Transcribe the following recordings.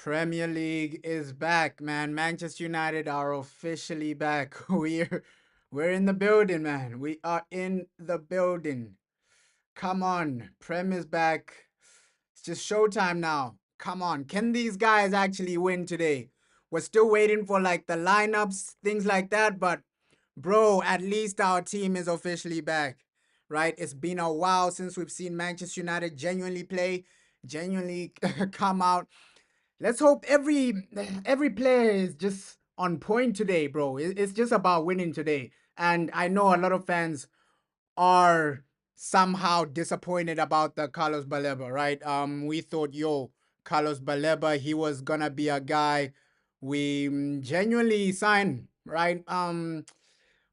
Premier League is back, man. Manchester United are officially back. We're in the building, man. We are in the building. Come on, Prem is back. It's just showtime now. Come on, can these guys actually win today? We're still waiting for like the lineups, things like that, but bro, at least our team is officially back, right? It's been a while since we've seen Manchester United genuinely play, genuinely come out. Let's hope every player is just on point today, bro. It's just about winning today. And I know a lot of fans are somehow disappointed about the Carlos Baleba, right? We thought, yo, Carlos Baleba, he was gonna be a guy we genuinely signed, right?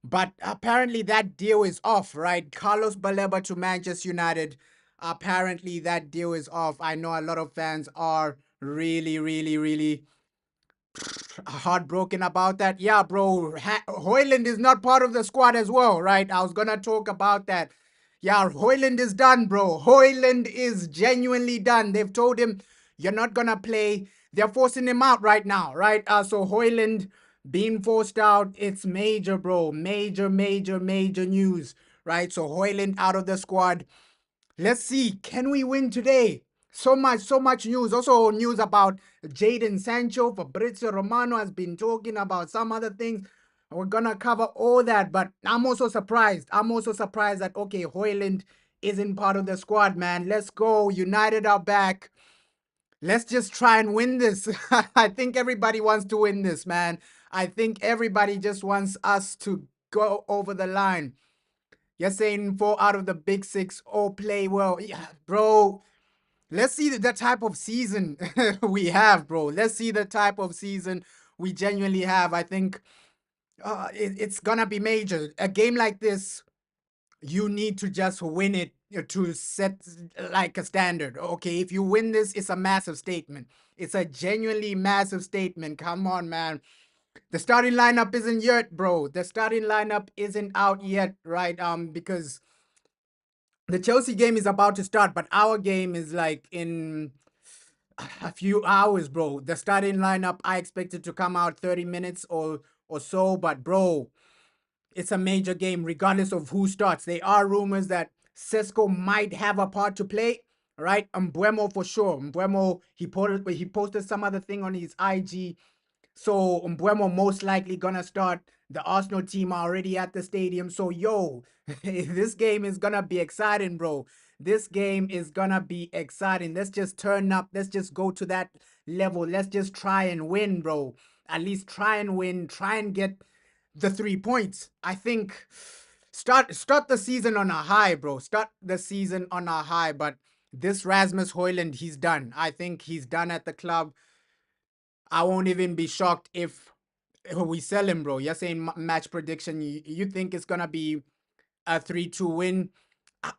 But apparently that deal is off, right? Carlos Baleba to Manchester United. Apparently that deal is off. I know a lot of fans are really heartbroken about that. Yeah, bro. Hoyland is not part of the squad as well, right? I was gonna talk about that. Yeah, Hoyland is done, bro. Hoyland is genuinely done. They've told him you're not gonna play. They're forcing him out right now, right? So Hoyland being forced out, it's major, bro. Major news, right? So Hoyland out of the squad. Let's see, can we win today? So much news. Also news about Jadon Sancho. Fabrizio Romano has been talking about some other things. We're gonna cover all that, but I'm also surprised. I'm also surprised that okay, Hoyland isn't part of the squad, man. Let's go. United are back. Let's just try and win this. I think everybody wants to win this, man. I think everybody just wants us to go over the line. You're saying 4 out of the big 6 all play well. Yeah, bro. Let's see the type of season we have, bro. Let's see the type of season we genuinely have. I think it's gonna be major. A game like this, you need to just win it to set like a standard. Okay, if you win this, it's a massive statement. It's a genuinely massive statement. Come on, man. The starting lineup isn't yet, bro. The starting lineup isn't out yet, right? Because the Chelsea game is about to start, but our game is like in a few hours, bro. The starting lineup I expected to come out 30 minutes or so, but bro, it's a major game regardless of who starts. There are rumors that Sesko might have a part to play, right? Mbuemo for sure. Mbuemo, he posted some other thing on his IG. So Mbuemo most likely gonna start. The Arsenal team are already at the stadium. So yo, this game is gonna be exciting, bro. This game is gonna be exciting. Let's just turn up. Let's just go to that level. Let's just try and win, bro. At least try and win. Try and get the 3 points. I think start the season on a high, bro. Start the season on a high. But this Rasmus Højlund, he's done. I think he's done at the club. I won't even be shocked if we sell him, bro. You're saying match prediction. You think it's gonna be a 3-2 win?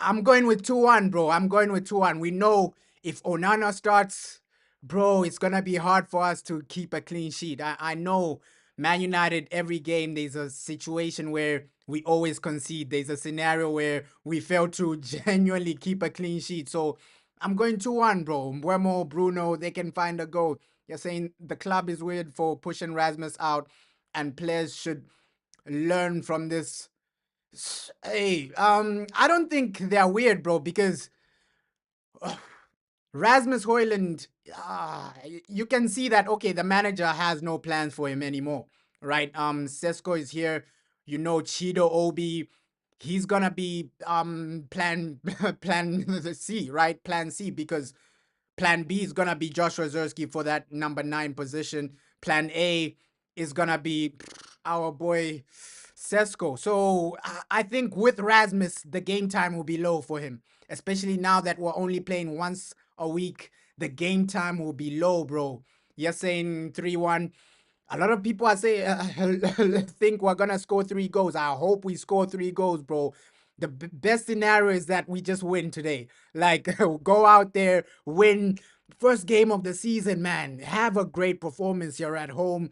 I'm going with 2-1, bro. I'm going with 2-1. We know if Onana starts, bro, it's gonna be hard for us to keep a clean sheet. I know Man United, every game there's a situation where we always concede. There's a scenario where we fail to genuinely keep a clean sheet. So I'm going 2-1, bro. Mbuemo, Bruno, they can find a goal. You're saying the club is weird for pushing Rasmus out, and players should learn from this. Hey, I don't think they're weird, bro, because Rasmus Højlund, you can see that, okay, the manager has no plans for him anymore, right? Sesko is here. You know, Chido Obi, he's gonna be plan plan C, right? Plan C, because plan B is gonna be Joshua Zirkzee for that number 9 position. Plan A is gonna be our boy Sesko. So I think with Rasmus, the game time will be low for him, especially now that we're only playing once a week. The game time will be low, bro. You're saying 3-1. A lot of people are saying think we're gonna score 3 goals. I hope we score 3 goals, bro. The best scenario is that we just win today. Like, go out there, win. First game of the season, man. Have a great performance. You're at home.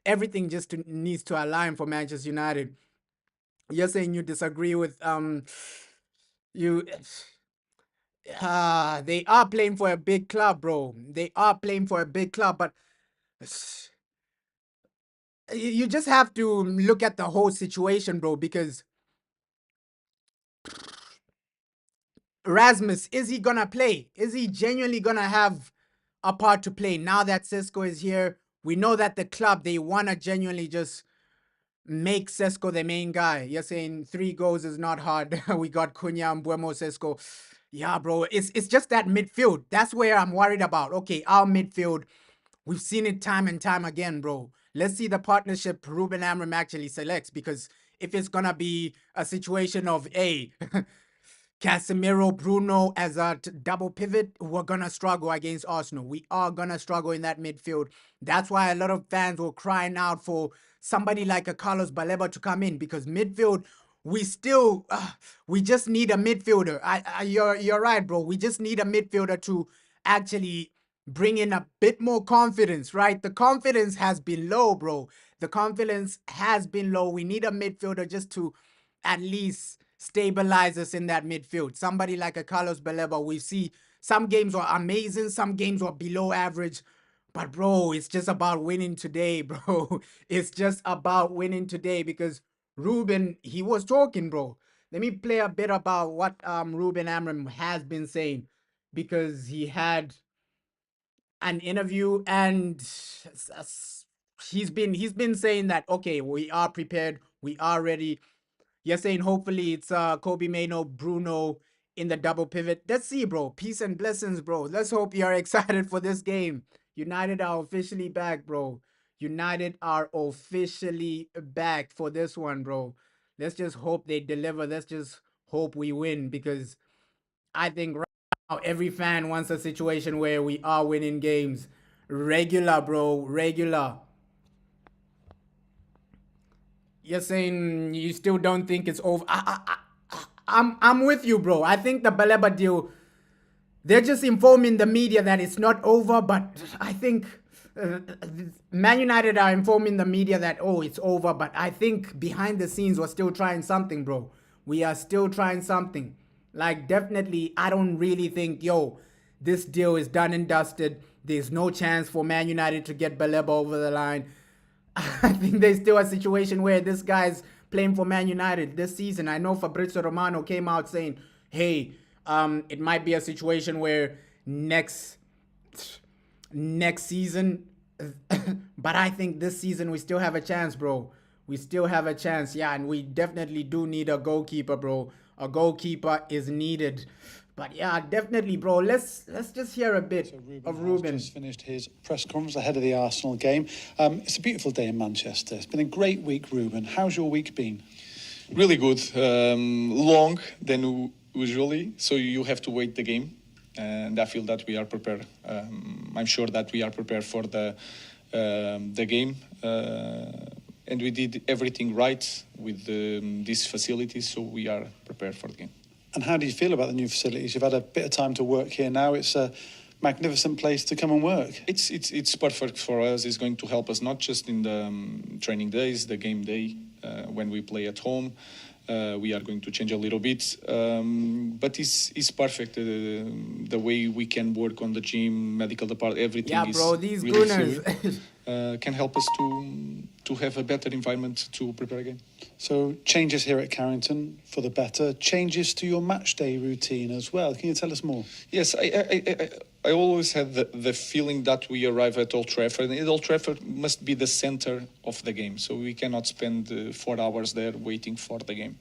Everything just needs to align for Manchester United. You're saying you disagree with you. They are playing for a big club, bro. They are playing for a big club, but you just have to look at the whole situation, bro, because Rasmus, is he gonna play? Is he genuinely gonna have a part to play now that Sesko is here? We know that the club, they wanna genuinely just make Sesko the main guy. You're saying 3 goals is not hard. We got Cunha, Mbuemo, Sesko. Yeah, bro, it's just that midfield. That's where I'm worried about. Okay, our midfield, we've seen it time and time again, bro. Let's see the partnership Ruben Amorim actually selects, because if it's gonna be a situation of Casemiro, Bruno as a double pivot, we're gonna struggle against Arsenal. We are gonna struggle in that midfield. That's why a lot of fans were crying out for somebody like a Carlos Baleba to come in, because midfield, we just need a midfielder. You're right, bro. We just need a midfielder to actually bring in a bit more confidence, right? The confidence has been low, bro. The confidence has been low. We need a midfielder just to at least stabilize us in that midfield. Somebody like a Carlos Baleba, we see some games were amazing, some games were below average. But bro, it's just about winning today, bro. It's just about winning today, because Ruben, he was talking, bro. Let me play a bit about what Ruben Amorim has been saying, because he had an interview and he's been saying that, okay, we are prepared, we are ready. You're saying hopefully it's Kobe Maino, Bruno in the double pivot. Let's see, bro. Peace and blessings, bro. Let's hope you're excited for this game. United are officially back, bro. United are officially back for this one, bro. Let's just hope they deliver. Let's just hope we win, because I think right now every fan wants a situation where we are winning games. Regular, bro. Regular. You're saying you still don't think it's over. I'm with you, bro. I think the Baleba deal, they're just informing the media that it's not over, but I think Man United are informing the media that, oh, it's over, but I think behind the scenes we're still trying something, bro. We are still trying something. Like, definitely, I don't really think, this deal is done and dusted. There's no chance for Man United to get Baleba over the line. I think there's still a situation where this guy's playing for Man United this season. I know Fabrizio Romano came out saying, hey, it might be a situation where next season, but I think this season we still have a chance, bro. We still have a chance, yeah, and we definitely do need a goalkeeper, bro. A goalkeeper is needed. But yeah, definitely, bro. Let's just hear a bit of Ruben. Just finished his press conference ahead of the Arsenal game. It's a beautiful day in Manchester. It's been a great week, Ruben. How's your week been? Really good. Long than usually, so you have to wait the game, and I feel that we are prepared. I'm sure that we are prepared for the game, and we did everything right with these facilities, so we are prepared for the game. And how do you feel about the new facilities? You've had a bit of time to work here now. It's a magnificent place to come and work. It's perfect for us. It's going to help us not just in the training days, the game day, when we play at home. We are going to change a little bit, but it's perfect. The way we can work on the gym, medical department, everything. Yeah, bro, these really Gunners can help us to have a better environment to prepare again. So changes here at Carrington for the better. Changes to your match day routine as well. Can you tell us more? Yes, I always had the feeling that we arrive at Old Trafford, and Old Trafford must be the center of the game. So we cannot spend 4 hours there waiting for the game.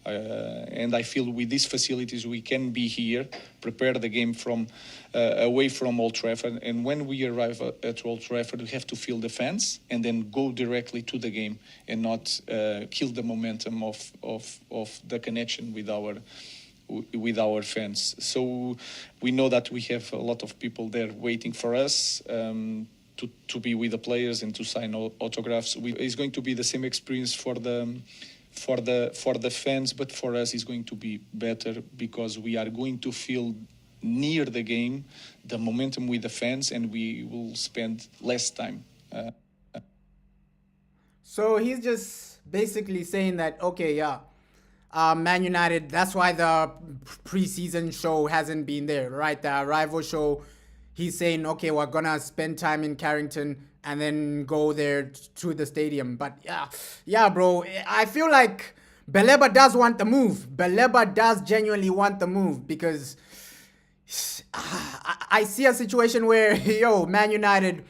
And I feel with these facilities we can be here, prepare the game from away from Old Trafford, and when we arrive at Old Trafford we have to feel the fans and then go directly to the game and not kill the momentum of the connection with our fans. So we know that we have a lot of people there waiting for us to be with the players and to sign autographs. It's going to be the same experience for the fans, but for us it's going to be better because we are going to feel near the game, the momentum with the fans, and we will spend less time. So he's just basically saying that, okay, yeah, Man United, that's why the preseason show hasn't been there, right? The arrival show, he's saying, okay, we're gonna spend time in Carrington and then go there to the stadium. But yeah, bro, I feel like Baleba does want the move. Baleba does genuinely want the move because I see a situation where, Man United,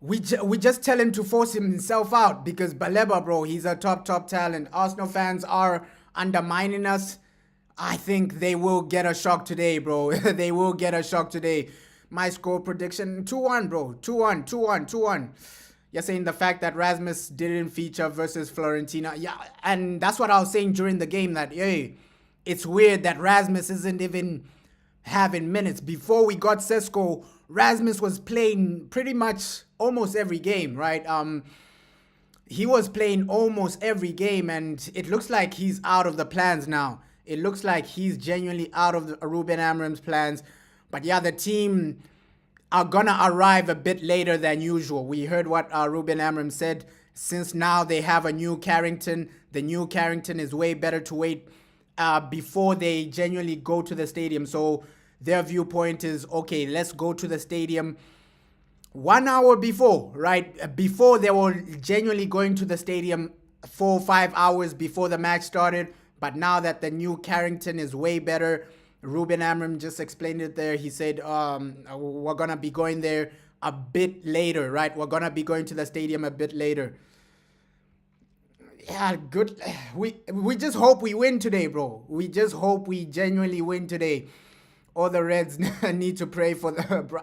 we just tell him to force himself out because Baleba, bro, he's a top talent. Arsenal fans are undermining us. I think they will get a shock today, bro. They will get a shock today. My score prediction, 2-1, bro. 2-1. You're saying the fact that Rasmus didn't feature versus Fiorentina. Yeah, and that's what I was saying during the game, that, it's weird that Rasmus isn't even having minutes. Before we got Sesko, Rasmus was playing pretty much almost every game, right? He was playing almost every game, and it looks like he's out of the plans now. It looks like he's genuinely out of Ruben Amorim's plans. But yeah, the team are gonna arrive a bit later than usual. We heard what Ruben Amorim said. Since now they have a new Carrington, the new Carrington is way better to wait before they genuinely go to the stadium. So their viewpoint is, okay, let's go to the stadium 1 hour before, right? Before they were genuinely going to the stadium 4 or 5 hours before the match started. But now that the new Carrington is way better, Ruben Amorim just explained it there. He said, we're going to be going there a bit later, right? We're going to be going to the stadium a bit later. Yeah, good. We just hope we win today, bro. We just hope we genuinely win today. All the Reds need to pray for the...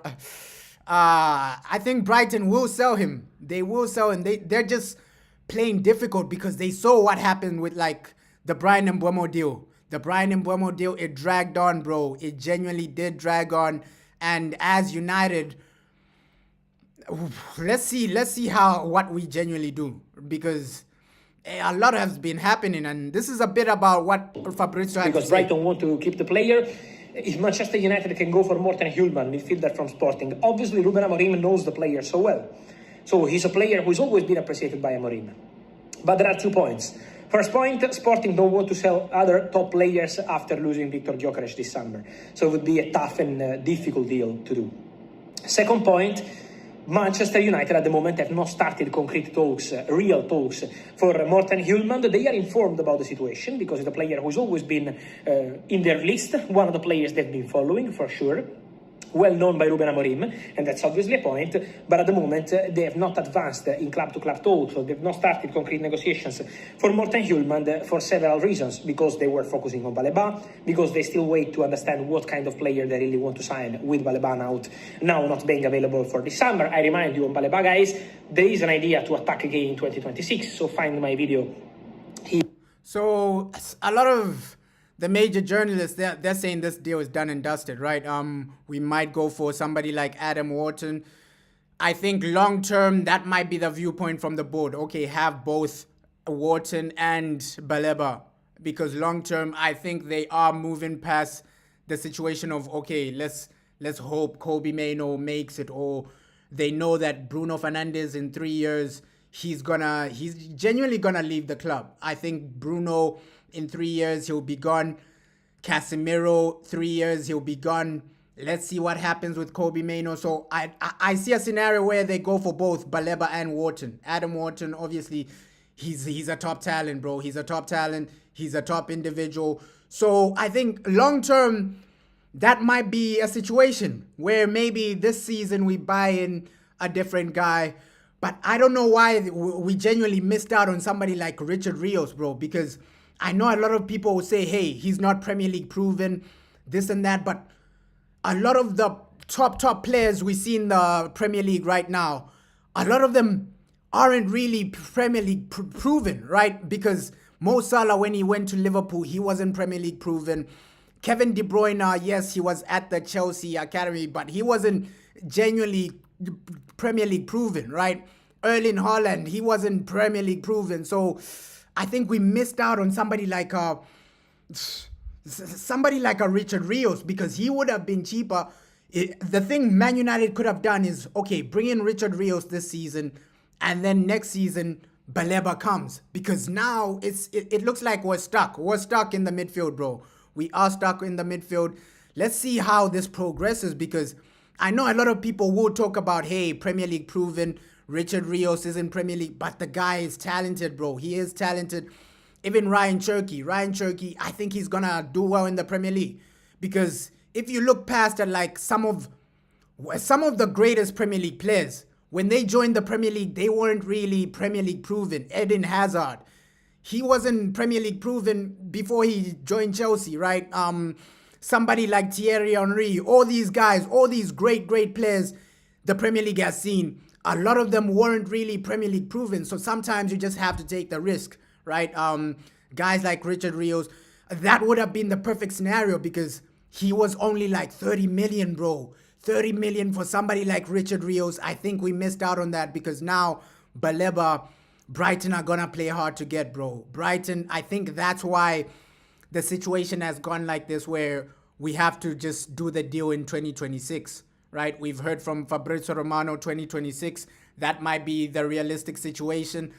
I think Brighton will sell him. They will sell him. They're just playing difficult because they saw what happened with, like, the Bryan Mbeumo deal. The Bryan Mbeumo deal, it dragged on, bro. It genuinely did drag on. And as United, let's see what we genuinely do, because a lot has been happening, and this is a bit about what Fabrizio had because to say. Brighton want to keep the player. If Manchester United can go for Morten Hjulman, midfielder from Sporting, obviously Ruben Amorim knows the player so well. So he's a player who's always been appreciated by Amorim. But there are 2 points. First point, Sporting don't want to sell other top players after losing Viktor Gyökeres this summer. So it would be a tough and difficult deal to do. Second point, Manchester United at the moment have not started concrete talks, real talks for Morten Hjulman. They are informed about the situation because it's a player who's always been in their list, one of the players they've been following for sure. Well known by Ruben Amorim, and that's obviously a point, but at the moment they have not advanced in club-to-club talks, so they've not started concrete negotiations for Morten Hjulman for several reasons, because they were focusing on Baleba, because they still wait to understand what kind of player they really want to sign with Baleba now not being available for this summer. I remind you on Baleba, guys, there is an idea to attack again in 2026, so find my video here. So a lot of the major journalists, they're saying this deal is done and dusted, right? We might go for somebody like Adam Wharton. I think long term, that might be the viewpoint from the board. Okay, have both Wharton and Baleba, because long term, I think they are moving past the situation of, okay, let's hope Kobbie Mainoo makes it, or they know that Bruno Fernandes in 3 years, he's genuinely gonna leave the club. I think Bruno, in 3 years, he'll be gone. Casemiro, 3 years, he'll be gone. Let's see what happens with Kobbie Mainoo. So I see a scenario where they go for both Baleba and Wharton. Adam Wharton, obviously, he's a top talent, bro. He's a top talent. He's a top individual. So I think long term, that might be a situation where maybe this season we buy in a different guy. But I don't know why we genuinely missed out on somebody like Richard Rios, bro, because I know a lot of people will say, hey, he's not Premier League proven, this and that, but a lot of the top players we see in the Premier League right now, a lot of them aren't really Premier League proven, right? Because Mo Salah, when he went to Liverpool, he wasn't Premier League proven. Kevin De Bruyne, yes, he was at the Chelsea Academy, but he wasn't genuinely Premier League proven, right? Erling Haaland, he wasn't Premier League proven. So I think we missed out on somebody like a Richard Rios, because he would have been cheaper. The thing Man United could have done is, okay, bring in Richard Rios this season, and then next season Baleba comes, because now it looks like we're stuck. We're stuck in the midfield, bro. We are stuck in the midfield. Let's see how this progresses, because I know a lot of people will talk about, hey, Premier League proven, Richard Rios is in Premier League, but the guy is talented, bro. He is talented. Even Ryan Cherky, I think he's gonna do well in the Premier League, because if you look past at like some of the greatest Premier League players, when they joined the Premier League, they weren't really Premier League proven. Eden Hazard, he wasn't Premier League proven before he joined Chelsea, right? Somebody like Thierry Henry, all these guys, all these great players the Premier League has seen, a lot of them weren't really Premier League proven. So sometimes you just have to take the risk, right? Guys like Richard Rios, that would have been the perfect scenario, because he was only like 30 million, bro. 30 million for somebody like Richard Rios. I think we missed out on that, because now Baleba, Brighton are gonna play hard to get, bro. Brighton, I think that's why the situation has gone like this, where we have to just do the deal in 2026, right? We've heard from Fabrizio Romano, 2026. That might be the realistic situation.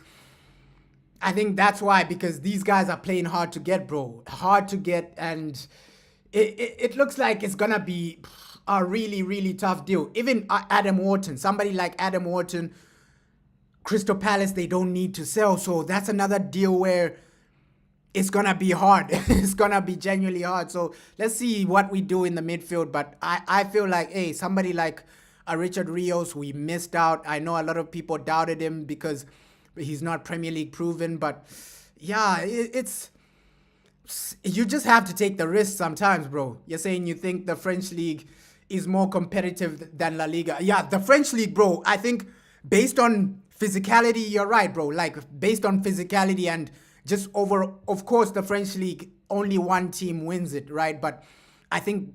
I think that's why, because these guys are playing hard to get, bro. Hard to get, and it looks like it's gonna be a really tough deal. Even Adam Wharton, somebody like Adam Wharton, Crystal Palace, they don't need to sell. So that's another deal where it's gonna be hard. It's gonna be genuinely hard. So let's see what we do in the midfield. But I feel like, hey, somebody like Richard Rios, we missed out. I know a lot of people doubted him because he's not Premier League proven. But yeah, you just have to take the risk sometimes, bro. You're saying you think the French League is more competitive than La Liga. Yeah, the French League, bro, I think based on physicality, you're right, bro. Like, based on physicality and just over, of course, the French League, only one team wins it, right? But I think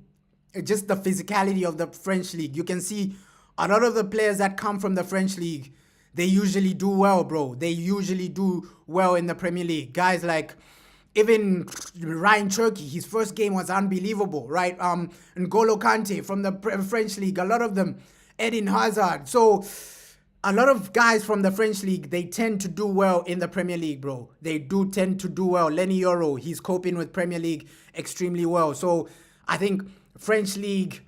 just the physicality of the French League, you can see a lot of the players that come from the French League, they usually do well, bro. They usually do well in the Premier League. Guys like even Ryan Cherky, his first game was unbelievable, right? N'Golo Kante from the French League, a lot of them, Eden Hazard. So a lot of guys from the French League, they tend to do well in the Premier League, bro. They do tend to do well. Lenny Yoro, he's coping with Premier League extremely well. So I think French League,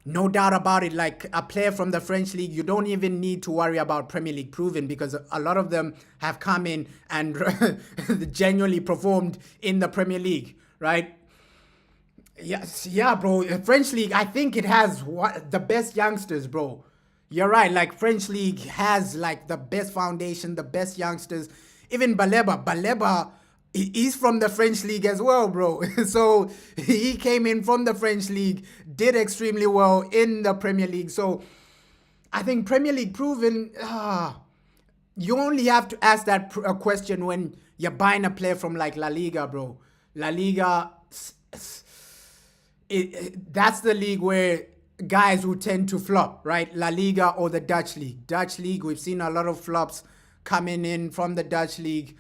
no doubt about it, like a player from the French League, you don't even need to worry about Premier League proven, because a lot of them have come in and genuinely performed in the Premier League, right? Yes, yeah, bro. French League, I think it has the best youngsters, bro. You're right. Like, French League has like the best foundation, the best youngsters. Even Baleba, he's from the French League as well, bro. So he came in from the French League, did extremely well in the Premier League. So I think Premier League proven, you only have to ask that question when you're buying a player from like La Liga, bro. La Liga, that's the league where guys who tend to flop, right? La Liga or the Dutch League. Dutch League, we've seen a lot of flops coming in from the Dutch League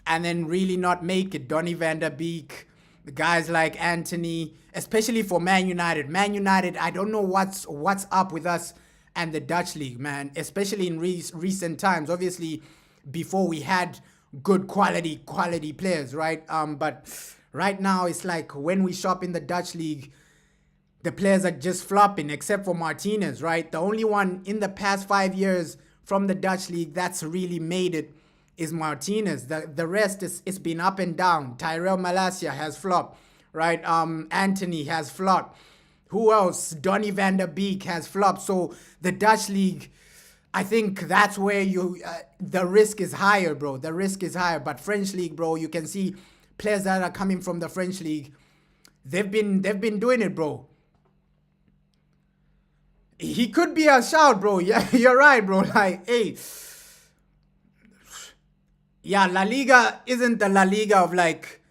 and then really not make it. Donny van der Beek, the guys like Anthony, especially for Man United. Man United, I don't know what's up with us and the Dutch League, man, especially in recent times. Obviously, before we had good quality players, right? But right now, it's like when we shop in the Dutch League, the players are just flopping, except for Martinez, right? The only one in the past 5 years from the Dutch League that's really made it is Martinez. The rest it's been up and down. Tyrell Malacia has flopped, right? Anthony has flopped. Who else? Donny van der Beek has flopped. So the Dutch League, I think that's where the risk is higher, bro. The risk is higher. But French League, bro, you can see players that are coming from the French League, they've been doing it, bro. He could be a shout, bro. Yeah, you're right, bro. Like, hey, yeah, La Liga isn't the La Liga of like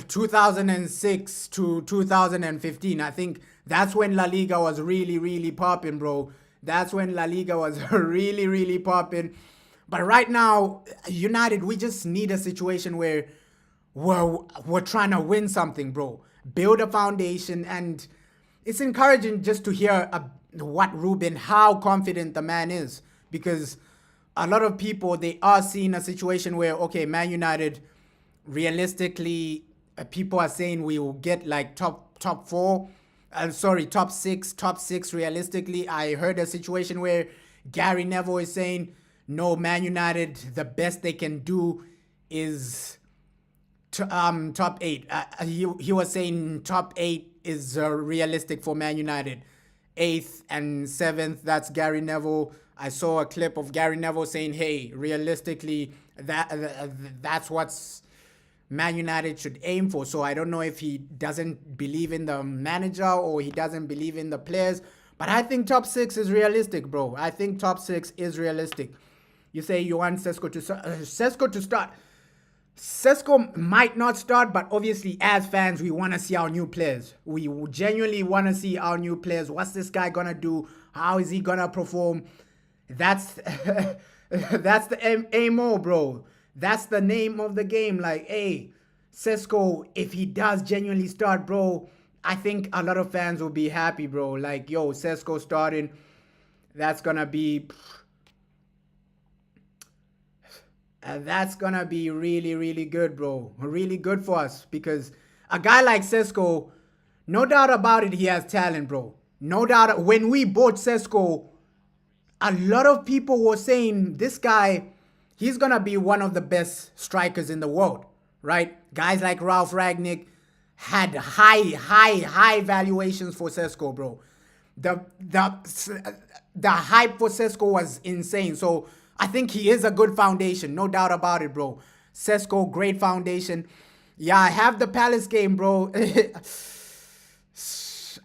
2006 to 2015. I think that's when La Liga was really popping, bro. That's when La Liga was really popping. But right now, United, we just need a situation where we're trying to win something, bro. Build a foundation, and it's encouraging just to hear how confident the man is, because a lot of people, they are seeing a situation where, okay, Man United, realistically, people are saying we will get like top six realistically. I heard a situation where Gary Neville is saying, no, Man United, the best they can do is top 8. He was saying top 8 is realistic for Man United. 8th and 7th, that's Gary Neville. I saw a clip of Gary Neville saying, hey, realistically, that's what's Man United should aim for. So I don't know if he doesn't believe in the manager or he doesn't believe in the players. But I think top 6 is realistic, bro. I think top 6 is realistic. You say you want Sesko to start. Sesko might not start, but obviously as fans, we want to see our new players. We genuinely want to see our new players. What's this guy going to do? How is he going to perform? That's the AMO, bro. That's the name of the game. Like, hey, Sesko, if he does genuinely start, bro, I think a lot of fans will be happy, bro. Like, yo, Sesko starting, that's going to be... that's going to be really, really good, bro. Really good for us. Because a guy like Sesko, no doubt about it, he has talent, bro. No doubt. When we bought Sesko, a lot of people were saying this guy, he's going to be one of the best strikers in the world, right? Guys like Ralph Rangnick had high valuations for Sesko, bro. The hype for Sesko was insane. So I think he is a good foundation, no doubt about it, bro. Sesko, great foundation. Yeah, I have the Palace game, bro.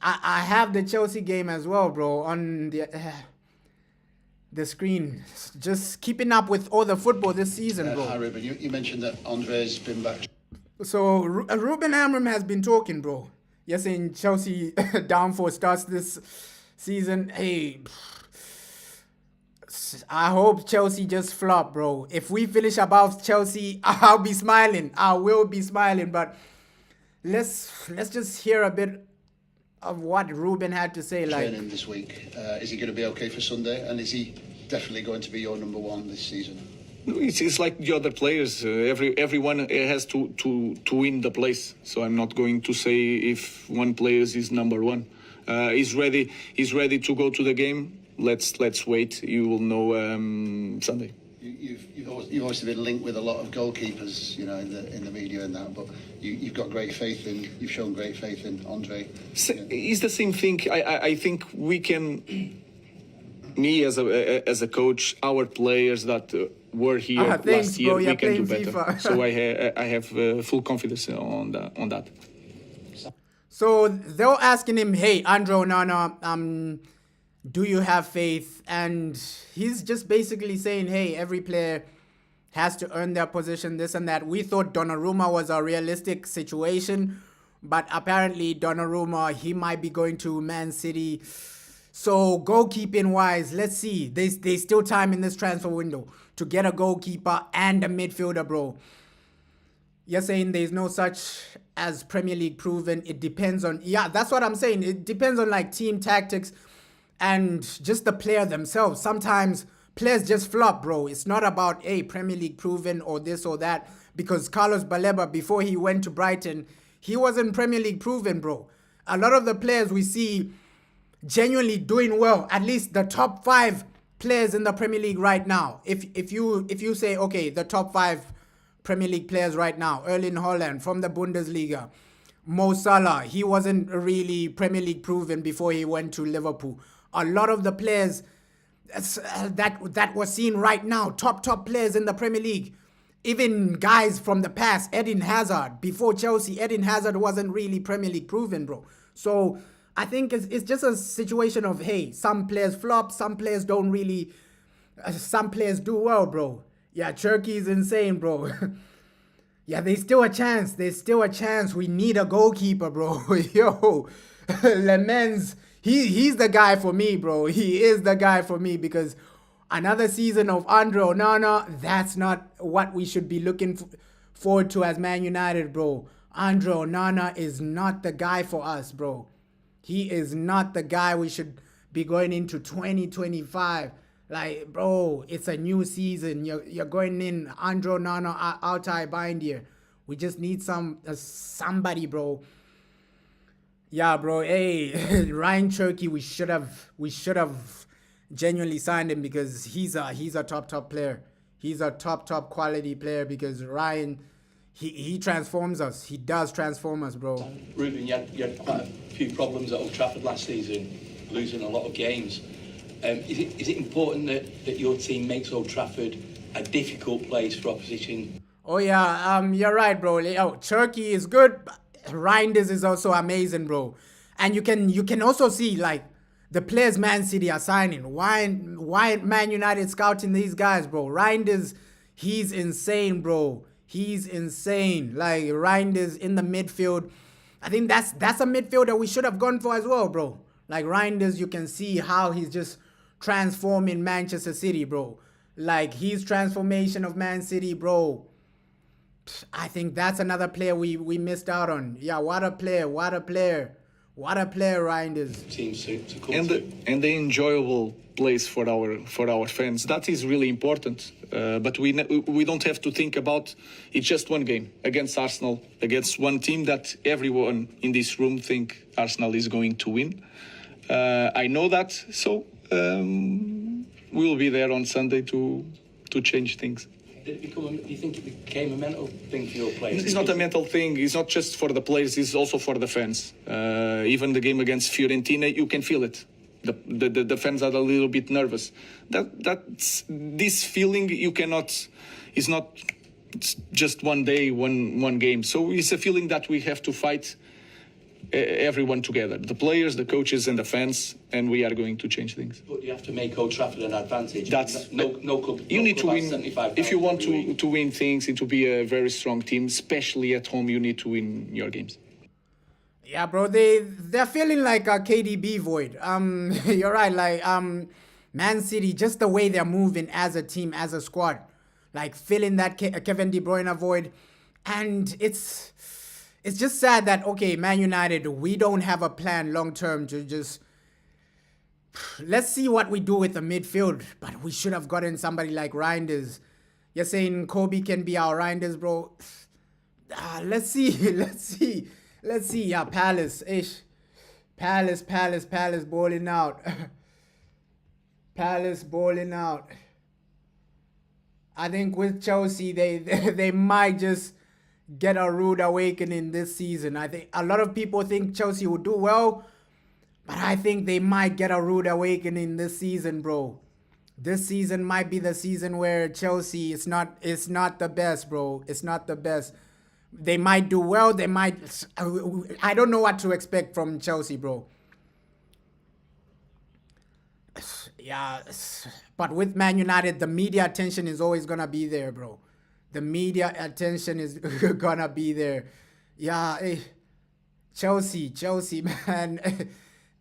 I have the Chelsea game as well, bro, on the screen. Just keeping up with all the football this season, bro. Hi, Ruben. You mentioned that Andre's been back. So Ruben Amram has been talking, bro. You're saying Chelsea downfall starts this season. Hey, I hope Chelsea just flop, bro. If we finish above Chelsea, I'll be smiling. I will be smiling. But let's just hear a bit of what Ruben had to say. Like, Training this week, is he going to be okay for Sunday? And is he definitely going to be your number one this season? It's like the other players. Everyone has to win the place. So I'm not going to say if one player is number one. He's ready. He's ready to go to the game. Let's wait. You will know Sunday. You've obviously been linked with a lot of goalkeepers, you know, in the media and that. But you've got great faith in. You've shown great faith in Andre. It's the same thing. I think we can. Me as a coach, our players that were here last year, we can do better. FIFA. So I have full confidence on that. So they were asking him, hey, Andre Onana, do you have faith? And he's just basically saying, hey, every player has to earn their position, this and that. We thought Donnarumma was a realistic situation, but apparently Donnarumma, he might be going to Man City. So goalkeeping wise, let's see. There's still time in this transfer window to get a goalkeeper and a midfielder, bro. You're saying there's no such as Premier League proven. It depends on, yeah, that's what I'm saying. It depends on like team tactics and just the player themselves. Sometimes players just flop, bro. It's not about, hey, Premier League proven or this or that. Because Carlos Baleba, before he went to Brighton, he wasn't Premier League proven, bro. A lot of the players we see genuinely doing well, at least the top 5 players in the Premier League right now. If you say, okay, the top 5 Premier League players right now, Erling Haaland from the Bundesliga, Mo Salah, he wasn't really Premier League proven before he went to Liverpool. A lot of the players that we're seeing right now, top players in the Premier League, even guys from the past, Eden Hazard, before Chelsea, Eden Hazard wasn't really Premier League proven, bro. So I think it's just a situation of, hey, some players flop, some players don't really, some players do well, bro. Yeah, Turkey's insane, bro. Yeah, there's still a chance. There's still a chance. We need a goalkeeper, bro. Yo, Lemens, he's the guy for me, bro. He is the guy for me because another season of Andre Onana, that's not what we should be looking forward to as Man United, bro. Andre Onana is not the guy for us, bro. He is not the guy we should be going into 2025. Like, bro, it's a new season. You're going in Andro Nano Altai Bindier. We just need somebody, bro. Yeah, bro. Hey, Ryan Cherky, we should have genuinely signed him because he's a top player. He's a top quality player because Ryan, he transforms us. He does transform us, bro. Ruben, you had quite a few problems at Old Trafford last season, losing a lot of games. Is it important that your team makes Old Trafford a difficult place for opposition? Oh yeah, you're right, bro. Oh, Turkey is good. Reinders is also amazing, bro. And you can also see like the players Man City are signing. Why Man United scouting these guys, bro? Reinders, he's insane, bro. He's insane. Like Reinders in the midfield. I think that's a midfielder we should have gone for as well, bro. Like Reinders, you can see how he's just transforming Manchester City, bro. Like his transformation of Man City, bro. I think that's another player we missed out on. Yeah, what a player, Reinders. Teams to come And to. the enjoyable place for our fans. That is really important. But we don't have to think about it's just one game against Arsenal, against one team that everyone in this room think Arsenal is going to win. I know that, so we'll be there on Sunday to change things. Did it do you think it became a mental thing for your players? It's not a mental thing. It's not just for the players. It's also for the fans. Even the game against Fiorentina, you can feel it. The fans are a little bit nervous. That's this feeling you cannot. It's not just one day, one game. So it's a feeling that we have to fight everyone together, the players, the coaches, and the fans, and we are going to change things. But you have to make Old Trafford an advantage. That's no club. You need to win. 75,000 If you want really. to win things and to be a very strong team, especially at home, you need to win your games. Yeah, bro, they're feeling like a KDB void. You're right. Like Man City, just the way they're moving as a team, as a squad, like filling that Kevin De Bruyne void, and it's just sad that, okay, Man United, we don't have a plan long term to just, let's see what we do with the midfield. But we should have gotten somebody like Reinders. You're saying Kobe can be our Reinders, bro? Let's see. Yeah, Palace balling out. Palace balling out. I think with Chelsea, they might just get a rude awakening this season. I think a lot of people think Chelsea will do well, but I think they might get a rude awakening this season, bro. This season might be the season where Chelsea is not the best, bro. It's not the best. They might do well. They might. I don't know what to expect from Chelsea, bro. Yeah, but with Man United, the media attention is always gonna be there, bro. The media attention is gonna be there. Yeah, Chelsea, man.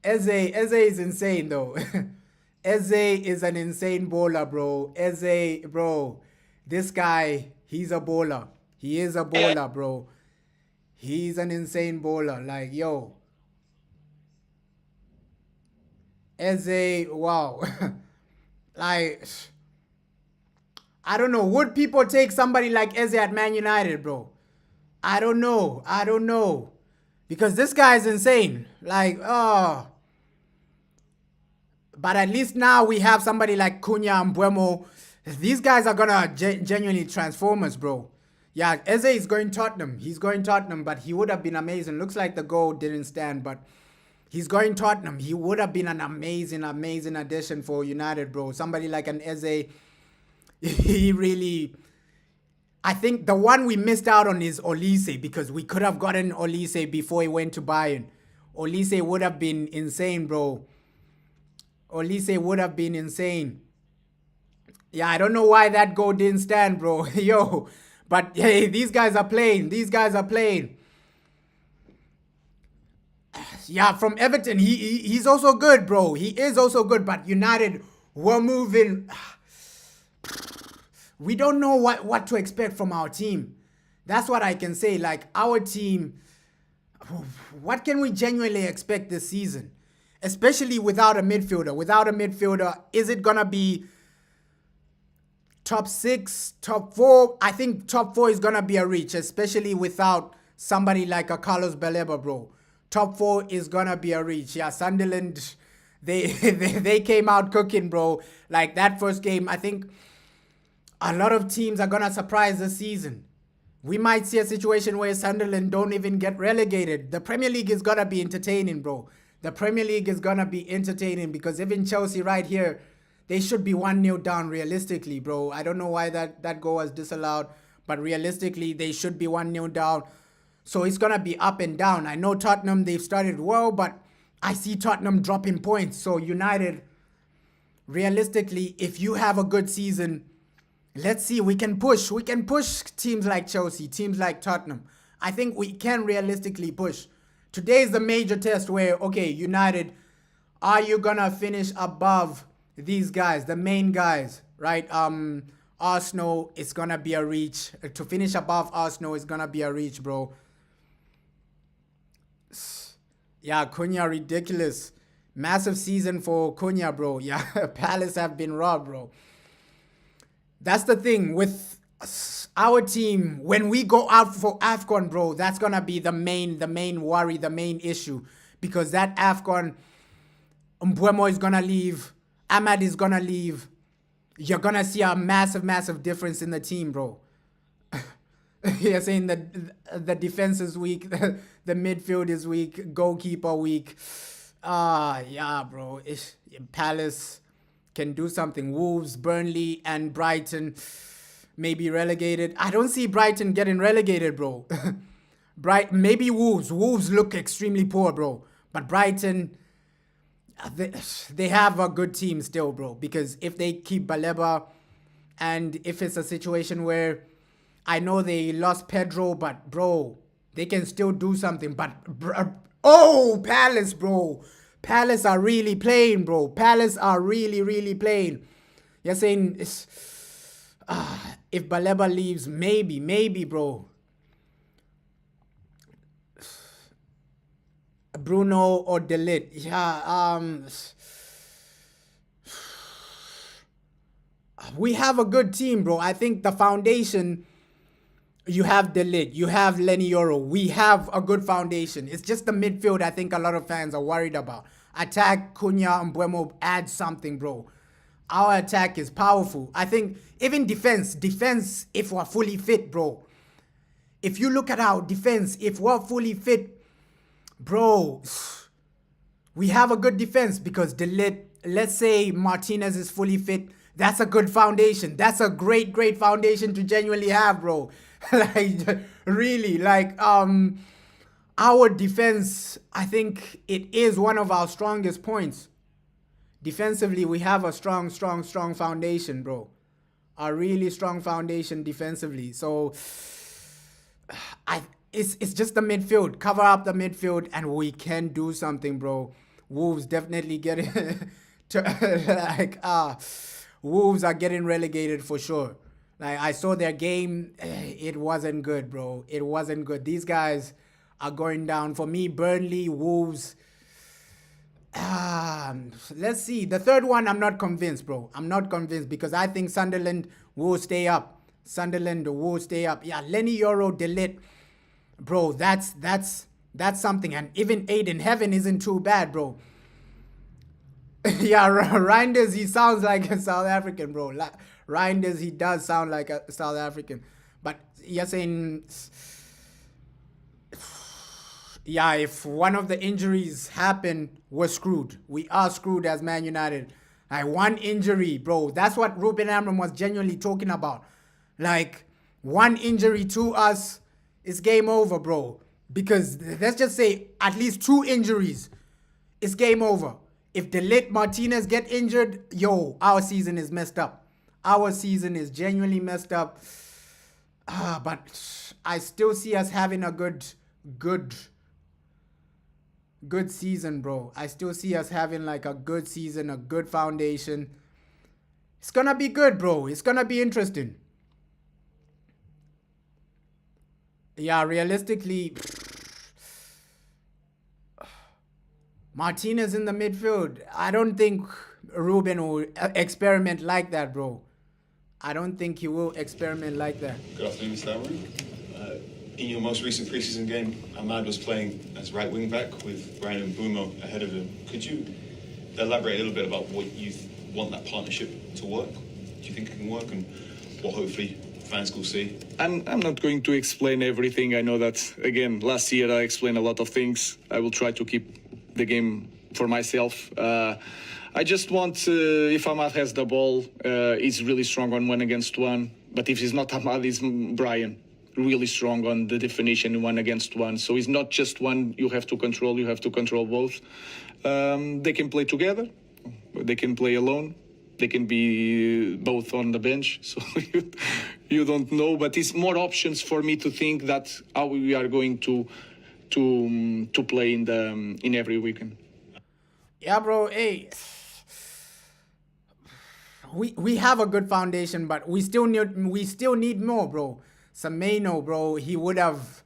Eze is insane, though. Eze is an insane bowler, bro. Eze, bro. This guy, he's a bowler. He is a bowler, bro. He's an insane bowler. Like, yo. Eze, wow. Like, I don't know. Would people take somebody like Eze at Man United, bro? I don't know. Because this guy is insane. Like, oh. But at least now we have somebody like Cunha and Buemo. These guys are going to genuinely transform us, bro. Yeah, Eze is going Tottenham. He's going Tottenham, but he would have been amazing. Looks like the goal didn't stand, but he's going Tottenham. He would have been an amazing addition for United, bro. Somebody like an Eze, he really... I think the one we missed out on is Olise, because we could have gotten Olise before he went to Bayern. Olise would have been insane, bro. Olise would have been insane. Yeah, I don't know why that goal didn't stand, bro. Yo, but hey, these guys are playing. Yeah, from Everton, he's also good, bro. He is also good, but United were moving. We don't know what to expect from our team. That's what I can say. Like, our team, what can we genuinely expect this season? especially without a midfielder. Without a midfielder, is it going to be top 6, top 4? I think top 4 is going to be a reach, especially without somebody like a Carlos Baleba, bro. Top 4 is going to be a reach. Yeah, Sunderland, they came out cooking, bro. Like that first game, I think a lot of teams are going to surprise this season. We might see a situation where Sunderland don't even get relegated. The Premier League is going to be entertaining, bro. The Premier League is going to be entertaining because even Chelsea right here, they should be 1-0 down realistically, bro. I don't know why that goal was disallowed, but realistically, they should be 1-0 down. So it's going to be up and down. I know Tottenham, they've started well, but I see Tottenham dropping points. So United, realistically, if you have a good season, let's see, we can push. We can push teams like Chelsea, teams like Tottenham. I think we can realistically push. Today is the major test where, okay, United, are you going to finish above these guys, the main guys, right? Arsenal is going to be a reach. To finish above Arsenal is going to be a reach, bro. Yeah, Cunha, ridiculous. Massive season for Cunha, bro. Yeah, Palace have been robbed, bro. That's the thing with our team. When we go out for AFCON, bro, that's going to be the main worry, the main issue. Because that AFCON, Mbeumo is going to leave. Ahmad is going to leave. You're going to see a massive difference in the team, bro. You're saying the defense is weak. The midfield is weak. Goalkeeper weak. Yeah, bro. Palace can do something. Wolves, Burnley, and Brighton may be relegated. I don't see Brighton getting relegated, bro. Maybe Wolves. Wolves look extremely poor, bro. But Brighton, they have a good team still, bro. Because if they keep Baleba, and if it's a situation where I know they lost Pedro, but bro, they can still do something. But Palace, bro. Palace are really playing, bro. Palace are really playing. You're saying if Baleba leaves, maybe, bro. Bruno or De Ligt. Yeah, we have a good team, bro. I think the foundation, you have De Ligt, you have Lenny Yoro. We have a good foundation. It's just the midfield I think a lot of fans are worried about. Attack, Cunha and Mbeumo add something, bro. Our attack is powerful. I think even defense, if we're fully fit, bro. If you look at our defense, if we're fully fit, bro, we have a good defense because De Ligt, let's say Martinez is fully fit. That's a good foundation. That's a great foundation to genuinely have, bro. Like, really, like, our defense, I think it is one of our strongest points. Defensively, we have a strong foundation, bro. A really strong foundation defensively. So, it's just the midfield. Cover up the midfield and we can do something, bro. Wolves definitely getting Wolves are getting relegated for sure. Like, I saw their game. It wasn't good, bro. It wasn't good. These guys are going down. For me, Burnley, Wolves. Let's see. The third one, I'm not convinced, bro. I'm not convinced because I think Sunderland will stay up. Sunderland will stay up. Yeah, Lenny Yoro, De Ligt. Bro, that's something. And even Aiden Heaven isn't too bad, bro. Yeah, Reinders, he sounds like a South African, bro. Reinders, he does sound like a South African. But you're saying, yeah, if one of the injuries happen, we're screwed. We are screwed as Man United. Like, one injury, bro. That's what Ruben Amorim was genuinely talking about. Like, one injury to us is game over, bro. Because let's just say at least 2 injuries, it's game over. If De Ligt, Martinez get injured, yo, our season is messed up. Our season is genuinely messed up. But I still see us having a good season, bro. I still see us having like a good season, a good foundation. It's gonna be good, bro. It's gonna be interesting. Yeah, realistically, Martinez in the midfield. I don't think Ruben will experiment like that, bro. I don't think he will experiment like that. Good afternoon, Mr. Amorim. In your most recent preseason game, Ahmad was playing as right wing back with Brian and Bumo ahead of him. Could you elaborate a little bit about what you want that partnership to work? Do you think it can work, and what hopefully fans will see? I'm not going to explain everything. I know that, again, last year I explained a lot of things. I will try to keep the game for myself. I just want, if Ahmad has the ball, he's really strong on 1 against 1. But if he's not Ahmad, he's Brian. Really strong on the definition 1 against 1. So it's not just one you have to control both. They can play together, they can play alone, they can be both on the bench. So you don't know, but it's more options for me to think that how we are going to play in every weekend. Yeah, bro. Hey, we have a good foundation, but we still need more, bro. Semenyo, bro, he would have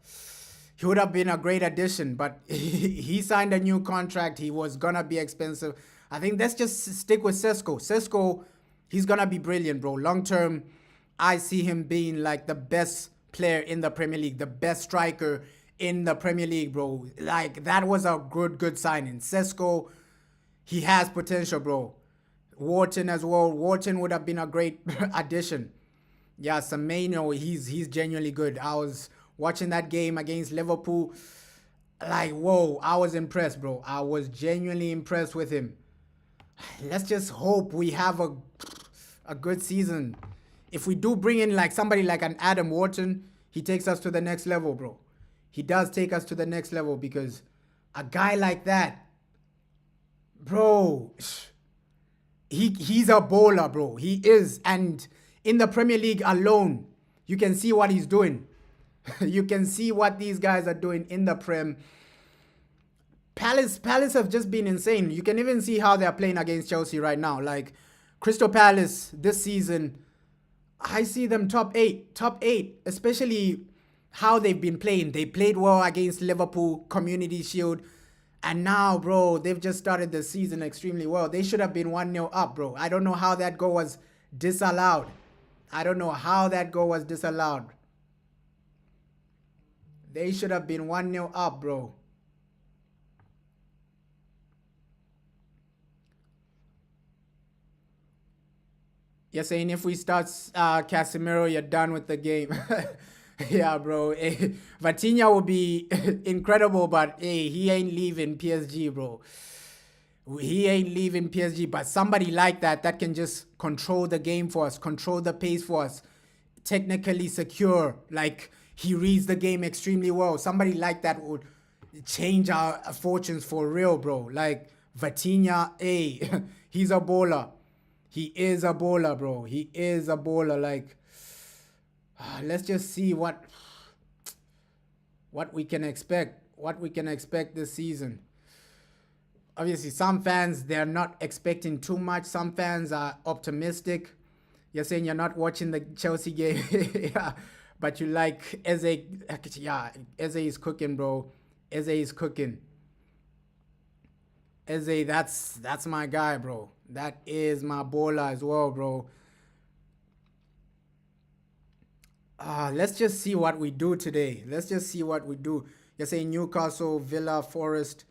been a great addition, but he signed a new contract. He was gonna be expensive. I think let's just stick with Sesko. Sesko, he's gonna be brilliant, bro. Long term, I see him being like the best player in the Premier League, the best striker in the Premier League, bro. Like, that was a good signing. Sesko, he has potential, bro. Wharton as well. Wharton would have been a great addition. Yeah, Semenyo, he's genuinely good. I was watching that game against Liverpool. Like, whoa, I was impressed, bro. I was genuinely impressed with him. Let's just hope we have a good season. If we do bring in like somebody like an Adam Wharton, he takes us to the next level, bro. He does take us to the next level, because a guy like that, bro, he's a bowler, bro. He is. And in the Premier League alone, you can see what he's doing. You can see what these guys are doing in the Prem. Palace have just been insane. You can even see how they're playing against Chelsea right now. Like, Crystal Palace this season, I see them top 8, especially how they've been playing. They played well against Liverpool, Community Shield. And now, bro, they've just started the season extremely well. They should have been 1-0 up, bro. I don't know how that goal was disallowed. They should have been 1-0 up, bro. You're saying if we start Casemiro, you're done with the game. Yeah, bro. Hey, Vitinha will be incredible, but hey, he ain't leaving PSG, bro. He ain't leaving PSG, but somebody like that can just control the game for us, control the pace for us, technically secure. Like, he reads the game extremely well. Somebody like that would change our fortunes for real, bro. Like, Vitinha, hey, he's a bowler. He is a bowler, bro. He is a bowler. Like, let's just see what we can expect. What we can expect this season. Obviously, some fans, they're not expecting too much. Some fans are optimistic. You're saying you're not watching the Chelsea game. Yeah, but you like Eze. Yeah, Eze is cooking, bro. Eze is cooking. Eze, that's my guy, bro. That is my bowler as well, bro. Let's just see what we do today. You're saying Newcastle, Villa, Forest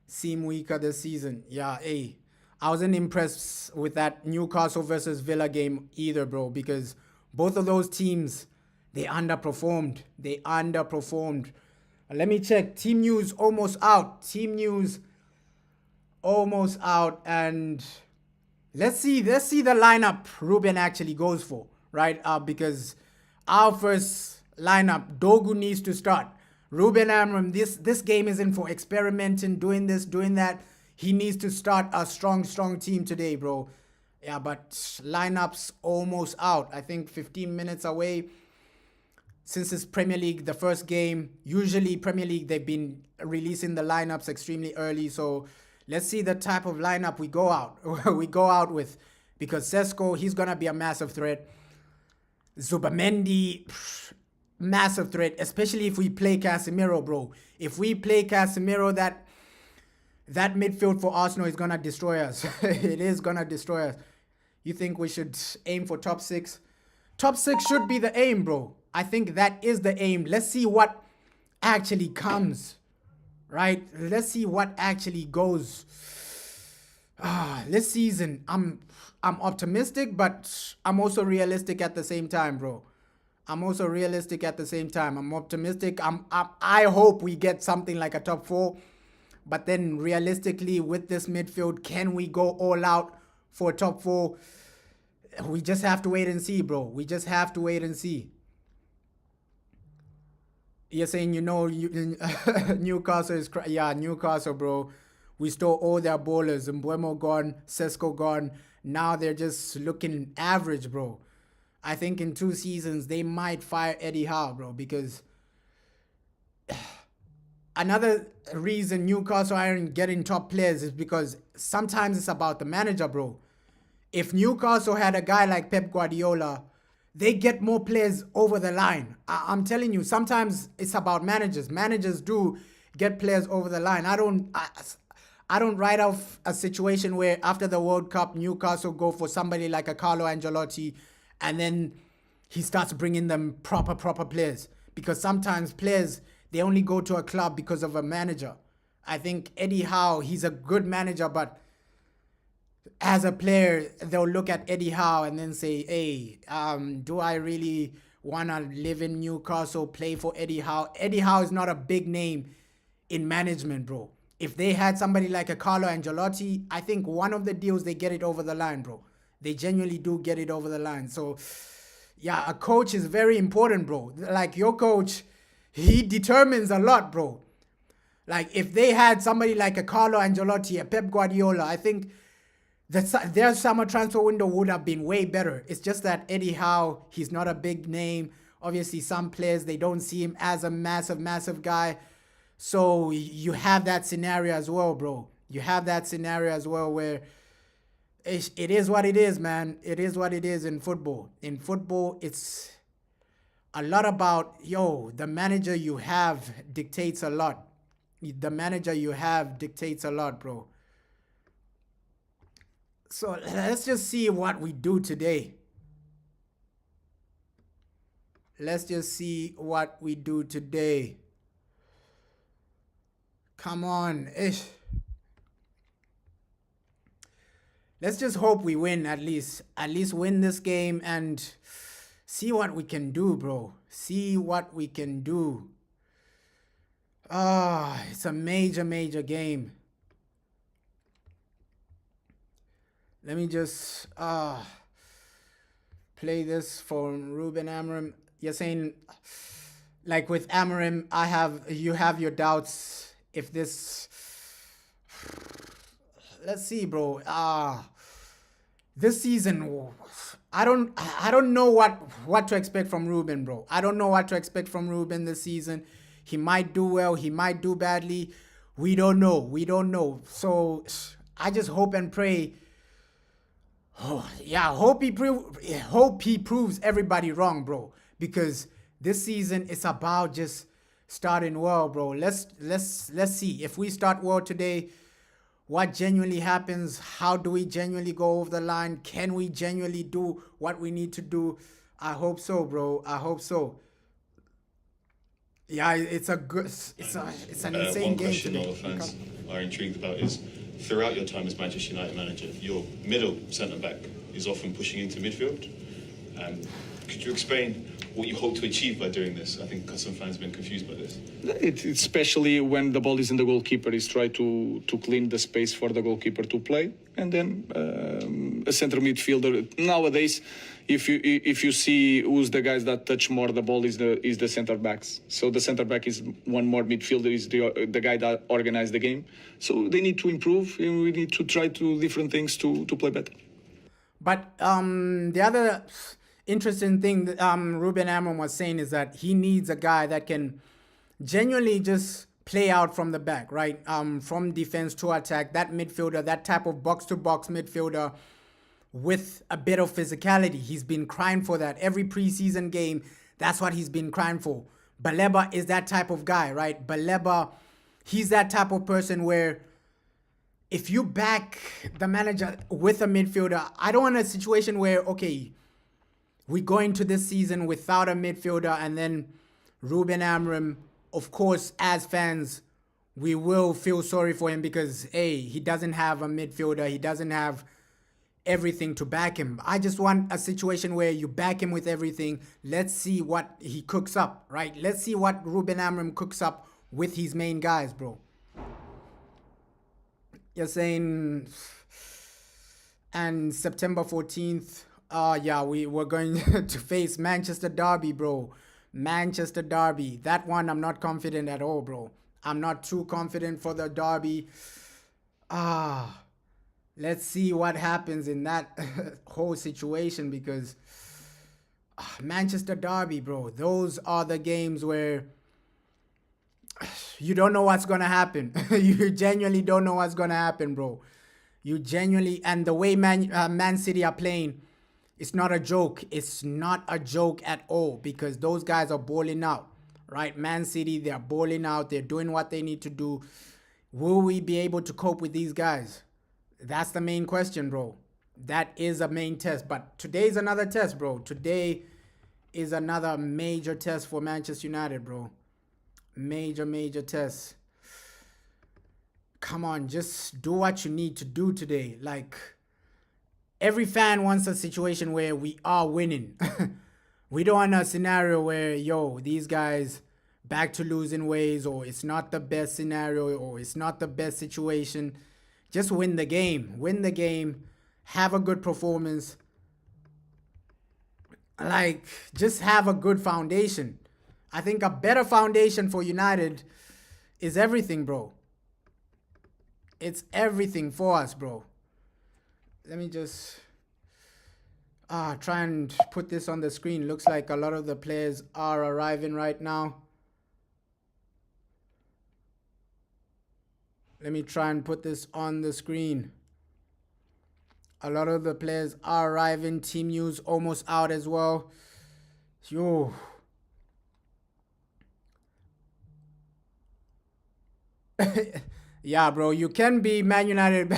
seem weaker this season. Yeah, hey, I wasn't impressed with that Newcastle versus Villa game either, bro, because both of those teams, they underperformed. Let me check. Team news almost out. And let's see the lineup Ruben actually goes for, right? Because our first lineup, Dogu needs to start. Ruben Amorim, this game isn't for experimenting, doing this, doing that. He needs to start a strong team today, bro. Yeah, but lineups almost out. I think 15 minutes away. Since it's Premier League, the first game, usually Premier League, they've been releasing the lineups extremely early. So let's see the type of lineup we go out with. Because Sesko, he's going to be a massive threat. Zubamendi, massive threat, especially if we play Casemiro, bro. If we play Casemiro, that midfield for Arsenal is going to destroy us. It is going to destroy us. You think we should aim for top 6? Top 6 should be the aim, bro. I think that is the aim. Let's see what actually comes, right? Let's see what actually goes. This season, I'm optimistic, but I'm also realistic at the same time, bro. I'm also realistic at the same time. I'm optimistic. I hope we get something like a top 4. But then realistically, with this midfield, can we go all out for a top 4? We just have to wait and see, bro. We just have to wait and see. You're saying, Newcastle is... Yeah, Newcastle, bro. We stole all their ballers. Mbuemo gone, Sesko gone. Now they're just looking average, bro. I think in 2 seasons, they might fire Eddie Howe, bro, because... Another reason Newcastle aren't getting top players is because sometimes it's about the manager, bro. If Newcastle had a guy like Pep Guardiola, they get more players over the line. I'm telling you, sometimes it's about managers. Managers do get players over the line. I don't write off a situation where after the World Cup, Newcastle go for somebody like a Carlo Ancelotti, and then he starts bringing them proper players. Because sometimes players... they only go to a club because of a manager. I think Eddie Howe, he's a good manager, but as a player, they'll look at Eddie Howe and then say, hey, do I really want to live in Newcastle, play for Eddie Howe? Eddie Howe is not a big name in management, bro. If they had somebody like a Carlo Ancelotti, I think one of the deals, they get it over the line, bro. They genuinely do get it over the line. So, yeah, a coach is very important, bro. Like your coach... he determines a lot, bro. Like, if they had somebody like a Carlo Ancelotti, a Pep Guardiola, I think their summer transfer window would have been way better. It's just that Eddie Howe, he's not a big name. Obviously, some players, they don't see him as a massive guy. So you have that scenario as well, bro. You have that scenario as well where it is what it is, man. It is what it is in football. In football, it's... a lot about, the manager you have dictates a lot. The manager you have dictates a lot, bro. So let's just see what we do today. Let's just see what we do today. Come on. Let's just hope we win at least. At least win this game and... see what we can do, bro. See what we can do. It's a major game. Let me just play this for Ruben Amorim. You're saying, like with Amorim, you have your doubts if this... Let's see, bro. This season... I don't know what to expect from Ruben, bro. I don't know what to expect from Ruben this season. He might do well. He might do badly. We don't know. So I just hope and pray. Hope he proves everybody wrong, bro. Because this season it's about just starting well, bro. Let's see if we start well today. What genuinely happens? How do we genuinely go over the line? Can we genuinely do what we need to do? I hope so, bro. I hope so. Yeah, it's an insane game today. One question all the fans are intrigued about is, throughout your time as Manchester United manager, your middle centre-back is often pushing into midfield. Could you explain what you hope to achieve by doing this? I think some fans have been confused by this. It's especially when the ball is in the goalkeeper, is try to clean the space for the goalkeeper to play. And then a centre midfielder. Nowadays, if you see who's the guys that touch more the ball is the centre backs. So the centre back is one more midfielder, is the guy that organizes the game. So they need to improve, and we need to try to different things to play better. But the other interesting thing that Ruben Amorim was saying is that he needs a guy that can genuinely just play out from the back, right? From defense to attack, that midfielder, that type of box-to-box midfielder with a bit of physicality. He's been crying for that. Every preseason game, that's what he's been crying for. Baleba is that type of guy, right? Baleba, he's that type of person where if you back the manager with a midfielder, I don't want a situation where, okay, we go into this season without a midfielder and then Ruben Amorim, of course, as fans, we will feel sorry for him because, hey, he doesn't have a midfielder. He doesn't have everything to back him. I just want a situation where you back him with everything. Let's see what he cooks up, right? Let's see what Ruben Amorim cooks up with his main guys, bro. You're saying, and September 14th, yeah, we're going to face Manchester Derby, bro. Manchester Derby. That one, I'm not confident at all, bro. I'm not too confident for the Derby. Let's see what happens in that whole situation because Manchester Derby, bro. Those are the games where you don't know what's going to happen. You genuinely don't know what's going to happen, bro. You genuinely, and the way Man City are playing, it's not a joke. It's not a joke at all because those guys are balling out, right? Man City, they're balling out. They're doing what they need to do. Will we be able to cope with these guys? That's the main question, bro. That is a main test. But today's another test, bro. Today is another major test for Manchester United, bro. Major test. Come on, just do what you need to do today. Like, every fan wants a situation where we are winning. We don't want a scenario where, yo, these guys back to losing ways, or it's not the best scenario, or it's not the best situation. Just win the game. Win the game. Have a good performance. Like, just have a good foundation. I think a better foundation for United is everything, bro. It's everything for us, bro. Let me just try and put this on the screen. Looks like a lot of the players are arriving right now. Let me try and put this on the screen. A lot of the players are arriving. Team news almost out as well. Yo. Yeah, bro, you can be Man United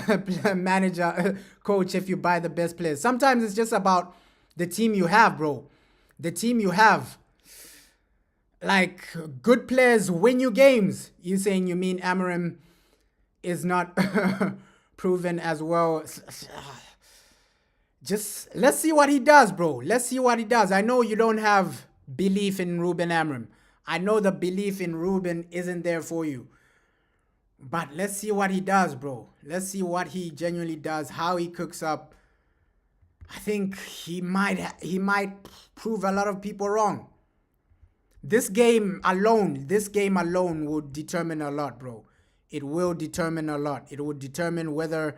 manager, coach if you buy the best players. Sometimes it's just about the team you have, bro. The team you have. Like, good players win you games. You saying you mean Amorim is not proven as well. Just, let's see what he does, bro. Let's see what he does. I know you don't have belief in Ruben Amorim. I know the belief in Ruben isn't there for you. But let's see what he does, bro. Let's see what he genuinely does, how he cooks up. I think he might prove a lot of people wrong. This game alone would determine a lot, bro. It will determine a lot. It will determine whether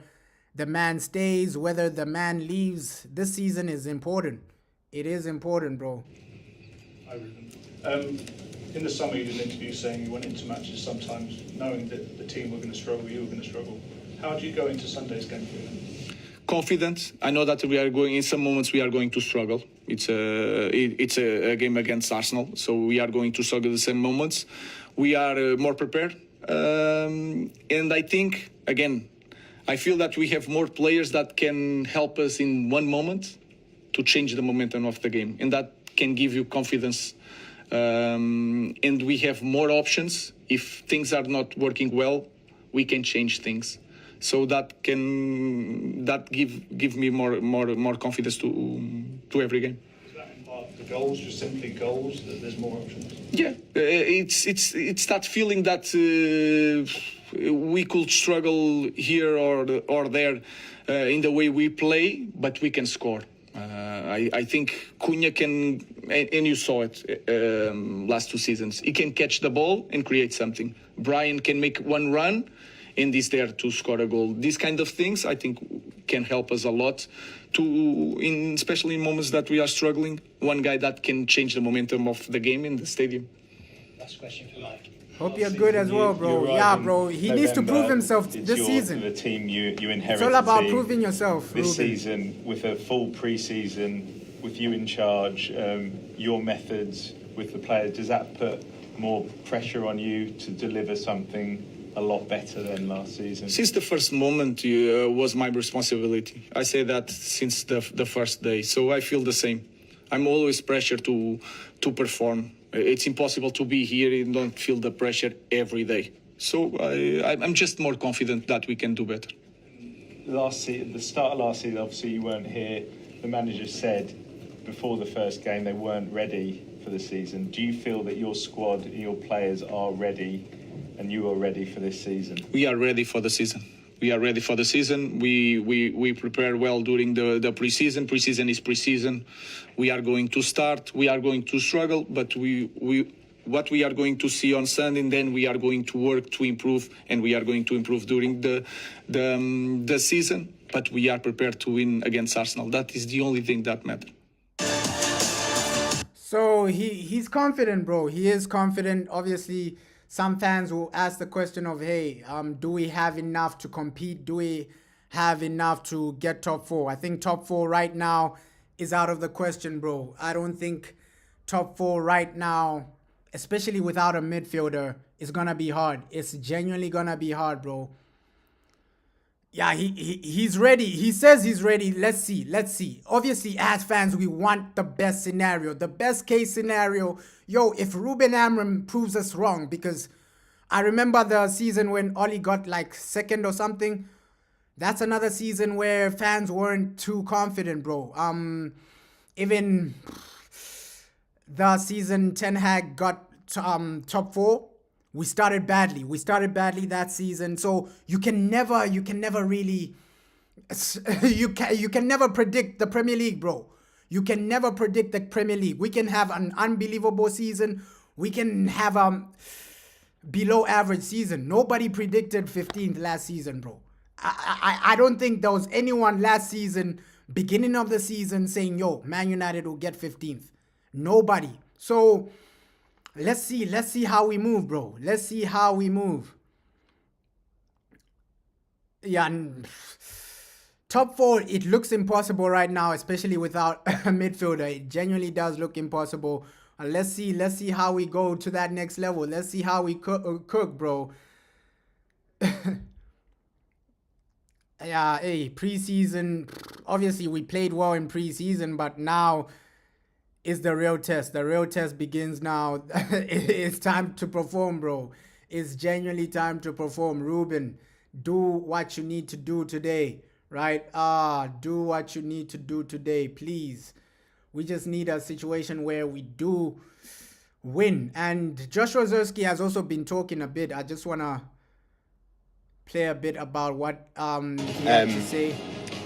the man stays, whether the man leaves. This season is important. It is important, bro. Hi, Ruben. In the summer, you did an interview saying you went into matches sometimes knowing that the team were going to struggle, you were going to struggle. How do you go into Sunday's game feeling? Confident. I know that we are going, in some moments we are going to struggle. It's a game against Arsenal, so we are going to struggle the same moments. We are more prepared. And I think, again, I feel that we have more players that can help us in one moment to change the momentum of the game. And that can give you confidence. And we have more options. If things are not working well, we can change things. So that give me more confidence to every game. Is that in part the goals, just simply goals, that there's more options? Yeah, it's that feeling that we could struggle here or there in the way we play, but we can score. I think Cunha can, and you saw it last 2 seasons, he can catch the ball and create something. Brian can make one run and is there to score a goal. These kind of things, I think, can help us a lot, especially in moments that we are struggling. One guy that can change the momentum of the game in the stadium. Last question for Mike. Hope you're good as well, bro. Yeah, bro. He needs to prove himself this season. The team you inherited. It's all about proving yourself, this Ruben. season, with a full pre-season, with you in charge, your methods with the players. Does that put more pressure on you to deliver something a lot better than last season? Since the first moment was my responsibility. I say that since the first day. So I feel the same. I'm always pressured to perform. It's impossible to be here and don't feel the pressure every day. So I'm just more confident that we can do better. The start of last season, obviously you weren't here. The manager said before the first game they weren't ready for the season. Do you feel that your squad, your players are ready and you are ready for this season? We are ready for the season. We are ready for the season. We prepare well during the pre-season. Pre-season is pre-season. We are going to start. We are going to struggle, but what we are going to see on Sunday, and then we are going to work to improve, and we are going to improve during the season. But we are prepared to win against Arsenal. That is the only thing that matters. So he's confident, bro. He is confident. Obviously, some fans will ask the question of, hey, do we have enough to compete? Do we have enough to get top 4? I think top 4 right now is out of the question, bro. I don't think top 4 right now, especially without a midfielder, is going to be hard. It's genuinely going to be hard, bro. Yeah, he's ready. He says he's ready. Let's see. Obviously, as fans, we want the best scenario. The best case scenario. Yo, if Ruben Amorim proves us wrong, because I remember the season when Oli got like second or something. That's another season where fans weren't too confident, bro. Even the season Ten Hag got top 4. We started badly. That season. So you can never really, you can never predict the Premier League, bro. You can never predict the Premier League. We can have an unbelievable season. We can have a below average season. Nobody predicted 15th last season, bro. I don't think there was anyone last season, beginning of the season, saying, yo, Man United will get 15th. Nobody. So let's see how we move, bro. Let's see how we move. Yeah, top 4, it looks impossible right now, especially without a midfielder. It genuinely does look impossible. Let's see how we go to that next level. Let's see how we cook, bro. Yeah, hey, preseason. Obviously, we played well in preseason, but now is the real test. The real test begins now. It's time to perform, bro. It's genuinely time to perform. Ruben, do what you need to do today, right? Do what you need to do today, please. We just need a situation where we do win. And Joshua Zirkzee has also been talking a bit. I just want to play a bit about what he had to say.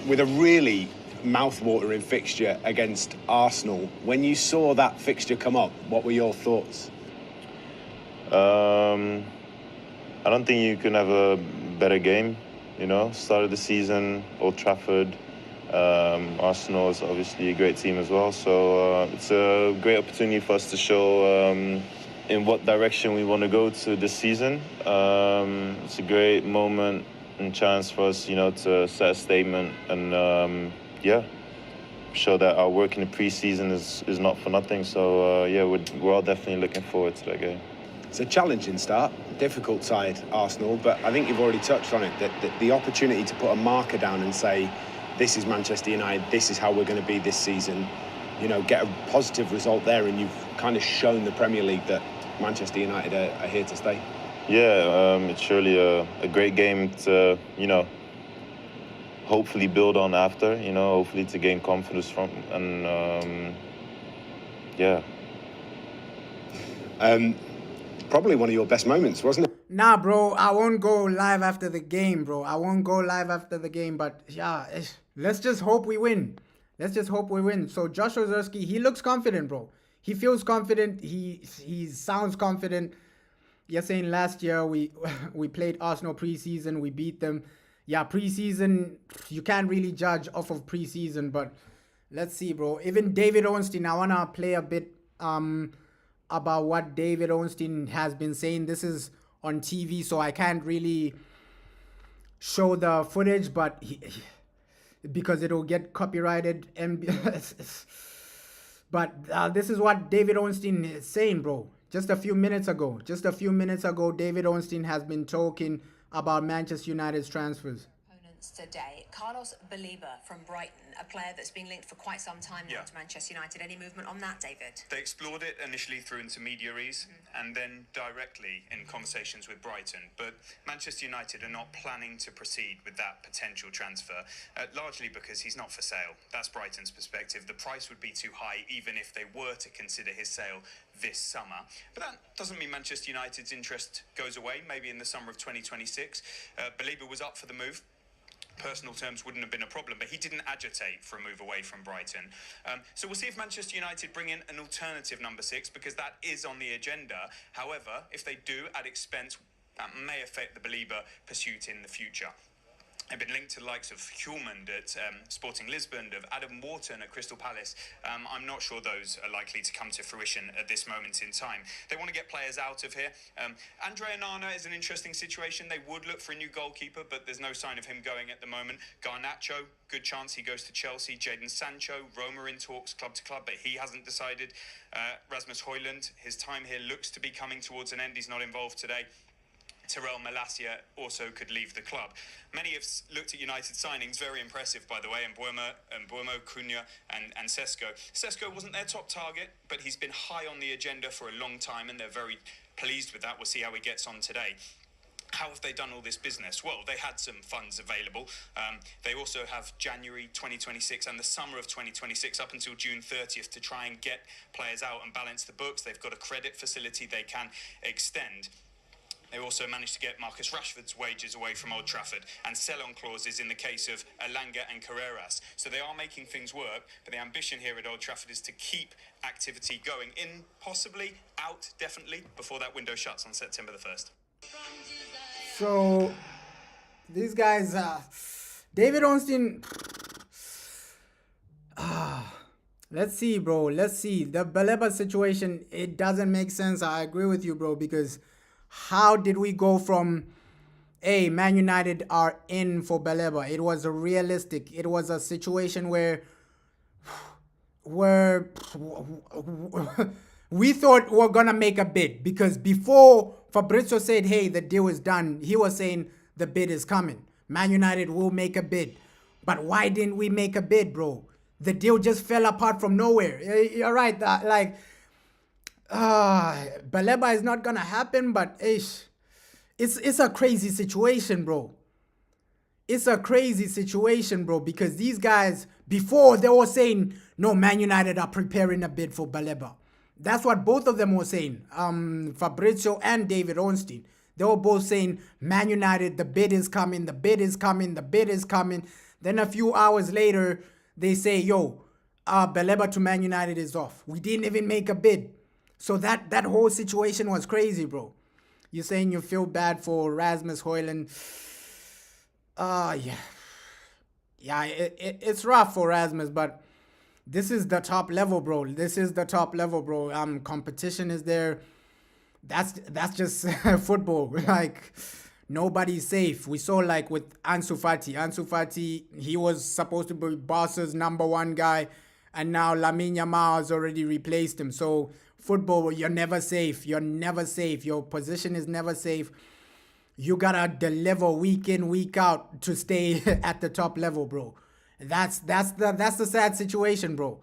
With a really mouth-watering fixture against Arsenal, when you saw that fixture come up, what were your thoughts? I don't think you can have a better game. You know, start of the season, Old Trafford. Arsenal is obviously a great team as well, so it's a great opportunity for us to show in what direction we want to go to this season. It's a great moment and chance for us, you know, to set a statement and show that our work in the pre-season is not for nothing. So we're all definitely looking forward to that game. It's a challenging start, difficult side, Arsenal, but I think you've already touched on it, that the opportunity to put a marker down and say, this is Manchester United, this is how we're going to be this season, you know, get a positive result there, and you've kind of shown the Premier League that Manchester United are here to stay. Yeah, it's surely a great game to, you know, hopefully build on after, you know, hopefully to gain confidence from, and probably one of your best moments, wasn't it? Nah, bro, I won't go live after the game, bro. But yeah, let's just hope we win. So Joshua Zirkzee, he looks confident, bro. He feels confident. He sounds confident. You're saying last year we played Arsenal preseason, we beat them. Yeah, preseason, you can't really judge off of preseason, but let's see, bro. Even David Ornstein, I want to play a bit about what David Ornstein has been saying. This is on TV, so I can't really show the footage, but because it'll get copyrighted. But this is what David Ornstein is saying, bro. just a few minutes ago, David Ornstein has been talking about Manchester United's transfers. Today, Carlos Baleba from Brighton, a player that's been linked for quite some time now to Manchester United. Any movement on that, David? They explored it initially through intermediaries and then directly in conversations with Brighton. But Manchester United are not planning to proceed with that potential transfer, largely because he's not for sale. That's Brighton's perspective. The price would be too high even if they were to consider his sale this summer. But that doesn't mean Manchester United's interest goes away, maybe in the summer of 2026. Baleba was up for the move. Personal terms wouldn't have been a problem, but he didn't agitate for a move away from Brighton. So we'll see if Manchester United bring in an alternative number 6, because that is on the agenda. However, if they do at expense, that may affect the Baleba pursuit in the future. They've been linked to the likes of Hjulmand at Sporting Lisbon, of Adam Wharton at Crystal Palace. I'm not sure those are likely to come to fruition at this moment in time. They want to get players out of here. Andre Onana is an interesting situation. They would look for a new goalkeeper, but there's no sign of him going at the moment. Garnacho, good chance he goes to Chelsea. Jadon Sancho, Roma in talks club to club, but he hasn't decided. Rasmus Højlund, his time here looks to be coming towards an end. He's not involved today. Terrell Malacia also could leave the club. Many have looked at United signings, very impressive by the way, and Buemo, Cunha and Sesko. Sesko wasn't their top target, but he's been high on the agenda for a long time and they're very pleased with that. We'll see how he gets on today. How have they done all this business? Well, they had some funds available. They also have January 2026 and the summer of 2026 up until June 30th to try and get players out and balance the books. They've got a credit facility they can extend. They also managed to get Marcus Rashford's wages away from Old Trafford and sell-on clauses in the case of Elanga and Carreras. So they are making things work, but the ambition here at Old Trafford is to keep activity going in, possibly, out, definitely, before that window shuts on September the 1st. So, these guys, David Ornstein, let's see, bro, let's see. The Baleba situation, it doesn't make sense. I agree with you, bro, because how did we go from, hey, Man United are in for Baleba? It was it was a situation where we thought we're going to make a bid, because before Fabrizio said, hey, the deal is done, he was saying the bid is coming. Man United will make a bid. But why didn't we make a bid, bro? The deal just fell apart from nowhere. You're right, Baleba is not gonna happen, but it's a crazy situation, bro. It's a crazy situation, bro, because these guys, before they were saying, no, Man United are preparing a bid for Baleba. That's what both of them were saying. Fabrizio and David Ornstein. They were both saying, Man United, the bid is coming, the bid is coming, the bid is coming. Then a few hours later, they say, yo, Baleba to Man United is off. We didn't even make a bid. So that whole situation was crazy, bro. You're saying you feel bad for Rasmus Højlund. Yeah, it's rough for Rasmus, but this is the top level, bro. This is the top level, bro. Competition is there. That's just football. Like, nobody's safe. We saw, like, with Ansu Fati, he was supposed to be Barca's #1 guy, and now Lamine Yamal has already replaced him. So football, you're never safe. You're never safe. Your position is never safe. You gotta deliver week in, week out to stay at the top level, bro. That's the sad situation, bro.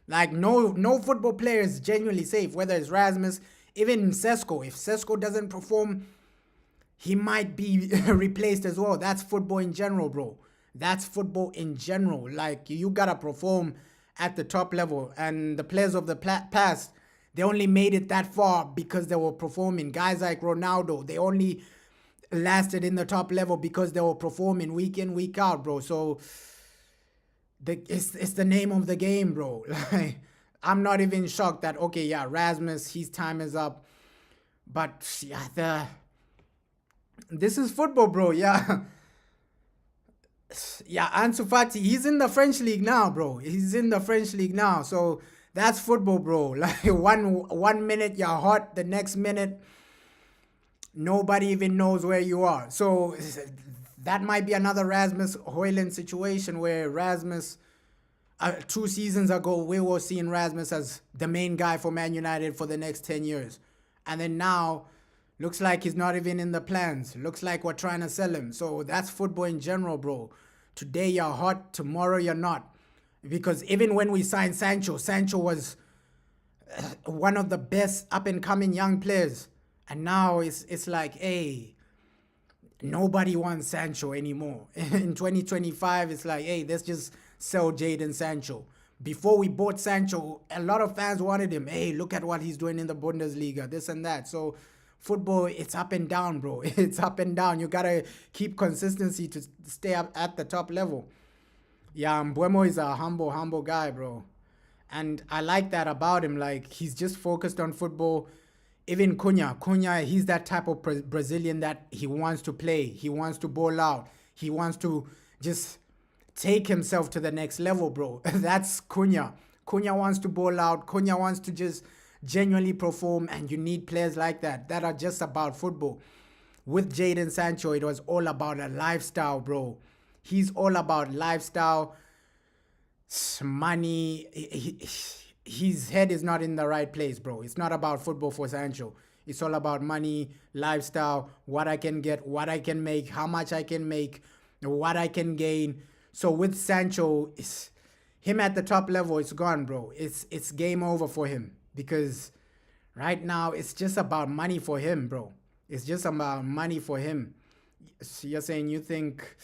Like, no football player is genuinely safe, whether it's Rasmus, even Sesko. If Sesko doesn't perform, he might be replaced as well. That's football in general, bro. That's football in general. Like, you gotta perform at the top level. And the players of the past, they only made it that far because they were performing. Guys like Ronaldo, they only lasted in the top level because they were performing week in, week out, bro. So it's the name of the game, bro. Like, I'm not even shocked that, okay, yeah, Rasmus, his time is up. But yeah, this is football, bro. Yeah. Yeah, Ansu Fati, he's in the French league now, bro. He's in the French league now. So that's football, bro. Like, one minute you're hot, the next minute nobody even knows where you are. So that might be another Rasmus Højlund situation where Rasmus, 2 seasons ago, we were seeing Rasmus as the main guy for Man United for the next 10 years. And then now, looks like he's not even in the plans. Looks like we're trying to sell him. So that's football in general, bro. Today you're hot, tomorrow you're not. Because even when we signed Sancho, Sancho was one of the best up-and-coming young players. And now it's like, hey, nobody wants Sancho anymore. In 2025, it's like, hey, let's just sell Jadon Sancho. Before we bought Sancho, a lot of fans wanted him. Hey, look at what he's doing in the Bundesliga, this and that. So football, it's up and down, bro. It's up and down. You got to keep consistency to stay up at the top level. Yeah, Mbeumo is a humble guy, bro. And I like that about him. Like, he's just focused on football. Even Cunha, he's that type of Brazilian that he wants to play. He wants to ball out. He wants to just take himself to the next level, bro. That's Cunha. Cunha wants to ball out. Cunha wants to just genuinely perform, and you need players like that are just about football. With Jadon Sancho, it was all about a lifestyle, bro. He's all about lifestyle, money. His head is not in the right place, bro. It's not about football for Sancho. It's all about money, lifestyle, what I can get, what I can make, how much I can make, what I can gain. So with Sancho, him at the top level, it's gone, bro. It's game over for him, because right now it's just about money for him, bro. It's just about money for him. So you're saying you think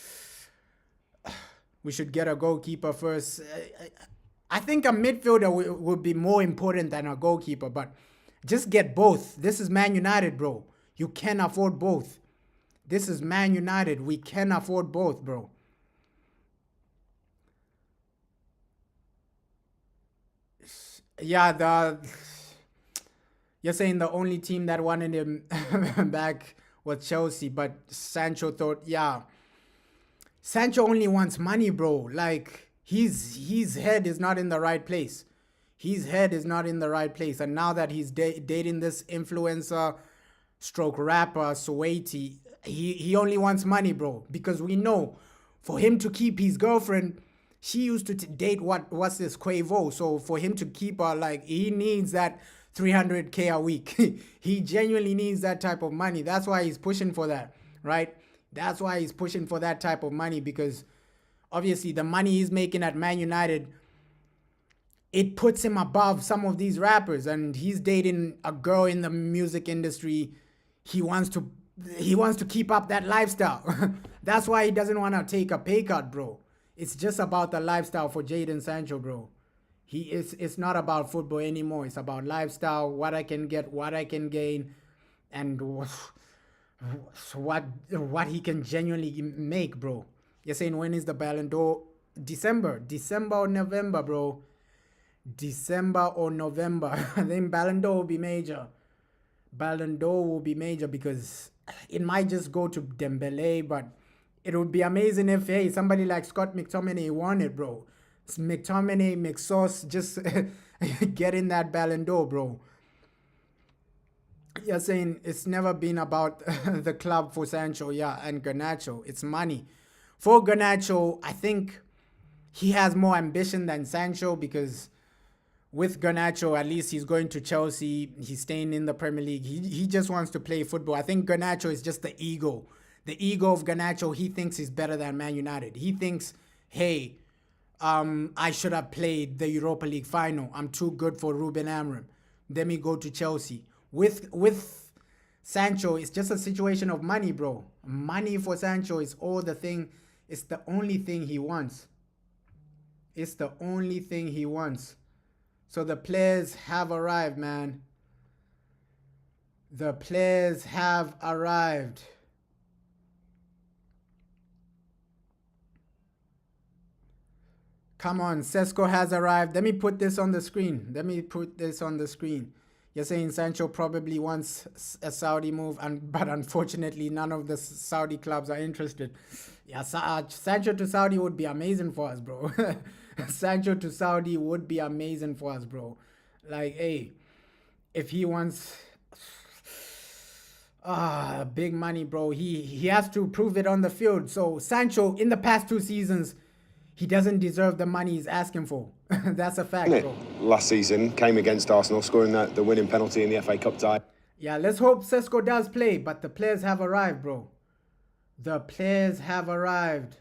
we should get a goalkeeper first? I think a midfielder would be more important than a goalkeeper, but just get both. This is Man United, bro. You can afford both. This is Man United. We can afford both, bro. Yeah, you're saying the only team that wanted him back was Chelsea, but Sancho thought, yeah. Sancho only wants money, bro. Like, his head is not in the right place. His head is not in the right place. And now that he's dating this influencer stroke rapper, Suwaiti, he only wants money, bro. Because we know, for him to keep his girlfriend, she used to date what's this, Quavo. So for him to keep her, like, he needs that 300K a week. He genuinely needs that type of money. That's why he's pushing for that, right? That's why he's pushing for that type of money, because obviously the money he's making at Man United, it puts him above some of these rappers, and he's dating a girl in the music industry. He wants to keep up that lifestyle. That's why he doesn't want to take a pay cut, bro. It's just about the lifestyle for Jadon Sancho, bro. It's not about football anymore. It's about lifestyle, what I can get, what I can gain, and what he can genuinely make, bro. You're saying when is the Ballon d'Or? December or November, bro. December or November. I think Ballon d'Or will be major. Ballon d'Or will be major because it might just go to Dembele, but it would be amazing if, hey, somebody like Scott McTominay won it, bro. It's McTominay, McSauce, just getting that Ballon d'Or, bro. You're saying it's never been about the club for Sancho, yeah, and Garnacho. It's money. For Garnacho, I think he has more ambition than Sancho, because with Garnacho, at least he's going to Chelsea. He's staying in the Premier League. He just wants to play football. I think Garnacho is just the ego. The ego of Garnacho, he thinks he's better than Man United. He thinks, hey, I should have played the Europa League final. I'm too good for Ruben Amorim. Let me go to Chelsea. With Sancho, it's just a situation of money, bro. Money for Sancho is all the thing. It's the only thing he wants. It's the only thing he wants. So the players have arrived, man. The players have arrived. Come on, Sesko has arrived. Let me put this on the screen. You're saying Sancho probably wants a Saudi move, but unfortunately, none of the Saudi clubs are interested. Yeah, Sancho to Saudi would be amazing for us, bro. Sancho to Saudi would be amazing for us, bro. Like, hey, if he wants big money, bro, he has to prove it on the field. So Sancho, in the past 2 seasons, he doesn't deserve the money he's asking for. That's a fact, bro. Last season, came against Arsenal, scoring the winning penalty in the FA Cup tie. Yeah, let's hope Sesko does play, but the players have arrived, bro. The players have arrived.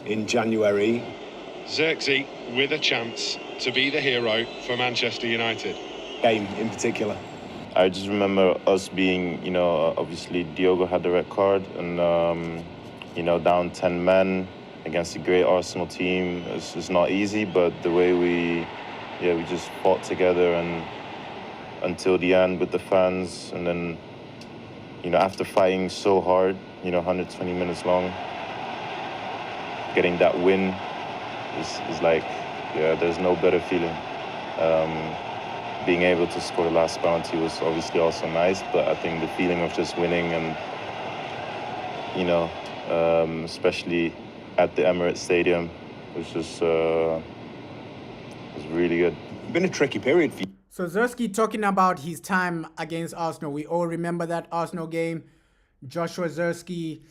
In January. Zirkzee with a chance to be the hero for Manchester United. Game in particular. I just remember us being, you know, obviously Diogo had the red card and, you know, down 10 men against a great Arsenal team. It's not easy, but the way we just fought together and until the end with the fans. And then, you know, after fighting so hard, you know, 120 minutes long, getting that win is like, yeah, there's no better feeling. Being able to score the last penalty was obviously also nice, but I think the feeling of just winning and, you know, especially at the Emirates Stadium was just was really good. It's been a tricky period for you. So Zirkzee talking about his time against Arsenal. We all remember that Arsenal game. Joshua Zirkzee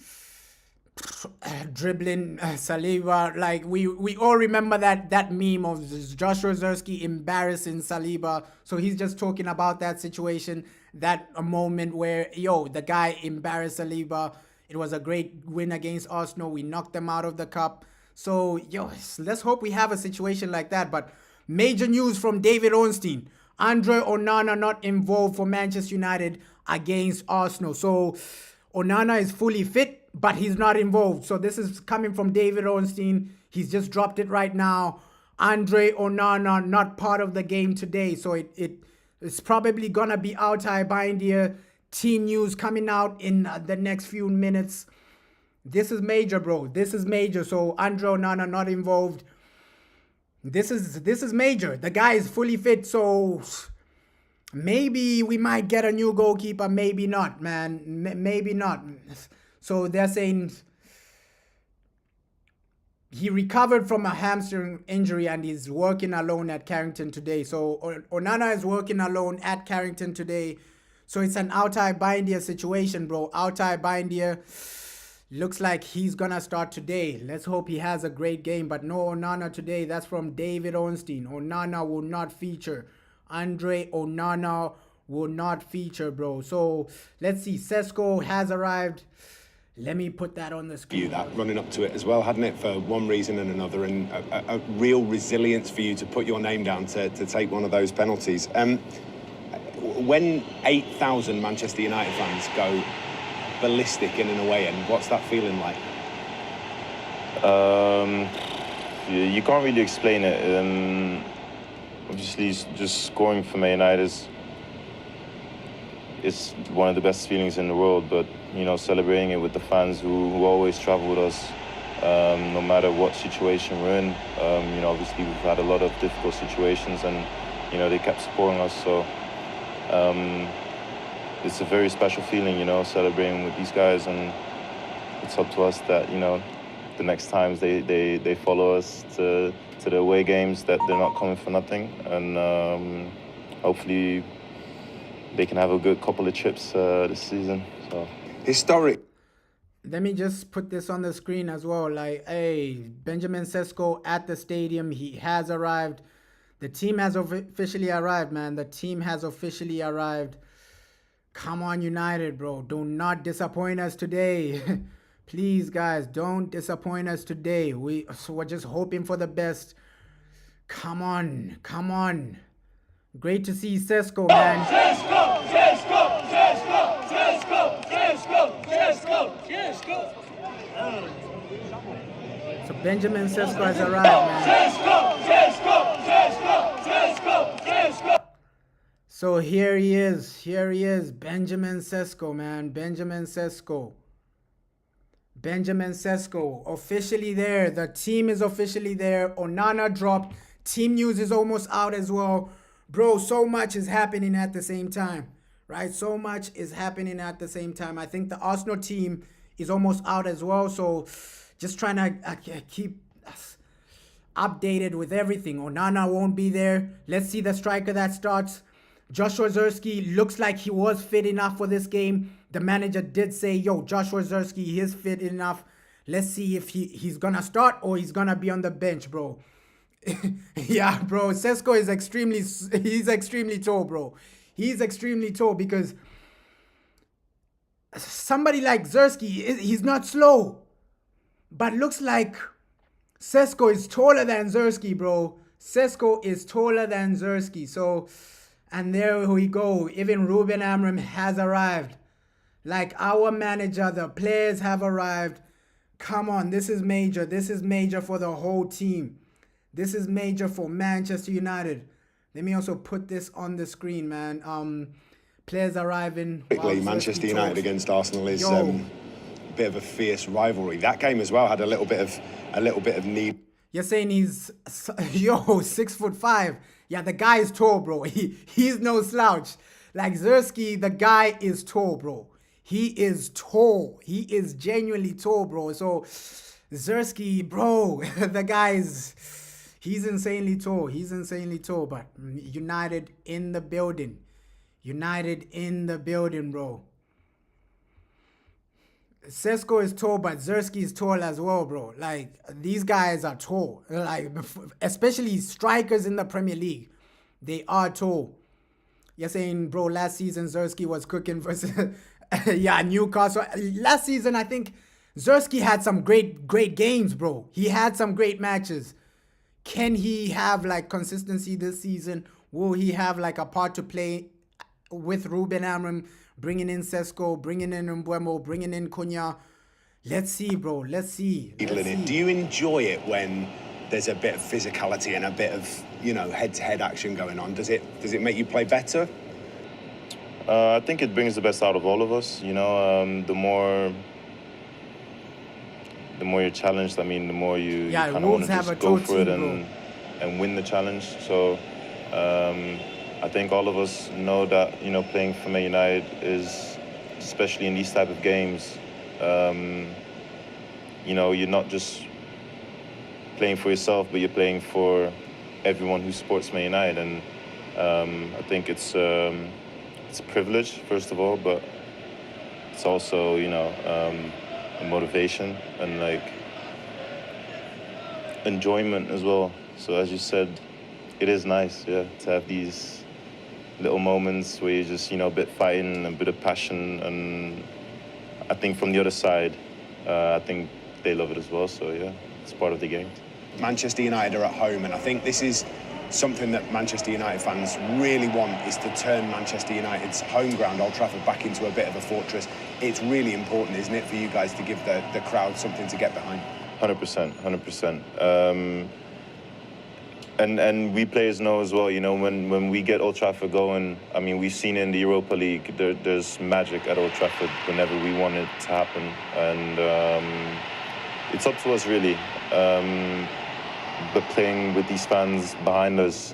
dribbling Saliba. Like we all remember that meme of Joshua Zirkzee embarrassing Saliba. So he's just talking about that situation, that a moment where the guy embarrassed Saliba. It was a great win against Arsenal. We knocked them out of the cup. So let's hope we have a situation like that. But major news from David Ornstein. Andre Onana not involved for Manchester United against Arsenal. So Onana is fully fit, but he's not involved. So this is coming from David Ornstein. He's just dropped it right now. Andre Onana not part of the game today. So it's probably going to be Altay Bayindir. Team news coming out in the next few minutes. This is major, bro. This is major. So Andre Onana not involved. This is major. The guy is fully fit, so maybe we might get a new goalkeeper. Maybe not, man. Maybe not. So they're saying he recovered from a hamstring injury and he's working alone at Carrington today. So Onana is working alone at Carrington today. So it's an Altay Bayindir situation, bro. Altay Bayindir looks like he's gonna start today. Let's hope he has a great game, but no Onana today. That's from David Ornstein. Onana will not feature. Andre Onana will not feature, bro. So let's see. Sesko has arrived. Let me put that on the screen. That running up to it as well, hadn't it, for one reason and another, and a real resilience for you to put your name down to take one of those penalties. When 8,000 Manchester United fans go ballistic in an away end, what's that feeling like? You can't really explain it. Obviously, just scoring for Man United is one of the best feelings in the world, but you know, celebrating it with the fans who always travel with us, no matter what situation we're in. You know, obviously we've had a lot of difficult situations, and you know, they kept supporting us. So it's a very special feeling, you know, celebrating with these guys, and it's up to us that, you know, the next times they follow us to the away games, that they're not coming for nothing, and hopefully they can have a good couple of trips this season. So historic. Let me just put this on the screen as well. Like, hey, Benjamin Sesko at the stadium. He has arrived. The team has officially arrived, man. The team has officially arrived. Come on, United, bro. Do not disappoint us today. Please, guys, don't disappoint us today. We're just hoping for the best. Come on, come on. Great to see Sesko, man. Sesko, Sesko, Sesko, Sesko, Sesko, Sesko, Sesko. So Benjamin Sesko has arrived, man. Sesko, Sesko, Sesko, Sesko, Sesko. So here he is. Here he is. Benjamin Sesko, man. Benjamin Sesko. Benjamin Sesko officially there. The team is officially there. Onana dropped. Team news is almost out as well. Bro, so much is happening at the same time, right? So much is happening at the same time. I think the Arsenal team is almost out as well. So just trying to keep us updated with everything. Onana won't be there. Let's see the striker that starts. Joshua Zirkzee looks like he was fit enough for this game. The manager did say, yo, Joshua Zirkzee, he is fit enough. Let's see if he's going to start or he's going to be on the bench, bro. Yeah, bro. Sesko is extremely tall, bro. He's extremely tall because somebody like Zirkzee, he's not slow. But looks like Sesko is taller than Zirkzee, bro. Sesko is taller than Zirkzee. So, and there we go. Even Ruben Amorim has arrived. Like our manager, the players have arrived. Come on, this is major. This is major for the whole team. This is major for Manchester United. Let me also put this on the screen, man. Players arriving. Quickly, Manchester United against Arsenal is a bit of a fierce rivalry. That game as well had a little bit of need. You're saying he's 6'5". Yeah, the guy is tall, bro. He's no slouch. Like Zirkzee, the guy is tall, bro. He is tall. He is genuinely tall, bro. So Zirkzee, bro, the guy's he's insanely tall. He's insanely tall. But United in the building. United in the building, bro. Sesko is tall, but Zirkzee is tall as well, bro. Like, these guys are tall. Like, especially strikers in the Premier League. They are tall. You're saying, bro, last season Zirkzee was cooking versus yeah, Newcastle. Last season, I think Zirkzee had some great games, bro. He had some great matches. Can he have, like, consistency this season? Will he have, like, a part to play with Ruben Amorim, bringing in Sesko, bringing in Mbeumo, bringing in Cunha? Let's see, bro. Let's see. Do you enjoy it when there's a bit of physicality and a bit of, you know, head-to-head action going on? Does it make you play better? I think it brings the best out of all of us. You know, the more you're challenged, I mean, the more you kind of want to just go for it and win the challenge. So I think all of us know that, you know, playing for Man United is, especially in these type of games, you know, you're not just playing for yourself, but you're playing for everyone who supports Man United. And I think it's a privilege, first of all, but it's also, you know, a motivation and, like, enjoyment as well. So as you said, it is nice, yeah, to have these little moments where you're just, you know, a bit fighting, a bit of passion. And I think from the other side, I think they love it as well. So, yeah, it's part of the game. Manchester United are at home, and I think this is something that Manchester United fans really want, is to turn Manchester United's home ground, Old Trafford, back into a bit of a fortress. It's really important, isn't it, for you guys to give the crowd something to get behind? 100%, 100%. And we players know as well, you know, when we get Old Trafford going, I mean, we've seen in the Europa League, there's magic at Old Trafford whenever we want it to happen. And it's up to us, really. But playing with these fans behind us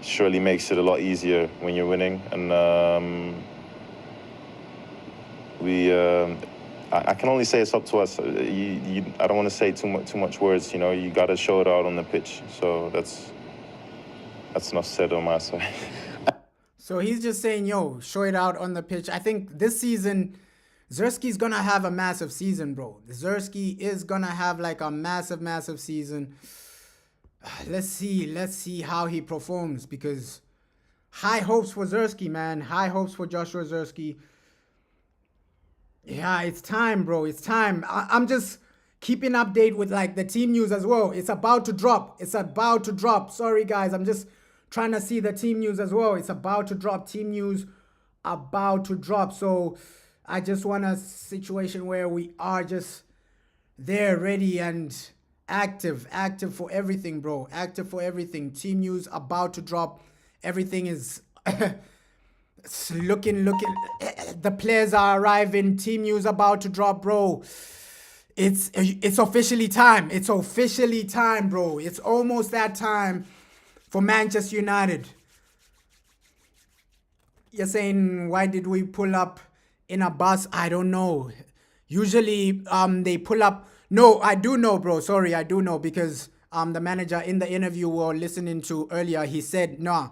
surely makes it a lot easier when you're winning. And I can only say it's up to us. I don't want to say too much words. You know, you got to show it out on the pitch. So that's enough said on my side. So he's just saying, yo, show it out on the pitch. I think this season, Zirkzee's gonna have a massive season, bro. Zirkzee is gonna have like a massive season. Let's see how he performs, because high hopes for Zirkzee, man. High hopes for Joshua Zirkzee. Yeah, it's time, bro. It's time. I'm just keeping update with, like, the team news as well. It's about to drop. It's about to drop. Sorry, guys. I'm just trying to see the team news as well. It's about to drop. Team news about to drop. So I just want a situation where we are just there, ready and active for everything, bro. Active for everything. Team news about to drop. Everything is looking. The players are arriving. Team news about to drop, bro. It's officially time. It's officially time, bro. It's almost that time for Manchester United. You're saying, why did we pull up in a bus? I don't know. Usually they pull up. No, I do know, bro. Sorry, I do know, because the manager in the interview we were listening to earlier, he said, no,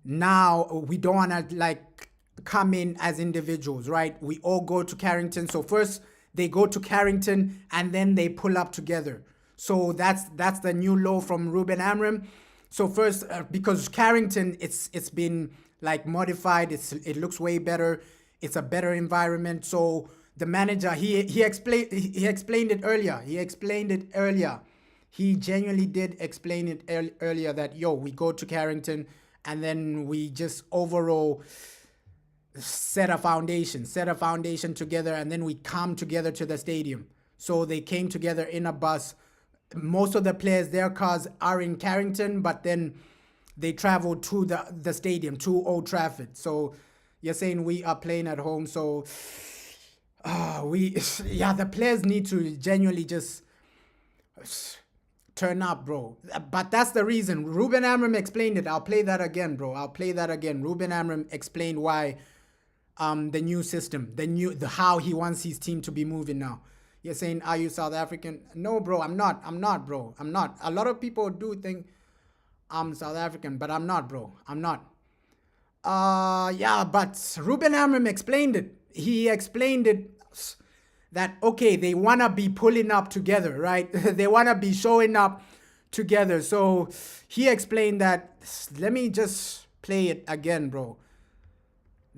now we don't want to, like, come in as individuals, right? We all go to Carrington. So first they go to Carrington and then they pull up together. So that's the new law from Ruben Amorim. So first, because Carrington, it's been like modified. It looks way better. It's a better environment. So the manager, he explained it earlier. He genuinely did explain it earlier that, yo, we go to Carrington and then we just overall set a foundation together, and then we come together to the stadium. So they came together in a bus. Most of the players, their cars are in Carrington, but then they traveled to the stadium, to Old Trafford. So you're saying we are playing at home. So the players need to genuinely just turn up, bro. But that's the reason. Ruben Amorim explained it. I'll play that again, bro. Ruben Amorim explained why the new system, how he wants his team to be moving now. You're saying, are you South African? No, bro, I'm not, bro. I'm not. A lot of people do think I'm South African, but I'm not, bro. I'm not. But Ruben Amorim explained it. He explained it that, okay, they want to be pulling up together, right? They want to be showing up together. So he explained that. Let me just play it again, bro.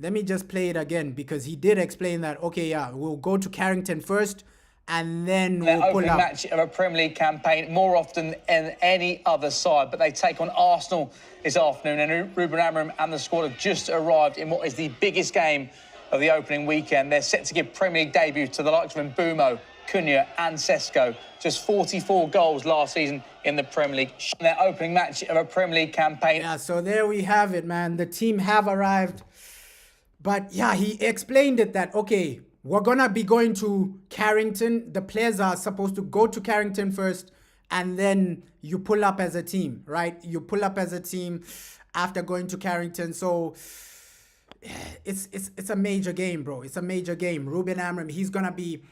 Because he did explain that, okay, yeah, we'll go to Carrington first, and then we'll pull opening up. match of a Premier League campaign more often than any other side, but they take on Arsenal this afternoon, and Ruben Amorim and the squad have just arrived in what is the biggest game of the opening weekend. They're set to give Premier League debut to the likes of Mbeumo, Cunha and Sesko. Just 44 goals last season in the Premier League. Their opening match of a Premier League campaign. Yeah, so there we have it, man. The team have arrived. But yeah, he explained it that, okay, we're going to be going to Carrington. The players are supposed to go to Carrington first, and then you pull up as a team, right? You pull up as a team after going to Carrington. So it's a major game, bro. It's a major game. Ruben Amorim, he's going to be...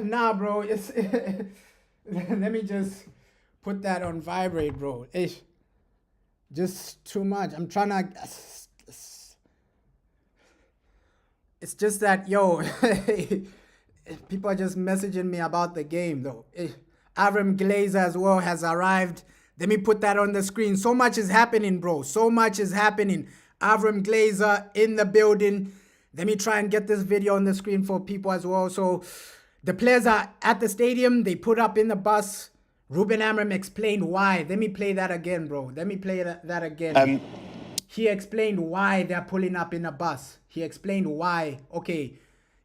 Nah, bro. Let me just put that on vibrate, bro. It's just too much. I'm trying to... It's just that, yo, people are just messaging me about the game, though. Avram Glazer as well has arrived. Let me put that on the screen. So much is happening, bro. So much is happening. Avram Glazer in the building. Let me try and get this video on the screen for people as well. So the players are at the stadium. They put up in the bus. Ruben Amorim explained why. Let me play that again, bro. Let me play that again. He explained why they're pulling up in a bus. He explained why, okay,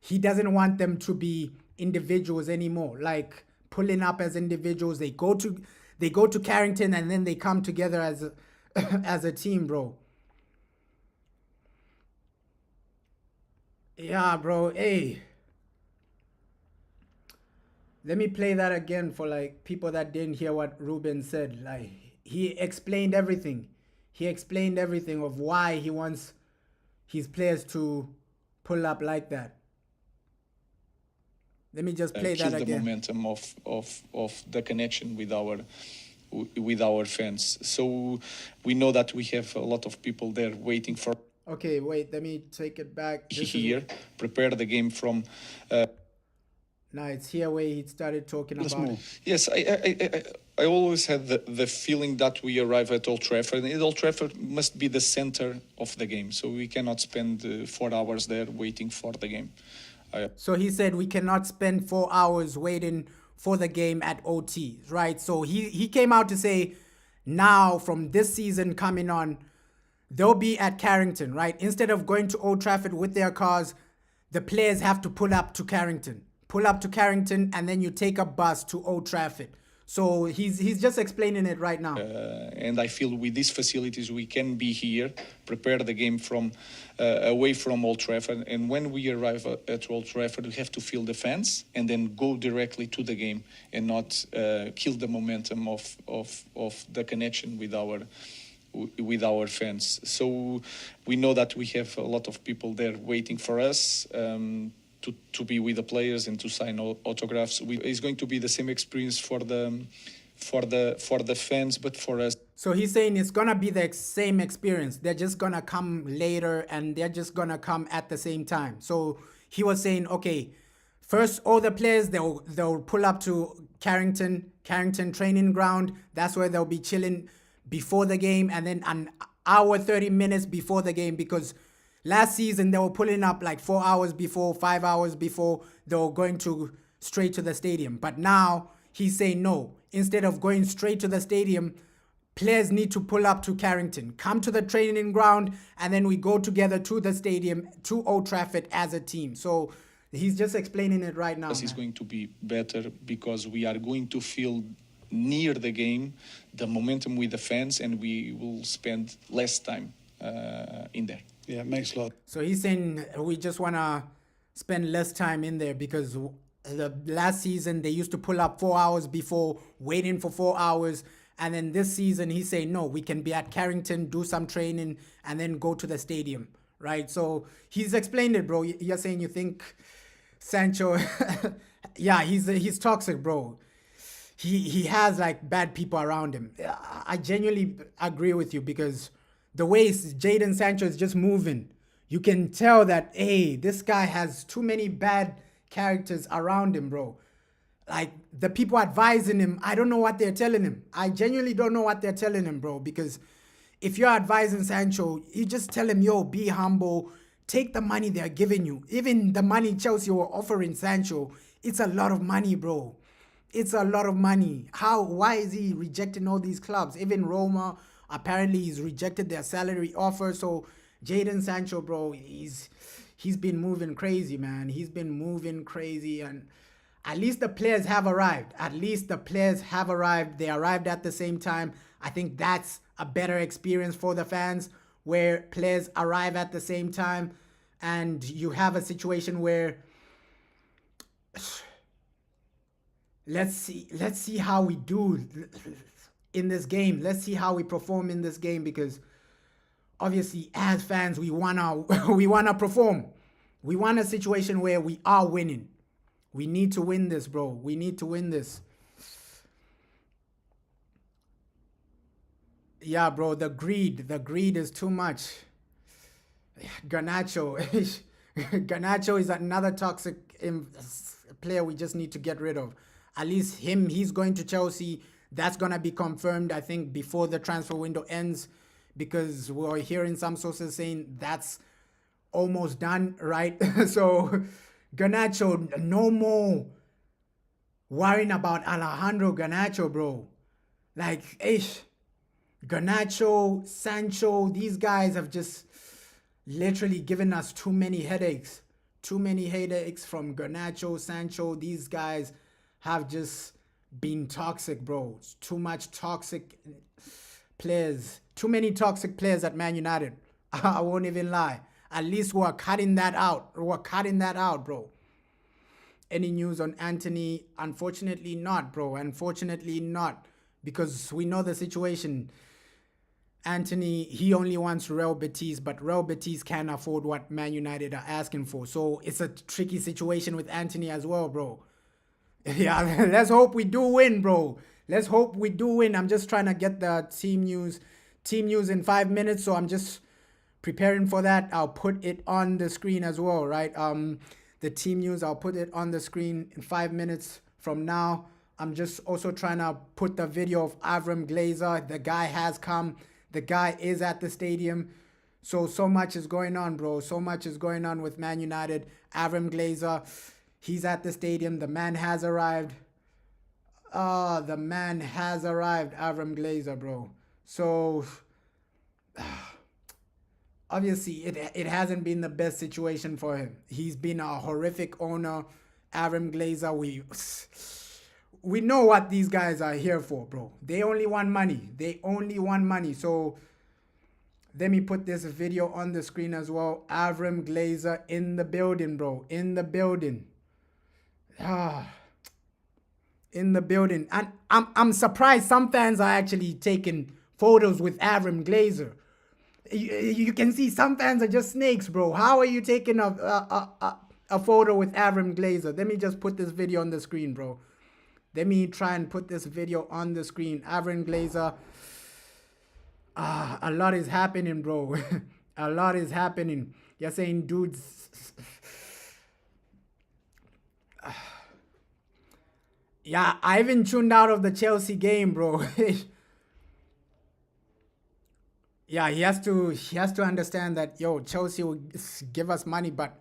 he doesn't want them to be individuals anymore. Like pulling up as individuals. They go to Carrington and then they come together as a team, bro. Yeah, bro. Hey. Let me play that again for like people that didn't hear what Ruben said. Like he explained everything. He explained everything of why he wants his players to pull up like that. Let me just play that again. The momentum of the connection with our fans. So we know that we have a lot of people there waiting for. Okay, wait. Let me take it back. Prepare the game from. Now it's here where he started talking about it. Yes, I always had the feeling that we arrive at Old Trafford, and Old Trafford must be the center of the game. So we cannot spend 4 hours there waiting for the game. So he said we cannot spend 4 hours waiting for the game at OT, right? So he came out to say now from this season coming on, they'll be at Carrington, right? Instead of going to Old Trafford with their cars, the players have to pull up to Carrington. Pull up to Carrington, and then you take a bus to Old Trafford. So he's just explaining it right now. And I feel with these facilities, we can be here, prepare the game from away from Old Trafford. And when we arrive at Old Trafford, we have to feel the fans and then go directly to the game and not kill the momentum of the connection with our fans. So we know that we have a lot of people there waiting for us. To be with the players and to sign autographs. It's going to be the same experience for the fans, but for us. So he's saying it's gonna be the same experience. They're just gonna come later and they're just gonna come at the same time. So he was saying, okay, First, all the players, they'll pull up to Carrington training ground. That's where they'll be chilling before the game, and then an hour, 30 minutes before the game, because last season they were pulling up like 4 hours before, 5 hours before they were going straight to the stadium. But now he's saying no. Instead of going straight to the stadium, players need to pull up to Carrington, come to the training ground, and then we go together to the stadium, to Old Trafford as a team. So he's just explaining it right now. It's going to be better because we are going to feel near the game, the momentum with the fans, and we will spend less time in there. Yeah, it makes a lot. So he's saying we just want to spend less time in there because the last season they used to pull up 4 hours before, waiting for 4 hours. And then this season he's saying, no, we can be at Carrington, do some training, and then go to the stadium, right? So he's explained it, bro. You're saying you think Sancho, yeah, he's toxic, bro. He has like bad people around him. I genuinely agree with you because the way Jadon Sancho is just moving, you can tell that, hey, this guy has too many bad characters around him, bro. Like the people advising him, I don't know what they're telling him. I genuinely don't know what they're telling him, bro, because if you're advising Sancho, you just tell him, yo, be humble. Take the money they're giving you. Even the money Chelsea were offering Sancho, it's a lot of money, bro. It's a lot of money. Why is he rejecting all these clubs? Even Roma, apparently he's rejected their salary offer. So Jadon Sancho, bro, he's been moving crazy, man. He's been moving crazy, and at least the players have arrived. At least the players have arrived. They arrived at the same time. I think that's a better experience for the fans, where players arrive at the same time and you have a situation where let's see how we do in this game. Let's see how we perform in this game, because obviously as fans we wanna perform. We want a situation where we are winning. We need to win this, bro. We need to win this. Yeah, bro, the greed is too much. Garnacho is another toxic player we just need to get rid of. At least he's going to Chelsea. That's going to be confirmed, I think, before the transfer window ends, because we're hearing some sources saying that's almost done, right? So Garnacho, no more worrying about Alejandro Garnacho, bro. Like, Garnacho, Sancho, these guys have just literally given us too many headaches. Too many headaches from Garnacho, Sancho. These guys have just been toxic, bro. Too much toxic players. Too many toxic players at Man United. I won't even lie. At least we're cutting that out. We're cutting that out, bro. Any news on Anthony? Unfortunately not, bro. Unfortunately not. Because we know the situation. Anthony, he only wants Real Betis, but Real Betis can't afford what Man United are asking for. So it's a tricky situation with Anthony as well, bro. Yeah, let's hope we do win, bro. Let's hope we do win. I'm just trying to get the team news in 5 minutes, so I'm just preparing for that. I'll put it on the screen as well, right? The team news, I'll put it on the screen in 5 minutes from now. I'm just also trying to put the video of Avram Glazer. The guy has come. The guy is at the stadium. So much is going on, bro. So much is going on with Man United. Avram Glazer, he's at the stadium. The man has arrived. The man has arrived, Avram Glazer, bro. So, obviously, it hasn't been the best situation for him. He's been a horrific owner. Avram Glazer, we know what these guys are here for, bro. They only want money. They only want money. So let me put this video on the screen as well. Avram Glazer in the building, bro. In the building. In the building. And I'm surprised some fans are actually taking photos with Avram Glazer. You can see some fans are just snakes, bro. How are you taking a photo with Avram Glazer? Let me just put this video on the screen, bro. Let me try and put this video on the screen. Avram Glazer. A lot is happening, bro. A lot is happening. You're saying, dudes. Yeah, I even tuned out of the Chelsea game, bro. Yeah, he has to understand that, yo, Chelsea will give us money, but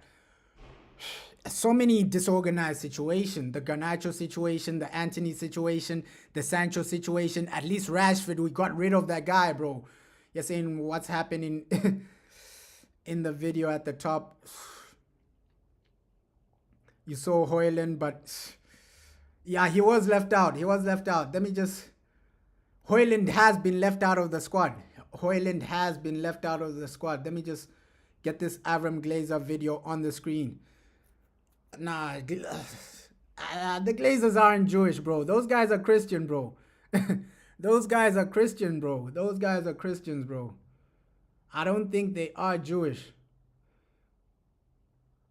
so many disorganized situations. The Garnacho situation, the Anthony situation, the Sancho situation. At least Rashford, we got rid of that guy, bro. You're saying what's happening in the video at the top. You saw Højlund, but yeah, he was left out. He was left out. Let me just... Højlund has been left out of the squad. Højlund has been left out of the squad. Let me just get this Avram Glazer video on the screen. Nah, the Glazers aren't Jewish, bro. Those guys are Christian, bro. Those guys are Christian, bro. Those guys are Christians, bro. I don't think they are Jewish.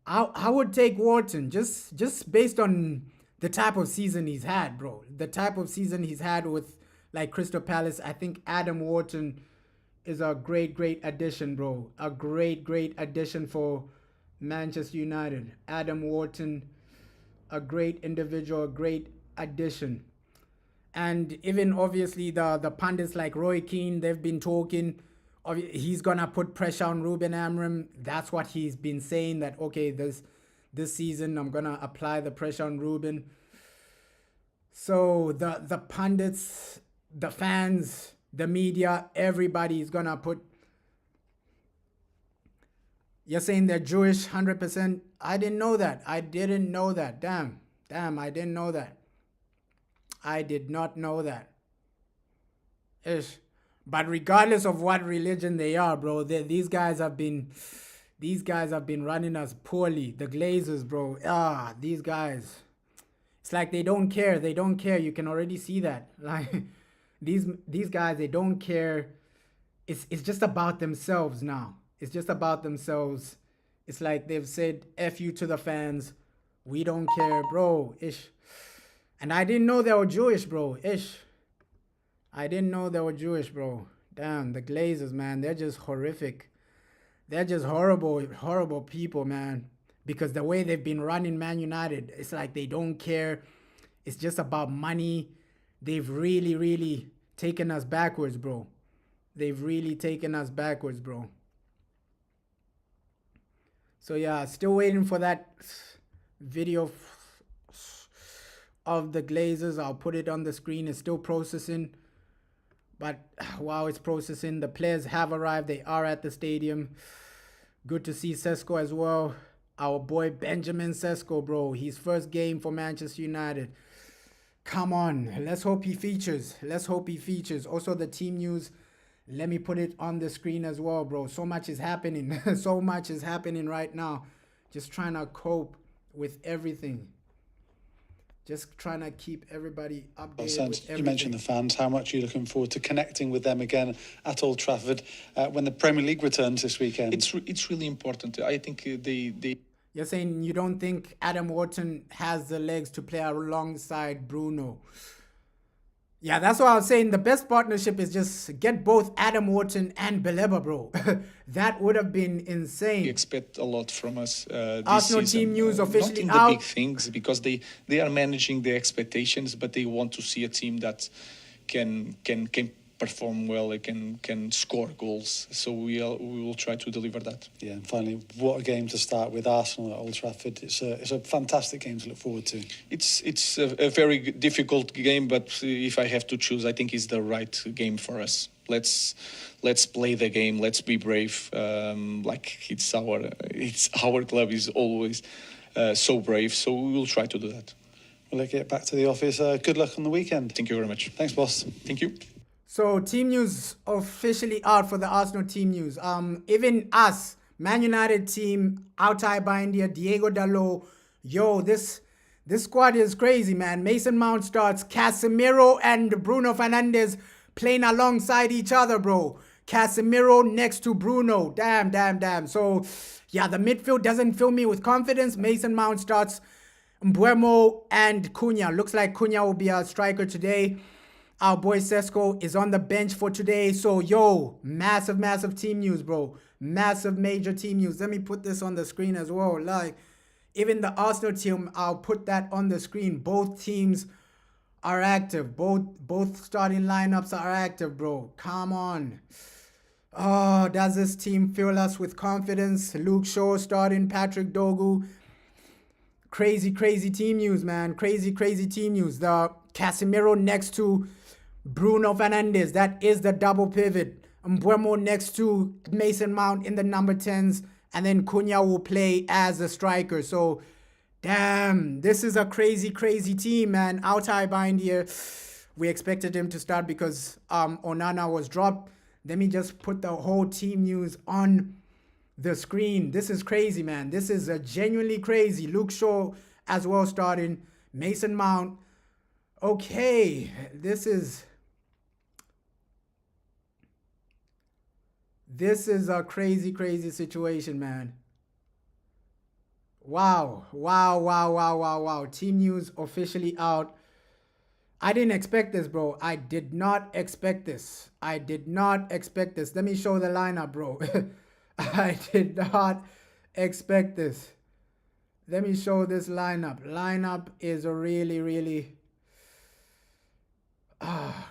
I would take Wharton just based on the type of season he's had, bro. The type of season he's had with like Crystal Palace. I think Adam Wharton is a great addition, bro. A great addition for Manchester United. Adam Wharton, a great individual, a great addition. And even obviously the pundits like Roy Keane, they've been talking. He's gonna put pressure on Ruben Amorim. That's what he's been saying, that okay, this season I'm gonna apply the pressure on Ruben. So the pundits, the fans, the media, everybody is gonna put... You're saying they're Jewish 100%? I didn't know that. I didn't know that. Damn, I didn't know that. I did not know that. Ish. But regardless of what religion they are, bro, these guys have been running us poorly. The Glazers, bro. These guys. It's like they don't care. They don't care. You can already see that. Like these guys, they don't care. It's just about themselves now. It's just about themselves. It's like they've said F you to the fans. We don't care, bro. Ish. And I didn't know they were Jewish, bro. Ish. I didn't know they were Jewish, bro. Damn, the Glazers, man. They're just horrific. They're just horrible people, man. Because the way they've been running Man United, it's like they don't care. It's just about money. They've really taken us backwards, bro. They've really taken us backwards, bro. So yeah, still waiting for that video of the Glazers. I'll put it on the screen. It's still processing. But while it's processing, the players have arrived. They are at the stadium. Good to see Sesko as well. Our boy Benjamin Sesko, bro. His first game for Manchester United. Come on. Let's hope he features. Let's hope he features. Also, the team news. Let me put it on the screen as well, bro. So much is happening. So much is happening right now. Just trying to cope with everything. Just trying to keep everybody updated with everything. You mentioned the fans. How much are you looking forward to connecting with them again at Old Trafford when the Premier League returns this weekend? It's really important. I think they You're saying you don't think Adam Wharton has the legs to play alongside Bruno? Yeah, that's what I was saying. The best partnership is just get both Adam Wharton and Baleba, bro. That would have been insane. We expect a lot from us this Arsenal season. team news officially not in out. the big things, because they are managing the expectations, but they want to see a team that can perform well, they can score goals. So we will try to deliver that. Yeah, and finally, what a game to start with Arsenal at Old Trafford. It's a fantastic game to look forward to. It's a very difficult game, but if I have to choose, I think it's the right game for us. Let's play the game. Let's be brave. Like it's our club is always so brave. So we will try to do that. Well, let's get back to the office. Good luck on the weekend. Thank you very much. Thanks, boss. Thank you. So team news officially out for the Arsenal team news. Even us, Man United team, Altay Baindia, Diego Dalot. Yo, this squad is crazy, man. Mason Mount starts, Casemiro and Bruno Fernandes playing alongside each other, bro. Casemiro next to Bruno. Damn. So, yeah, the midfield doesn't fill me with confidence. Mason Mount starts, Mbeumo and Cunha. Looks like Cunha will be our striker today. Our boy Sesko is on the bench for today. So, yo, massive team news, bro. Massive major team news. Let me put this on the screen as well. Like, even the Arsenal team, I'll put that on the screen. Both teams are active. Both starting lineups are active, bro. Come on. Oh, does this team fill us with confidence? Luke Shaw starting, Patrick Dogu. Crazy team news, man. Crazy team news. The Casemiro next to Bruno Fernandes. That is the double pivot. Mbeumo next to Mason Mount in the number 10s. And then Cunha will play as a striker. So, damn, this is a crazy team, man. Altay Bindia, we expected him to start because Onana was dropped. Let me just put the whole team news on the screen. This is crazy, man. This is genuinely crazy. Luke Shaw as well starting. Mason Mount. Okay, this is a crazy situation, man. Wow. Team news officially out. I didn't expect this, bro. I did not expect this. Let me show the lineup, bro. I did not expect this. Let me show this lineup. Lineup is a really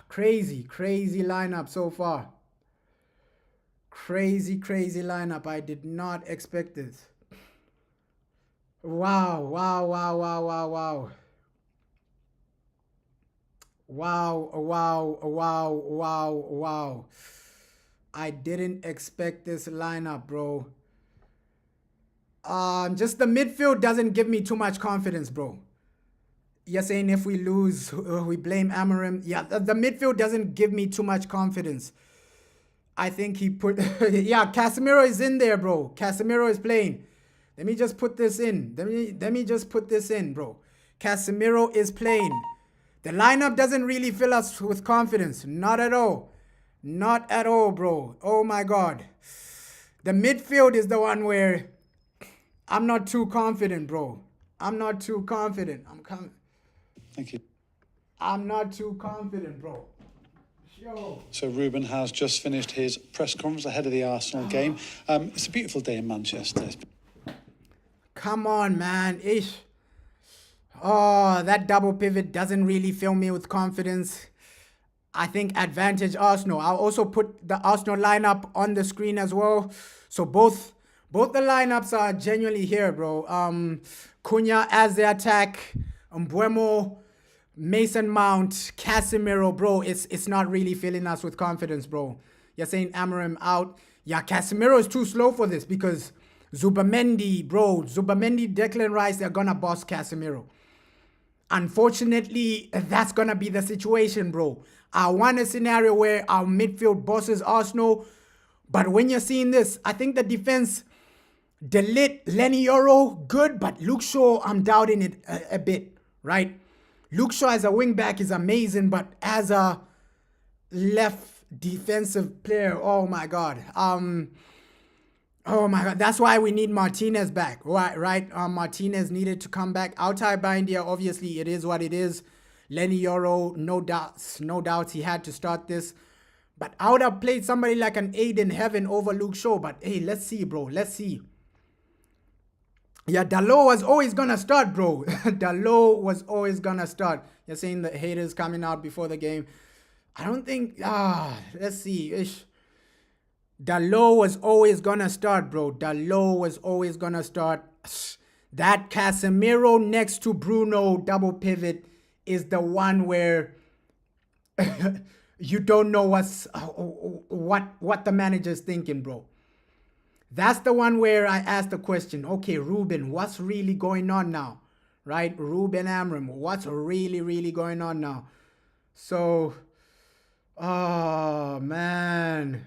crazy lineup so far. Crazy lineup. I did not expect this. Wow. I didn't expect this lineup, bro. Just the midfield doesn't give me too much confidence, bro. You're saying if we lose, we blame Amorim. Yeah, the midfield doesn't give me too much confidence. I think he put... yeah, Casemiro is in there, bro. Casemiro is playing. Let me just put this in. Let me just put this in, bro. Casemiro is playing. The lineup doesn't really fill us with confidence. Not at all. Not at all, bro. Oh, my God. The midfield is the one where I'm not too confident, bro. I'm not too confident. Thank you. I'm not too confident, bro. Yo. So Ruben has just finished his press conference ahead of the Arsenal game. It's a beautiful day in Manchester. Come on, man. Ish. Oh, that double pivot doesn't really fill me with confidence. I think advantage Arsenal. I'll also put the Arsenal lineup on the screen as well. So both the lineups are genuinely here, bro. Cunha as the attack. Mbeumo, Mason Mount, Casemiro, bro. It's not really filling us with confidence, bro. You're saying Amorim out. Yeah, Casemiro is too slow for this because Zubamendi, Declan Rice, they're gonna boss Casemiro. Unfortunately, that's going to be the situation, bro. I want a scenario where our midfield bosses Arsenal. But when you're seeing this, I think the defense, Delit, Lenny Yoro, good. But Luke Shaw, I'm doubting it a bit, right? Luke Shaw as a wing back is amazing. But as a left defensive player, oh, my God. Oh my God, that's why we need Martinez back, right? Martinez needed to come back. Altay Bindia, obviously, it is what it is. Lenny Yoro, no doubts he had to start this. But I would have played somebody like an Aiden Heaven over Luke Shaw. But hey, let's see, bro. Let's see. Yeah, Dalot was always going to start, bro. Dalot was always going to start. You're saying the haters coming out before the game. I don't think... let's see. Ish. Dalot was always gonna start, bro. Dalot was always gonna start. That Casemiro next to Bruno double pivot is the one where you don't know what the manager's thinking, bro. That's the one where I asked the question, okay, Ruben, what's really going on now? Right? Ruben Amorim, what's really going on now? So, oh, man.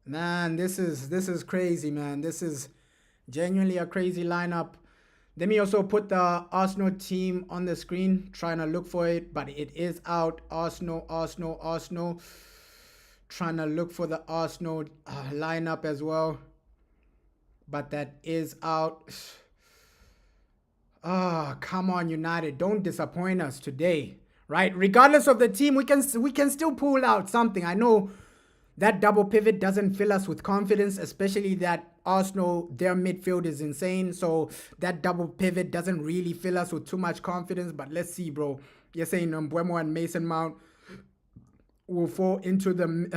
Man, this is crazy, man. This is genuinely a crazy lineup. Let me also put the Arsenal team on the screen, trying to look for it, but it is out. Arsenal. Trying to look for the Arsenal lineup as well, but that is out. Come on, United. Don't disappoint us today, right? Regardless of the team, we can still pull out something. I know that double pivot doesn't fill us with confidence, especially that Arsenal, their midfield is insane. So that double pivot doesn't really fill us with too much confidence. But let's see, bro. You're saying Mbeumo and Mason Mount will fall into the...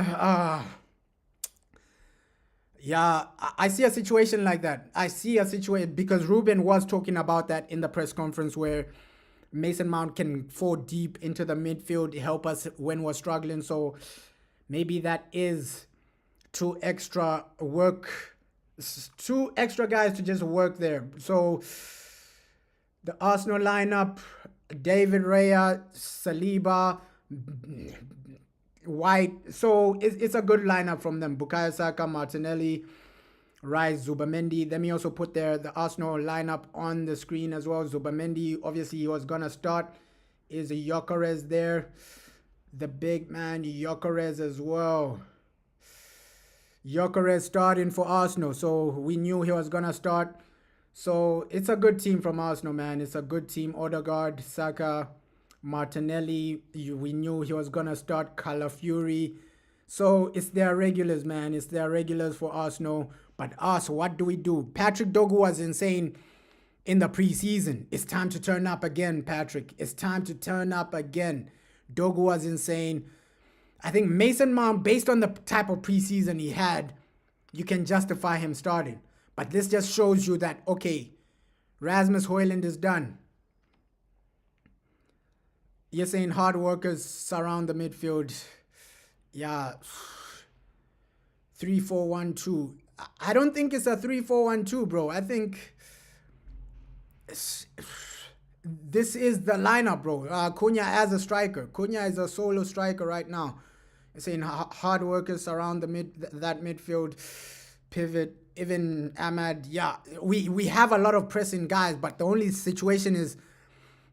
yeah, I see a situation like that. I see a situation because Ruben was talking about that in the press conference where Mason Mount can fall deep into the midfield, help us when we're struggling. So maybe that is two extra guys to just work there. So the Arsenal lineup, David Raya, Saliba, White. So it's a good lineup from them. Bukayo Saka, Martinelli, Rice, Zubamendi. Let me also put the Arsenal lineup on the screen as well. Zubamendi, obviously he was going to start. Is Gyökeres there? The big man, Gyökeres as well. Gyökeres starting for Arsenal. So we knew he was going to start. So it's a good team from Arsenal, man. It's a good team. Odegaard, Saka, Martinelli. We knew he was going to start. Calafiori. So it's their regulars, man. It's their regulars for Arsenal. But us, what do we do? Patrick Dogu was insane in the preseason. It's time to turn up again, Patrick. It's time to turn up again. Dogu was insane. I think Mason Mount, based on the type of preseason he had, you can justify him starting. But this just shows you that, okay, Rasmus Højlund is done. You're saying hard workers surround the midfield. Yeah. 3-4-1-2. I don't think it's a 3-4-1-2, bro. I think this is the lineup, bro. Cunha as a striker. Cunha is a solo striker right now. You're saying hard workers around that midfield. Pivot, even Ahmad. Yeah, we have a lot of pressing guys, but the only situation is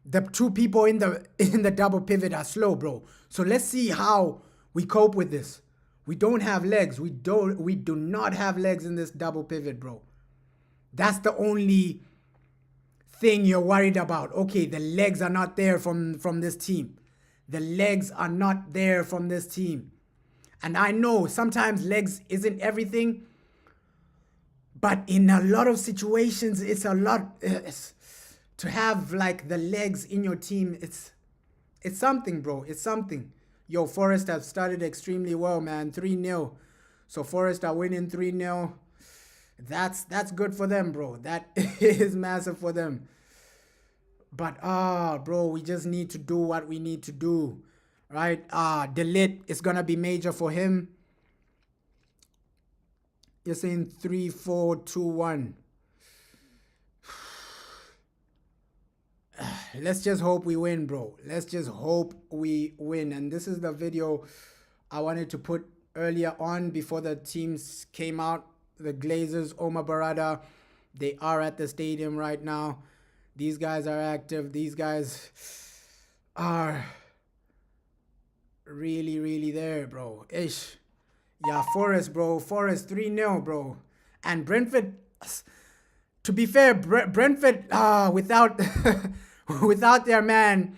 the two people in the double pivot are slow, bro. So let's see how we cope with this. We don't have legs. We do not have legs in this double pivot, bro. That's the only thing you're worried about. Okay, the legs are not there from this team. The legs are not there from this team. And I know sometimes legs isn't everything, but in a lot of situations, it's a lot to have like the legs in your team. It's something, bro. It's something. Yo, Forest have started extremely well, man. 3-0. So Forest are winning 3-0. That's good for them, bro. That is massive for them. But bro, we just need to do what we need to do. Right? De Ligt is gonna be major for him. You're saying 3-4-2-1. Let's just hope we win, bro. Let's just hope we win. And this is the video I wanted to put earlier on before the teams came out. The Glazers, Omar Barada, they are at the stadium right now. These guys are active. These guys are really, really there, bro. Ish. Yeah, Forest, bro. Forest 3-0, bro. And Brentford, to be fair, Brentford, without... without their man,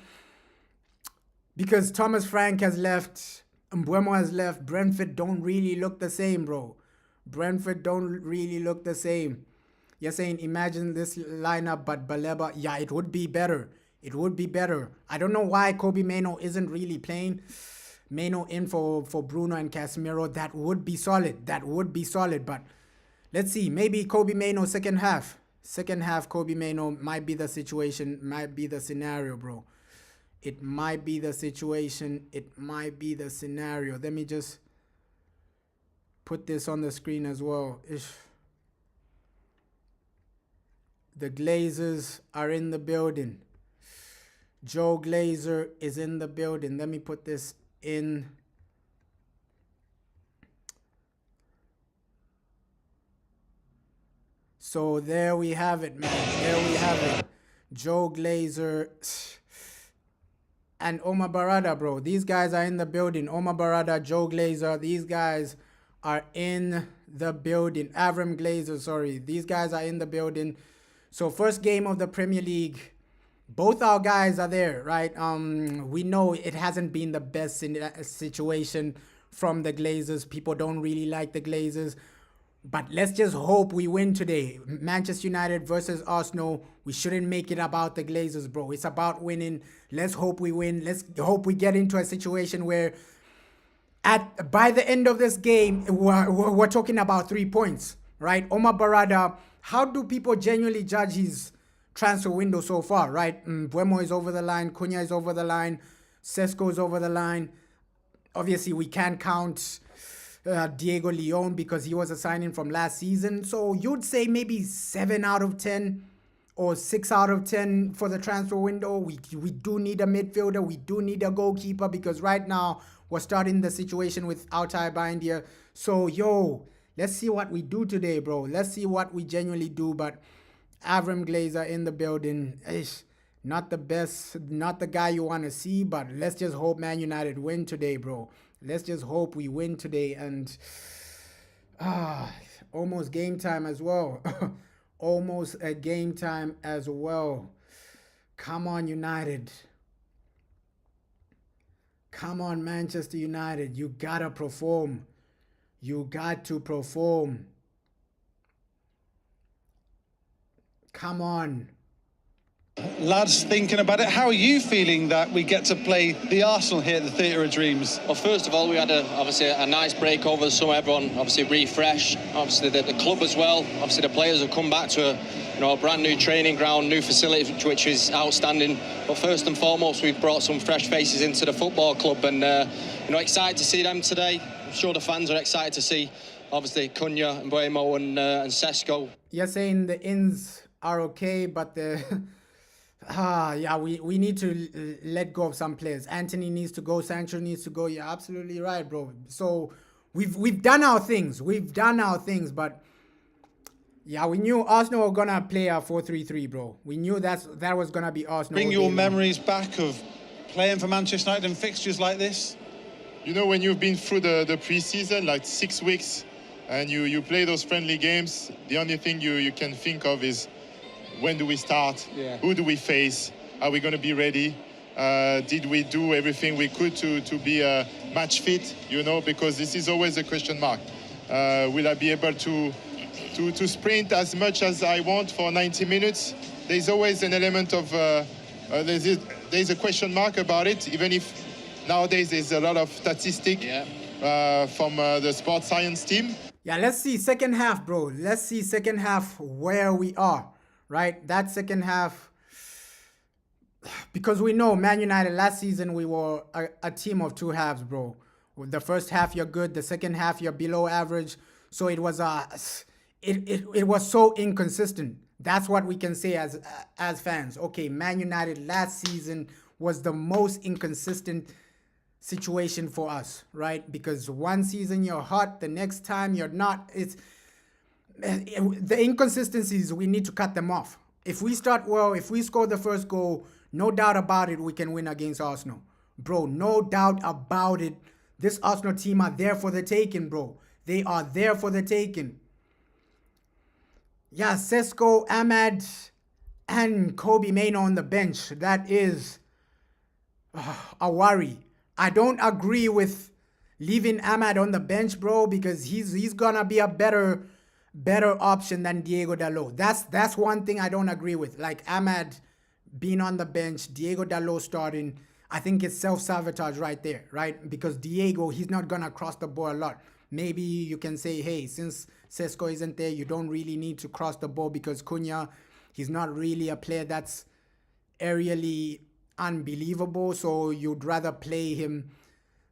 because Thomas Frank has left, Mbeumo has left, Brentford don't really look the same, bro. Brentford don't really look the same. You're saying, imagine this lineup, but Baleba, yeah, it would be better. It would be better. I don't know why Kobbie Mainoo isn't really playing. Mainoo in for Bruno and Casemiro. That would be solid. That would be solid, but let's see. Maybe Kobbie Mainoo second half. Second half, Kobbie Mainoo might be the situation, might be the scenario, bro. It might be the situation. It might be the scenario. Let me just put this on the screen as well. The Glazers are in the building. Joe Glazer is in the building. Let me put this in. So there we have it, man. There we have it. Joe Glazer and Omar Barada, bro. These guys are in the building. Omar Barada, Joe Glazer. These guys are in the building. Avram Glazer, sorry. These guys are in the building. So first game of the Premier League. Both our guys are there, right? We know it hasn't been the best situation from the Glazers. People don't really like the Glazers. But let's just hope we win today. Manchester United versus Arsenal. We shouldn't make it about the Glazers, bro. It's about winning. Let's hope we win. Let's hope we get into a situation where by the end of this game, we're talking about 3 points, right? Omar Barada, how do people genuinely judge his transfer window so far, right? Buemo is over the line. Cunha is over the line. Sesko is over the line. Obviously, we can't count Diego Leon because he was a signing from last season. So you'd say maybe 7 out of 10 or 6 out of 10 for the transfer window. We do need a midfielder. We do need a goalkeeper because right now we're starting the situation with Altay Bayindir. So, let's see what we do today, bro. Let's see what we genuinely do. But Avram Glazer in the building. Not the best, not the guy you want to see, but let's just hope Man United win today, bro. Let's just hope we win today. And almost game time as well. Almost a game time as well. Come on, United. Come on, Manchester United. You gotta perform. You got to perform. Come on. Lads, thinking about it, how are you feeling that we get to play the Arsenal here at the Theatre of Dreams? Well, first of all, we had obviously a nice break over the summer. Everyone obviously refreshed. Obviously the club as well. Obviously the players have come back to a brand new training ground, new facilities, which is outstanding. But first and foremost, we've brought some fresh faces into the football club, and excited to see them today. I'm sure the fans are excited to see, obviously, Cunha and Buemo and Sesko. You're saying the ins are okay, but the we need to let go of some players. Anthony needs to go. Sancho needs to go. You're absolutely right, bro. So we've done our things. But yeah, we knew Arsenal were gonna play a 4-3-3, bro. We knew that was gonna be Arsenal. Bring your memories back of playing for Manchester United in fixtures like this. You know, when you've been through the pre-season, like 6 weeks, and you play those friendly games, the only thing you can think of is, when do we start? Yeah. Who do we face? Are we going to be ready? Did we do everything we could to be match fit? Because this is always a question mark. Will I be able to sprint as much as I want for 90 minutes? There's always an element of there's a question mark about it, even if nowadays there's a lot of statistic from the sports science team. Yeah, let's see second half, bro. Let's see second half where we are. Right, that second half, because we know Man United last season we were a team of 2 halves, bro. The first half you're good, the second half you're below average. So it was it was so inconsistent. That's what we can say as fans. Okay, Man United last season was the most inconsistent situation for us, right? Because one season you're hot, the next time you're not. The inconsistencies, we need to cut them off. If we start well, if we score the first goal, no doubt about it, we can win against Arsenal. Bro, no doubt about it. This Arsenal team are there for the taking, bro. They are there for the taking. Yeah, Sesko, Ahmad, and Kobe Mainoo on the bench. That is a worry. I don't agree with leaving Ahmad on the bench, bro, because he's gonna be a better option than Diego Dalot. That's one thing I don't agree with. Like Ahmad being on the bench, Diego Dalot starting, I think it's self-sabotage right there, right? Because Diego, he's not gonna cross the ball a lot. Maybe you can say, hey, since Sesko isn't there, you don't really need to cross the ball because Cunha, he's not really a player that's aerially unbelievable, so you'd rather play him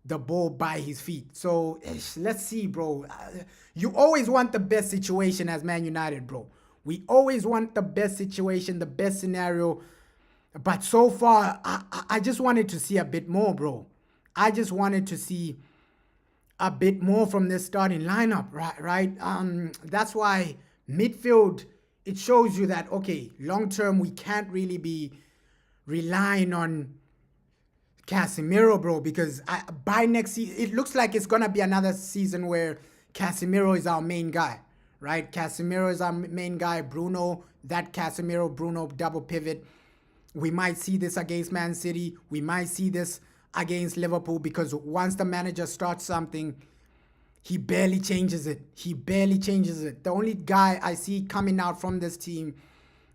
the ball by his feet. So let's see, bro. You always want the best situation as Man United, bro. We always want the best situation, the best scenario. But so far, I just wanted to see a bit more, bro. I just wanted to see a bit more from this starting lineup, right? That's why midfield, it shows you that, okay, long term, we can't really be relying on Casemiro, bro, because by next season, it looks like it's going to be another season where Casemiro is our main guy, right? Casemiro is our main guy. Bruno, that Casemiro-Bruno double pivot. We might see this against Man City. We might see this against Liverpool, because once the manager starts something, he barely changes it. He barely changes it. The only guy I see coming out from this team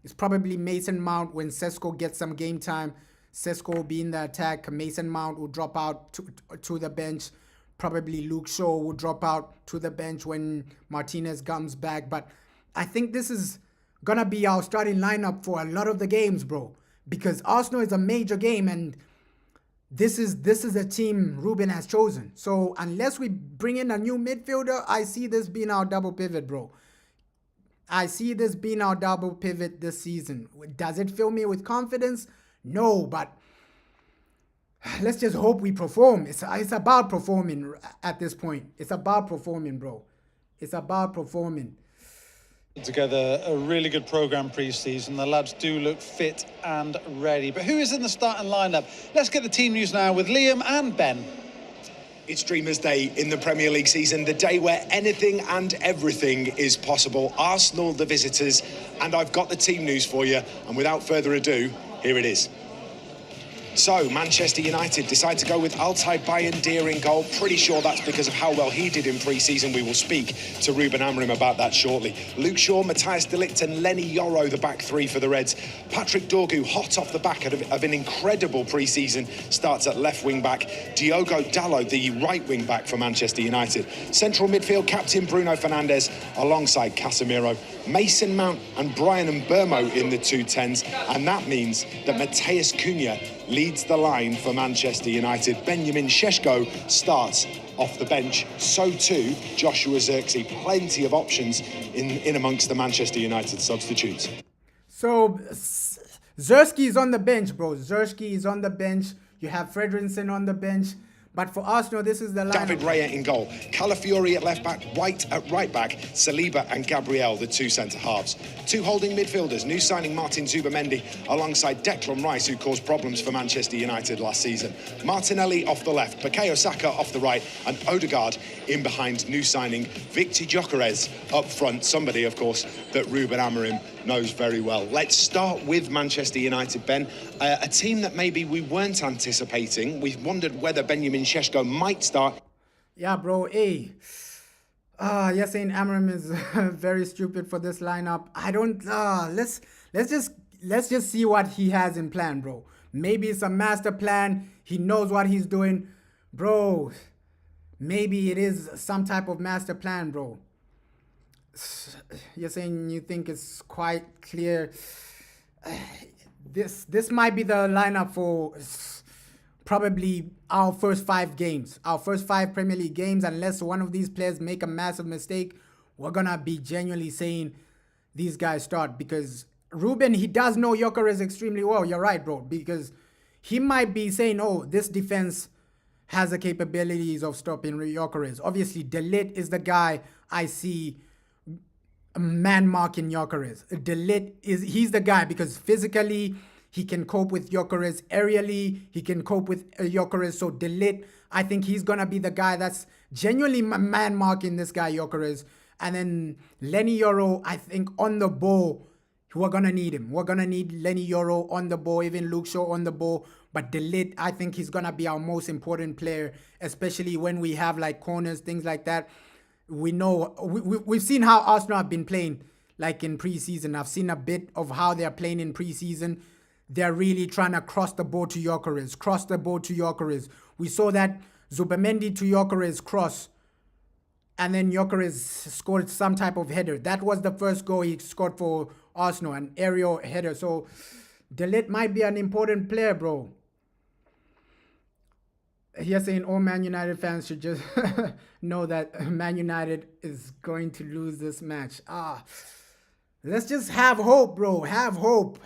is probably Mason Mount. When Sesko gets some game time, Sesko will be in the attack. Mason Mount will drop out to the bench. Probably Luke Shaw will drop out to the bench when Martinez comes back. But I think this is going to be our starting lineup for a lot of the games, bro. Because Arsenal is a major game, and this is a team Ruben has chosen. So unless we bring in a new midfielder, I see this being our double pivot, bro. I see this being our double pivot this season. Does it fill me with confidence? No, but let's just hope we perform. It's about performing at this point. It's about performing, bro. It's about performing. Together a really good programme pre-season. The lads do look fit and ready. But who is in the starting lineup? Let's get the team news now with Liam and Ben. It's Dreamers' Day in the Premier League season, the day where anything and everything is possible. Arsenal, the visitors, and I've got the team news for you. And without further ado, here it is. So, Manchester United decide to go with Altay Bayındır in goal. Pretty sure that's because of how well he did in pre-season. We will speak to Ruben Amorim about that shortly. Luke Shaw, Matthias de Ligt and Lenny Yoro, the back three for the Reds. Patrick Dorgu, hot off the back of an incredible pre-season, starts at left wing-back. Diogo Dalot, the right wing-back for Manchester United. Central midfield, captain Bruno Fernandes, alongside Casemiro. Mason Mount and Brian Mbeumo in the 2-10s. And that means that Matheus Cunha leads the line for Manchester United. Benjamin Šeško starts off the bench. So too, Joshua Zirkzee. Plenty of options in amongst the Manchester United substitutes. So, Zirkzee is on the bench, bro. Zirkzee is on the bench. You have Fredriksson on the bench. But for Arsenal, this is the lineup. David Raya in goal. Calafiori at left back, White at right back, Saliba and Gabriel, the two centre-halves. Two holding midfielders, new signing Martin Zubimendi alongside Declan Rice, who caused problems for Manchester United last season. Martinelli off the left, Bukayo Saka off the right, and Odegaard in behind new signing Victor Gyökeres up front. Somebody, of course, that Ruben Amorim knows very well. Let's start with Manchester United, Ben. A team that maybe we weren't anticipating. We wondered whether Benjamin Šeško might start. Yeah, bro. Hey. You're saying Amorim is very stupid for this lineup. I don't. Let's just see what he has in plan, bro. Maybe it's a master plan. He knows what he's doing, bro. Maybe it is some type of master plan, bro. You're saying you think it's quite clear. This might be the lineup for probably our first 5 games, our first 5 Premier League games. Unless one of these players make a massive mistake, we're gonna be genuinely saying these guys start, because Ruben, he does know Gyökeres extremely well. You're right, bro, because he might be saying, oh, this defense has the capabilities of stopping Gyökeres. Obviously, De Ligt is the guy I see man marking Gyökeres. De Ligt he's the guy because physically he can cope with Gyökeres. Aerially, he can cope with Gyökeres. So De Ligt, I think he's gonna be the guy that's genuinely man marking this guy Gyökeres. And then Lenny Yoro, I think on the ball, we're gonna need him. We're gonna need Lenny Yoro on the ball, even Luke Shaw on the ball. But De Ligt, I think he's gonna be our most important player, especially when we have like corners, things like that. We know, we've seen how Arsenal have been playing like in pre-season. I've seen a bit of how they're playing in pre-season. They're really trying to cross the ball to Gyökeres. We saw that Zubimendi to Gyökeres cross, and then Gyökeres scored some type of header. That was the first goal he scored for Arsenal, an aerial header. So De Ligt might be an important player, bro. You're saying all Man United fans should just know that Man United is going to lose this match. Let's just have hope, bro. Have hope.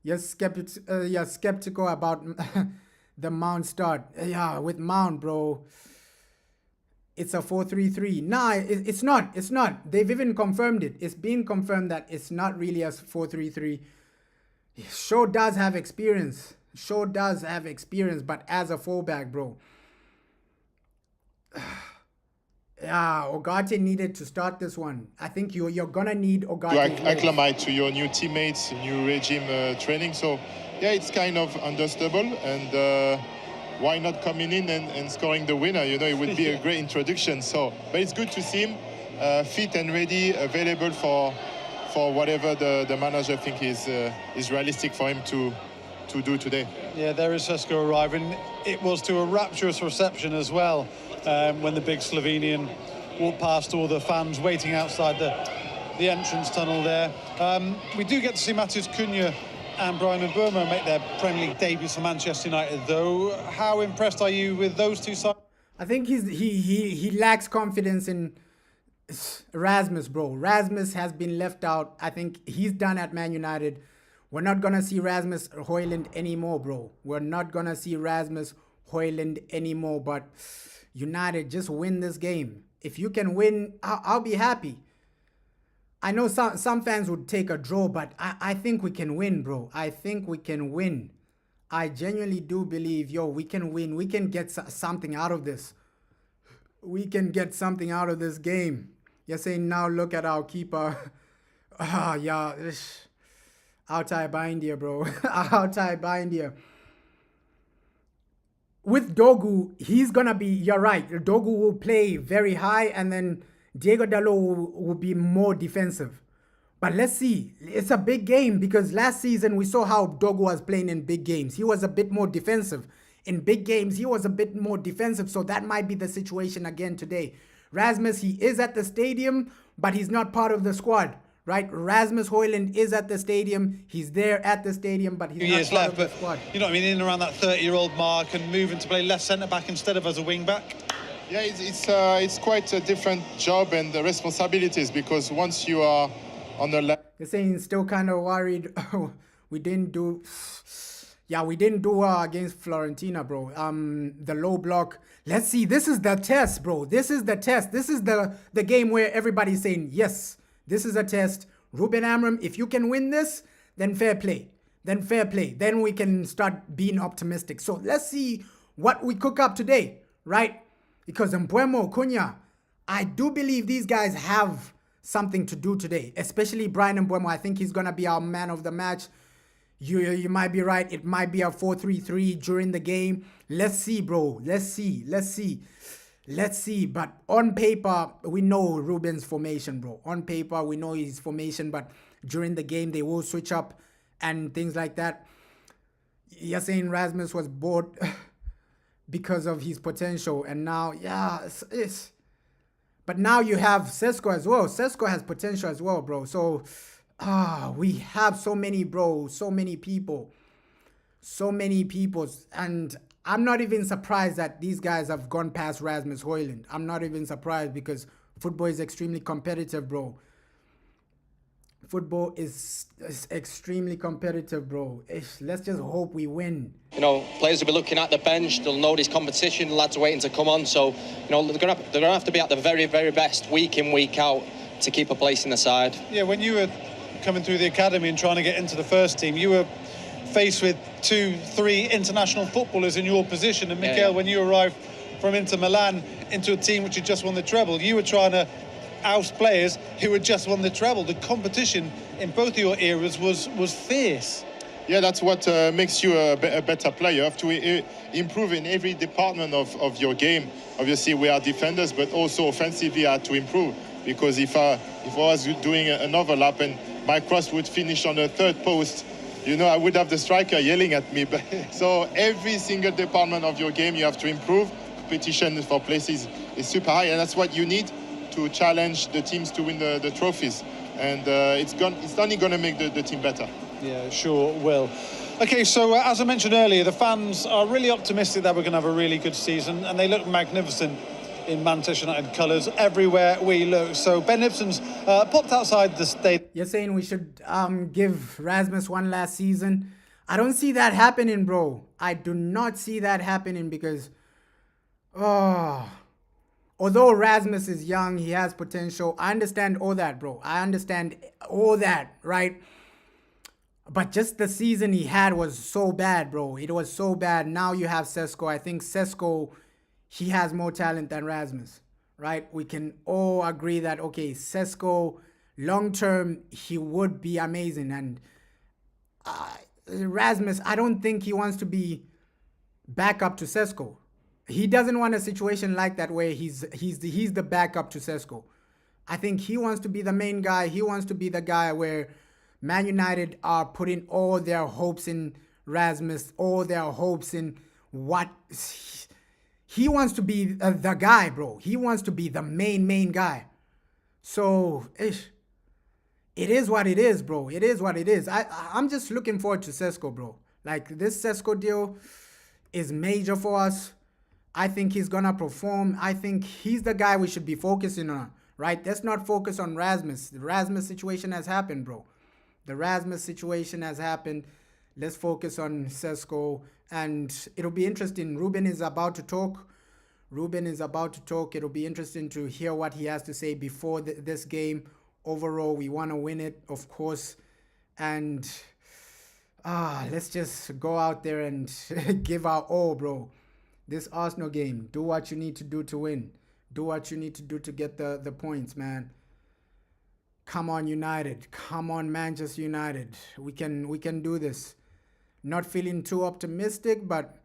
You're skeptical about the Mount start. Yeah, with Mount, bro. It's a 4-3-3. Nah, it's not. It's not. They've even confirmed it. It's been confirmed that it's not really a 4-3-3. Shaw does have experience. But as a fullback, bro. Yeah, Ogate needed to start this one. I think you're gonna need Ogate. To acclimate to your new teammates, new regime training. So, yeah, it's kind of understandable. And why not coming in and scoring the winner? You know, it would be a great introduction. So, but it's good to see him fit and ready, available for whatever the manager think is realistic for him to do today. Yeah, there is Sesko arriving. It was to a rapturous reception as well when the big Slovenian walked past all the fans waiting outside the entrance tunnel there. We do get to see Matheus Cunha and Brian Mbeumo make their Premier League debuts for Manchester United, though. How impressed are you with those two sides? I think he lacks confidence in Rasmus, bro. Rasmus has been left out. I think he's done at Man United. We're not going to see Rasmus Højlund anymore, bro. We're not going to see Rasmus Højlund anymore. But United, just win this game. If you can win, I'll be happy. I know some fans would take a draw, but I think we can win, bro. I think we can win. I genuinely do believe, we can win. We can get something out of this. We can get something out of this game. You're saying now look at our keeper. Yeah. Outai Bindia, bro. Outai Bindia. With Dogu, he's going to be, you're right. Dogu will play very high and then Diego Dalot will be more defensive. But let's see. It's a big game because last season we saw how Dogu was playing in big games. He was a bit more defensive. In big games, he was a bit more defensive. So that might be the situation again today. Rasmus, he is at the stadium, but he's not part of the squad. Right, Rasmus Højlund is at the stadium. He's there at the stadium, but he's not part of the squad. You know what I mean? In and around that 30-year-old mark and moving to play left centre-back instead of as a wing-back. Yeah, it's quite a different job and the responsibilities because once you are on the left... You're saying still kind of worried. we didn't do against Fiorentina, bro. The low block. Let's see. This is the test, bro. This is the test. This is the game where everybody's saying, yes, this is a test. Ruben Amorim, if you can win this, then fair play. Then we can start being optimistic. So let's see what we cook up today, right? Because Mbeumo, Cunha, I do believe these guys have something to do today, especially Brian Mbeumo. I think he's going to be our man of the match. You might be right. It might be a 4-3-3 during the game. Let's see, bro. Let's see. But on paper, we know Ruben's formation, bro. On paper, we know his formation. But during the game, they will switch up and things like that. You're saying Rasmus was bored because of his potential. And now, but now you have Sesko as well. Sesko has potential as well, bro. So, we have so many, bro. So many people. And I'm not even surprised that these guys have gone past Rasmus Højlund. I'm not even surprised because football is extremely competitive, bro. Football is extremely competitive, bro. Let's just hope we win. You know, players will be looking at the bench. They'll know this competition. The lads are waiting to come on. So, you know, they're gonna have to be at the very, very best week in, week out to keep a place in the side. Yeah, when you were coming through the academy and trying to get into the first team, you were faced with 2-3 international footballers in your position. And Mikel, when you arrived from Inter Milan into a team which had just won the treble, you were trying to oust players who had just won the treble. The competition in both of your eras was fierce. Yeah, that's what makes you a better player. You have to improve in every department of your game. Obviously, we are defenders, but also offensively, I had to improve. Because if I was doing an overlap and my cross would finish on the third post, you know, I would have the striker yelling at me. So every single department of your game, you have to improve. Competition for places is super high, and that's what you need to challenge the teams to win the trophies. And it's only going to make the team better. Yeah, sure will. Okay, so as I mentioned earlier, the fans are really optimistic that we're going to have a really good season, and they look magnificent in Manchester United colours everywhere we look. So Ben Ibsen's popped outside the state. You're saying we should give Rasmus one last season? I don't see that happening, bro. I do not see that happening because, although Rasmus is young, he has potential. I understand all that, bro. I understand all that, right? But just the season he had was so bad, bro. It was so bad. Now you have Sesko. I think Sesko, he has more talent than Rasmus. right? We can all agree that, okay, Sesko, long-term, he would be amazing. And Rasmus, I don't think he wants to be backup to Sesko. He doesn't want a situation like that where he's the backup to Sesko. I think he wants to be the main guy. He wants to be the guy where Man United are putting all their hopes in Rasmus, all their hopes in what... He wants to be the guy, bro. He wants to be the main guy. So, it is what it is, bro. It is what it is. I'm just looking forward to Sesko, bro. Like, this Sesko deal is major for us. I think he's gonna perform. I think he's the guy we should be focusing on, right? Let's not focus on Rasmus. The Rasmus situation has happened, bro. The Rasmus situation has happened. Let's focus on Sesko. And it'll be interesting. Ruben is about to talk. It'll be interesting to hear what he has to say before this game. Overall, we want to win it, of course. And let's just go out there and give our all, bro. This Arsenal game, do what you need to do to win. Do what you need to do to get the points, man. Come on, United. Come on, Manchester United. We can do this. Not feeling too optimistic, but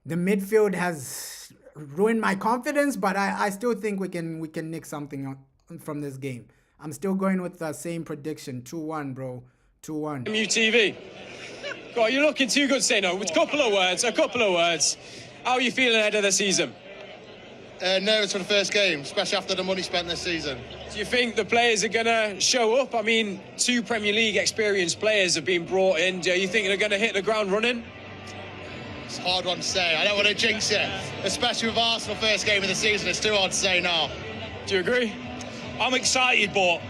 the midfield has ruined my confidence, but I still think we can nick something from this game. I'm still going with the same prediction. 2-1, bro. 2-1. MUTV. God, you're looking too good to say no. A couple of words. How are you feeling ahead of the season? Nervous for the first game, especially after the money spent this season. Do you think the players are going to show up? I mean, 2 Premier League experienced players have been brought in. Do you think they're going to hit the ground running? It's a hard one to say. I don't want to jinx it, especially with Arsenal first game of the season. It's too hard to say now. Do you agree? I'm excited, but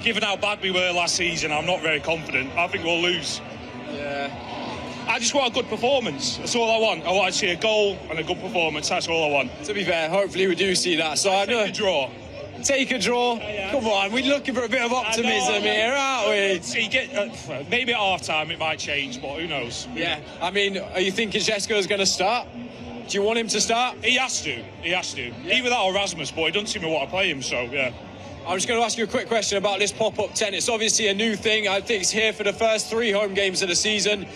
given how bad we were last season, I'm not very confident. I think we'll lose. Yeah. I just want a good performance. That's all I want. I want to see a goal and a good performance. That's all I want. To be fair, hopefully we do see that. So I know. Take a draw. Take a draw. Yeah. Come on, we're looking for a bit of optimism here, aren't we? So you get maybe at half time it might change, but who knows? Yeah. I mean, are you thinking Sesko's going to start? Do you want him to start? He has to. Yeah. Either that or Rasmus, but he doesn't seem to want to play him. So yeah. I'm just going to ask you a quick question about this pop-up tent. It's obviously a new thing. I think it's here for the first 3 home games of the season.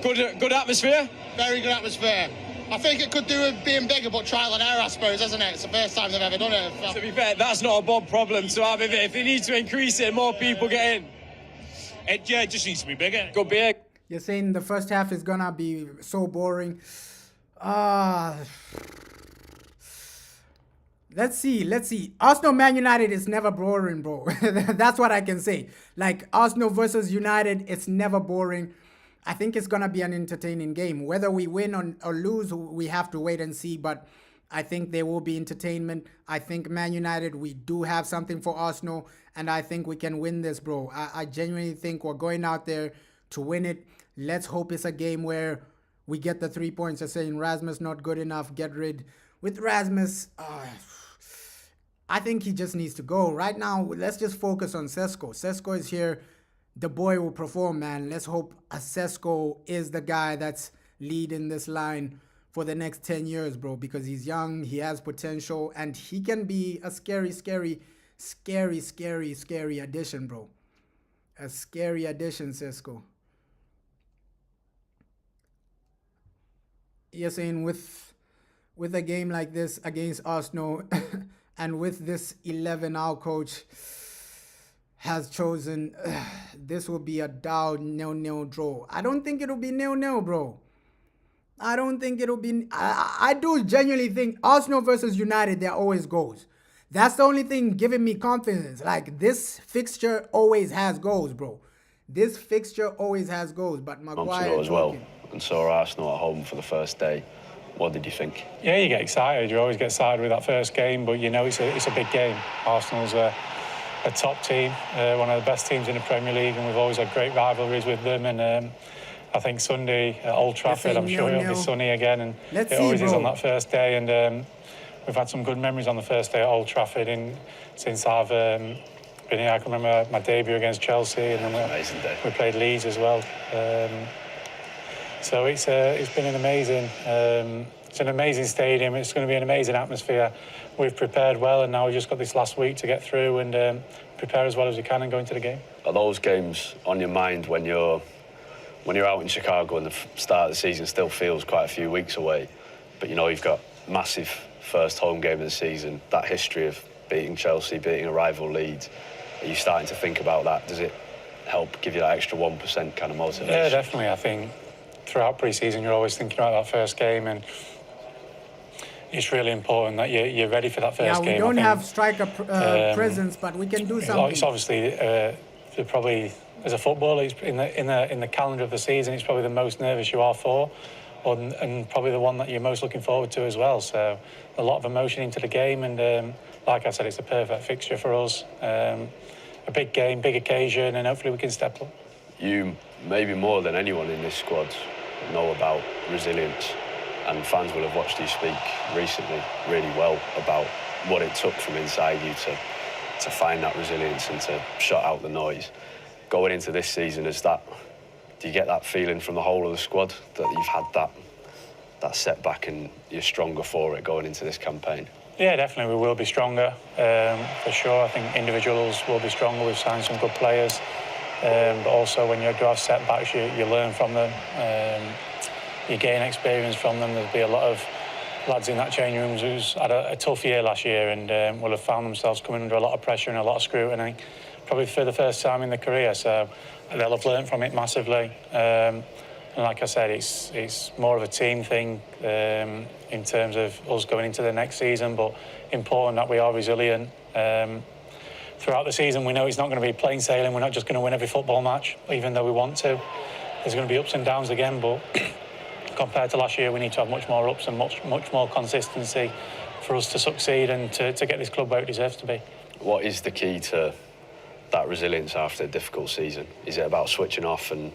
Good atmosphere? Very good atmosphere. I think it could do with being bigger, but trial and error, I suppose, isn't it? It's the first time they've ever done it. To be fair, that's not a Bob problem to have. If they need to increase it, more people get in. It just needs to be bigger. Go big. You're saying the first half is gonna be so boring. Let's see. Arsenal Man United is never boring, bro. That's what I can say. Like, Arsenal versus United, it's never boring. I think it's going to be an entertaining game. Whether we win or lose, we have to wait and see. But I think there will be entertainment. I think Man United, we do have something for Arsenal. And I think we can win this, bro. I genuinely think we're going out there to win it. Let's hope it's a game where we get the 3 points. They're saying Rasmus not good enough. Get rid. With Rasmus, I think he just needs to go. Right now, let's just focus on Sesko. Sesko is here. The boy will perform, man. Let's hope Sesko is the guy that's leading this line for the next 10 years, bro, because he's young, he has potential, and he can be a scary addition, bro. A scary addition, Sesko. You're saying with a game like this against Arsenal and with this 11, our coach has chosen, this will be a Dow 0-0 draw. I don't think it'll be 0-0, bro. I don't think it'll be... I do genuinely think Arsenal versus United, there always goals. That's the only thing giving me confidence. Like, this fixture always has goals, bro. This fixture always has goals, but Maguire... as well, and saw Arsenal at home for the first day. What did you think? Yeah, you get excited. You always get excited with that first game, but you know it's a big game. Arsenal's a top team, one of the best teams in the Premier League, and we've always had great rivalries with them. And I think Sunday at Old Trafford, I'm sure it'll be sunny again, and it always is on that first day. And we've had some good memories on the first day at Old Trafford since I've been here. I can remember my debut against Chelsea, and then we played Leeds as well. So it's been an amazing It's an amazing stadium. It's going to be an amazing atmosphere. We've prepared well, and now we've just got this last week to get through and prepare as well as we can and go into the game. Are those games on your mind when you're out in Chicago and the start of the season still feels quite a few weeks away, but you know you've got massive first home game of the season, that history of beating Chelsea, beating a rival Leeds? Are you starting to think about that? Does it help give you that extra 1% kind of motivation? Yeah, definitely. I think throughout pre-season you're always thinking about that first game, and it's really important that you're ready for that first game. Yeah, we don't have striker presence, but we can do something. It's obviously probably, as a footballer, it's in the calendar of the season, it's probably the most nervous you are for, and probably the one that you're most looking forward to as well. So a lot of emotion into the game, and like I said, it's a perfect fixture for us. A big game, big occasion, and hopefully we can step up. You, maybe more than anyone in this squad, know about resilience, and fans will have watched you speak recently really well about what it took from inside you to find that resilience and to shut out the noise. Going into this season, do you get that feeling from the whole of the squad that you've had that setback and you're stronger for it going into this campaign? Yeah, definitely we will be stronger, for sure. I think individuals will be stronger. We've signed some good players, but also when you do have setbacks, you learn from them. You gain experience from them. There'll be a lot of lads in that changing room who's had a tough year last year and will have found themselves coming under a lot of pressure and a lot of scrutiny, probably for the first time in their career. So they'll have learned from it massively. And like I said, it's more of a team thing in terms of us going into the next season, but important that we are resilient. Throughout the season, we know it's not going to be plain sailing. We're not just going to win every football match, even though we want to. There's going to be ups and downs again, but compared to last year, we need to have much more ups and much more consistency for us to succeed and to get this club where it deserves to be. What is the key to that resilience after a difficult season? Is it about switching off and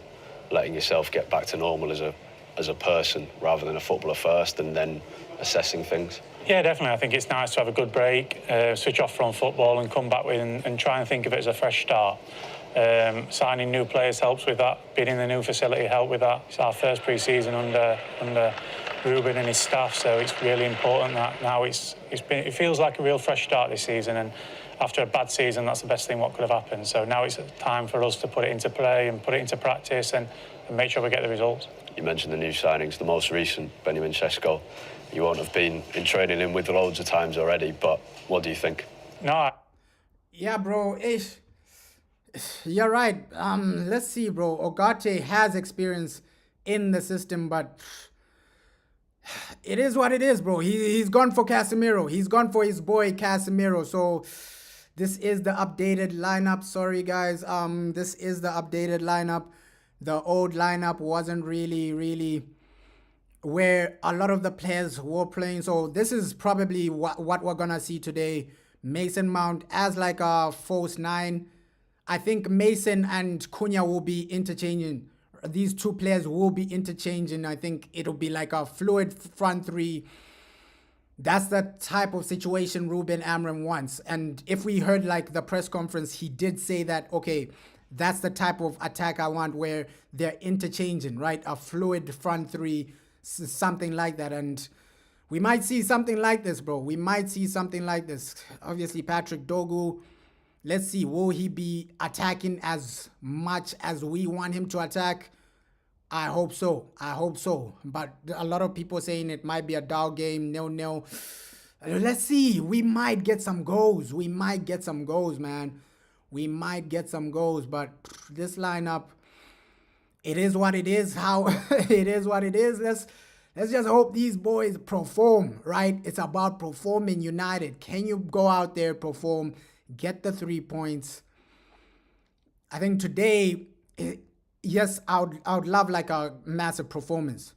letting yourself get back to normal as a person rather than a footballer first and then assessing things? Yeah, definitely. I think it's nice to have a good break, switch off from football and come back with and try and think of it as a fresh start. Signing new players helps with that. Being in the new facility helped with that. It's our first pre-season under Ruben and his staff, so it's really important that now it feels like a real fresh start this season, and after a bad season, that's the best thing what could have happened. So now it's time for us to put it into play and put it into practice and make sure we get the results. You mentioned the new signings, the most recent, Benjamin Sesko. You won't have been in training him with loads of times already, but what do you think? No. Yeah, bro. You're right. Let's see, bro. Ogate has experience in the system, but it is what it is, bro. He's gone for Casemiro. He's gone for his boy Casemiro. So this is the updated lineup. Sorry, guys. This is the updated lineup. The old lineup wasn't really where a lot of the players were playing. So this is probably what we're gonna see today. Mason Mount as like a false 9. I think Mason and Cunha will be interchanging. These two players will be interchanging. I think it'll be like a fluid front three. That's the type of situation Ruben Amorim wants. And if we heard like the press conference, he did say that, okay, that's the type of attack I want where they're interchanging, right? A fluid front three, something like that. And we might see something like this, bro. We might see something like this. Obviously, Patrick Dogu, let's see, will he be attacking as much as we want him to attack? I hope so. I hope so. But a lot of people saying it might be a dull game, 0-0. Let's see. We might get some goals. We might get some goals, man. We might get some goals. But this lineup, it is what it is. It is what it is. Let's just hope these boys perform, right? It's about performing United. Can you go out there, perform, get the 3 points? I think today, yes, I would love like a massive performance.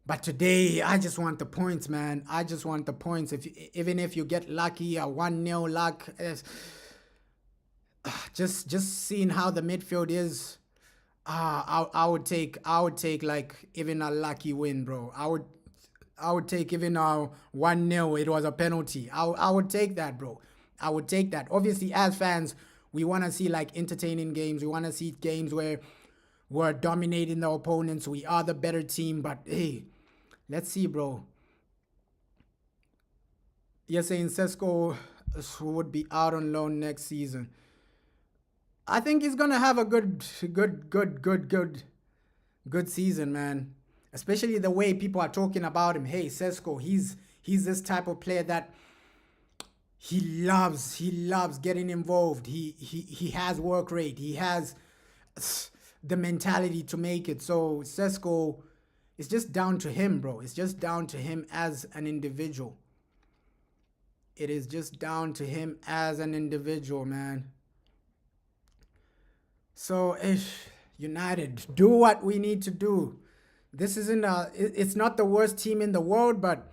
But today, I just want the points, man. I just want the points. Even if you get lucky, a 1-0 luck, just seeing how the midfield is, I would take like even a lucky win, bro. I would take even a 1-0. It was a penalty. I would take that, bro. I would take that. Obviously, as fans, we want to see like entertaining games. We want to see games where we're dominating the opponents. We are the better team. But hey, Let's see, bro. You're saying Sesko would be out on loan next season. I think he's gonna have a good season, man. Especially the way people are talking about him. Hey, Sesko, he's this type of player that he loves getting involved. He has work rate. He has the mentality to make it. So Sesko, it's just down to him, bro. It's just down to him as an individual. It is just down to him as an individual, man. So, United, do what we need to do. This isn't it's not the worst team in the world, but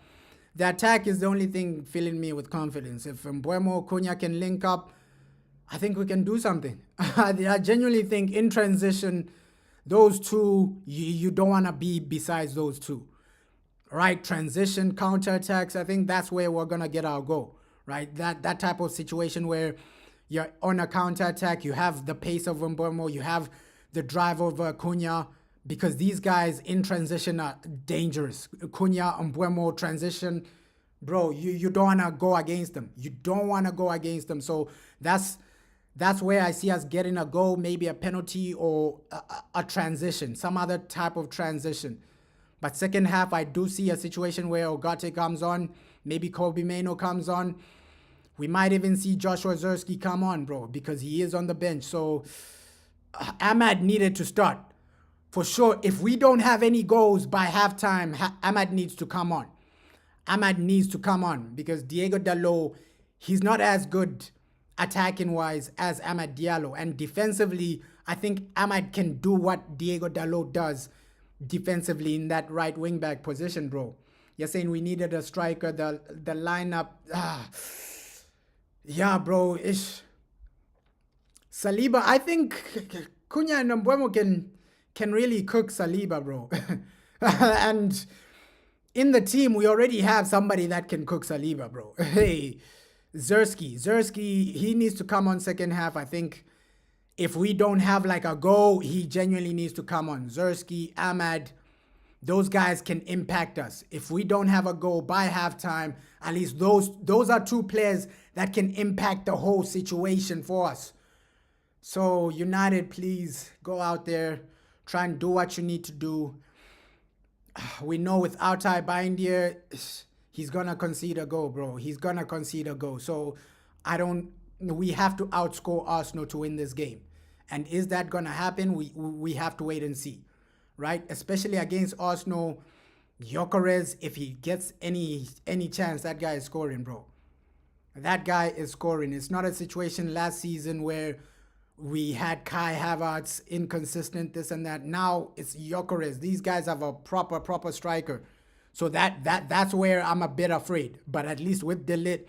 the attack is the only thing filling me with confidence. If Mbeumo, Cunha can link up, I think we can do something. I genuinely think in transition, those two, you don't want to be besides those two. Right? Transition, counterattacks, I think that's where we're going to get our goal. Right? That type of situation where you're on a counterattack, you have the pace of Mbeumo, you have the drive of Cunha, because these guys in transition are dangerous. Cunha, Mbeumo, transition, bro, you don't want to go against them. You don't want to go against them. So that's where I see us getting a goal, maybe a penalty or a transition, some other type of transition. But second half, I do see a situation where Ogate comes on, maybe Kobe Mainoo comes on. We might even see Joshua Zirkzee come on, bro, because he is on the bench. So Ahmad needed to start. For sure, if we don't have any goals by halftime, Ahmad needs to come on. Ahmad needs to come on because Diego Dalot, he's not as good attacking-wise as Amad Diallo. And defensively, I think Ahmad can do what Diego Dalot does defensively in that right wing-back position, bro. You're saying we needed a striker, the lineup. Yeah, bro. Saliba, I think Cunha and Mbeumo can really cook Saliba, bro. And in the team, we already have somebody that can cook Saliba, bro. Hey, Zirkzee, he needs to come on second half. I think if we don't have like a goal, he genuinely needs to come on. Zirkzee, Ahmad, those guys can impact us. If we don't have a goal by halftime, at least those are two players that can impact the whole situation for us. So United, please go out there, try and do what you need to do. We know with Altay Bindia, he's going to concede a goal, bro. He's going to concede a goal. So we have to outscore Arsenal to win this game. And is that going to happen? We have to wait and see, right? Especially against Arsenal, Gyökeres, if he gets any chance, that guy is scoring, bro. That guy is scoring. It's not a situation last season where we had Kai Havertz, inconsistent, this and that. Now it's Gyökeres. These guys have a proper striker. So that's where I'm a bit afraid. But at least with De Ligt,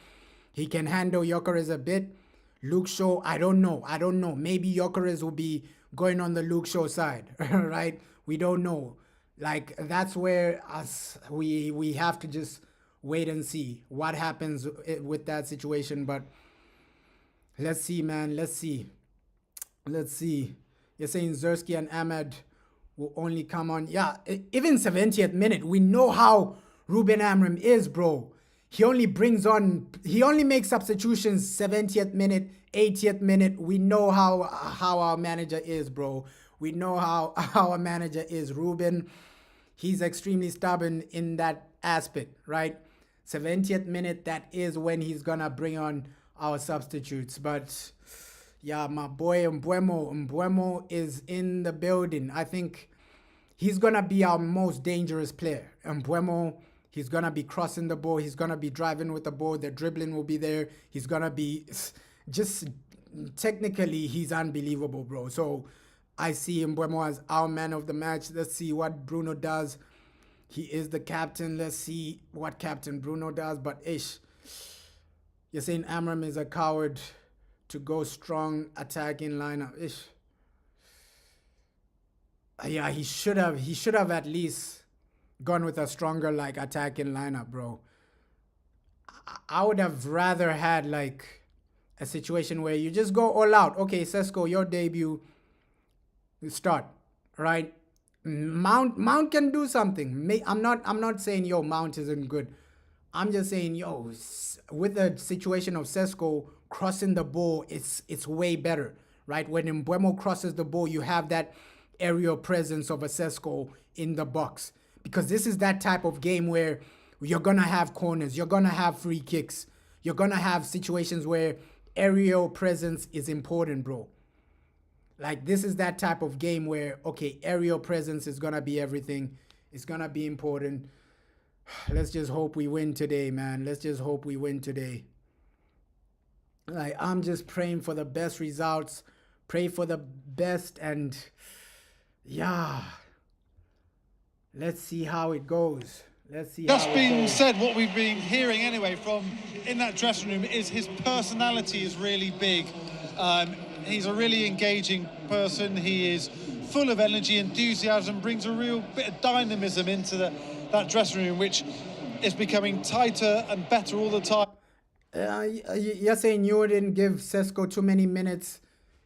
he can handle Gyökeres a bit. Luke Shaw, I don't know. Maybe Gyökeres will be going on the Luke Shaw side, right? We don't know. Like, that's where we have to just wait and see what happens with that situation. But let's see, man. Let's see. You're saying Zirkzee and Ahmad will only come on. Yeah, even 70th minute. We know how Ruben Amorim is, bro. He only makes substitutions 70th minute, 80th minute. We know how our manager is, bro. We know how our manager is. Ruben, he's extremely stubborn in that aspect, right? 70th minute, that is when he's gonna bring on our substitutes. But yeah, my boy Mbeumo is in the building. I think he's gonna be our most dangerous player. Mbeumo, he's gonna be crossing the ball. He's gonna be driving with the ball. The dribbling will be there. He's gonna be just technically, he's unbelievable, bro. So I see Mbeumo as our man of the match. Let's see what Bruno does. He is the captain. Let's see what Captain Bruno does. But you're saying Amorim is a coward to go strong attacking lineup. Yeah, he should have at least gone with a stronger like attacking lineup, bro. I would have rather had like a situation where you just go all out. Okay, Sesko, your debut, you start, right? Mount can do something. I'm not saying yo Mount isn't good. I'm just saying yo with the situation of Sesko crossing the ball, it's way better, right? When Mbeumo crosses the ball, you have that aerial presence of a Sesko in the box, because this is that type of game where you're gonna have corners, you're gonna have free kicks, you're gonna have situations where aerial presence is important, bro. Like, this is that type of game where, okay, aerial presence is going to be everything. It's going to be important. Let's just hope we win today, man. Let's just hope we win today. Like, I'm just praying for the best results. Pray for the best, and yeah. Let's see how it goes. Let's see That's how been it goes. said, what we've been hearing anyway from in that dressing room is his personality is really big. He's a really engaging person. He is full of energy, enthusiasm, brings a real bit of dynamism into that dressing room, which is becoming tighter and better all the time. You're saying you wouldn't give Sesko too many minutes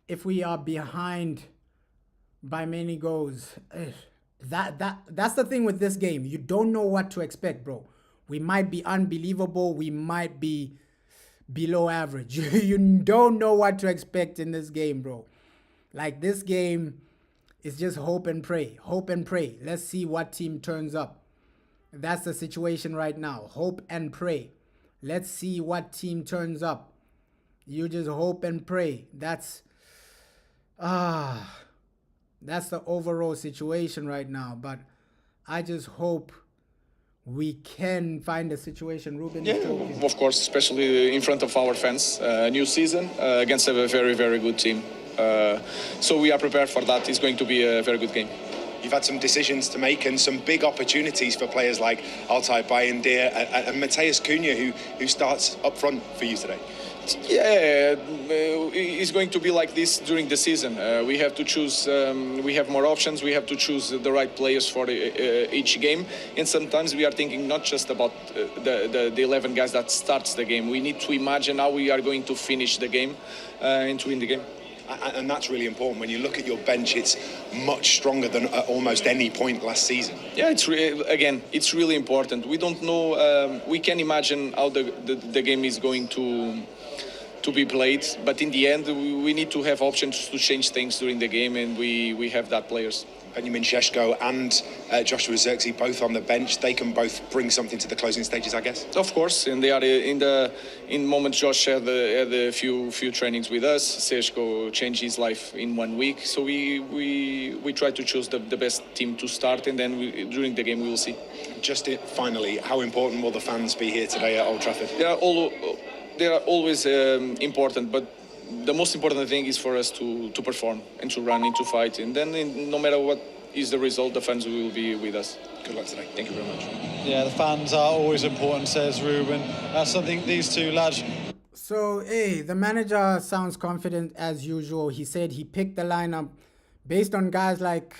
if we are behind by many goals. That's the thing with this game. You don't know what to expect, bro. We might be unbelievable. We might be below average. You don't know what to expect in this game, bro. Like, this game is just hope and pray. Hope and pray. Let's see what team turns up. That's the situation right now. Hope and pray. Let's see what team turns up. You just hope and pray. That's the overall situation right now. But I just hope we can find a situation. Ruben is talking. Of course, especially in front of our fans. New season against a very, very good team. So we are prepared for that. It's going to be a very good game. You've had some decisions to make and some big opportunities for players like Altay Bayındır and Mateus Cunha, who starts up front for you today. Yeah, it's going to be like this during the season. We have to choose, we have more options, we have to choose the right players for each game. And sometimes we are thinking not just about the 11 guys that starts the game. We need to imagine how we are going to finish the game and to win the game. And that's really important. When you look at your bench, it's much stronger than at almost any point last season. Yeah, it's really important. We don't know, we can imagine how the game is going to be played, but in the end we need to have options to change things during the game, and we have that players. Benjamin Šeško and Joshua Zirkzee both on the bench. They can both bring something to the closing stages, I guess. Of course, and they are in moment. Josh had a few trainings with us. Šeško changed his life in 1 week, so we try to choose the best team to start, and then during the game we will see. Finally, how important will the fans be here today at Old Trafford? They are always important, but the most important thing is for us to perform and to run into fight, and then no matter what is the result, the fans will be with us. Good luck today. Thank you very much. Yeah, the fans are always important, says Ruben. That's something these two lads. So, hey, the manager sounds confident as usual. He said he picked the lineup based on guys like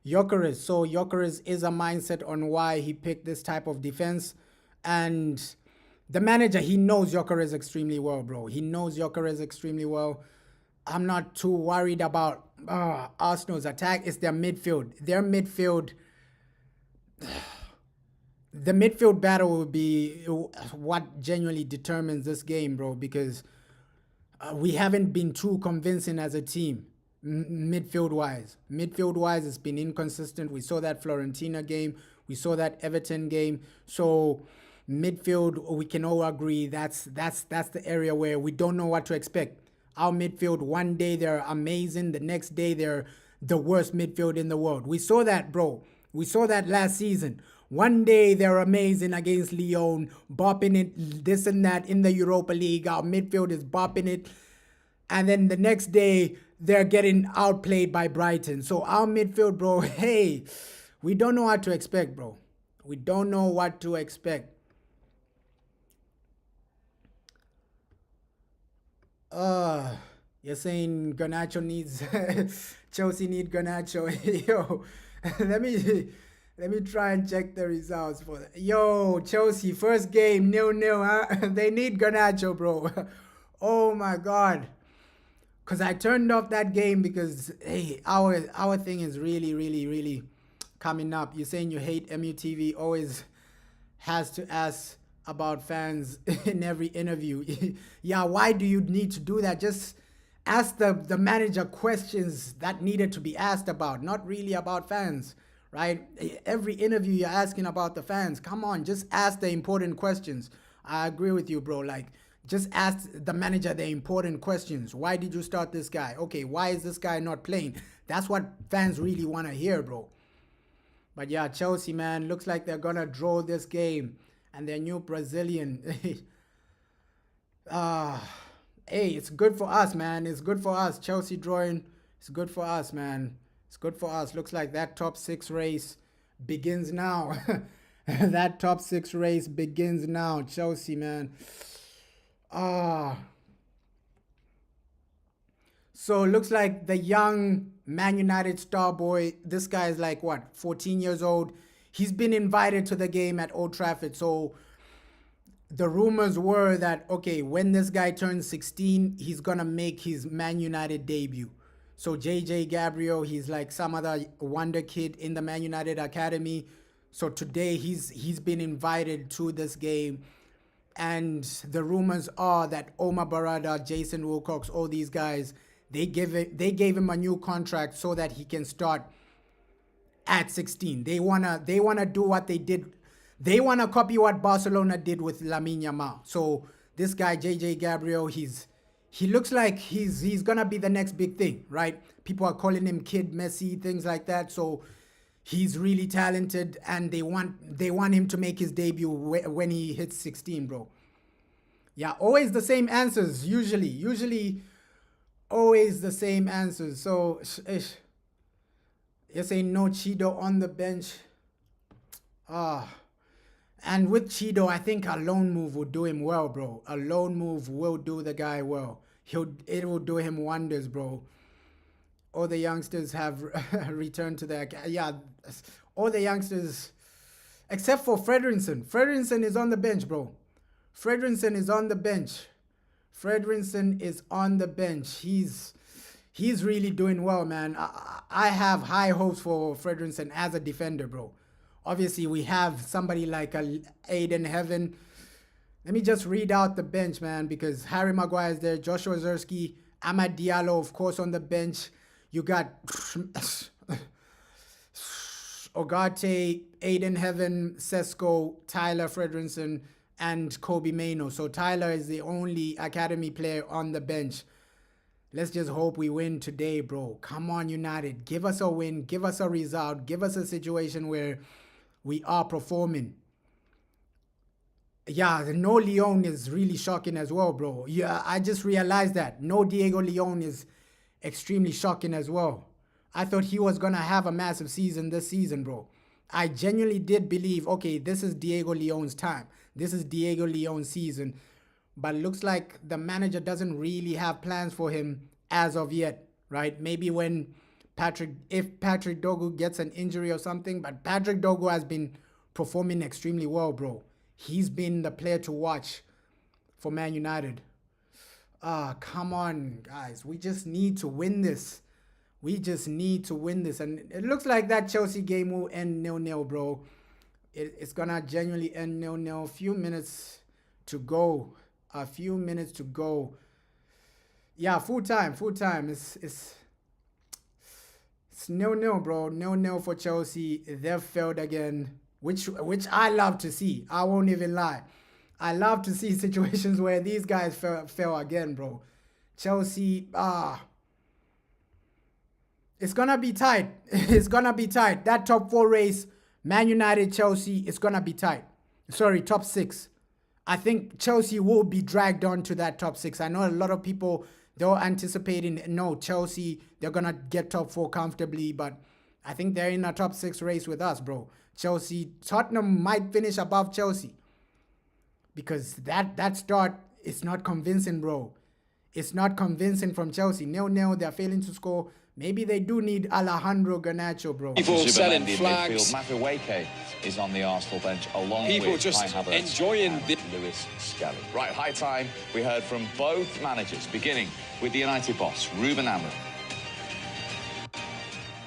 Gyökeres. So Gyökeres is a mindset on why he picked this type of defense, and the manager, he knows Gyökeres extremely well, bro. He knows Gyökeres extremely well. I'm not too worried about Arsenal's attack. It's their midfield. Their midfield, the midfield battle will be what genuinely determines this game, bro, because we haven't been too convincing as a team, midfield-wise. Midfield-wise, it's been inconsistent. We saw that Fiorentina game. We saw that Everton game. So midfield, we can all agree that's the area where we don't know what to expect. Our midfield, one day they're amazing, the next day they're the worst midfield in the world. We saw that, bro. We saw that last season. One day they're amazing against Lyon, bopping it, this and that in the Europa League. Our midfield is bopping it. And then the next day they're getting outplayed by Brighton. So our midfield, bro, hey, we don't know what to expect, bro. We don't know what to expect. You're saying Garnacho needs Chelsea need Garnacho. Yo, let me try and check the results for that. Yo, Chelsea first game 0-0, huh? They need Garnacho, bro. Oh my god. Because I turned off that game because, hey, our thing is really, really, really coming up. You're saying you hate MUTV, always has to ask about fans in every interview. Yeah, why do you need to do that? Just ask the manager questions that needed to be asked about, not really about fans, right? Every interview you're asking about the fans. Come on, just ask the important questions. I agree with you, bro. Like, just ask the manager the important questions. Why did you start this guy? Okay, why is this guy not playing? That's what fans really want to hear, bro. But yeah, Chelsea, man, looks like they're going to draw this game. And their new Brazilian. Hey, it's good for us, man. It's good for us. Chelsea drawing. It's good for us, man. It's good for us. Looks like that top 6 race begins now. That top 6 race begins now. Chelsea, man. So looks like the young Man United star boy, this guy is like, what, 14 years old. He's been invited to the game at Old Trafford. So the rumors were that, okay, when this guy turns 16, he's going to make his Man United debut. So JJ Gabriel, he's like some other wonder kid in the Man United Academy. So today he's been invited to this game. And the rumors are that Omar Barada, Jason Wilcox, all these guys, they gave him a new contract so that he can start at 16. They wanna do what they did. They wanna copy what Barcelona did with Lamine Yamal. So this guy JJ Gabriel, he looks like he's gonna be the next big thing, right? People are calling him Kid Messi, things like that. So he's really talented, and they want him to make his debut when he hits 16, bro. Yeah, always the same answers. Usually, always the same answers. So you're saying no Chido on the bench. And with Chido, I think a loan move will do him well, bro. A loan move will do the guy well. It will do him wonders, bro. All the youngsters have returned to their... Yeah, all the youngsters, except for Fredrickson. Fredrickson is on the bench, bro. Fredrickson is on the bench. Fredrickson is on the bench. He's really doing well, man. I have high hopes for Fredrickson as a defender, bro. Obviously, we have somebody like Aiden Heaven. Let me just read out the bench, man, because Harry Maguire is there, Joshua Zirkzee, Amad Diallo, of course, on the bench. You got Ogate, Aiden Heaven, Sesko, Tyler Fredrickson, and Kobe Maino. So Tyler is the only academy player on the bench. Let's just hope we win today, bro. Come on, United. Give us a win. Give us a result. Give us a situation where we are performing. Yeah, the no Leon is really shocking as well, bro. Yeah, I just realized that. No Diego Leon is extremely shocking as well. I thought he was going to have a massive season this season, bro. I genuinely did believe, okay, this is Diego Leon's time. This is Diego Leon's season. But it looks like the manager doesn't really have plans for him as of yet, right? Maybe when if Patrick Dogu gets an injury or something, but Patrick Dogu has been performing extremely well, bro. He's been the player to watch for Man United. Come on, guys. We just need to win this. We just need to win this. And it looks like that Chelsea game will end 0-0, bro. It's going to genuinely end 0-0. A few minutes to go. A few minutes to go. Yeah, full time. It's 0-0, bro. 0-0 for Chelsea. They've failed again, which I love to see. I won't even lie. I love to see situations where these guys fail again, bro. Chelsea, it's going to be tight. It's going to be tight. That top 4 race, Man United, Chelsea, it's going to be tight. Sorry, top 6. I think Chelsea will be dragged on to that top 6. I know a lot of people, they're anticipating, no, Chelsea, they're going to get top 4 comfortably, but I think they're in a top 6 race with us, bro. Tottenham might finish above Chelsea because that start is not convincing, bro. It's not convincing from Chelsea. 0-0, they're failing to score. maybe they do need Alejandro Garnacho, bro. People selling flags. Madueke is on the Arsenal bench along People with just Kai Havertz enjoying and Lewis Skelly. Right, high time we heard from both managers, beginning with the United boss, Ruben Amorim.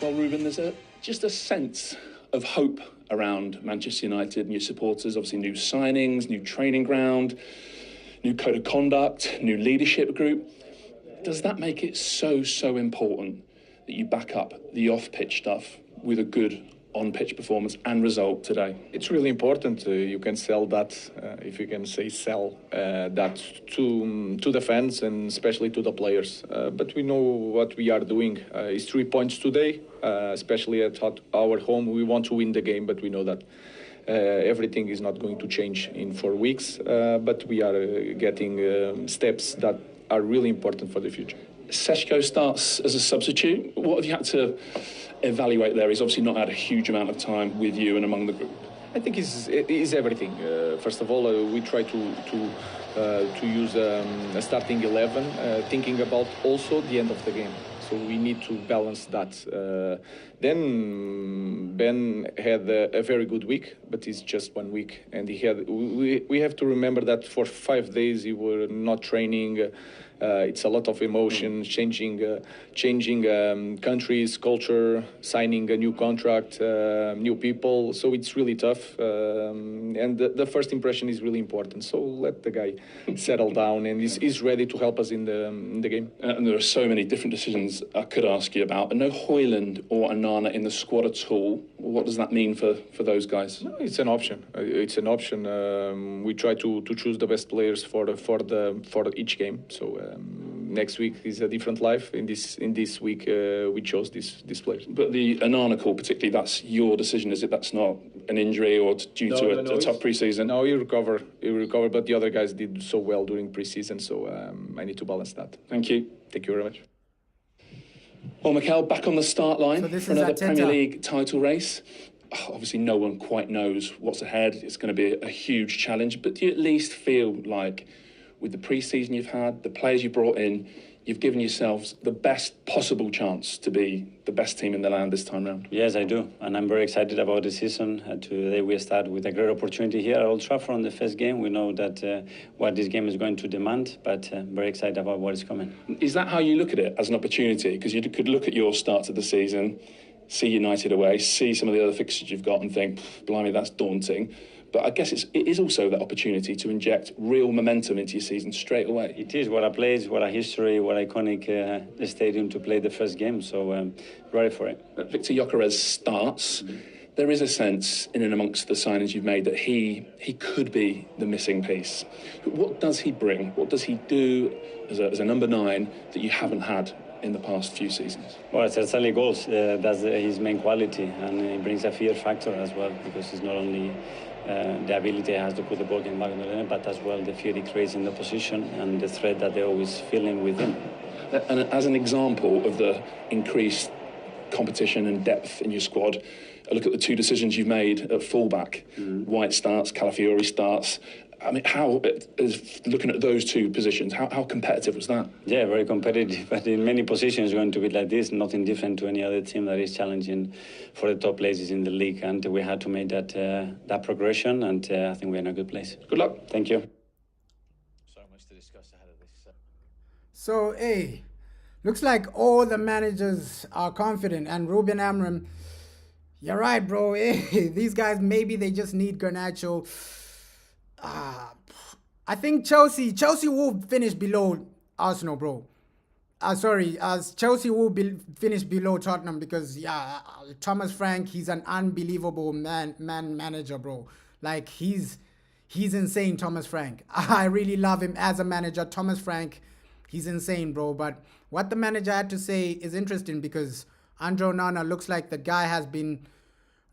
Well, Ruben, there's just a sense of hope around Manchester United and your supporters. Obviously, new signings, new training ground, new code of conduct, new leadership group. Does that make it so important that you back up the off-pitch stuff with a good on-pitch performance and result today? It's really important. You can sell that, if you can say sell that to the fans and especially to the players. But we know what we are doing. It's 3 points today, especially at our home. We want to win the game, but we know that everything is not going to change in 4 weeks. But we are getting steps that are really important for the future. Seshko starts as a substitute. What have you had to evaluate there? He's obviously not had a huge amount of time with you and among the group. I think it is everything. First of all, we try to use a starting 11, thinking about also the end of the game. So we need to balance that. Then Ben had a very good week, but it's just 1 week, and we have to remember that for 5 days he were not training. It's a lot of emotion, changing countries, culture, signing a new contract, new people. So it's really tough. And the first impression is really important. So let the guy settle down, and he's ready to help us in the game. And there are so many different decisions I could ask you about. And no Højlund or Onana in the squad at all. What does that mean for those guys? No, it's an option. It's an option. We try to choose the best players for each game. So next week is a different life. In this week, we chose these players. But the Onana call particularly, that's your decision, is it? That's not an injury or due to a tough pre-season? No, he recovered. But the other guys did so well during pre-season, so I need to balance that. Thank you. Thank you very much. Well, Mikel, back on the start line for another Arteta. Premier League title race. Obviously, no one quite knows what's ahead. It's going to be a huge challenge. But do you at least feel like, with the pre-season you've had, the players you brought in, you've given yourselves the best possible chance to be the best team in the land this time round? Yes, I do. And I'm very excited about the season. Today we start with a great opportunity here at Old Trafford on the first game. We know that what this game is going to demand, but very excited about what is coming. Is that how you look at it, as an opportunity? Because you could look at your start to the season, see United away, see some of the other fixtures you've got and think, blimey, that's daunting. But I guess it is also that opportunity to inject real momentum into your season straight away. It is. What a place, what a history, what iconic the stadium to play the first game. So ready for it. Victor Gyökeres starts. There is a sense in and amongst the signings you've made that he could be the missing piece. What does he bring? What does he do as a number 9 that you haven't had in the past few seasons? Well, certainly goals. That's his main quality, and he brings a fear factor as well, because it's not only the ability he has to put the ball in back of the net, but as well the fear he creates in the position and the threat that they're always feeling with him. And as an example of the increased competition and depth in your squad, I look at the 2 decisions you've made at fullback. White starts, Calafiori starts. I mean, looking at those 2 positions, how competitive was that? Yeah, very competitive. But in many positions, it's going to be like this, nothing different to any other team that is challenging for the top places in the league. And we had to make that progression, and I think we're in a good place. Good luck. Thank you. So much to discuss ahead of this. So, hey, looks like all the managers are confident, and Ruben Amorim, you're right, bro. Hey, these guys, maybe they just need Garnacho. I think Chelsea will finish below Arsenal, bro. Chelsea will finish below Tottenham because, Thomas Frank, he's an unbelievable manager, bro. Like, he's insane, Thomas Frank. I really love him as a manager. Thomas Frank, he's insane, bro. But what the manager had to say is interesting because Andre Onana looks like the guy has been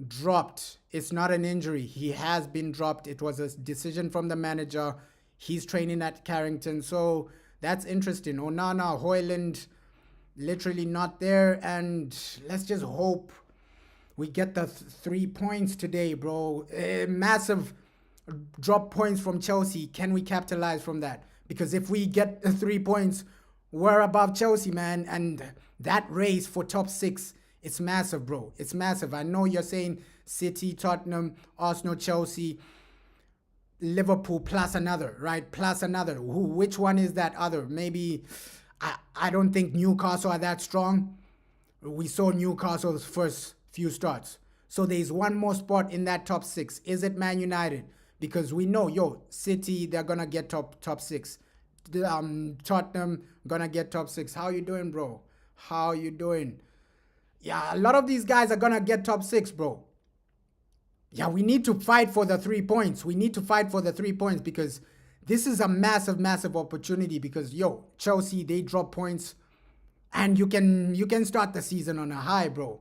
dropped. It's not an injury. He has been dropped. It was a decision from the manager. He's training at Carrington. So that's interesting. Onana, Højlund, literally not there. And let's just hope we get the 3 points today, bro. Massive drop points from Chelsea. Can we capitalize from that? Because if we get 3 points, we're above Chelsea, man. And that race for top 6, it's massive, bro. It's massive. I know you're saying City, Tottenham, Arsenal, Chelsea, Liverpool plus another, right? Plus another. Which one is that other? Maybe, I don't think Newcastle are that strong. We saw Newcastle's first few starts. So there's one more spot in that top 6. Is it Man United? Because we know, City, they're going to get top 6. Tottenham, going to get top 6. How you doing, bro? How you doing? Yeah, a lot of these guys are going to get top 6, bro. Yeah, we need to fight for the 3 points. We need to fight for the 3 points because this is a massive, massive opportunity because, Chelsea, they drop points and you can start the season on a high, bro.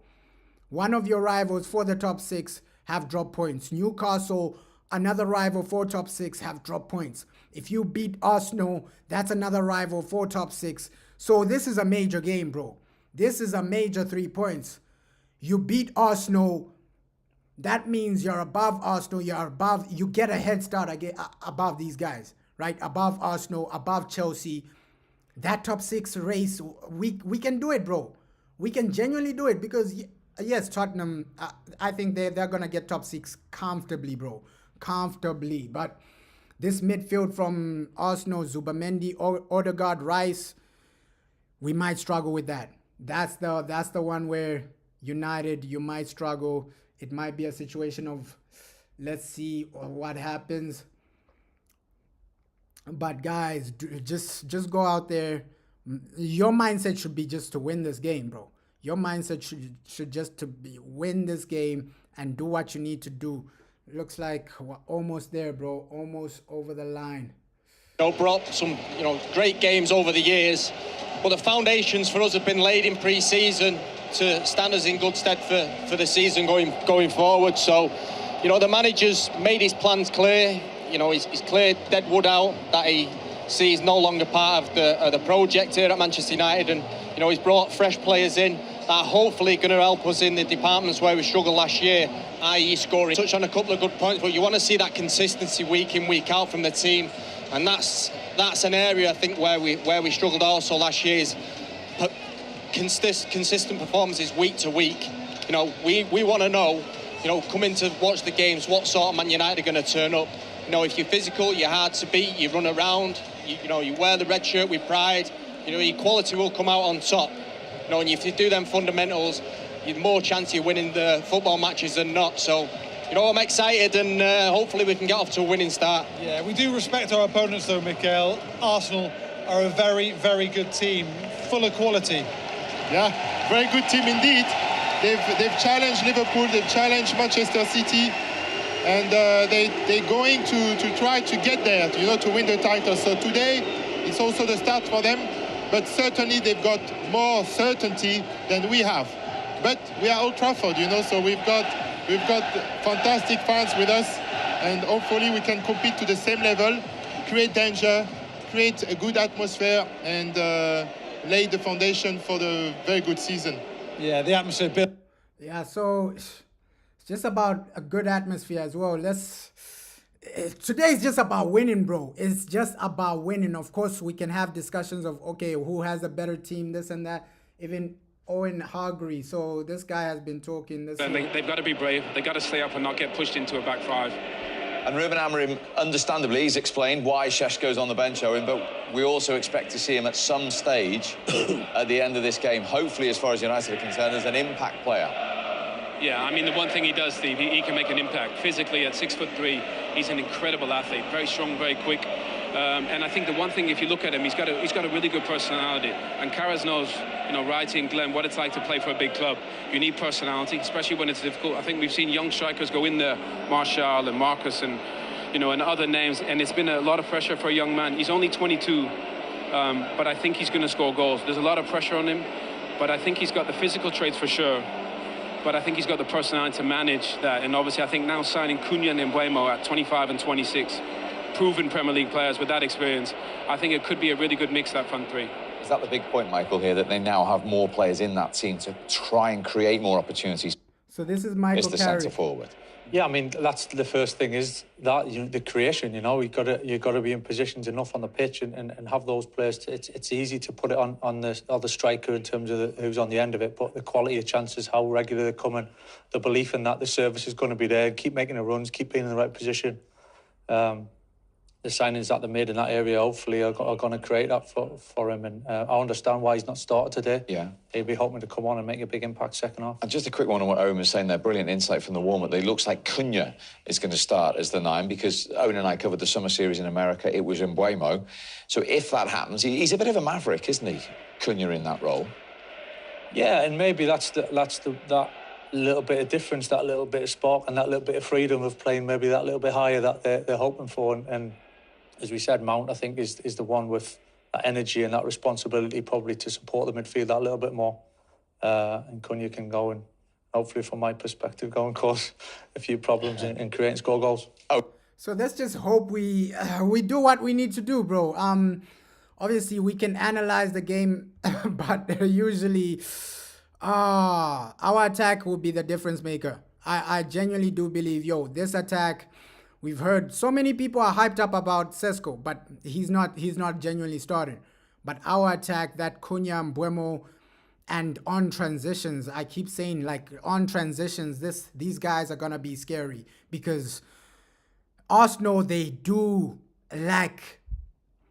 One of your rivals for the top 6 have dropped points. Newcastle, another rival for top 6, have dropped points. If you beat Arsenal, that's another rival for top 6. So this is a major game, bro. This is a major 3 points. You beat Arsenal, that means you're above Arsenal, you get a head start above these guys, right? Above Arsenal, above Chelsea. That top 6 race, we can do it, bro. We can genuinely do it because, yes, Tottenham, I think they're going to get top 6 comfortably, bro. Comfortably. But this midfield from Arsenal, Zubamendi, Odegaard, Rice, we might struggle with that. That's the one where United, you might struggle. It might be a situation of, let's see what happens. But guys, just go out there. Your mindset should be just to win this game, bro. Your mindset should just to win this game and do what you need to do. Looks like we're almost there, bro. Almost over the line. Brought some, great games over the years, but the foundations for us have been laid in pre-season to stand us in good stead for the season going forward. So, the manager's made his plans clear. He's cleared deadwood out that he sees no longer part of the project here at Manchester United, and he's brought fresh players in that are hopefully going to help us in the departments where we struggled last year, i.e. scoring. Touch on a couple of good points, but you want to see that consistency week in, week out from the team, and that's an area I think where we struggled also last year is consistent performances week to week. We want to know, coming to watch the games, what sort of Man United are going to turn up. If you're physical, you're hard to beat, you run around, you wear the red shirt with pride, your quality will come out on top. And if you do them fundamentals, you've more chance of winning the football matches than not. So, I'm excited and hopefully we can get off to a winning start. Yeah, we do respect our opponents though, Mikael. Arsenal are a very, very good team, full of quality. Yeah, very good team indeed. They've challenged Liverpool, they've challenged Manchester City, and they're going to try to get there, to win the title. So today, it's also the start for them, but certainly they've got more certainty than we have. But we are Old Trafford, so we've got fantastic fans with us, and hopefully we can compete to the same level, create danger, create a good atmosphere, and lay the foundation for the very good season. Yeah, the atmosphere. Yeah, so it's just about a good atmosphere as well. Today is just about winning, bro. It's just about winning. Of course, we can have discussions of, okay, who has a better team, this and that. Even Owen Hargreaves. So this guy has been talking. They've got to be brave. They've got to stay up and not get pushed into a back 5. And Ruben Amorim, understandably, he's explained why Šeško's on the bench, Owen, but we also expect to see him at some stage at the end of this game, hopefully, as far as United are concerned, as an impact player. Yeah, I mean, the one thing he does, Steve, he can make an impact. Physically, at 6'3", he's an incredible athlete, very strong, very quick. And I think the one thing, if you look at him, he's got a really good personality. And Carras knows, Wrighty and Glenn, what it's like to play for a big club. You need personality, especially when it's difficult. I think we've seen young strikers go in there, Martial and Marcus and, and other names, and it's been a lot of pressure for a young man. He's only 22, but I think he's going to score goals. There's a lot of pressure on him, but I think he's got the physical traits for sure. But I think he's got the personality to manage that. And obviously, I think now signing Cunha and Mbeumo at 25 and 26, proven Premier League players with that experience, I think it could be a really good mix, that front 3. Is that the big point, Michael, here, that they now have more players in that team to try and create more opportunities? So this is is Michael the Carrick. centre forward. Yeah, I mean that's the first thing is that the creation. You've got to be in positions enough on the pitch and have those players. It's easy to put it on the other striker in terms of who's on the end of it, but the quality of chances, how regular they're coming, the belief in that the service is going to be there. Keep making the runs, keep being in the right position. The signings that they made in that area hopefully are going to create that for him. And I understand why he's not started today. Yeah. He'll be hoping to come on and make a big impact second half. And just a quick one on what Owen was saying there, brilliant insight from the warm-up. It looks like Cunha is going to start as the 9 because Owen and I covered the summer series in America. It was Mbeumo. So if that happens, he's a bit of a maverick, isn't he, Cunha in that role? Yeah, and maybe that's that little bit of difference, that little bit of spark and that little bit of freedom of playing maybe that little bit higher that they're hoping for. And as we said, Mount, I think, is the one with that energy and that responsibility probably to support the midfield that little bit more. And Cunha can go and hopefully, from my perspective, go and cause a few problems in creating score goals. So let's just hope we do what we need to do, bro. Obviously, we can analyze the game, but usually our attack will be the difference maker. I genuinely do believe, this attack. We've heard so many people are hyped up about Sesko, but he's not genuinely started. But our attack, that Cunha, Mbeumo, and on transitions, I keep saying on transitions, these guys are gonna be scary because Arsenal, they do lack.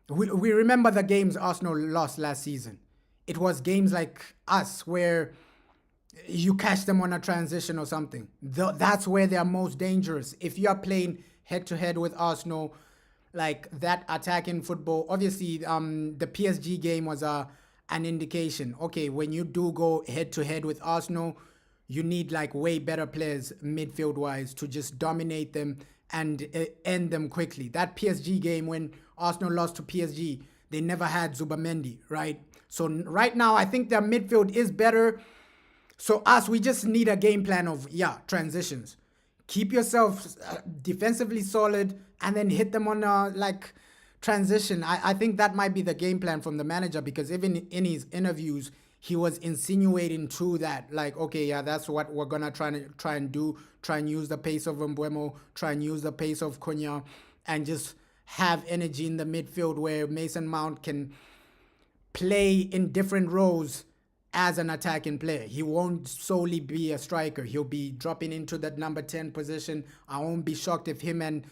We remember the games Arsenal lost last season. It was games like us where you catch them on a transition or something. That's where they're most dangerous. If you're playing head-to-head with Arsenal, like that attacking football, obviously the PSG game was an indication. Okay, when you do go head-to-head with Arsenal, you need way better players midfield-wise to just dominate them and end them quickly. That PSG game when Arsenal lost to PSG, they never had Zubamendi, right? So right now, I think their midfield is better. So we just need a game plan of, transitions. Keep yourself defensively solid and then hit them on transition. I think that might be the game plan from the manager because even in his interviews, he was insinuating to that. That's what we're going to try and do. Try and use the pace of Mbeumo. Try and use the pace of Cunha. And just have energy in the midfield where Mason Mount can play in different roles as an attacking player. He won't solely be a striker. He'll be dropping into that number 10 position. I won't be shocked if him and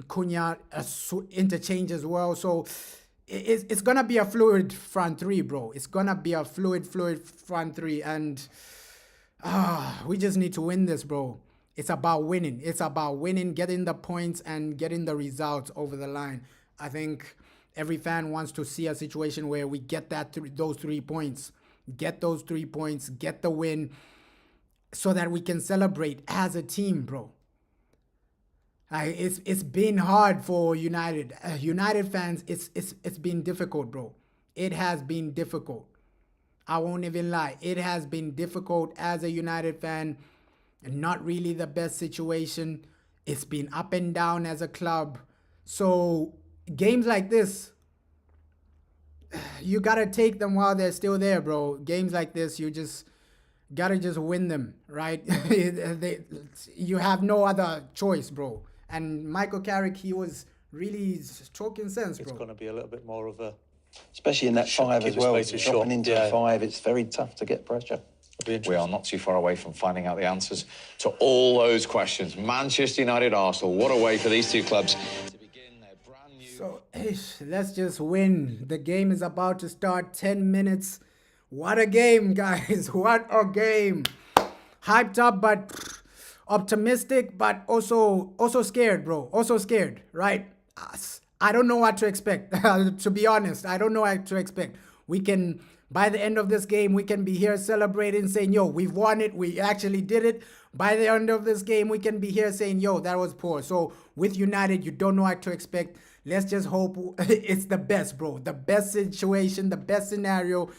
Cunha interchange as well. So it's going to be a fluid front three, bro. It's going to be a fluid front three. And we just need to win this, bro. It's about winning. It's about winning, getting the points and getting the results over the line. I think every fan wants to see a situation where we get those 3 points. Get those 3 points, get the win, so that we can celebrate as a team, bro. It's been hard for United. United fans, it's been difficult, bro. It has been difficult. I won't even lie. It has been difficult as a United fan. Not really the best situation. It's been up and down as a club. So games like this, you gotta take them while they're still there, bro. Games like this, you just gotta just win them, right? You have no other choice, bro. And Michael Carrick, he was really talking sense, bro. It's gonna be a little bit more of a, especially in that 5 as well. Dropping into the 5, it's very tough to get pressure. We are not too far away from finding out the answers to all those questions. Manchester United, Arsenal, what a way for these two clubs to begin their brand new... So, let's just win. The game is about to start, 10 minutes. What a game, guys. What a game. Hyped up, but optimistic, but also scared, bro. Also scared, right? I don't know what to expect. To be honest, I don't know what to expect. We can... By the end of this game, we can be here celebrating, saying, we've won it. We actually did it. By the end of this game, we can be here saying, that was poor. So with United, you don't know what to expect. Let's just hope it's the best, bro. The best situation, the best scenario.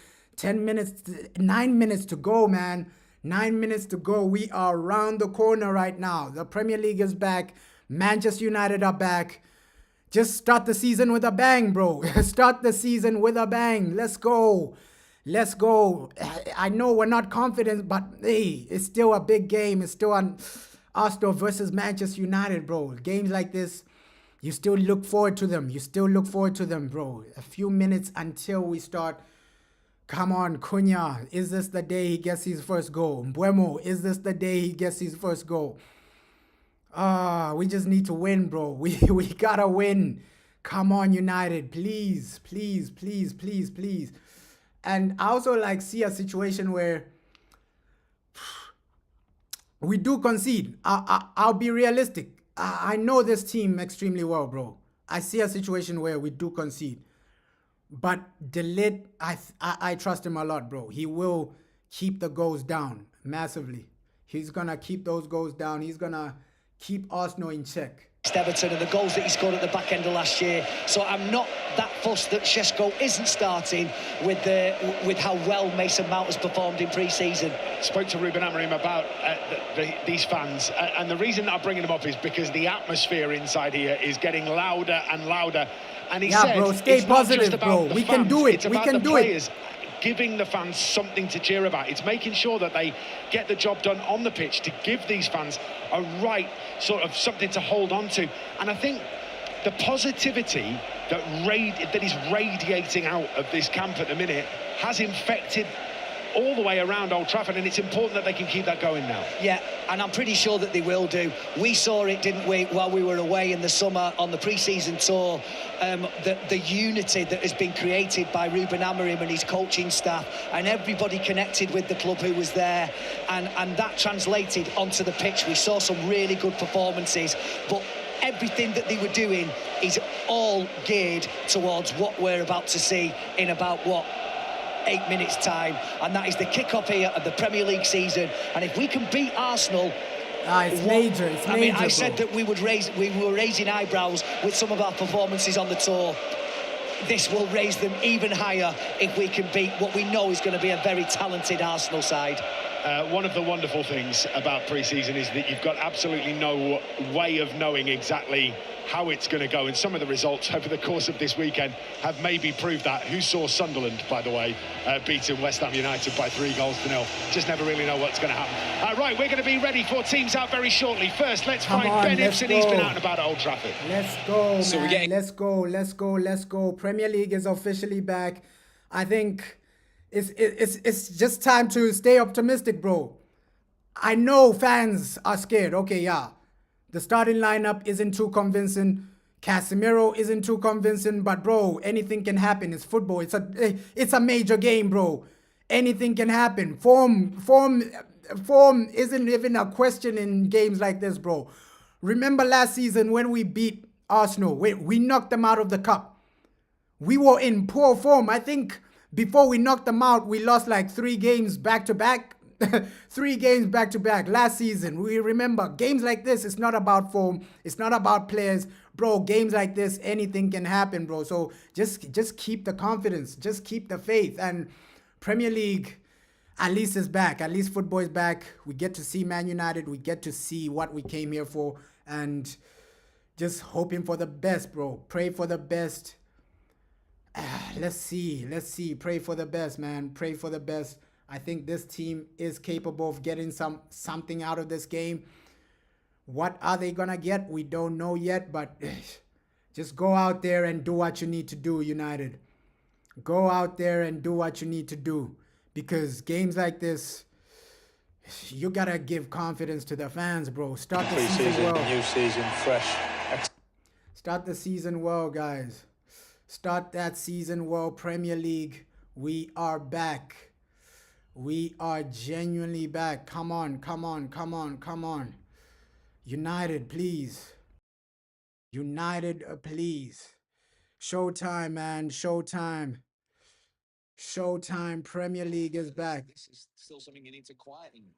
9 minutes to go, man. 9 minutes to go. We are around the corner right now. The Premier League is back. Manchester United are back. Just start the season with a bang, bro. Start the season with a bang. Let's go. Let's go. I know we're not confident, but hey, it's still a big game. It's still on Arsenal versus Manchester United, bro. Games like this, you still look forward to them. You still look forward to them, bro. A few minutes until we start. Come on, Cunha. Is this the day he gets his first goal? Mbeumo, is this the day he gets his first goal? We just need to win, bro. We gotta win. Come on, United. Please, please, please, please, please. And I also like see a situation where we do concede. I'll be realistic. I know this team extremely well, bro. I see a situation where we do concede. But De Ligt, I trust him a lot, bro. He will keep the goals down massively. He's going to keep those goals down. He's going to keep Arsenal in check. Everton and the goals that he scored at the back end of last year. So I'm not that fussed that Šeško isn't starting with how well Mason Mount has performed in pre-season. Spoke to Ruben Amorim about these fans, and the reason that I'm bringing them up is because the atmosphere inside here is getting louder and louder. And he said, bro, stay positive, bro. We can do it. We can do it. Giving the fans something to cheer about. It's making sure that they get the job done on the pitch to give these fans a right sort of something to hold on to. And I think the positivity that is radiating out of this camp at the minute has infected all the way around Old Trafford, and it's important that they can keep that going now. Yeah, and I'm pretty sure that they will do. We saw it, didn't we, while we were away in the summer on the pre-season tour, the unity that has been created by Ruben Amorim and his coaching staff, and everybody connected with the club who was there, and that translated onto the pitch. We saw some really good performances, but everything that they were doing is all geared towards what we're about to see in about, 8 minutes time, and that is the kick-off here of the Premier League season. And if we can beat Arsenal, it's major. It's major. I mean, I said that we were raising eyebrows with some of our performances on the tour. This will raise them even higher if we can beat what we know is going to be a very talented Arsenal side. One of the wonderful things about pre-season is that you've got absolutely no way of knowing exactly how it's going to go, and some of the results over the course of this weekend have maybe proved that. Who saw Sunderland, by the way, beating West Ham United by 3-0? Just never really know what's going to happen. Right, we're going to be ready for teams out very shortly. First, let's find Ben Ibson. He's been out and about at Old Trafford. Let's go, so man. Let's go. Premier League is officially back. I think it's just time to stay optimistic, bro. I know fans are scared. Okay, yeah. The starting lineup isn't too convincing. Casemiro isn't too convincing. But, bro, anything can happen. It's football. It's a major game, bro. Anything can happen. Form isn't even a question in games like this, bro. Remember last season when we beat Arsenal? We knocked them out of the cup. We were in poor form. I think before we knocked them out, we lost like 3 games back-to-back. 3 games back-to-back last season. We remember games like this. It's not about form. It's not about players, bro. Games like this, anything can happen, bro. So just keep the confidence. Just keep the faith. And Premier League, at least is back. At least football is back. We get to see Man United. We get to see what we came here for. And just hoping for the best, bro. Pray for the best. Let's see. Pray for the best, man. Pray for the best. I think this team is capable of getting something out of this game. What are they going to get? We don't know yet, but just go out there and do what you need to do, United. Go out there and do what you need to do. Because games like this, you got to give confidence to the fans, bro. Start the season well. New season, fresh. Start the season well, guys. Start that season well. Premier League, we are back. We are genuinely back. Come on. United, please. United, please. Showtime, man. Showtime. Premier League is back. This is still something you need to quieten.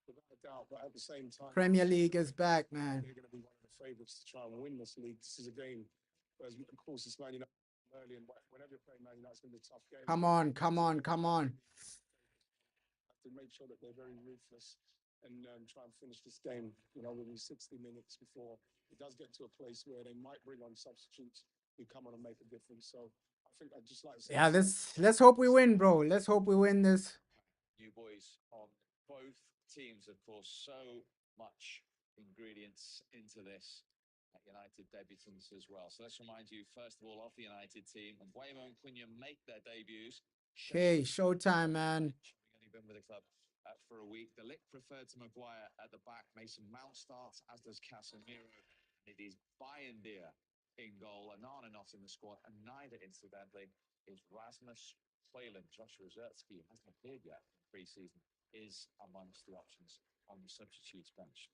Without a doubt, but at the same time, Premier League is back, man. They're going to be one of the favourites to try and win this league. This is a game, whereas of course it's Man United early, and whenever you're playing Man United, it's going to be a tough game. Come on. To make sure that they're very ruthless and try and finish this game, within 60 minutes before it does get to a place where they might bring on substitutes who come on and make a difference. So I think I'd just like to say Yeah, let's hope we win, bro. Let's hope we win this. You boys on both teams, of course, so much ingredients into this. United debutants as well. So let's remind you, first of all, of the United team. Mbeumo and Cunha make their debuts. Okay, showtime, man. Only been with the club for a week. The Lick preferred to Maguire at the back. Mason Mount starts, as does Casemiro. It is Bayindir in goal. Onana not in the squad, and neither, incidentally, is Rasmus Højlund. Joshua Zirkzee, who hasn't appeared yet in pre-season, is amongst the options on the substitutes bench.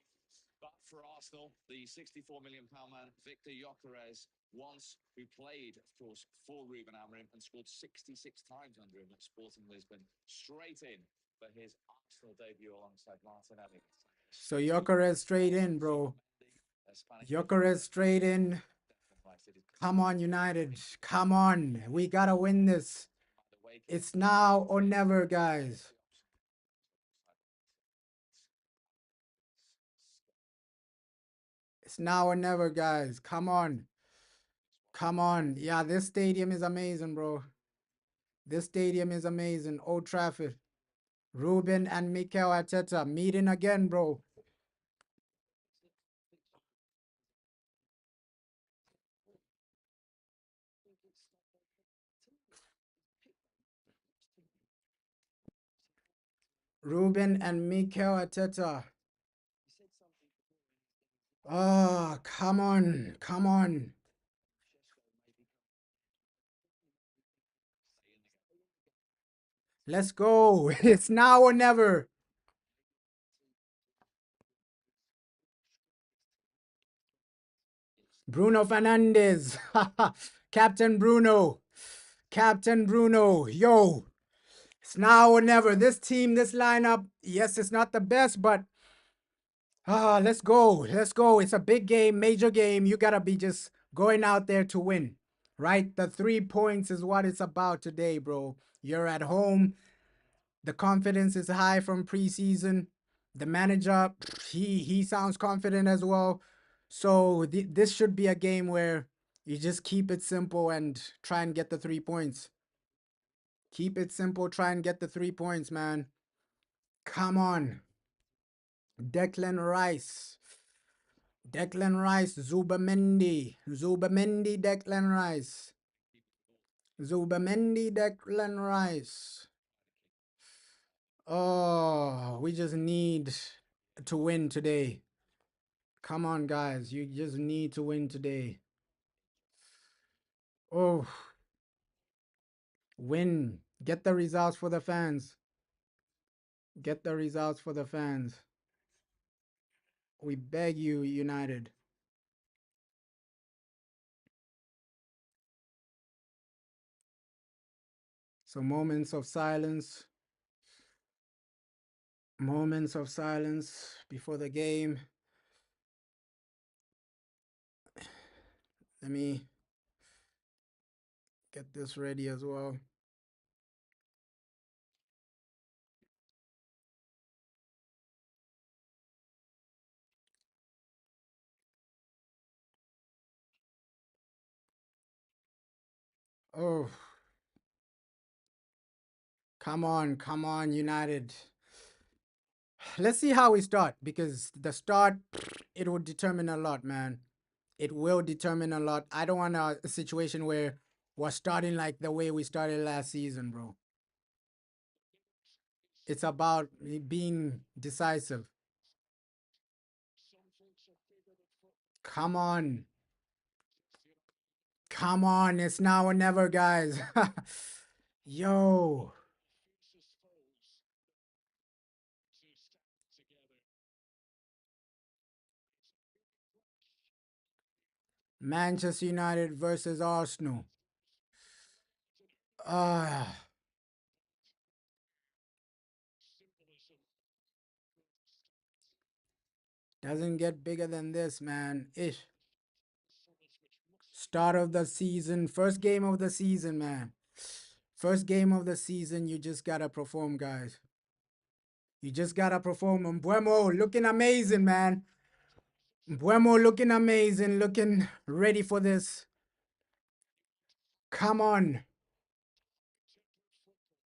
But for Arsenal, the £64 million man, Victor Gyökeres, once who played, of course, for Ruben Amorim and scored 66 times under him at Sporting Lisbon, straight in for his Arsenal debut alongside Martinelli. So Gyökeres straight in, bro. Gyökeres straight in. Come on, United. Come on. We gotta win this. It's now or never, guys. It's now or never, guys. Come on. Come on. Yeah, this stadium is amazing, bro. This stadium is amazing. Old Trafford. Ruben and Mikel Arteta meeting again, bro. Ruben and Mikel Arteta. Oh, come on. Come on. Let's go. It's now or never. Bruno Fernandes. Captain Bruno. Captain Bruno. Yo. It's now or never. This team, this lineup, yes, it's not the best, but let's go. Let's go. It's a big game, major game. You got to be just going out there to win, right? The 3 points is what it's about today, bro. You're at home. The confidence is high from preseason. The manager, he sounds confident as well. So this should be a game where you just keep it simple and try and get the 3 points. Keep it simple. Try and get the 3 points, man. Come on. Declan Rice. Declan Rice. Zubamendi. Zubamendi, Declan Rice. Zubamendi, Declan Rice. Oh, we just need to win today. Come on, guys. You just need to win today. Oh. Win. Get the results for the fans. Get the results for the fans. We beg you, United. So moments of silence. Moments of silence before the game. Let me get this ready as well. Oh. Come on, United. Let's see how we start, because the start, it will determine a lot, man. It will determine a lot. I don't want a situation where we're starting like the way we started last season, bro. It's about being decisive. Come on. Come on. It's now or never, guys. Yo. Manchester United versus Arsenal. Doesn't get bigger than this, man. Ish. Start of the season. First game of the season, man. First game of the season. You just gotta perform, guys. You just gotta perform. Mbeumo looking amazing, man. Mbeumo looking amazing. Looking ready for this. Come on.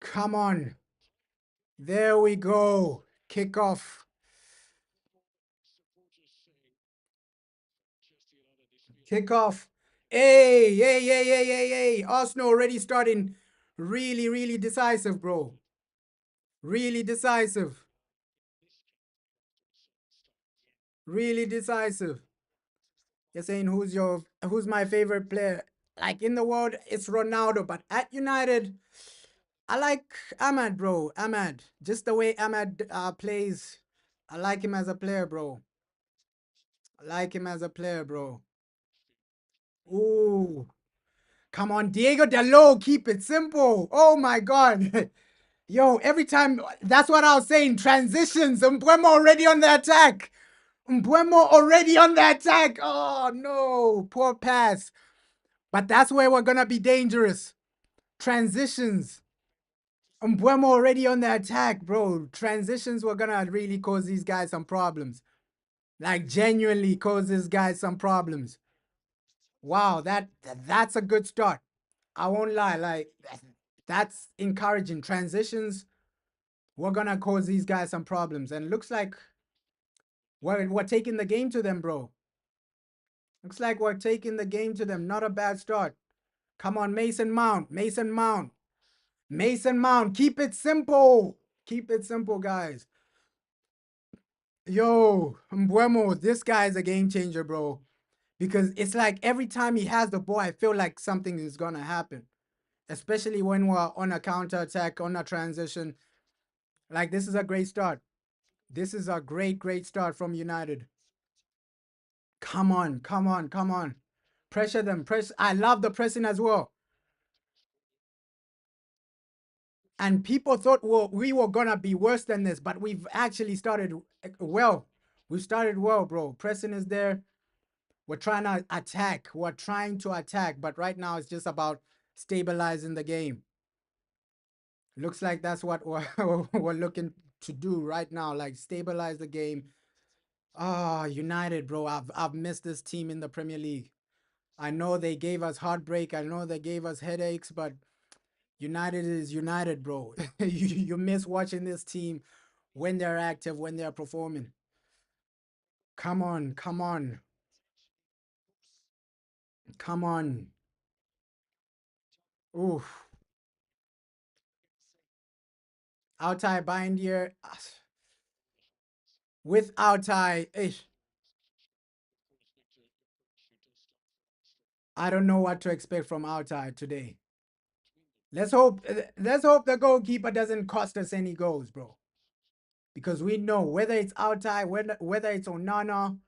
Come on. There we go. Kickoff. Kickoff. Hey, hey, hey, hey, hey, hey. Arsenal already starting really, really decisive, bro. Really decisive. Really decisive. You're saying who's my favorite player? Like in the world, it's Ronaldo, but at United, I like Ahmad, bro. Ahmad. Just the way Ahmad plays. I like him as a player, bro. I like him as a player, bro. Ooh. Come on, Diego Dalot, keep it simple. Oh my God. Yo, every time, that's what I was saying. Transitions. Mbeumo already on the attack. Mbeumo already on the attack. Oh no, poor pass. But that's where we're gonna be dangerous. Transitions. Mbeumo already on the attack, bro. Transitions were gonna really cause these guys some problems. Like genuinely cause these guys some problems. Wow, that's a good start. I won't lie, like that's encouraging. Transitions, we're gonna cause these guys some problems. And looks like we're taking the game to them, bro. Looks like we're taking the game to them. Not a bad start. Come on, Mason Mount. Mason Mount. Mason Mount. Keep it simple. Keep it simple, guys. Yo, Mbeumo, this guy is a game changer, bro. Because it's like every time he has the ball, I feel like something is gonna happen. Especially when we're on a counter attack, on a transition. Like, this is a great start. This is a great, great start from United. Come on, come on, come on. Pressure them. I love the pressing as well. And people thought, well, we were gonna be worse than this, but we've actually started well. We started well, bro. Pressing is there. We're trying to attack. We're trying to attack, but right now it's just about stabilizing the game. Looks like that's what we're looking to do right now, like stabilize the game. Ah, United, bro. I've missed this team in the Premier League. I know they gave us heartbreak. I know they gave us headaches, but United is United, bro. you miss watching this team when they're active, when they're performing. Come on, come on. Come on. Oof. Altai Bindier. With Altai, I don't know what to expect from Altai today. Let's hope the goalkeeper doesn't cost us any goals, bro. Because we know whether it's Altai, whether it's Onana,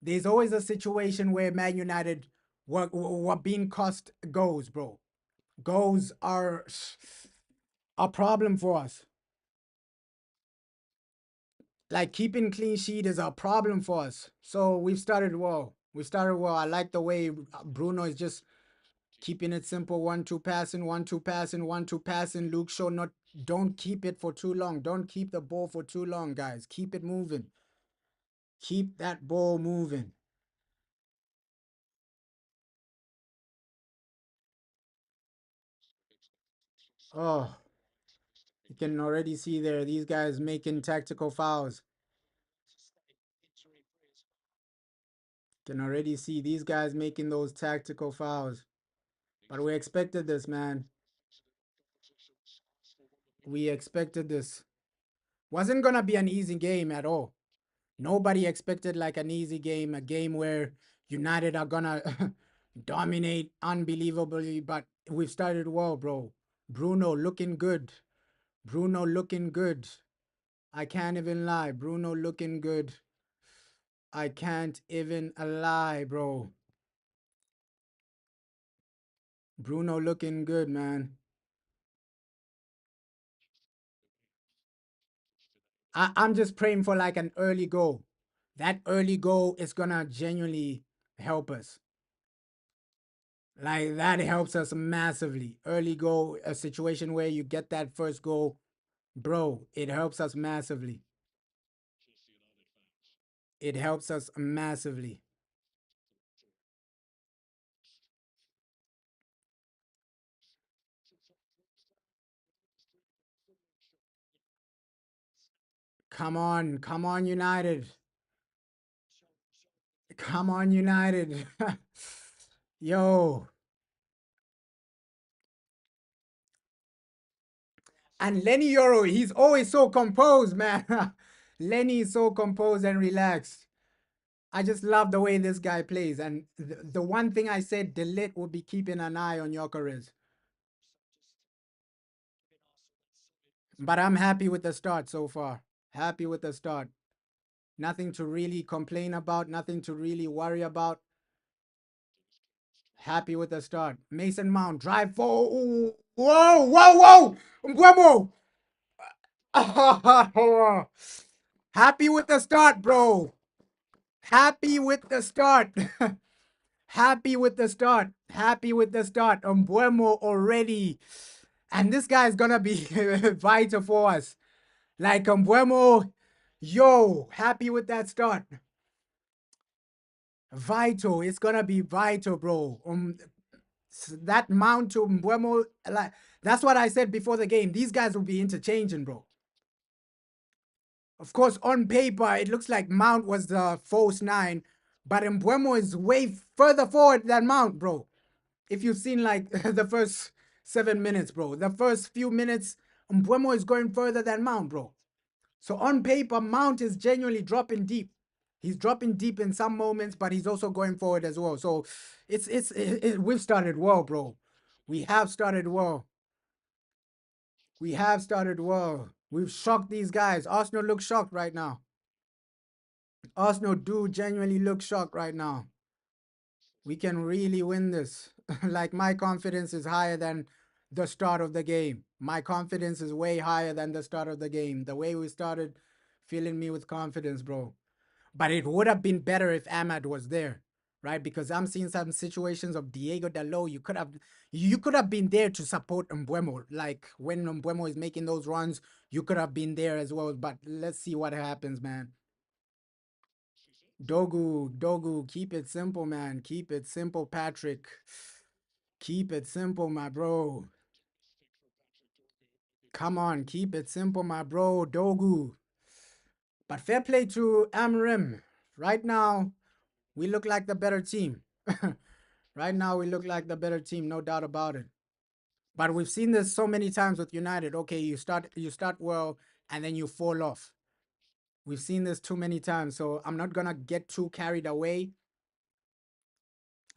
there's always a situation where Man United were being cost goals, bro. Goals are a problem for us. Like keeping clean sheet is a problem for us. So we've started well. We started well. I like the way Bruno is just keeping it simple. 1-2 passing, 1-2 passing, 1-2 passing. Luke Shaw, don't keep it for too long. Don't keep the ball for too long, guys. Keep it moving. Keep that ball moving. Oh, you can already see there, these guys making tactical fouls. Can already see these guys making those tactical fouls. But we expected this, man. We expected this. Wasn't gonna be an easy game at all. Nobody expected like an easy game, a game where United are gonna dominate unbelievably, but we've started well, bro. Bruno looking good. Bruno looking good. I can't even lie. Bruno looking good. I can't even lie, bro. Bruno looking good, man. I'm just praying for like an early goal. That early goal is gonna genuinely help us. Like that helps us massively. Early goal, a situation where you get that first goal, bro, it helps us massively. It helps us massively. Come on, United. Come on, United. Yo. And Lenny Yoro, he's always so composed, man. Lenny is so composed and relaxed. I just love the way this guy plays. And the one thing I said, De Ligt will be keeping an eye on Gyökeres. But I'm happy with the start so far. Happy with the start. Nothing to really complain about. Nothing to really worry about. Happy with the start. Mason Mount, drive forward. Ooh. Whoa, whoa, whoa. Mbeumo. Happy with the start, bro. Happy with the start. Happy with the start. Happy with the start. Mbeumo already. And this guy is going to be vital for us. Like Mbeumo, yo, happy with that start. Vital. It's going to be vital, bro. That Mount to Mbeumo, like, that's what I said before the game. These guys will be interchanging, bro. Of course, on paper, it looks like Mount was the false 9, but Mbeumo is way further forward than Mount, bro. If you've seen, like, the first 7 minutes, bro. The first few minutes, Mbeumo is going further than Mount, bro. So on paper, Mount is genuinely dropping deep. He's dropping deep in some moments, but he's also going forward as well. So we've started well, bro. We have started well. We have started well. We've shocked these guys. Arsenal look shocked right now. Arsenal do genuinely look shocked right now. We can really win this. Like, my confidence is higher than the start of the game. My confidence is way higher than the start of the game. The way we started, filling me with confidence, bro. But it would have been better if Ahmad was there, right? Because I'm seeing some situations of Diego Dalot. You could have been there to support Mbeumo. Like, when Mbeumo is making those runs, you could have been there as well. But let's see what happens, man. Dogu, keep it simple, man. Keep it simple, Patrick. Keep it simple, my bro. Come on, keep it simple, my bro, Dogu. But fair play to Amorim. Right now, we look like the better team. Right now, we look like the better team, no doubt about it. But we've seen this so many times with United. Okay, you start well, and then you fall off. We've seen this too many times, so I'm not gonna get too carried away.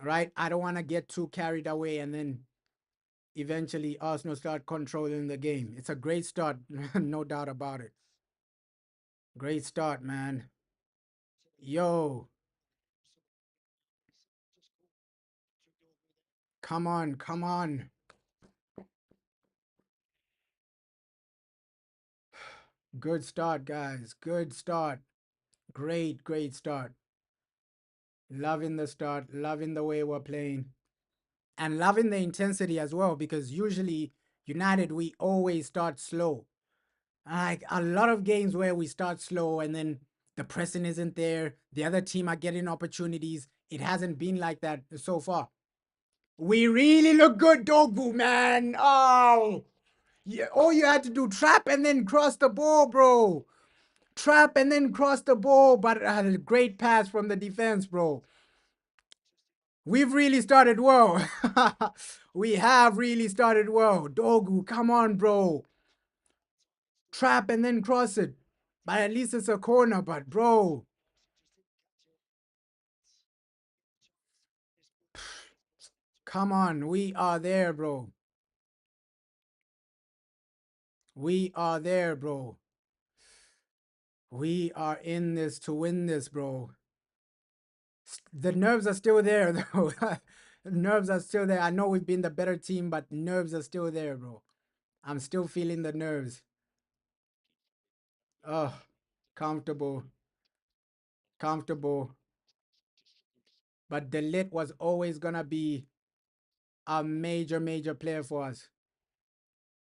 Right? I don't want to get too carried away, and then eventually Arsenal start controlling the game. It's a great start, no doubt about it. Great start, man. Yo. Come on, come on. Good start, guys. Good start. Great, great start. Loving the start. Loving the way we're playing. And loving the intensity as well, because usually United, we always start slow. Like, a lot of games where we start slow and then the pressing isn't there. The other team are getting opportunities. It hasn't been like that so far. We really look good, Dogu, man. Oh, yeah, all you had to do, trap and then cross the ball, bro. Trap and then cross the ball, but a great pass from the defense, bro. We've really started well. We have really started well. Dogu, come on, bro. Trap and then cross it. But at least it's a corner, but bro. Come on, we are there, bro. We are there, bro. We are in this to win this, bro. The nerves are still there, though. The nerves are still there. I know we've been the better team, but nerves are still there, bro. I'm still feeling the nerves. Oh, comfortable. Comfortable. But De Ligt was always going to be a major, major player for us.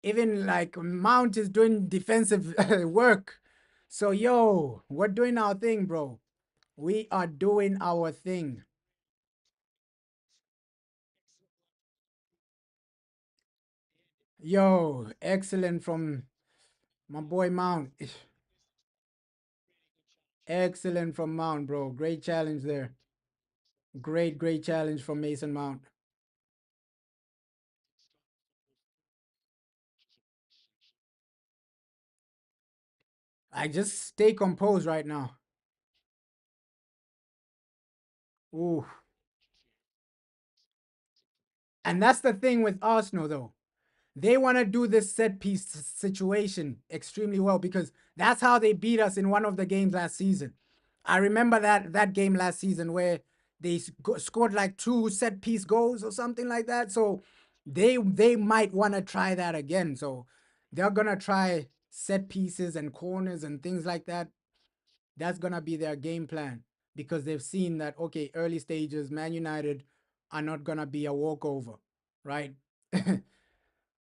Even like Mount is doing defensive work. So, yo, we're doing our thing, bro. We are doing our thing. Yo, excellent from my boy Mount. Excellent from Mount, bro. Great challenge there. Great challenge from Mason Mount. I just stay composed right now. Ooh. And that's the thing with Arsenal, though. They want to do this set piece situation extremely well because that's how they beat us in one of the games last season. I remember that game last season where they scored like 2 set piece goals or something like that. So they might want to try that again. So they're gonna try set pieces and corners and things like that. That's gonna be their game plan because they've seen that okay, early stages, Man United are not gonna be a walkover, right?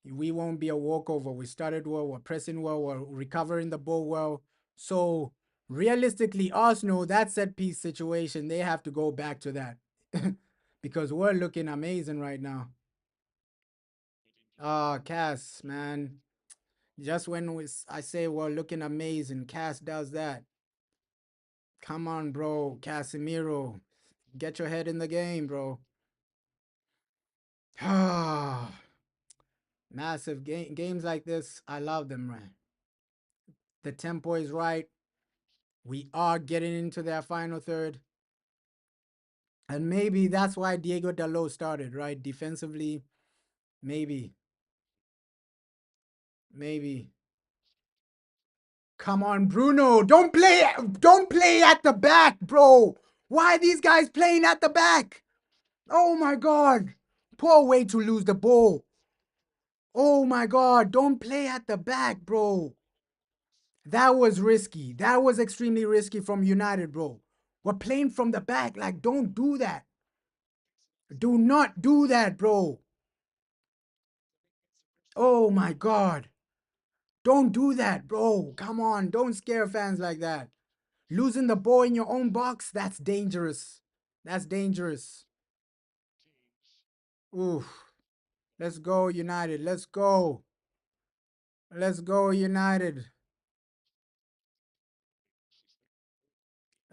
We won't be a walkover. We started well, we're pressing well, we're recovering the ball well. So realistically, Arsenal, that set piece situation, they have to go back to that because we're looking amazing right now. Cass, man. Just when I say we're looking amazing, Cass does that. Come on, bro. Casemiro, get your head in the game, bro. Massive games like this, I love them, man. The tempo is right. We are getting into their final third. And maybe that's why Diego Dalot started, right? Defensively, maybe. Maybe. Come on, Bruno. Don't play at the back, bro. Why are these guys playing at the back? Oh my god. Poor way to lose the ball. Oh my god. Don't play at the back, bro. That was risky. That was extremely risky from United, bro. We're playing from the back. Like, don't do that. Do not do that, bro. Oh my god. Don't do that, bro. Come on. Don't scare fans like that. Losing the ball in your own box, that's dangerous. That's dangerous. Oof. Let's go, United. Let's go. Let's go, United.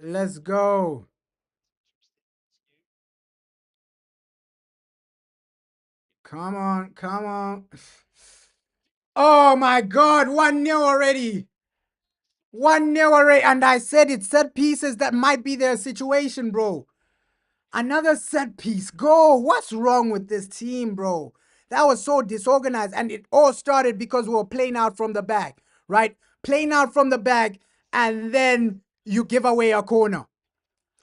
Let's go. Come on. Come on. Oh my god. 1-0 already. 1-0 already. And I said it. Set pieces, that might be their situation, bro. Another set piece. Go. What's wrong with this team, bro? That was so disorganized. And it all started because we were playing out from the back, right? Playing out from the back, and then you give away a corner.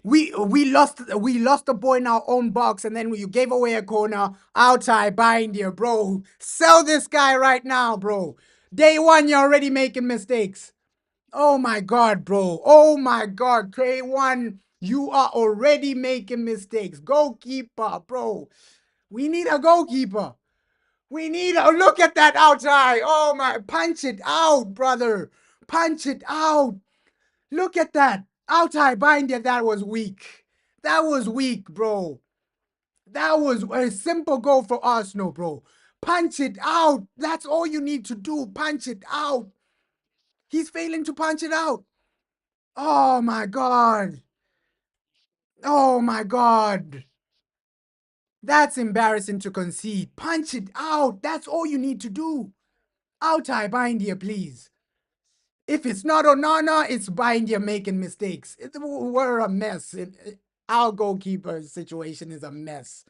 We lost the ball in our own box, and then you gave away a corner. Outside bind here, bro. Sell this guy right now, bro. Day one, you're already making mistakes. Oh my god, bro. Oh my god. K1, you are already making mistakes. Goalkeeper, bro. We need a goalkeeper. We need a look at that outside. Oh my, punch it out, brother. Punch it out. Look at that. Outside binder, that was weak. That was weak, bro. That was a simple goal for Arsenal, bro. Punch it out. That's all you need to do. Punch it out. He's failing to punch it out. Oh my god. Oh my god. That's embarrassing to concede. Punch it out. That's all you need to do. Outside Bindia, please. If it's not Onana, it's Bindia making mistakes. We're a mess. Our goalkeeper situation is a mess.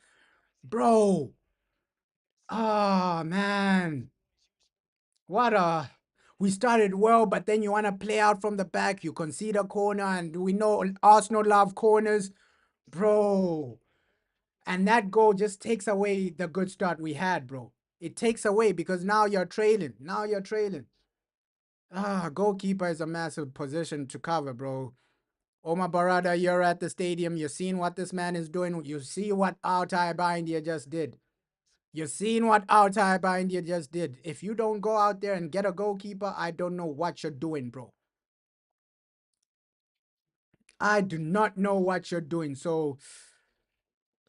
Bro. Oh, man. We started well, but then you want to play out from the back. You concede a corner, and we know Arsenal love corners. Bro. And that goal just takes away the good start we had, bro. It takes away because now you're trailing. Goalkeeper is a massive position to cover, bro. Omar Barada, you're at the stadium. You're seeing what this man is doing. You see what Altay Bindia just did. You're seeing what Altay Bindia just did. If you don't go out there and get a goalkeeper, I don't know what you're doing, bro. I do not know what you're doing. So,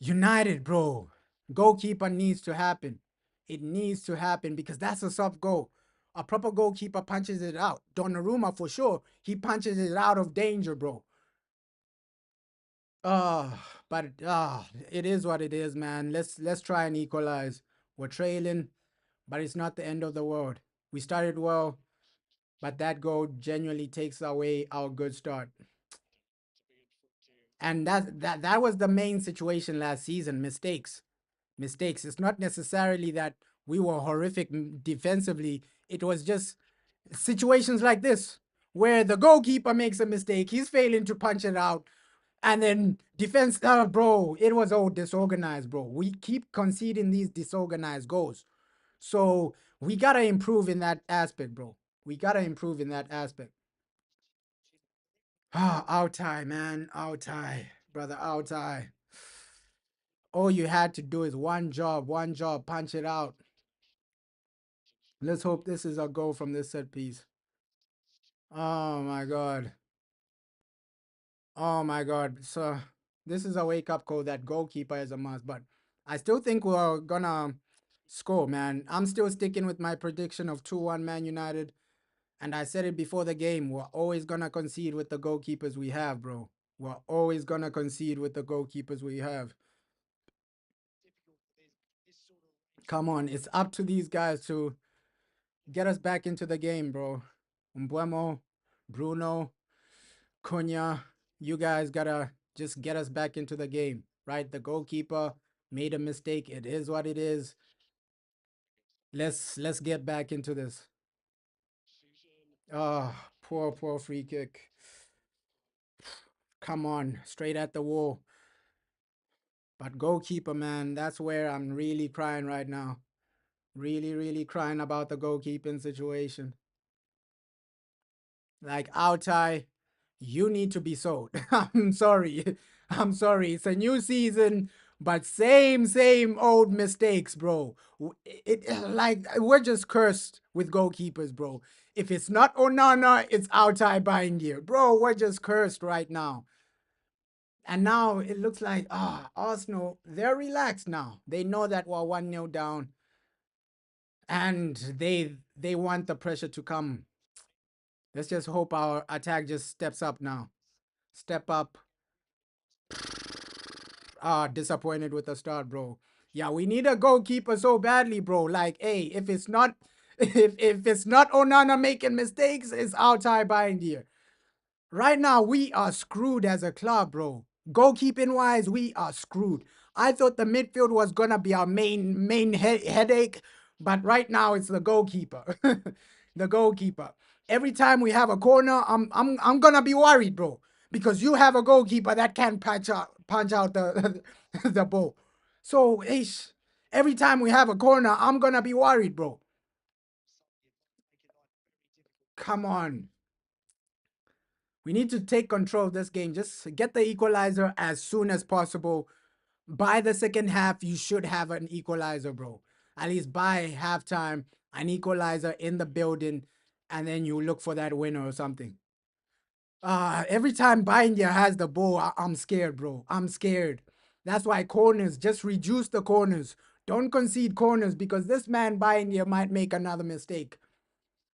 United, bro. Goalkeeper needs to happen. It needs to happen because that's a soft goal. A proper goalkeeper punches it out. Donnarumma, for sure, he punches it out of danger, bro. But it is what it is, man. Let's try and equalize. We're trailing, but it's not the end of the world. We started well, but that goal genuinely takes away our good start. And that was the main situation last season. Mistakes. It's not necessarily that we were horrific defensively. It was just situations like this where the goalkeeper makes a mistake. He's failing to punch it out. And then defense, bro, it was all disorganized, bro. We keep conceding these disorganized goals. So we got to improve in that aspect, bro. We got to improve in that aspect. Outai, man. Outai. Brother, outai. All you had to do is one job, punch it out. Let's hope this is a goal from this set piece. Oh, my God. Oh, my God. So this is a wake-up call that goalkeeper is a must, but I still think we're gonna score, man. I'm still sticking with my prediction of 2-1 Man United. And I said it before the game, we're always gonna concede with the goalkeepers we have, bro. We're always gonna concede with the goalkeepers we have. Come on, it's up to these guys to get us back into the game, bro. Mbuemo, Bruno, Cunha, you guys gotta just get us back into the game, right? The goalkeeper made a mistake. It is what it is. Let's get back into this. Oh, poor free kick. Come on, straight at the wall. But goalkeeper, man, that's where I'm really crying right now. Really crying about the goalkeeping situation. Like, Outai, you need to be sold. I'm sorry. I'm sorry. It's a new season, but same old mistakes, bro. Like, we're just cursed with goalkeepers, bro. If it's not Onana, it's Outai buying gear. Bro, we're just cursed right now. And now it looks like, Arsenal, they're relaxed now. They know that we're 1-0 down. And they want the pressure to come. Let's just hope our attack just steps up now. Step up. Disappointed with the start, bro. Yeah, we need a goalkeeper so badly, bro. Like, hey, if it's not if it's not Onana making mistakes, it's Outai behind here. Right now, we are screwed as a club, bro. Goalkeeping wise, we are screwed. I thought the midfield was gonna be our main headache, but right now it's the goalkeeper. The goalkeeper. Every time we have a corner, I'm gonna be worried, bro, because you have a goalkeeper that can punch out the the ball. So, every time we have a corner, I'm gonna be worried, bro. Come on. We need to take control of this game. Just get the equalizer as soon as possible. By the second half, you should have an equalizer, bro. At least by halftime, an equalizer in the building, and then you look for that winner or something. Every time Bindia has the ball, I'm scared, bro. I'm scared. That's why corners, just reduce the corners. Don't concede corners because this man Bindia might make another mistake.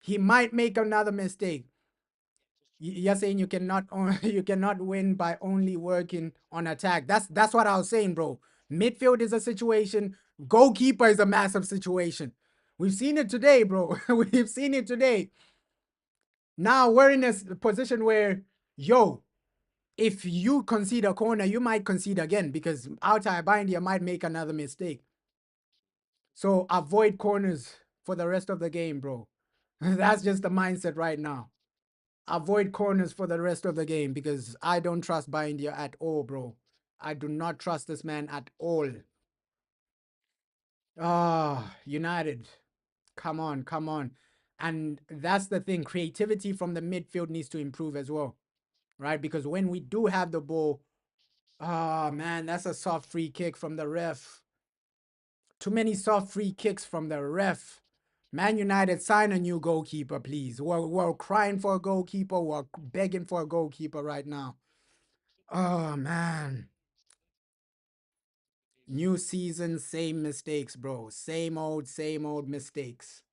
He might make another mistake. You're saying you cannot you cannot win by only working on attack. That's what I was saying, bro. Midfield is a situation. Goalkeeper is a massive situation. We've seen it today, bro. We've seen it today. Now we're in a position where, if you concede a corner, you might concede again because Outai Bindia might make another mistake. So avoid corners for the rest of the game, bro. That's just the mindset right now. Avoid corners for the rest of the game because I don't trust Bindia at all, bro. I do not trust this man at all. United. Come on. And that's the thing. Creativity from the midfield needs to improve as well, right? Because when we do have the ball, man, that's a soft free kick from the ref. Too many soft free kicks from the ref. Man United, sign a new goalkeeper, please. We're crying for a goalkeeper. We're begging for a goalkeeper right now. Oh, man. New season, same mistakes, bro. Same old mistakes.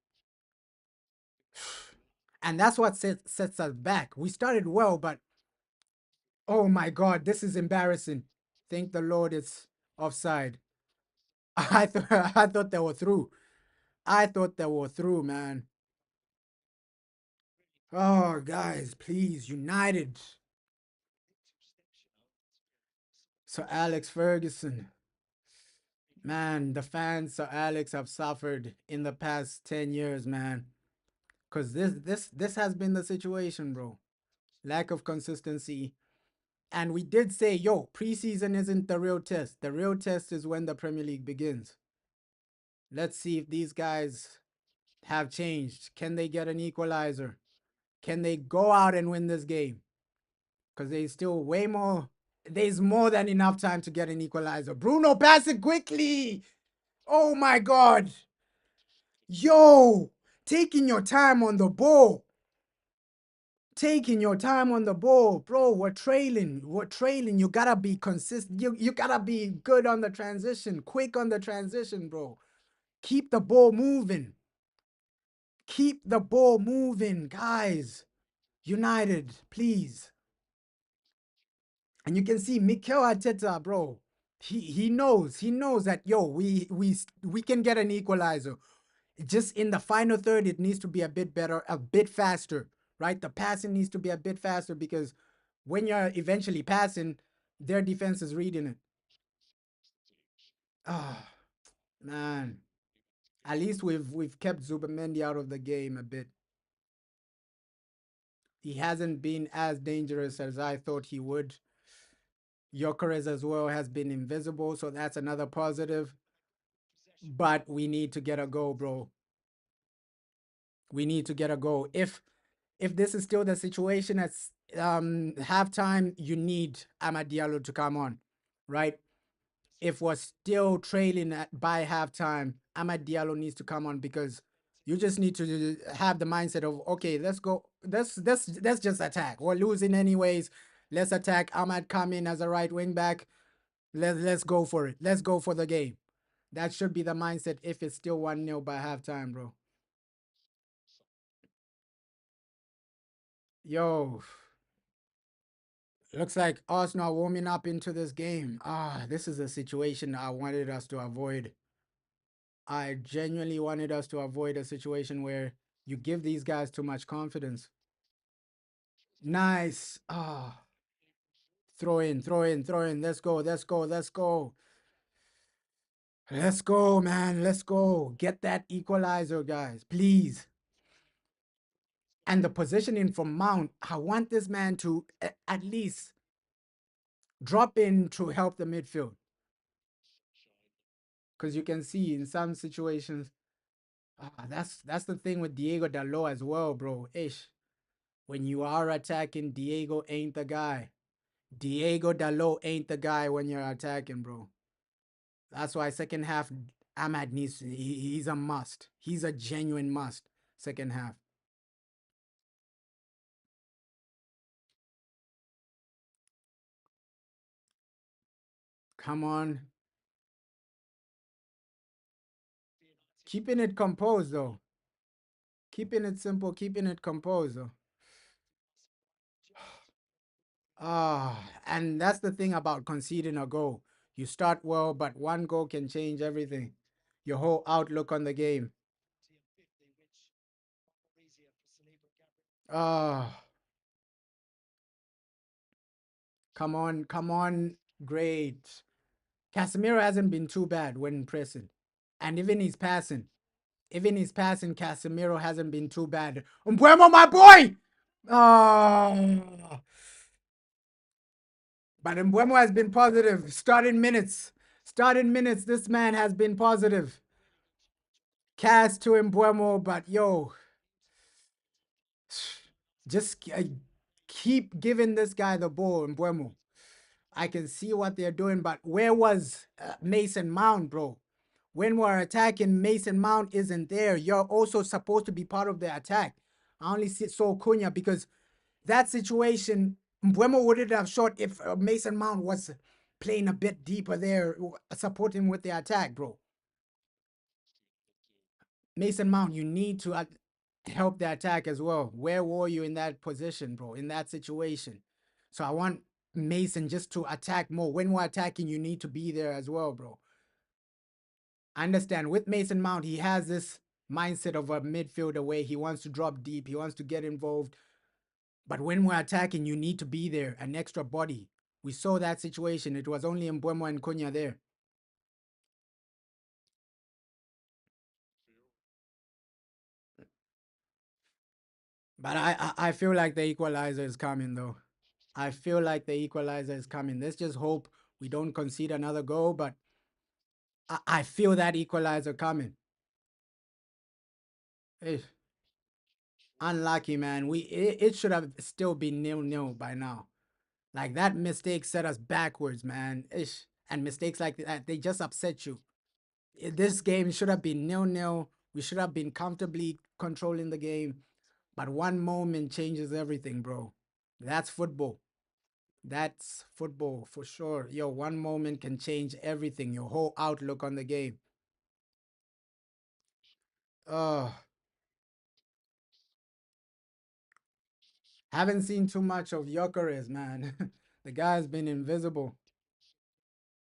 And that's what sets us back. We started well, but oh my God, this is embarrassing. Thank the Lord it's offside. I thought they were through. I thought they were through, man. Oh, guys, please, United. Sir Alex Ferguson. Man, the fans, Sir Alex, have suffered in the past 10 years, man. Because this has been the situation, bro. Lack of consistency. And we did say, yo, preseason isn't the real test. The real test is when the Premier League begins. Let's see if these guys have changed. Can they get an equalizer? Can they go out and win this game? Because there's still way more. There's more than enough time to get an equalizer. Bruno, pass it quickly. Oh my God. Yo, taking your time on the ball. Taking your time on the ball, bro. We're trailing. You gotta be consistent. You gotta be good on the transition, quick on the transition, bro. Keep the ball moving. Keep the ball moving, guys. United, please. And you can see Mikel Arteta, bro. He knows that yo, we can get an equalizer. Just in the final third, it needs to be a bit better, a bit faster, right? The passing needs to be a bit faster because when you're eventually passing, their defense is reading it. Ah, man. At least we've kept Zubimendi out of the game a bit. He hasn't been as dangerous as I thought he would. Gyökeres as well has been invisible, so that's another positive. But we need to get a goal, bro. We need to get a goal. If this is still the situation at halftime, you need Amad Diallo to come on, right? If we're still trailing by halftime, Amad Diallo needs to come on because you just need to have the mindset of, okay, let's go. Let's just attack. We're losing anyways. Let's attack. Amad come in as a right wing back. Let's go for it. Let's go for the game. That should be the mindset if it's still 1-0 by halftime, bro. Yo. Looks like Arsenal warming up into this game. This is a situation I wanted us to avoid. I genuinely wanted us to avoid a situation where you give these guys too much confidence. Nice. Throw in. Let's go. Let's go, man. Let's go. Get that equalizer, guys. Please. And the positioning from Mount, I want this man to at least drop in to help the midfield. Because you can see in some situations, that's the thing with Diego Dalot as well, bro. Ish. When you are attacking, Diego ain't the guy. Diego Dalot ain't the guy when you're attacking, bro. That's why second half, Amad needs to, he's a must. He's a genuine must, second half. Come on. Keeping it composed, though. Keeping it simple, keeping it composed, though. And that's the thing about conceding a goal. You start well, but one goal can change everything. Your whole outlook on the game. Come on. Great. Casemiro hasn't been too bad when pressing. And even his passing, Casemiro hasn't been too bad. Mbeumo, my boy! But Mbeumo has been positive. Starting minutes, this man has been positive. Cast to Mbeumo, but yo, just keep giving this guy the ball, Mbeumo. I can see what they're doing, but where was Mason Mount, bro? When we're attacking, Mason Mount isn't there. You're also supposed to be part of the attack. I only saw Cunha because that situation, Mbeumo wouldn't have shot if Mason Mount was playing a bit deeper there, supporting with the attack, bro. Mason Mount, you need to help the attack as well. Where were you in that position, bro? In that situation. So I want Mason just to attack more. When we're attacking, you need to be there as well, bro. I understand with Mason Mount, he has this mindset of a midfielder where he wants to drop deep, he wants to get involved. But when we're attacking, you need to be there, an extra body. We saw that situation. It was only Mbeumo and Cunha there. But I feel like the equalizer is coming, though. I feel like the equalizer is coming. Let's just hope we don't concede another goal, but I feel that equalizer coming. Eh, unlucky, man. It should have still been 0-0 by now. Like, that mistake set us backwards, man. Ish. And mistakes like that, they just upset you. This game should have been 0-0. We should have been comfortably controlling the game. But one moment changes everything, bro. That's football. That's football for sure. Yo, one moment can change everything, your whole outlook on the game. Haven't seen too much of Gyökeres, man. The guy has been invisible.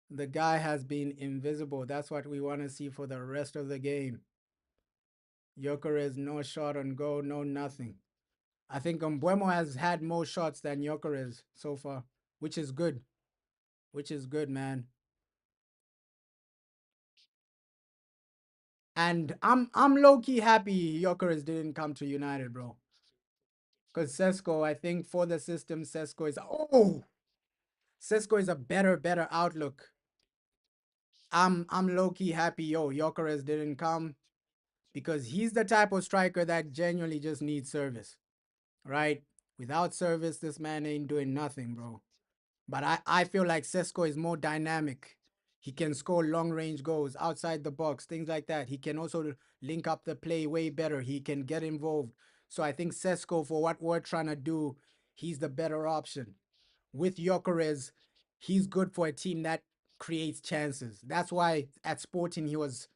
The guy has been invisible. That's what we want to see for the rest of the game. Gyökeres, no shot on goal, no nothing. I think Mbeumo has had more shots than Gyökeres so far, which is good. Which is good, man. And I'm low-key happy Gyökeres didn't come to United, bro. Because Sesko, I think for the system, Sesko is a better outlook. I'm low-key happy, Gyökeres didn't come, because he's the type of striker that genuinely just needs service, right? Without service, this man ain't doing nothing, bro. But I feel like Sesko is more dynamic. He can score long-range goals outside the box, things like that. He can also link up the play way better. He can get involved. So I think Sesko, for what we're trying to do, he's the better option. With Gyökeres, he's good for a team that creates chances. That's why at Sporting he was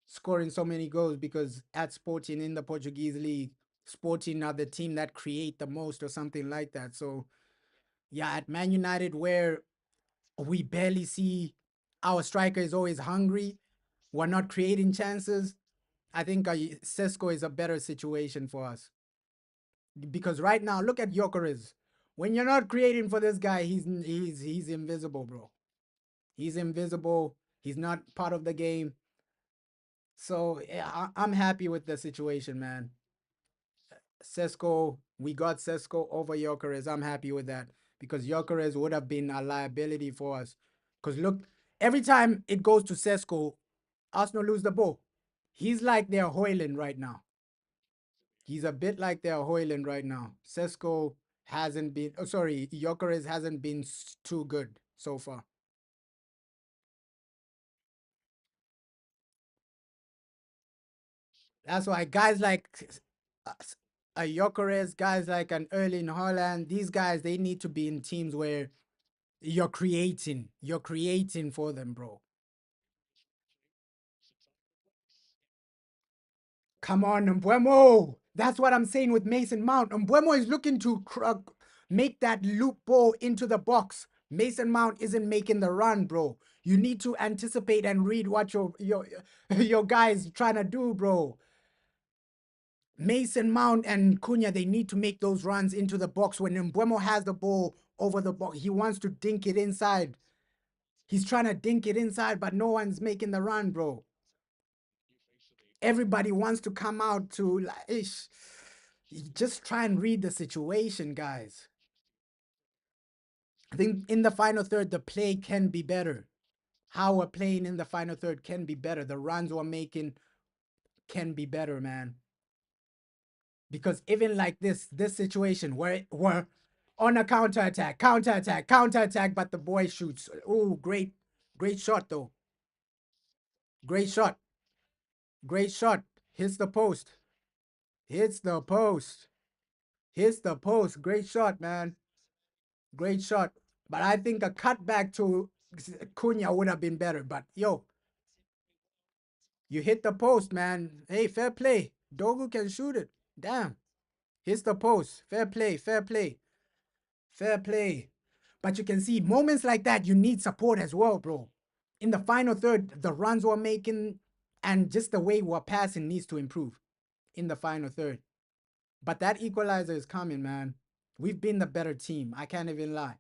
scoring so many goals, because at Sporting in the Portuguese league, Sporting are the team that create the most or something like that. So yeah, at Man United, where we barely see our striker is always hungry, we're not creating chances, I think Sesko is a better situation for us. Because right now, look at Gyökeres. When you're not creating for this guy, he's invisible, bro. He's invisible. He's not part of the game. So yeah, I'm happy with the situation, man. Sesko, we got Sesko over Gyökeres. I'm happy with that, because Gyökeres would have been a liability for us. Because look, every time it goes to Sesko, Arsenal lose the ball. He's like their Højlund right now. He's a bit like their Højlund right now. Sesko hasn't been, Gyökeres hasn't been too good so far. That's why guys like a Gyökeres, guys like an Erling Haaland, these guys, they need to be in teams where you're creating for them, bro. Come on, Mbeumo. That's what I'm saying with Mason Mount. Mbeumo is looking to make that loop ball into the box. Mason Mount isn't making the run, bro. You need to anticipate and read what your guys trying to do, bro. Mason Mount and Cunha, they need to make those runs into the box. When Mbeumo has the ball over the box, he wants to dink it inside. He's trying to dink it inside, but no one's making the run, bro. Everybody wants to come out to, like, just try and read the situation, guys. I think in the final third, the play can be better. How we're playing in the final third can be better. The runs we're making can be better, man. Because even like this situation where we're on a counter-attack, but the boy shoots. Oh, great shot, though. Great shot. Hits the post. Hits the post. Great shot, man. Great shot. But I think a cutback to Cunha would have been better. But, yo, you hit the post, man. Hey, fair play. Dogu can shoot it. Damn. Hits the post. Fair play, fair play, fair play. But you can see moments like that, you need support as well, bro. In the final third, the runs we're making and just the way we're passing needs to improve in the final third. But that equalizer is coming, man. We've been the better team. I can't even lie.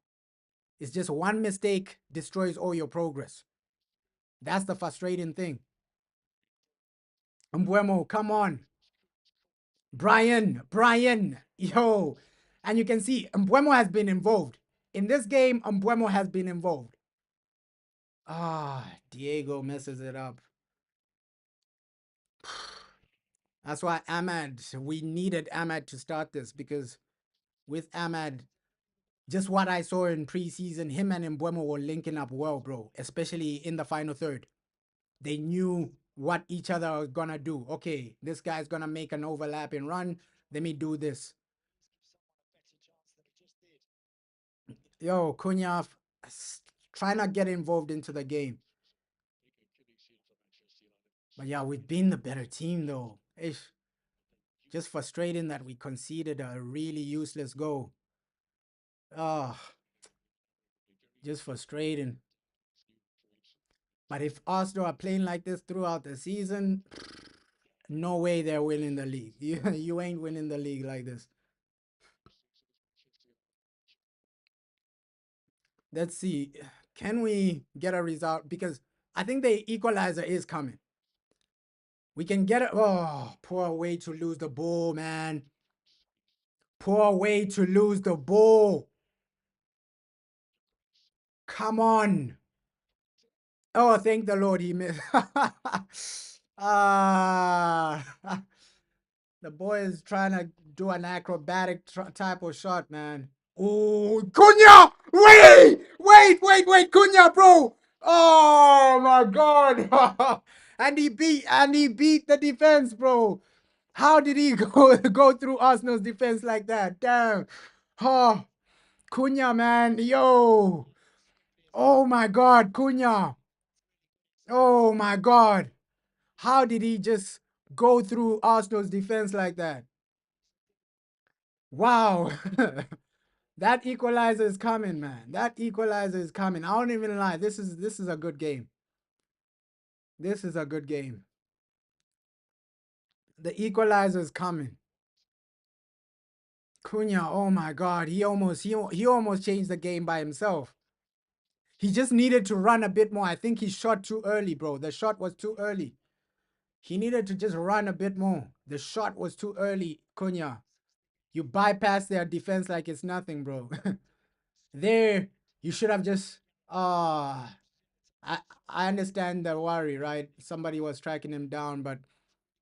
It's just one mistake destroys all your progress. That's the frustrating thing. Mbuemo, come on. Brian, yo. And you can see Mbuemo has been involved. In this game, Mbuemo has been involved. Diego messes it up. That's why Ahmad, we needed Ahmad to start this, because with Ahmad, just what I saw in preseason, him and Mbuemo were linking up well, bro, especially in the final third. They knew what each other was gonna do. Okay, this guy's gonna make an overlapping run. Let me do this. Yo, Cunha, try not get involved into the game. But yeah, we've been the better team though. It's just frustrating that we conceded a really useless goal. Just frustrating. But if Arsenal are playing like this throughout the season, no way they're winning the league. You ain't winning the league like this. Let's see. Can we get a result? Because I think the equalizer is coming. We can get it. Oh, poor way to lose the ball, man. Poor way to lose the ball. Come on. Oh, thank the Lord he missed. The boy is trying to do an acrobatic type of shot, man. Oh, Cunha! Wait, Cunha, bro! Oh my God! and he beat the defense, bro. How did he go through Arsenal's defense like that? Damn. Oh, Cunha, man, yo. Oh my God, Cunha. Oh my God. How did he just go through Arsenal's defense like that? Wow. That equalizer is coming, man. That equalizer is coming. I don't even lie. This is a good game. This is a good game. The equalizer is coming. Cunha, oh my God, he almost changed the game by himself. He just needed to run a bit more. I think he shot too early, bro. The shot was too early. He needed to just run a bit more. The shot was too early, Cunha. You bypass their defense like it's nothing, bro. There, you should have just I understand the worry, right? Somebody was tracking him down, but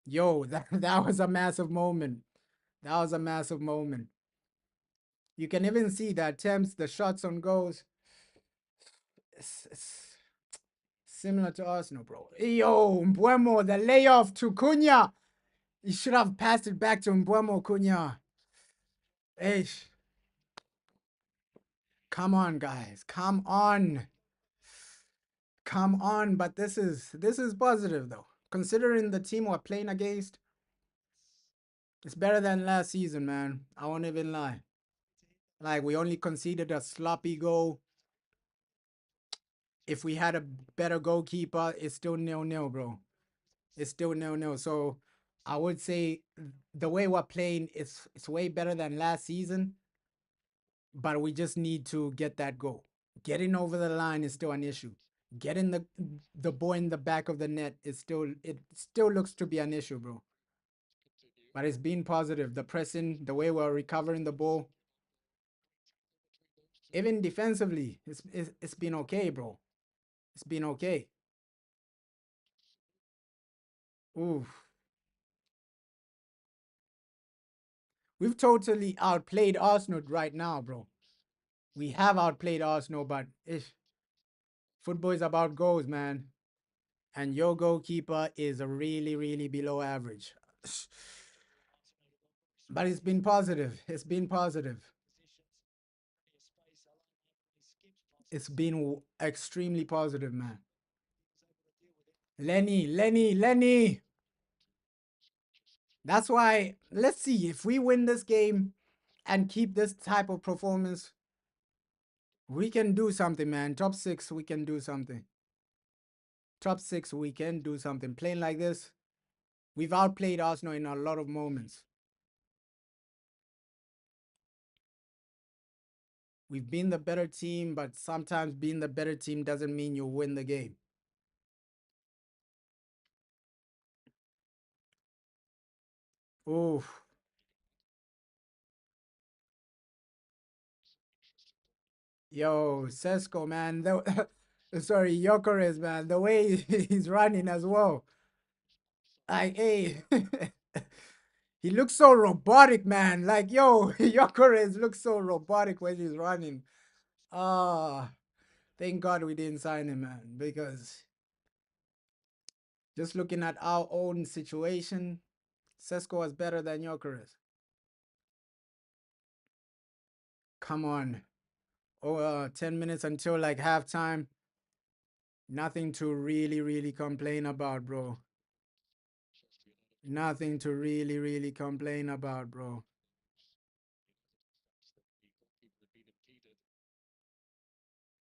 yo, that was a massive moment. That was a massive moment. You can even see the attempts, the shots on goals. It's similar to Arsenal, bro. Yo, Mbuemo, the layoff to Cunha. You should have passed it back to Mbuemo, Cunha. Hey, come on, guys. Come on. Come on. But this is positive, though. Considering the team we're playing against, it's better than last season, man. I won't even lie. Like, we only conceded a sloppy goal. If we had a better goalkeeper, it's still 0-0, bro. It's still 0-0. So I would say the way we're playing, it's way better than last season. But we just need to get that goal. Getting over the line is still an issue. Getting the ball in the back of the net is it still looks to be an issue, bro. But it's been positive. The pressing, the way we're recovering the ball. Even defensively, it's been okay, bro. It's been okay. Oof. We've totally outplayed Arsenal right now, bro. We have outplayed Arsenal, but football is about goals, man. And your goalkeeper is really, really below average. But it's been positive. It's been positive. It's been extremely positive, man. Lenny. That's why, let's see, if we win this game and keep this type of performance, we can do something, man. Top 6, we can do something. Top 6, we can do something. Playing like this, we've outplayed Arsenal in a lot of moments. We've been the better team, but sometimes being the better team doesn't mean you win the game. Oof. Yo, Sesko, man. Sorry, Gyökeres, man. The way he's running as well. Like, hey. He looks so robotic, man. Like, yo, Gyökeres looks so robotic when he's running. Ah, thank God we didn't sign him, man. Because just looking at our own situation, Sesko was better than Gyökeres. Come on. 10 minutes until like halftime. Nothing to really complain about, bro. Nothing to really complain about, bro.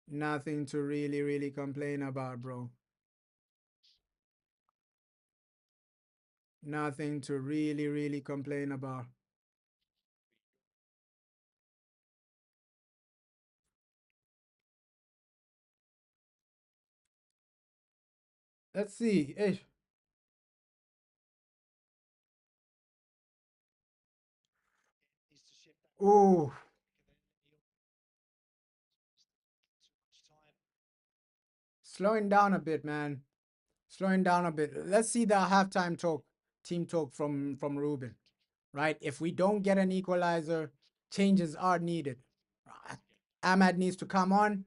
Nothing to really complain about, bro. Nothing to really complain about. Let's see. Hey. Ooh. Slowing down a bit, man. Slowing down a bit. Let's see the halftime talk, team talk from Ruben. Right? If we don't get an equalizer, changes are needed. Ahmad needs to come on.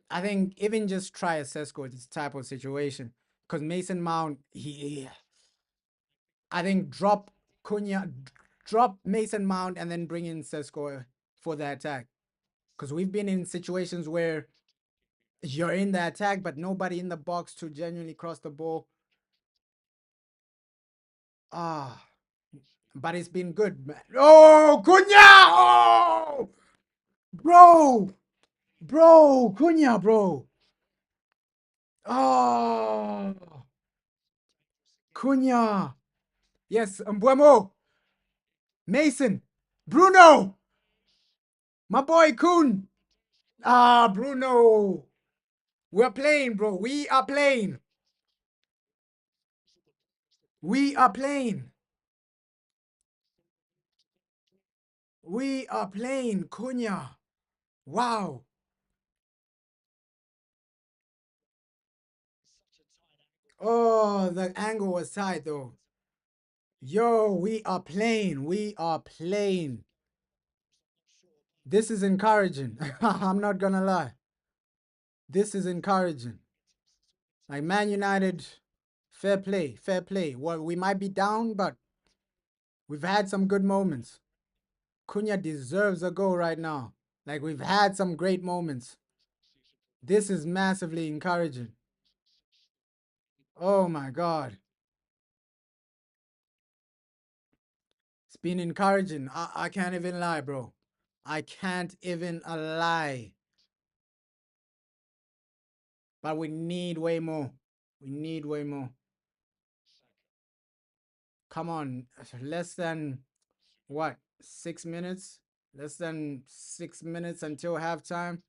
I think even just try a Sesko this type of situation. Because Mason Mount, I think drop Mason Mount and then bring in Sesko for the attack. Because we've been in situations where you're in the attack, but nobody in the box to genuinely cross the ball. But it's been good, man. Oh, Cunha! Oh! Bro, Cunha, bro. Oh, Cunha. Yes, Mbuemo. Mason. Bruno. My boy Kun. Bruno. We're playing, bro. We are playing. We are playing. We are playing, Cunha. Wow. Oh, the angle was tight, though. Yo, we are playing. We are playing. This is encouraging. I'm not gonna lie. This is encouraging. Like Man United, fair play, fair play. Well, we might be down, but we've had some good moments. Cunha deserves a goal right now. Like, we've had some great moments. This is massively encouraging. Oh my God. It's been encouraging. I can't even lie, bro. I can't even lie. But we need way more. We need way more. Come on. Less than, what, 6 minutes? Less than 6 minutes until halftime.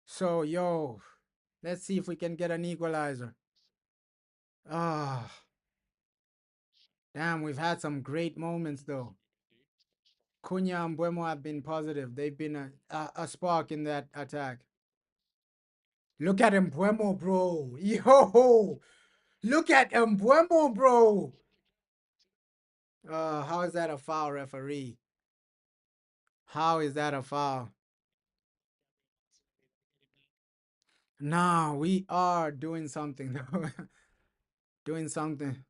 So, yo, let's see if we can get an equalizer. Damn, we've had some great moments, though. Cunha and Buemo have been positive. They've been a spark in that attack. Look at Mbuemo, bro. Yo, look at Mbuemo, bro. How is that a foul, referee? How is that a foul? No, we are doing something, though. Doing something.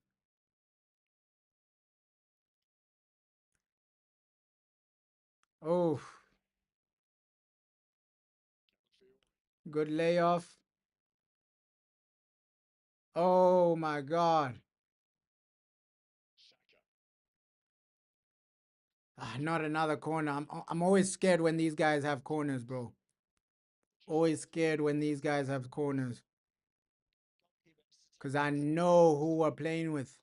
Oh, good layoff. Oh, my God. Not another corner. I'm always scared when these guys have corners, bro. Always scared when these guys have corners. Because I know who we're playing with.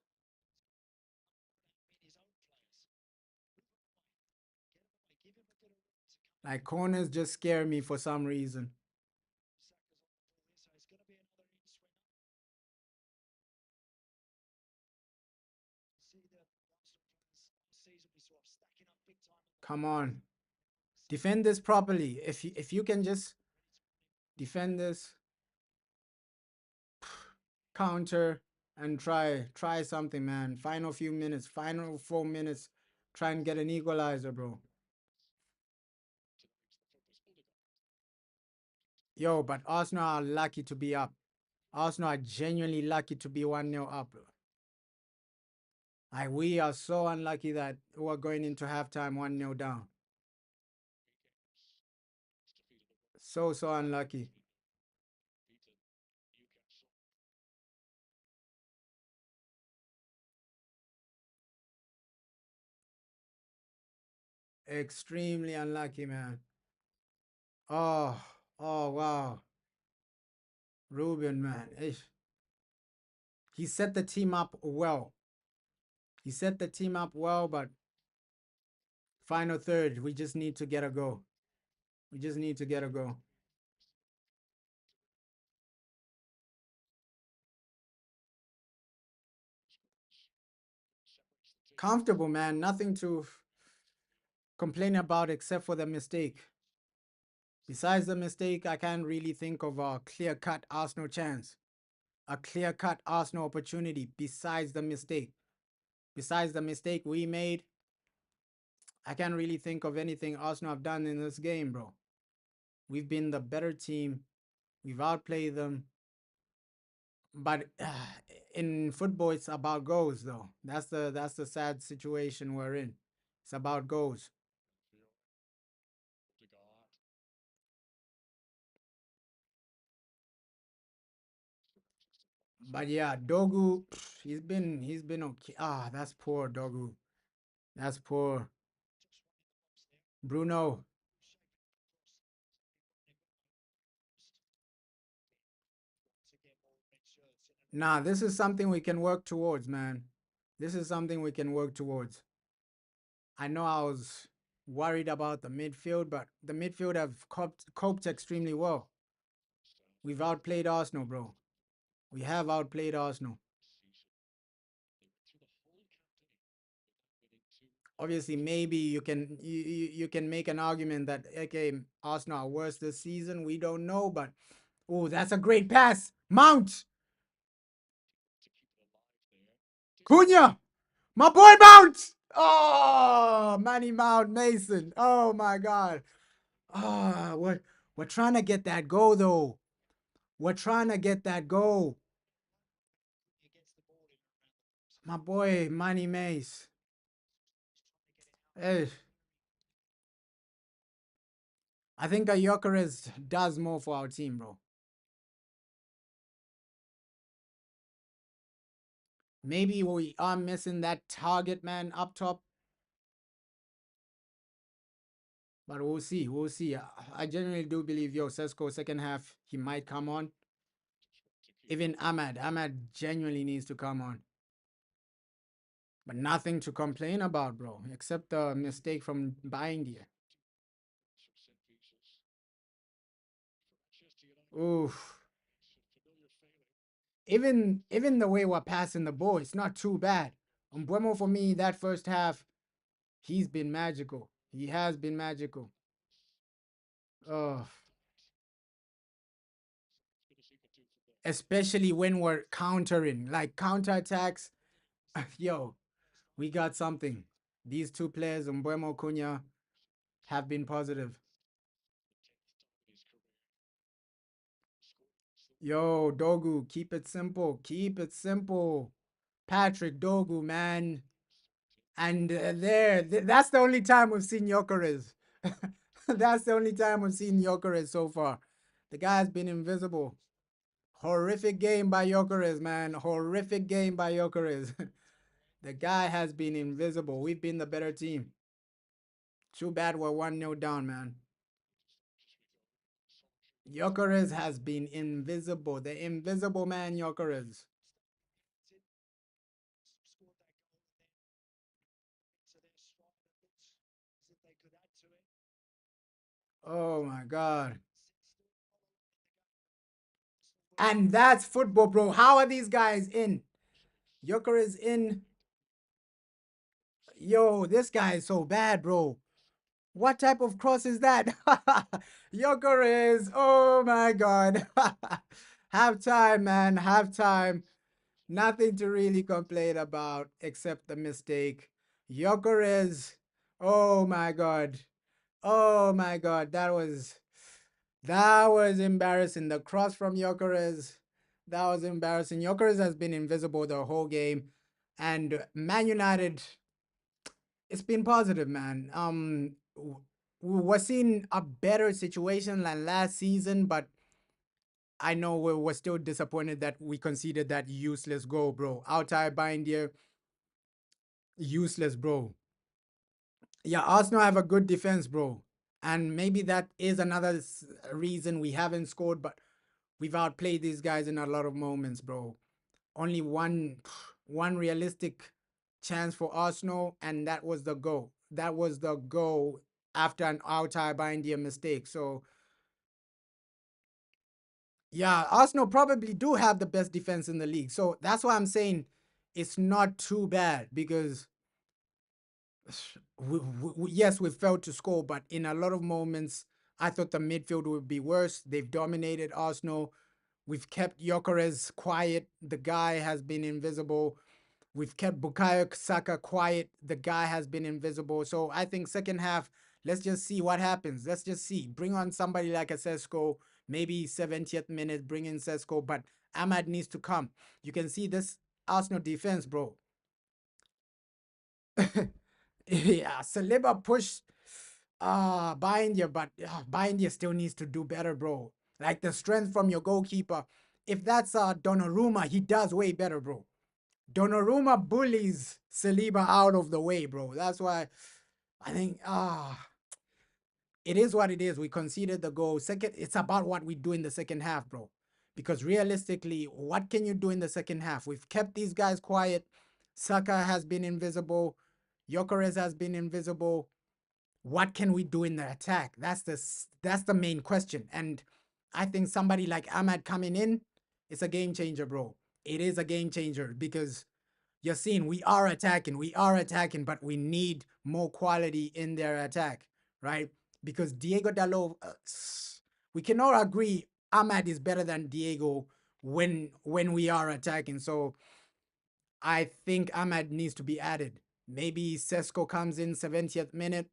Like, corners just scare me for some reason. Come on. Defend this properly. If you can just defend this, counter, and try something, man. Final few minutes, final 4 minutes. Try and get an equalizer, bro. Yo, but Arsenal are lucky to be up. Arsenal are genuinely lucky to be 1-0 up. Like, we are so unlucky that we're going into halftime 1-0 down. So unlucky. Extremely unlucky, man. Oh, wow. Ruben, man. He set the team up well. He set the team up well, but final third, we just need to get a goal. We just need to get a goal. Comfortable, man. Nothing to complain about except for the mistake. Besides the mistake, I can't really think of a clear-cut Arsenal chance. A clear-cut Arsenal opportunity besides the mistake. Besides the mistake we made, I can't really think of anything Arsenal have done in this game, bro. We've been the better team. We've outplayed them. But in football, it's about goals, though. That's the sad situation we're in. It's about goals. But yeah, Dogu, he's been okay. That's poor, Dogu. That's poor. Bruno. Nah, this is something we can work towards, man. This is something we can work towards. I know I was worried about the midfield, but the midfield have coped extremely well. We've outplayed Arsenal, bro. We have outplayed Arsenal. Obviously, maybe you can make an argument that, okay, Arsenal are worse this season. We don't know, but oh, that's a great pass. Mount. Cunha. My boy Mount. Oh, Manny Mount Mason. Oh my God. We're trying to get that goal though. We're trying to get that goal. My boy Manny Mace. Hey. I think Gyökeres does more for our team, bro. Maybe we are missing that target man up top. But we'll see. We'll see. I genuinely do believe, Sesko, second half, he might come on. Even Ahmad genuinely needs to come on. But nothing to complain about, bro, except the mistake from buying here. Oof. Even the way we're passing the ball, it's not too bad. Mbeumo, for me, that first half, he's been magical. He has been magical. Oh. Especially when we're countering, like counterattacks. Yo, we got something. These two players, Mbeumo, Cunha, have been positive. Yo, Dogu, keep it simple. Keep it simple. Patrick Dogu, man. And that's the only time we've seen Gyökeres. That's the only time we've seen Gyökeres so far. The guy's been invisible. Horrific game by Gyökeres, man. Horrific game by Gyökeres. The guy has been invisible. We've been the better team. Too bad we're 1-0 down, man. Gyökeres has been invisible. The invisible man, Gyökeres. Oh my God. And that's football, bro. How are these guys in? Gyökeres in. Yo, this guy is so bad, bro. What type of cross is that? Gyökeres. Oh my God. Halftime, man. Halftime. Nothing to really complain about except the mistake. Gyökeres. Oh my God. Oh my God. That was embarrassing. The cross from Gyökeres. That was embarrassing. Gyökeres has been invisible the whole game. And Man United, it's been positive, man. We're seeing a better situation than last season, but I know we're still disappointed that we conceded that useless goal, bro. Altay Bindia, useless, bro. Yeah, Arsenal have a good defense, bro. And maybe that is another reason we haven't scored, but we've outplayed these guys in a lot of moments, bro. Only one realistic chance for Arsenal, and that was the goal. That was the goal after an Altay Bindia mistake. So yeah, Arsenal probably do have the best defense in the league. So that's why I'm saying it's not too bad, because yes, we failed to score, but in a lot of moments, I thought the midfield would be worse. They've dominated Arsenal. We've kept Gyökeres quiet. The guy has been invisible. We've kept Bukayo Saka quiet. The guy has been invisible. So I think second half, let's just see what happens. Let's just see. Bring on somebody like a Sesko, maybe 70th minute, bring in Sesko, but Ahmad needs to come. You can see this Arsenal defense, bro. Yeah, Saliba pushed Bindia, but Bindia still needs to do better, bro. Like the strength from your goalkeeper. If that's Donnarumma, he does way better, bro. Donnarumma bullies Saliba out of the way, bro. That's why I think it is what it is. We conceded the goal. Second, it's about what we do in the second half, bro. Because realistically, what can you do in the second half? We've kept these guys quiet. Saka has been invisible. Gyökeres has been invisible. What can we do in the attack? That's the main question. And I think somebody like Ahmad coming in, it's a game changer, bro. It is a game changer, because you're seeing we are attacking, but we need more quality in their attack, right? Because Diego Dalot, we cannot agree Ahmad is better than Diego when we are attacking. So I think Ahmad needs to be added. Maybe Sesko comes in 70th minute,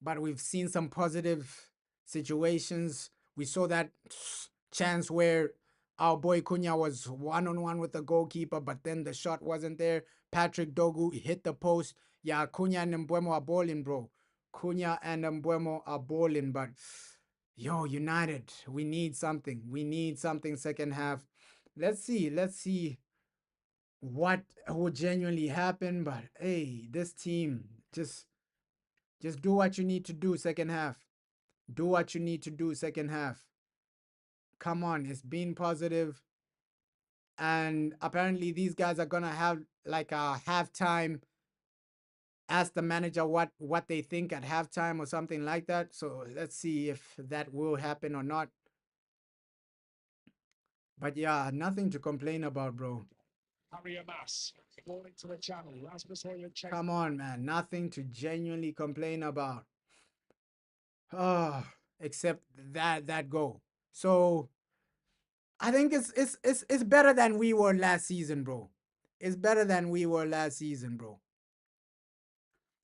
but we've seen some positive situations. We saw that chance where our boy Cunha was one-on-one with the goalkeeper, but then the shot wasn't there. Patrick Dogu hit the post. Yeah, Cunha and Mbeumo are balling, bro. Cunha and Mbeumo are balling, but yo, United, we need something. We need something second half. Let's see what will genuinely happen, but hey, this team, just do what you need to do second half. Do what you need to do second half. Come on, it's been positive. And apparently these guys are gonna have like a halftime. Ask the manager what they think at halftime or something like that. So let's see if that will happen or not. But yeah, nothing to complain about, bro. Come on, man. Nothing to genuinely complain about. Oh, except that goal. So I think it's better than we were last season, bro. It's better than we were last season, bro.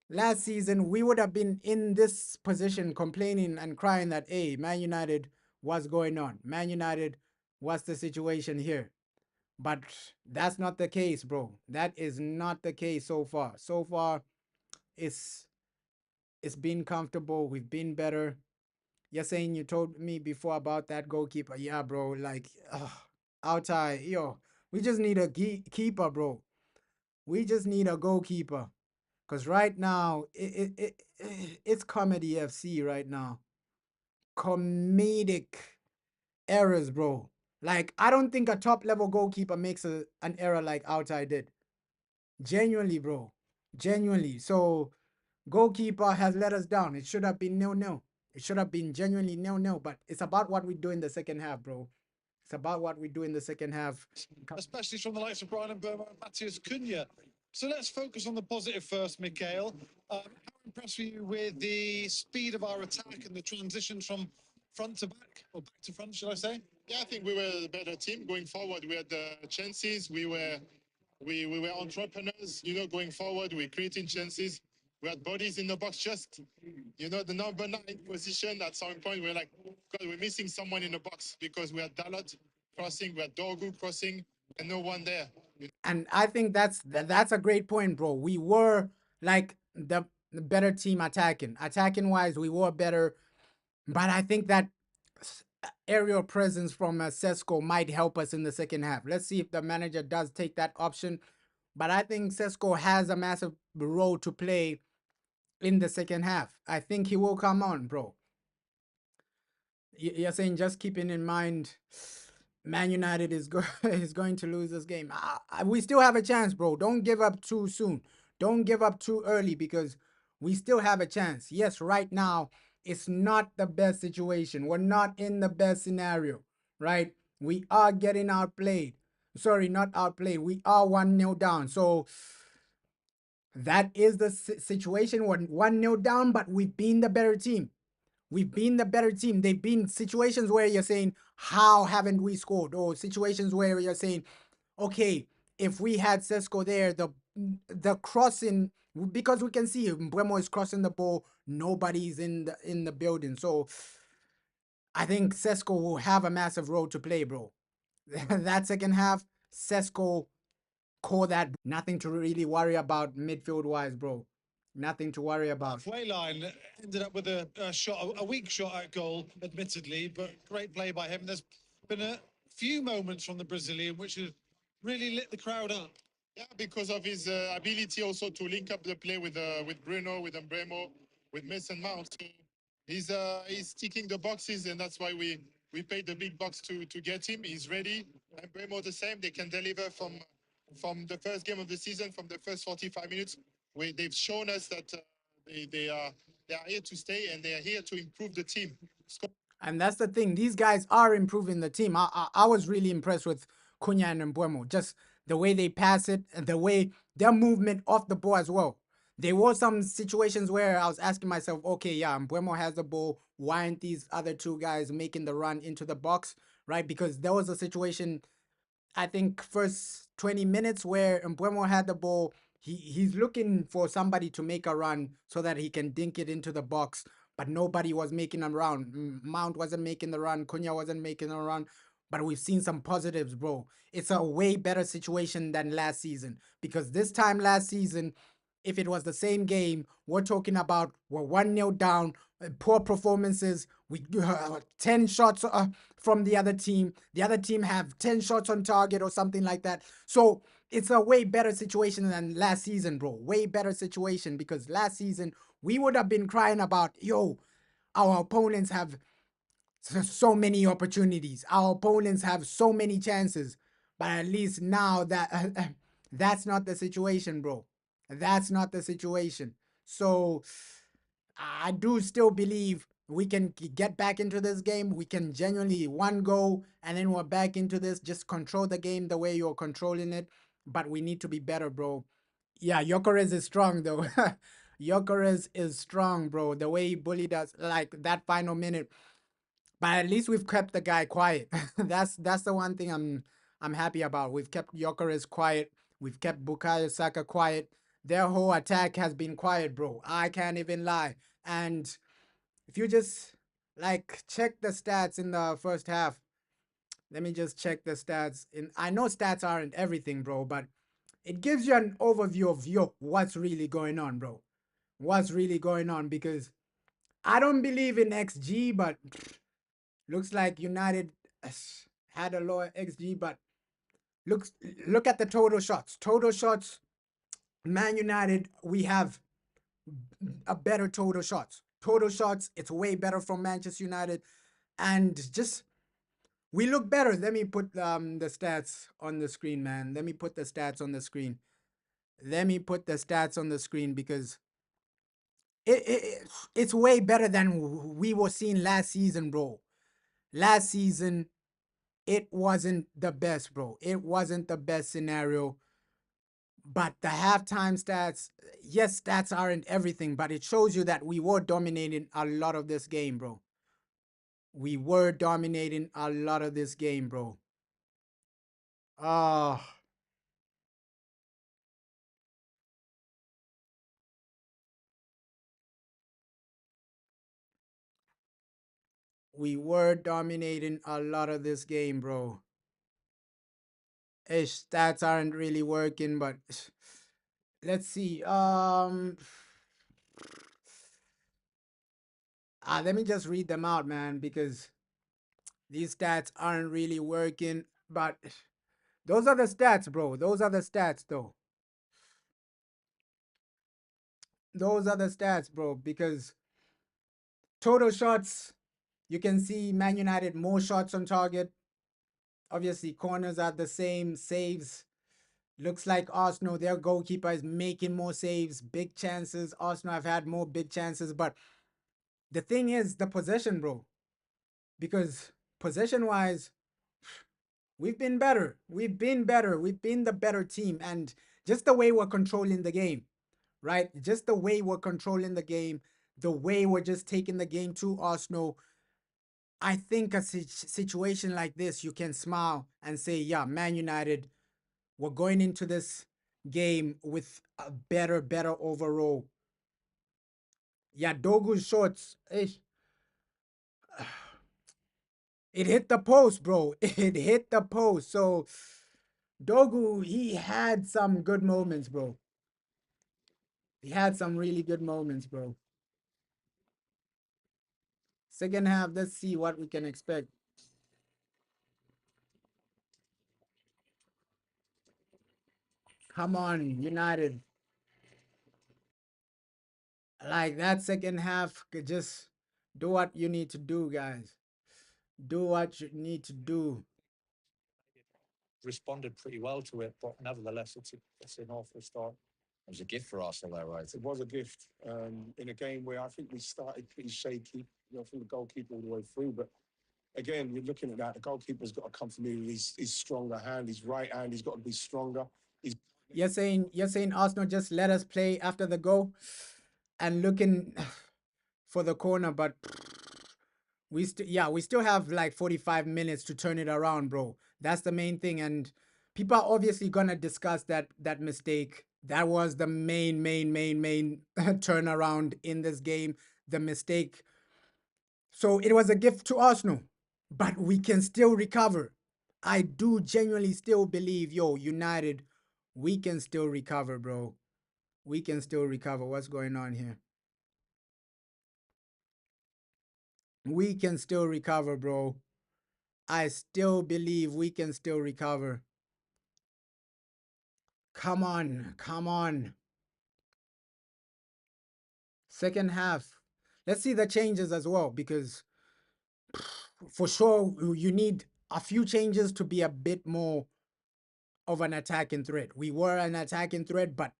Last season, we would have been in this position complaining and crying that, hey, Man United, what's going on? Man United, what's the situation here? But that's not the case, bro. That is not the case so far. So far, it's been comfortable. We've been better. You're saying you told me before about that goalkeeper. Yeah, bro. Like, Altay, yo, we just need a keeper, bro. We just need a goalkeeper. Because right now, it's comedy FC right now. Comedic errors, bro. Like, I don't think a top-level goalkeeper makes an error like Altai did. Genuinely, bro. Genuinely. So, goalkeeper has let us down. It should have been 0-0. It should have been genuinely 0-0. But it's about what we do in the second half, bro. It's about what we do in the second half. Especially from the likes of Brian and Burma and Matthias Cunha. So let's focus on the positive first, Mikhail. How impressed were you with the speed of our attack and the transitions from front to back, or back to front, should I say? Yeah, I think we were a better team going forward. We had chances. We were entrepreneurs, going forward. We're creating chances. We had bodies in the box. Just, the number 9 position at some point, we're like, God, we're missing someone in the box because we had Dalot crossing, we had Dorgu crossing, and no one there. And I think that's a great point, bro. We were like the better team attacking. Attacking wise, we were better. But I think that aerial presence from Sesko might help us in the second half. Let's see if the manager does take that option. But I think Sesko has a massive role to play in the second half. I think he will come on, bro. You're saying just keeping in mind Man United is going to lose this game. We still have a chance, bro. Don't give up too soon. Don't give up too early because we still have a chance. Yes, right now, it's not the best situation. We're not in the best scenario, right? We are getting outplayed. Sorry, not outplayed. We are 1-0 down. So that is the situation. We're 1-0 down, but we've been the better team. We've been the better team. They've been situations where you're saying, how haven't we scored? Or situations where you're saying, okay, if we had Sesko there, the crossing, because we can see Mbeumo is crossing the ball, nobody's in the building. So I think Sesko will have a massive role to play, bro. That second half, Sesko call that. Nothing to really worry about midfield wise, bro. Nothing to worry about. Halfway line ended up with a weak shot at goal, admittedly, but great play by him. There's been a few moments from the Brazilian which has really lit the crowd up. Yeah, because of his ability also to link up the play with Bruno, with Mbeumo, with Mason Mount. So he's ticking the boxes, and that's why we paid the big bucks to get him. He's ready. And Mbeumo the same. They can deliver from the first game of the season, from the first 45 minutes. They've shown us that they are here to stay, and they are here to improve the team. And that's the thing. These guys are improving the team. I was really impressed with Cunha and Mbeumo. Just the way they pass it, and the way their movement off the ball as well. There were some situations where I was asking myself, okay, yeah, Mbeumo has the ball. Why aren't these other two guys making the run into the box, right? Because there was a situation, I think, first 20 minutes where Mbeumo had the ball. He's looking for somebody to make a run so that he can dink it into the box, but nobody was making a run. Mount wasn't making the run. Cunha wasn't making a run. But we've seen some positives, bro. It's a way better situation than last season. Because this time last season, if it was the same game, we're talking about we're 1-0 down, poor performances. We 10 shots from the other team. The other team have 10 shots on target or something like that. So it's a way better situation than last season, bro. Way better situation, because last season we would have been crying about, yo, our opponents have so many opportunities. Our opponents have so many chances. But at least now that that's not the situation, bro. That's not the situation. So I do still believe we can get back into this game. We can genuinely one goal and then we're back into this. Just control the game the way you're controlling it. But we need to be better, bro. Yeah, Gyökeres is strong, though. Gyökeres is strong, bro. The way he bullied us, like that final minute. But at least we've kept the guy quiet. That's the one thing I'm happy about. We've kept Gyökeres quiet. We've kept Bukayo Saka quiet. Their whole attack has been quiet, bro. I can't even lie. And if you just like check the stats in the first half, let me just check the stats. I know stats aren't everything, bro, but it gives you an overview of what's really going on, bro. What's really going on? Because I don't believe in XG, but looks like United had a lower XG. But look at the total shots. Total shots Man United, we have a better total shots. Total shots, it's way better from Manchester United. And just, we look better. Let me put the stats on the screen, man. Let me put the stats on the screen. Let me put the stats on the screen because it's way better than we were seeing last season, bro. Last season, it wasn't the best, bro. It wasn't the best scenario. But the halftime stats, yes, stats aren't everything, but it shows you that we were dominating a lot of this game, bro. We were dominating a lot of this game, bro. We were dominating a lot of this game, bro. Stats aren't really working, but let's see. Let me just read them out, man, because these stats aren't really working. But those are the stats, bro. Those are the stats, though. Those are the stats, bro, because total shots, you can see Man United more shots on target. Obviously, corners are the same. Saves. Looks like Arsenal, their goalkeeper is making more saves. Big chances. Arsenal have had more big chances. But the thing is the possession, bro. Because possession-wise, we've been better. We've been better. We've been the better team. And just the way we're controlling the game, right? Just the way we're controlling the game, the way we're just taking the game to Arsenal. I think a situation like this, you can smile and say, yeah, Man United, we're going into this game with a better overall. Yeah, Dogu's shots, it hit the post, bro. It hit the post. So Dogu, he had some good moments, bro. He had some really good moments, bro. Second half, let's see what we can expect. Come on, United. Like that second half, could just do what you need to do, guys. Do what you need to do. Responded pretty well to it, but nevertheless, it's an awful start. It was a gift for Arsenal, though, right? It was a gift in a game where I think we started pretty shaky, from the goalkeeper all the way through. But again, you're looking at that. The goalkeeper's got to come from his stronger hand, his right hand. He's got to be stronger. You're saying Arsenal just let us play after the goal and looking for the corner, but we still have like 45 minutes to turn it around, bro. That's the main thing. And people are obviously gonna discuss that mistake. That was the main turnaround in this game. The mistake. So it was a gift to Arsenal, but we can still recover. I do genuinely still believe, United, we can still recover, bro. We can still recover. What's going on here? We can still recover, bro. I still believe we can still recover. Come on, come on. Second half. Let's see the changes as well, because for sure you need a few changes to be a bit more of an attacking threat. We were an attacking threat, but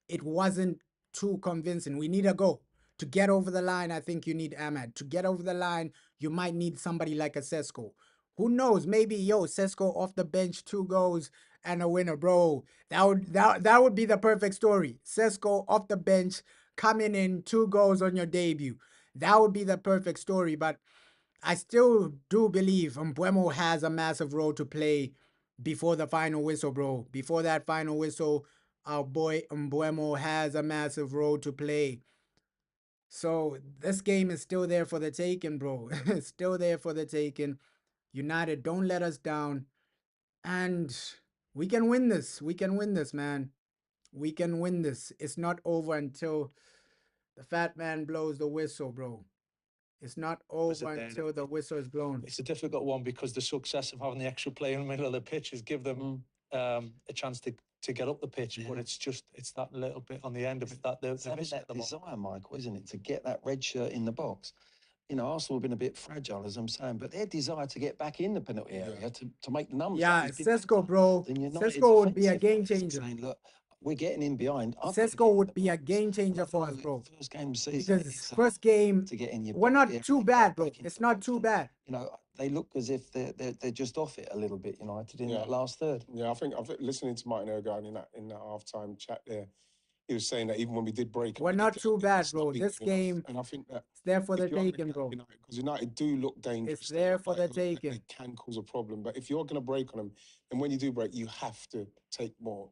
it wasn't too convincing. We need a goal. To get over the line, I think you need Ahmad. To get over the line, you might need somebody like a Sesko. Who knows? Maybe, Sesko off the bench, 2 goals and a winner, bro. That would be the perfect story. Sesko off the bench, coming in, 2 goals on your debut. That would be the perfect story, but I still do believe Mbeumo has a massive role to play before the final whistle, bro. Before that final whistle, our boy Mbeumo has a massive role to play. So this game is still there for the taking, bro. It's still there for the taking. United, don't let us down. And we can win this. We can win this, man. We can win this. It's not over until the fat man blows the whistle, bro. It's not over until the whistle is blown. It's a difficult one because the success of having the extra player in the middle of the pitch has given them a chance to to get up the pitch, but it's that little bit on the end of it that they're missing at the moment. Desire, Michael, isn't it, to get that red shirt in the box? You know, Arsenal have been a bit fragile, as I'm saying, but their desire to get back in the penalty area to make the numbers. Yeah, Sesko, bro. Sesko would be a game changer. Saying, look, we're getting in behind. Sesko would be a game changer for us, bro. First game of the season. Because first game, to get in your we're not too bad, bro. It's not too bad. You know, they look as if they're just off it a little bit, United, in that last third. Yeah, I think listening to Martin Odegaard in that half-time chat there, he was saying that even when we did break, we're not too bad, bro. This game, and I think that it's there for the taking, bro. Because United do look dangerous. It's there for the taking. They can cause a problem, but if you're going to break on them, and when you do break, you have to take more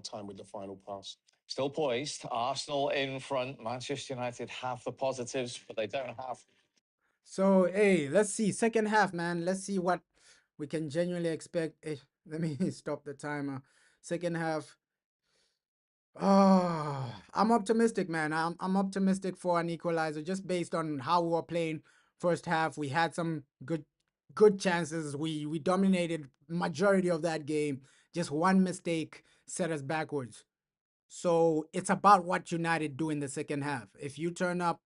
time with the final pass. Still poised. Arsenal in front. Manchester United have the positives, but they don't have. So, hey, let's see. Second half, man. Let's see what we can genuinely expect. Hey, let me stop the timer. Second half. Oh, I'm optimistic, man. I'm optimistic for an equalizer just based on how we were playing first half. We had some good chances. We dominated majority of that game. Just one mistake set us backwards. So it's about what United do in the second half. If you turn up,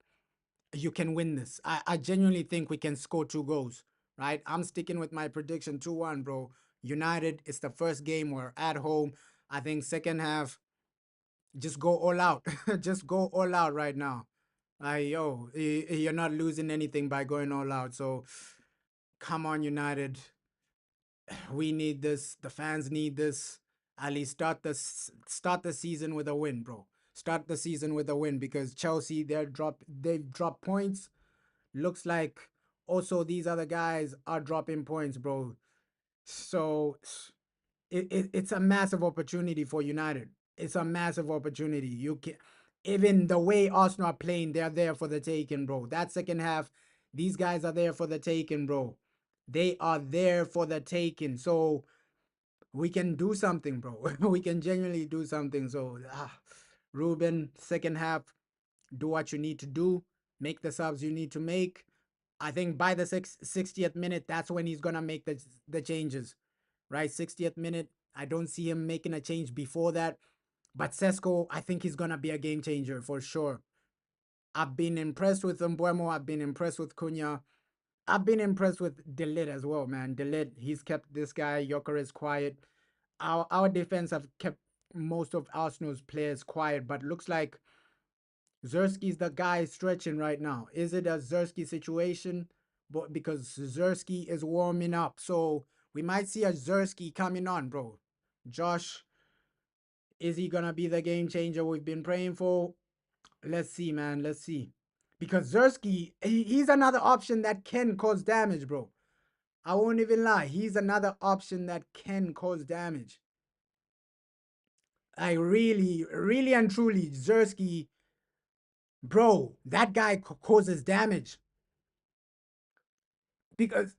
you can win this. I genuinely think we can score 2 goals, right? I'm sticking with my prediction 2-1, bro. United, it's the first game. We're at home. I think second half, just go all out. Just go all out right now. Yo, you're not losing anything by going all out. So come on, United. We need this. The fans need this. At least start the season with a win, bro. Start the season with a win, because Chelsea, they've dropped points. Looks like also these other guys are dropping points, bro. So it's a massive opportunity for United. It's a massive opportunity. You can, even the way Arsenal are playing, they're there for the taking, bro. That second half, these guys are there for the taking, bro. They are there for the taking. So we can do something, bro. We can genuinely do something. So, Ruben, second half, do what you need to do. Make the subs you need to make. I think by the 60th minute, that's when he's going to make the changes, right? 60th minute. I don't see him making a change before that. But Sesko, I think he's going to be a game changer for sure. I've been impressed with Mbeumo. I've been impressed with Cunha. I've been impressed with De Ligt as well, man. De Ligt, he's kept this guy, Gyökeres, quiet. Our defense have kept most of Arsenal's players quiet, but looks like Zirkzee's the guy stretching right now. Is it a Zirkzee situation? But because Zirkzee is warming up. So we might see a Zirkzee coming on, bro. Josh, is he gonna be the game changer we've been praying for? Let's see, man. Let's see. Because Zirkzee, he's another option that can cause damage, bro. I won't even lie. He's another option that can cause damage. I really and truly, Zirkzee, bro, that guy causes damage. Because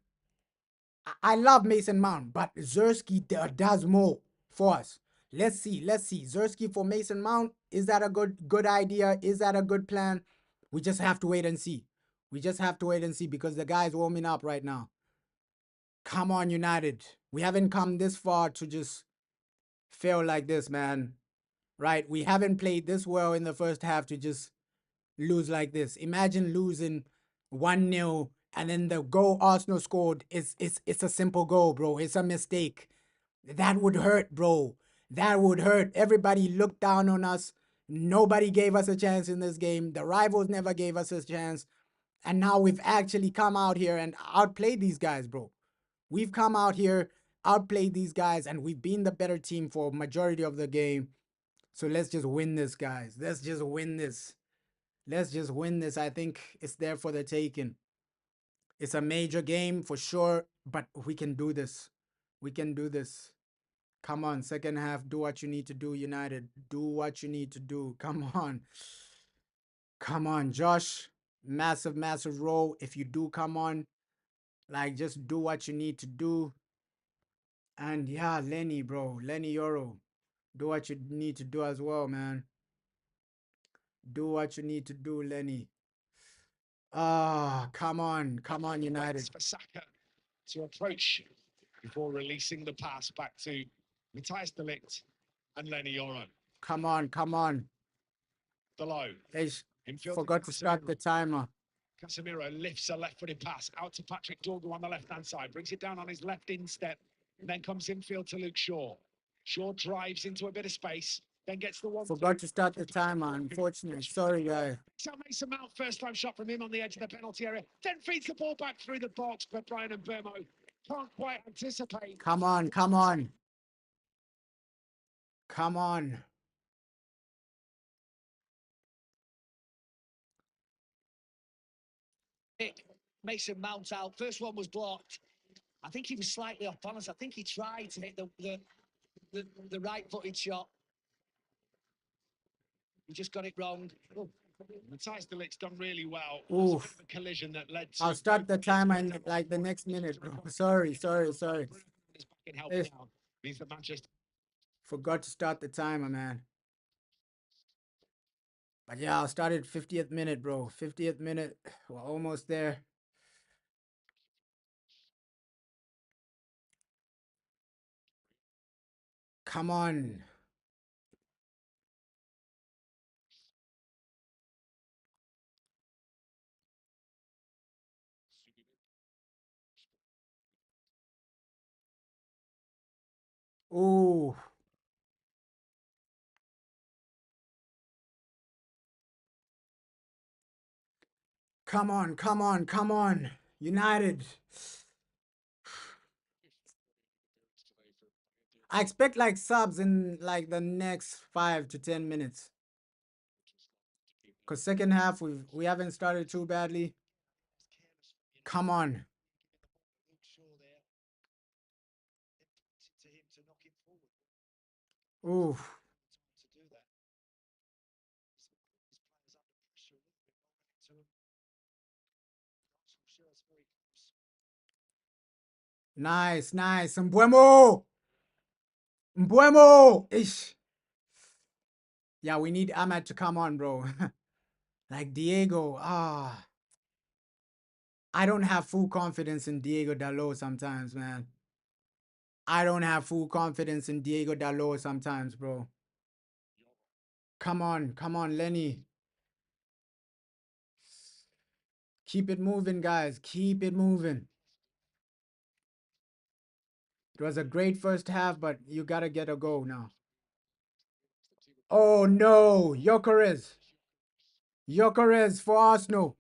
I love Mason Mount, but Zirkzee does more for us. Let's see. Zirkzee for Mason Mount, is that a good idea? Is that a good plan? We just have to wait and see. Because the guy's warming up right now. Come on, United. We haven't come this far to just fail like this, man. Right? We haven't played this well in the first half to just lose like this. Imagine losing 1-0 and then the goal Arsenal scored it's a simple goal, bro. It's a mistake. That would hurt, bro. That would hurt. Everybody looked down on us. Nobody gave us a chance in this game. The rivals never gave us a chance. And now we've actually come out here and outplayed these guys, bro. We've come out here, outplayed these guys, and we've been the better team for majority of the game. So let's just win this, guys. Let's just win this. I think it's there for the taking. It's a major game for sure, but we can do this. Come on, second half, do what you need to do, United. Do what you need to do. Come on, Josh. Massive role. If you do come on, like, just do what you need to do. And yeah, Lenny, bro. Lenny Yoro. Do what you need to do as well, man. Do what you need to do, Lenny. Come on, United. For Saka to approach before releasing the pass back to Matthijs de Ligt. And Lenny, you're on. Come on, come on. The low. Ish. Infield Forgot to start the timer. Casemiro lifts a left-footed pass out to Patrick Dorgu on the left-hand side, brings it down on his left instep, and then comes infield to Luke Shaw. Shaw drives into a bit of space, then gets the one. Forgot to start the timer, unfortunately. Sorry, guys. So Mason Mount, first-time shot from him on the edge of the penalty area, then feeds the ball back through the box, but Brian and Burmo can't quite anticipate. Come on, come on. Come on. Mason Mount out. First one was blocked. I think he was slightly off balance. I think he tried to hit the right-footed shot. He just got it wrong. Matthijs de Ligt's done really well. Oof. A collision that led to. I'll start the timer in like the next minute, bro. Sorry. Ish. Means that Manchester. Forgot to start the timer, man. But yeah, I'll start at 50th minute, bro. 50th minute. We're almost there. Come on. Ooh. Come on, come on, come on. United. I expect like subs in like the next 5 to 10 minutes. Cause second half we haven't started too badly. Come on. Ooh. Nice, nice. Mbuemo. Ish. Yeah, we need Ahmad to come on, bro. Like Diego. I don't have full confidence in Diego Dalot sometimes, man. I don't have full confidence in Diego Dalot sometimes, bro. Come on, Lenny. Keep it moving, guys. Keep it moving. It was a great first half, but you gotta get a goal now. Oh no, Gyökeres for Arsenal.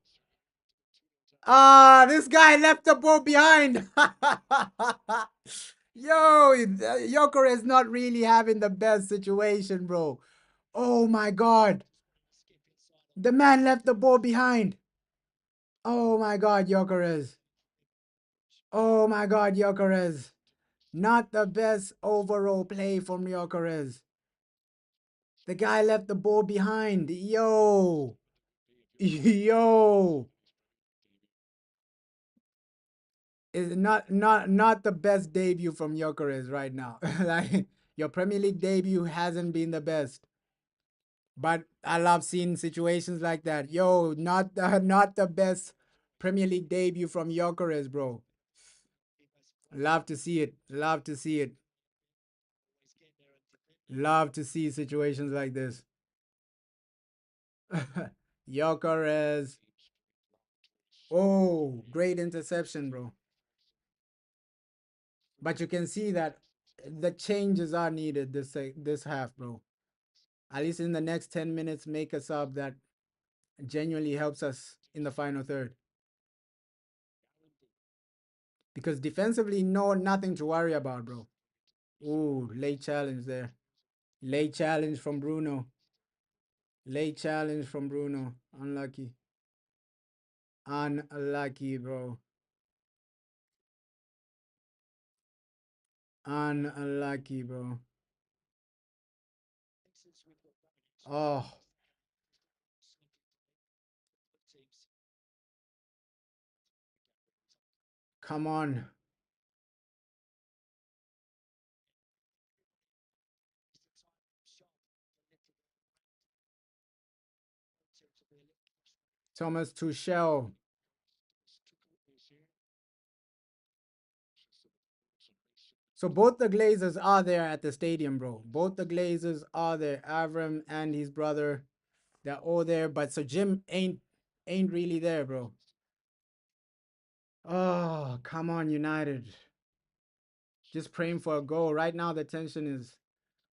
This guy left the ball behind. Yo, Gyökeres not really having the best situation, bro. Oh my God. The man left the ball behind. Oh my God, Gyökeres. Oh my God, Gyökeres. Not the best overall play from Gyökeres. The guy left the ball behind. Yo. Yo. Is not the best debut from Gyökeres right now. Like your Premier League debut hasn't been the best. But I love seeing situations like that. Yo, not the best Premier League debut from Gyökeres, bro. Love to see it. Love to see it. Love to see situations like this. Gyökeres. Oh, great interception, bro. But you can see that the changes are needed this half, bro. At least in the next 10 minutes, make a sub that genuinely helps us in the final third. Because defensively, nothing to worry about, bro. Ooh, late challenge there. Late challenge from Bruno. Late challenge from Bruno. Unlucky. Unlucky, bro. Unlucky, bro. Oh. Come on. Thomas Tuchel. So both the Glazers are there at the stadium, bro. Both the Glazers are there. Avram and his brother, they're all there. But so Jim ain't really there, bro. Oh, come on, United. Just praying for a goal. Right now the tension is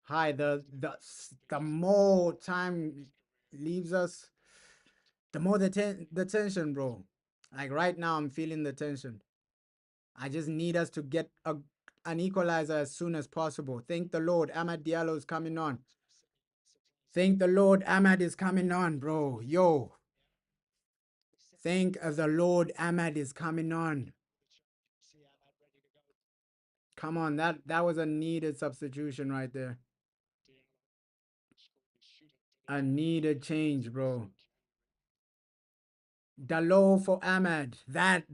high. The more time leaves us, the more the tension, bro. Like right now I'm feeling the tension. I just need us to get an equalizer as soon as possible. Thank the Lord. Amad Diallo is coming on. Thank the Lord. Ahmad is coming on, bro. Yo. Thank the Lord. Ahmad is coming on. Come on. That was a needed substitution right there. A needed change, bro. Dalot for Ahmad. That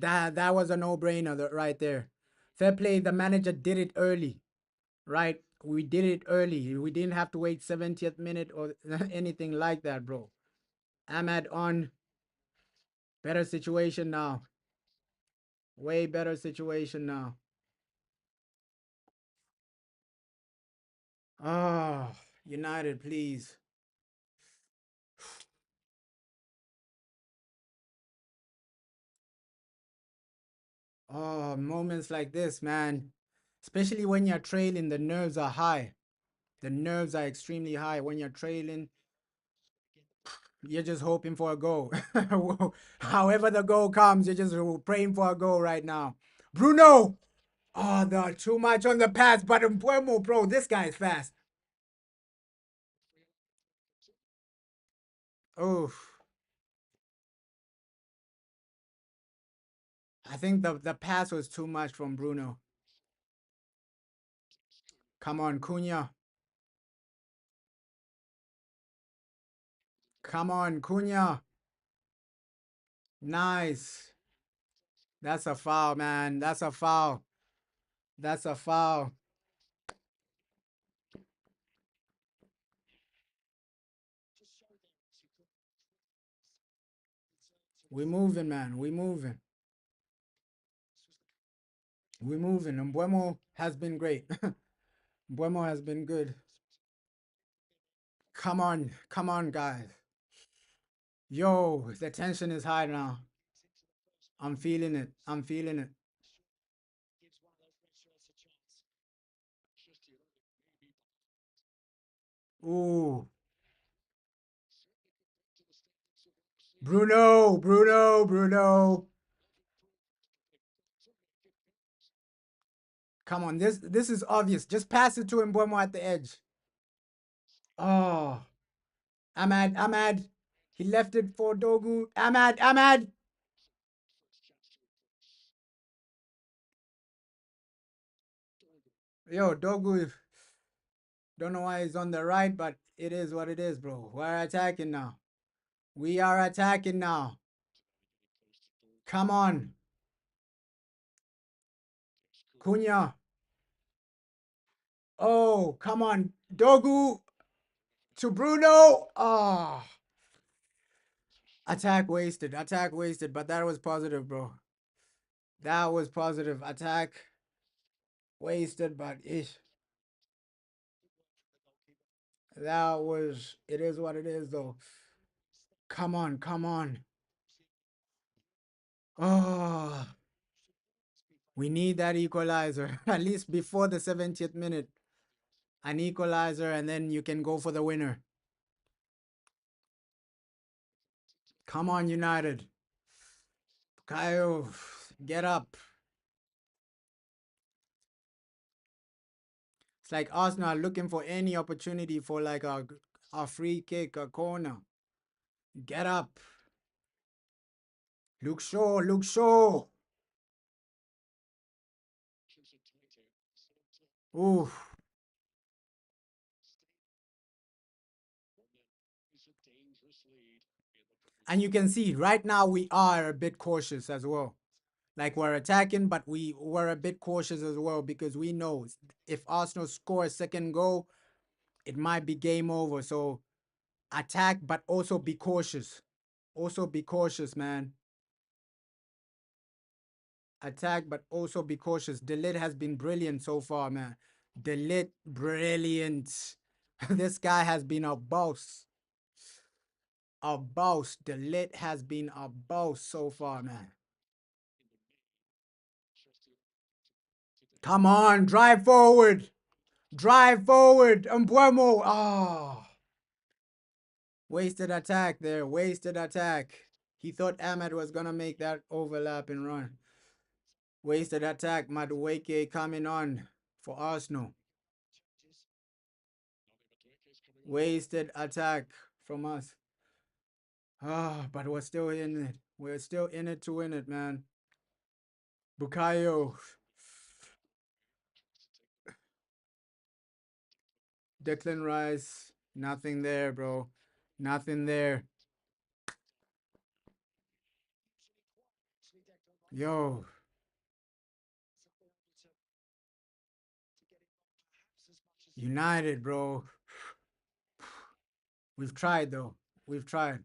was a no-brainer right there. Fair play. The manager did it early. Right? We did it early. We didn't have to wait 70th minute or anything like that, bro. Ahmad on. Better situation now. Way better situation now. Oh, United, please. Oh, moments like this, man. Especially when you're trailing, the nerves are high. The nerves are extremely high. When you're trailing, you're just hoping for a goal. However the goal comes, you're just praying for a goal right now. Bruno! Oh, too much on the pass, but Mbuemo, bro, this guy is fast. Oof. I think the pass was too much from Bruno. Come on, Cunha. Come on, Cunha. Nice. That's a foul, man. That's a foul. That's a foul. We moving, man. We moving. We moving. And Mbuemo has been great. Mbuemo has been good. Come on. Come on, guys. Yo, the tension is high now. I'm feeling it. I'm feeling it. Ooh. Bruno, Bruno, Bruno. Come on, this is obvious. Just pass it to Mbuemo at the edge. Oh. Ahmad. He left it for Dogu. Ahmad. Yo, Dogu. Don't know why he's on the right, but it is what it is, bro. We're attacking now. We are attacking now. Come on. Cunha. Oh, come on. Dogu to Bruno. Oh. Attack wasted. Attack wasted, but that was positive, bro. That was positive. Attack wasted, but it is what it is, though. Come on, come on. Oh, we need that equalizer, at least before the 70th minute. An equalizer, and then you can go for the winner. Come on, United. Kyle, get up. It's like Arsenal are looking for any opportunity for like a free kick, a corner. Get up. Luke Shaw. Ooh. And you can see right now we are a bit cautious as well. Like we're attacking, but we were a bit cautious as well because we know if Arsenal score a second goal, it might be game over. So attack, but also be cautious. Also be cautious, man. attack, but also be cautious. Delit has been brilliant so far, man. Delit, brilliant. This guy has been a boss. A boss. Delit has been a boss so far, man. Come on, drive forward. Drive forward. Mbuemo. Ah. Wasted attack there. Wasted attack. He thought Ahmed was going to make that overlap and run. Wasted attack. Madueke coming on for Arsenal. Wasted attack from us. Ah, but we're still in it. We're still in it to win it, man. Bukayo. Declan Rice. Nothing there, bro. Nothing there. Yo. United, bro. We've tried, though. We've tried.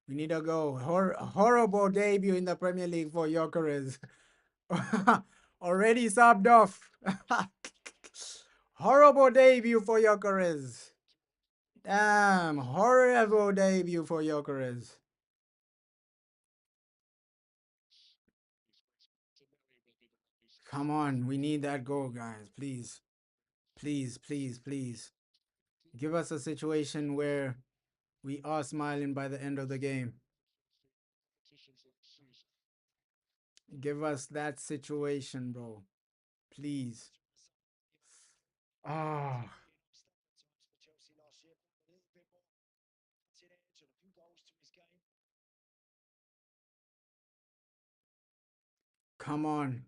We need to go. Horrible debut in the Premier League for Gyökeres. Already subbed off. Horrible debut for Gyökeres. Damn, horrible debut for Gyökeres. Come on, we need that goal, guys. Please. Please, please, please. Give us a situation where we are smiling by the end of the game. Give us that situation, bro. Please. Ah. Come on.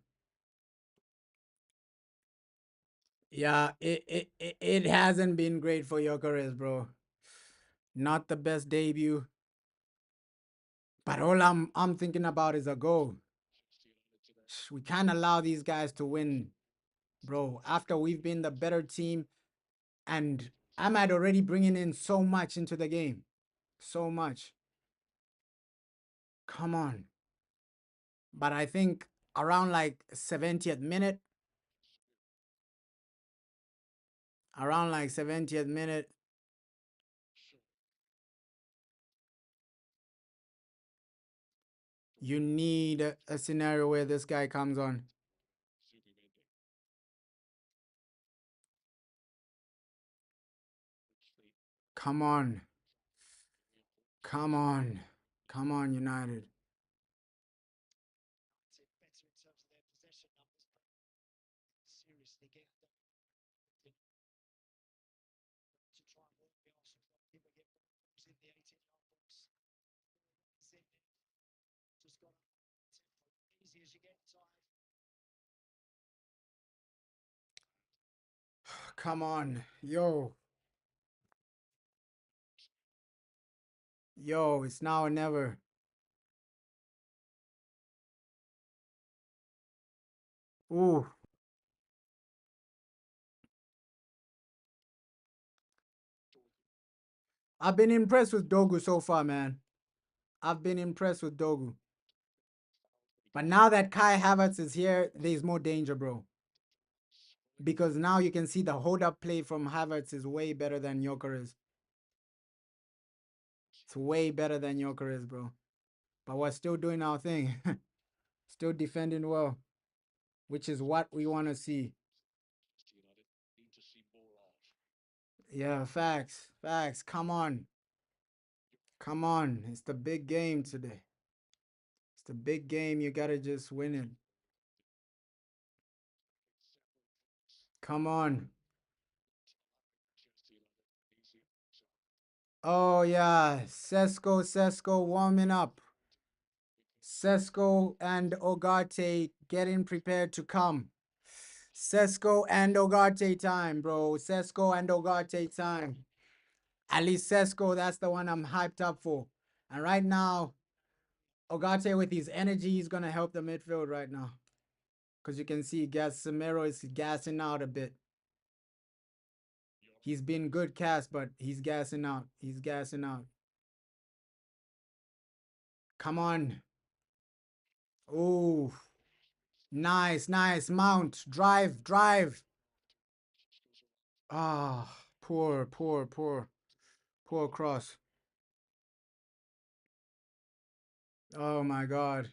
Yeah, it hasn't been great for Gyökeres, bro. Not the best debut. But all I'm thinking about is a goal. We can't allow these guys to win, bro. After we've been the better team, and Ahmad already bringing in so much into the game. So much. Come on. But I think around like 70th minute, you need a scenario where this guy comes on. Come on. Come on. Come on, United. Come on. Yo. Yo, it's now or never. Ooh. I've been impressed with Dogu so far, man. I've been impressed with Dogu. But now that Kai Havertz is here, there's more danger, bro. Because now you can see the hold-up play from Havertz is way better than Gyökeres. It's way better than Gyökeres, bro. But we're still doing our thing. Still defending well, which is what we want to see. Yeah, facts. Facts. Come on. Come on. It's the big game today. It's the big game. You got to just win it. Come on. Oh, yeah. Sesko warming up. Sesko and Ugarte getting prepared to come. Sesko and Ugarte time, bro. Sesko and Ugarte time. At least Sesko, that's the one I'm hyped up for. And right now, Ugarte with his energy, he's going to help the midfield right now. Because you can see Casemiro is gassing out a bit. He's been good cast, but he's gassing out. He's gassing out. Come on. Ooh. Nice, nice. Mount. Drive, drive. Ah, poor cross. Oh my God.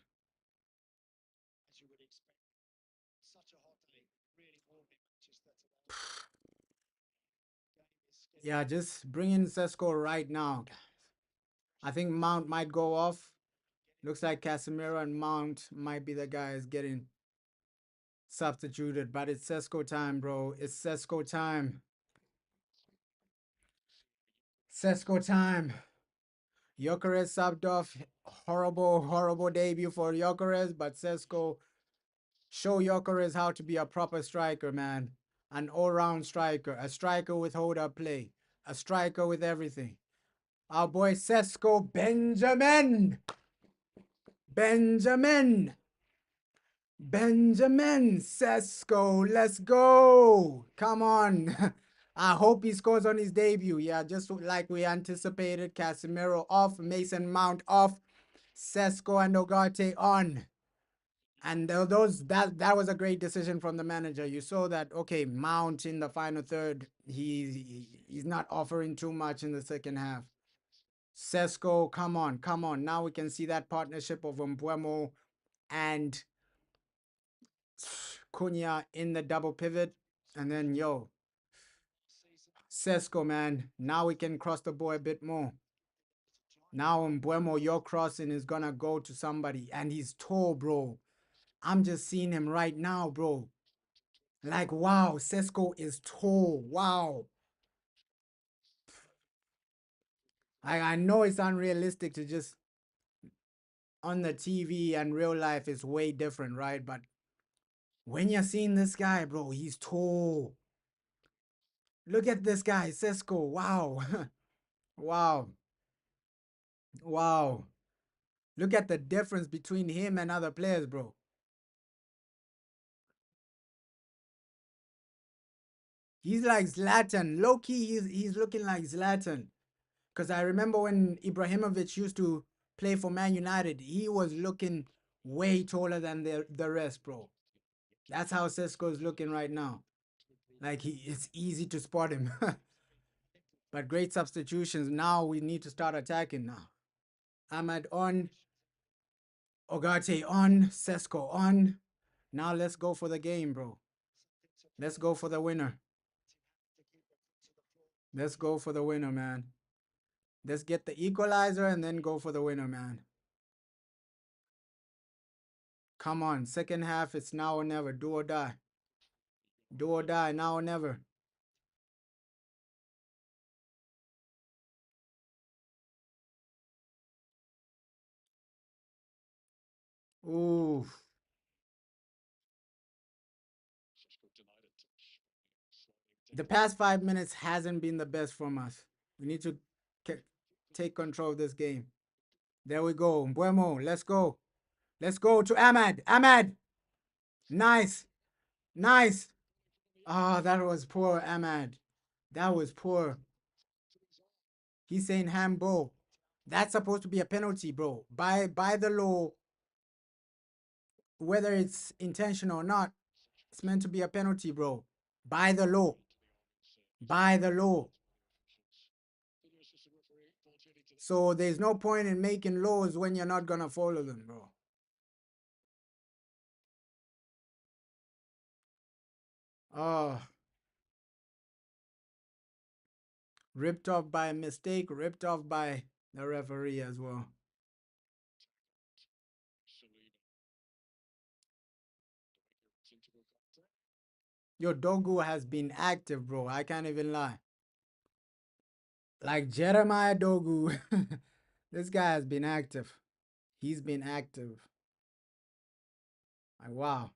Yeah, just bring in Sesko right now. I think Mount might go off. Looks like Casemiro and Mount might be the guys getting substituted, but it's Sesko time, bro. It's Sesko time. Sesko time. Gyökeres subbed off. Horrible debut for Gyökeres, but Sesko show Gyökeres how to be a proper striker, man. An all-round striker. A striker with hold-up play. A striker with everything. Our boy Sesko Benjamin. Benjamin Sesko, let's go. Come on. I hope he scores on his debut. Yeah, just like we anticipated. Casemiro off, Mason Mount off, Sesko and Ugarte on. And that was a great decision from the manager. You saw that, okay, Mount in the final third, he's not offering too much in the second half. Sesko, come on. Now we can see that partnership of Mbeumo and Cunha in the double pivot. And then, Sesko, man. Now we can cross the ball a bit more. Now, Mbeumo, your crossing is going to go to somebody. And he's tall, bro. I'm just seeing him right now, bro. Like, wow, Sesko is tall. Wow. I know it's unrealistic to just on the TV, and real life is way different, right? But when you're seeing this guy, bro, he's tall. Look at this guy, Sesko. Wow. Wow. Wow. Look at the difference between him and other players, bro. He's like Zlatan. Low-key, he's looking like Zlatan. Because I remember when Ibrahimovic used to play for Man United, he was looking way taller than the rest, bro. That's how Sesko's looking right now. Like, it's easy to spot him. But great substitutions. Now we need to start attacking now. Ahmad on. Ugarte on. Sesko on. Now let's go for the game, bro. Let's go for the winner. Let's go for the winner, man. Let's get the equalizer and then go for the winner, man. Come on. Second half, it's now or never. Do or die. Do or die, now or never. Ooh. The past 5 minutes hasn't been the best from us. We need to take control of this game. There we go. Mbeumo, let's go. Let's go to Ahmad. Ahmad. Nice. Nice. Oh, that was poor, Ahmad. That was poor. He's saying handball. That's supposed to be a penalty, bro. By the law, whether it's intentional or not, it's meant to be a penalty, bro. By the law. By the law. So there's no point in making laws when you're not gonna follow them, bro. Oh. Ripped off by a mistake, ripped off by the referee as well. Yo, Dogu has been active, bro. I can't even lie. Like Jeremiah Dogu. This guy has been active. He's been active. Like, wow.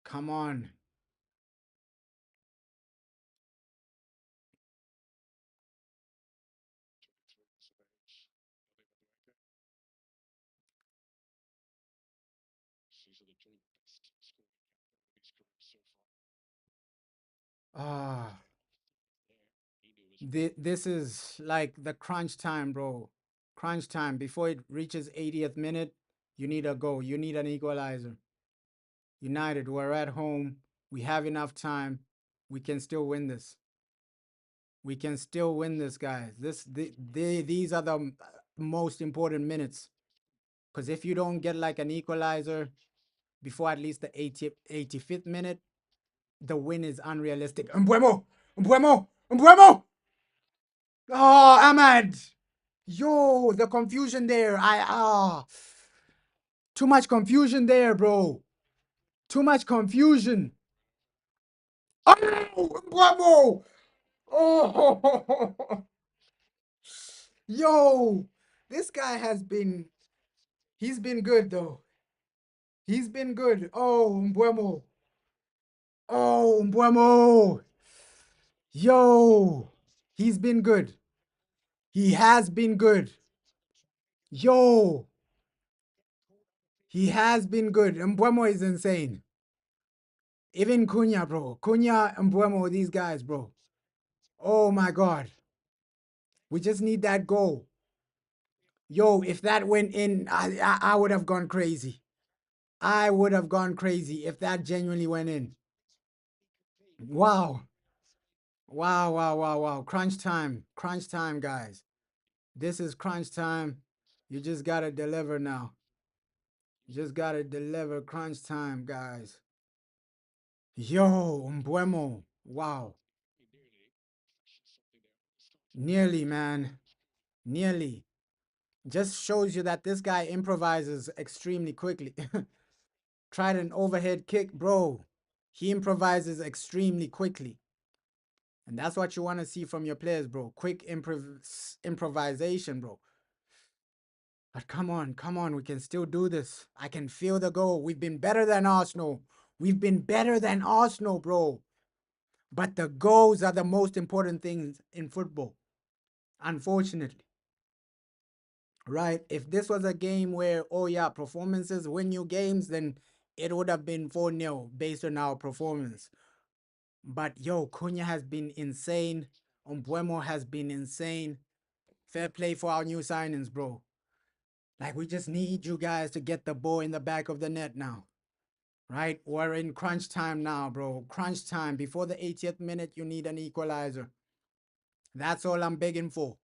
Come on. Ah. This is like the crunch time, bro. Crunch time. Before it reaches 80th minute, you need a goal. You need an equalizer. United, we're at home. We have enough time. We can still win this. We can still win this, guys. These are the most important minutes. Because if you don't get like an equalizer before at least the 85th minute, the win is unrealistic. Mbuemo! Mbuemo! Mbuemo! Oh, Ahmad! Yo, the confusion there. Too much confusion there, bro. Too much confusion. Oh, Mbuemo! Oh, yo, this guy he's been good though. He's been good. Oh, Mbuemo. Oh, Mbuemo. Yo, he's been good. He has been good. Yo, he has been good. Mbuemo is insane. Even Cunha, bro. Cunha, Mbuemo, these guys, bro. Oh my God. We just need that goal. Yo, if that went in, I would have gone crazy. I would have gone crazy if that genuinely went in. Wow. Wow, wow, wow, wow. Crunch time. Crunch time, guys. This is crunch time. You just got to deliver now. You just got to deliver crunch time, guys. Yo, Mbuemo. Wow. Nearly, man. Nearly. Just shows you that this guy improvises extremely quickly. Tried an overhead kick, bro. He improvises extremely quickly. And that's what you want to see from your players, bro. Quick improvisation, bro. But come on. We can still do this. I can feel the goal. We've been better than Arsenal. We've been better than Arsenal, bro. But the goals are the most important things in football, unfortunately. Right? If this was a game where, oh yeah, performances win you games, then it would have been 4-0 based on our performance. But yo, Cunha has been insane. Mbuemo has been insane. Fair play for our new signings, bro. Like, we just need you guys to get the ball in the back of the net now. Right? We're in crunch time now, bro. Crunch time. Before the 80th minute, you need an equalizer. That's all I'm begging for.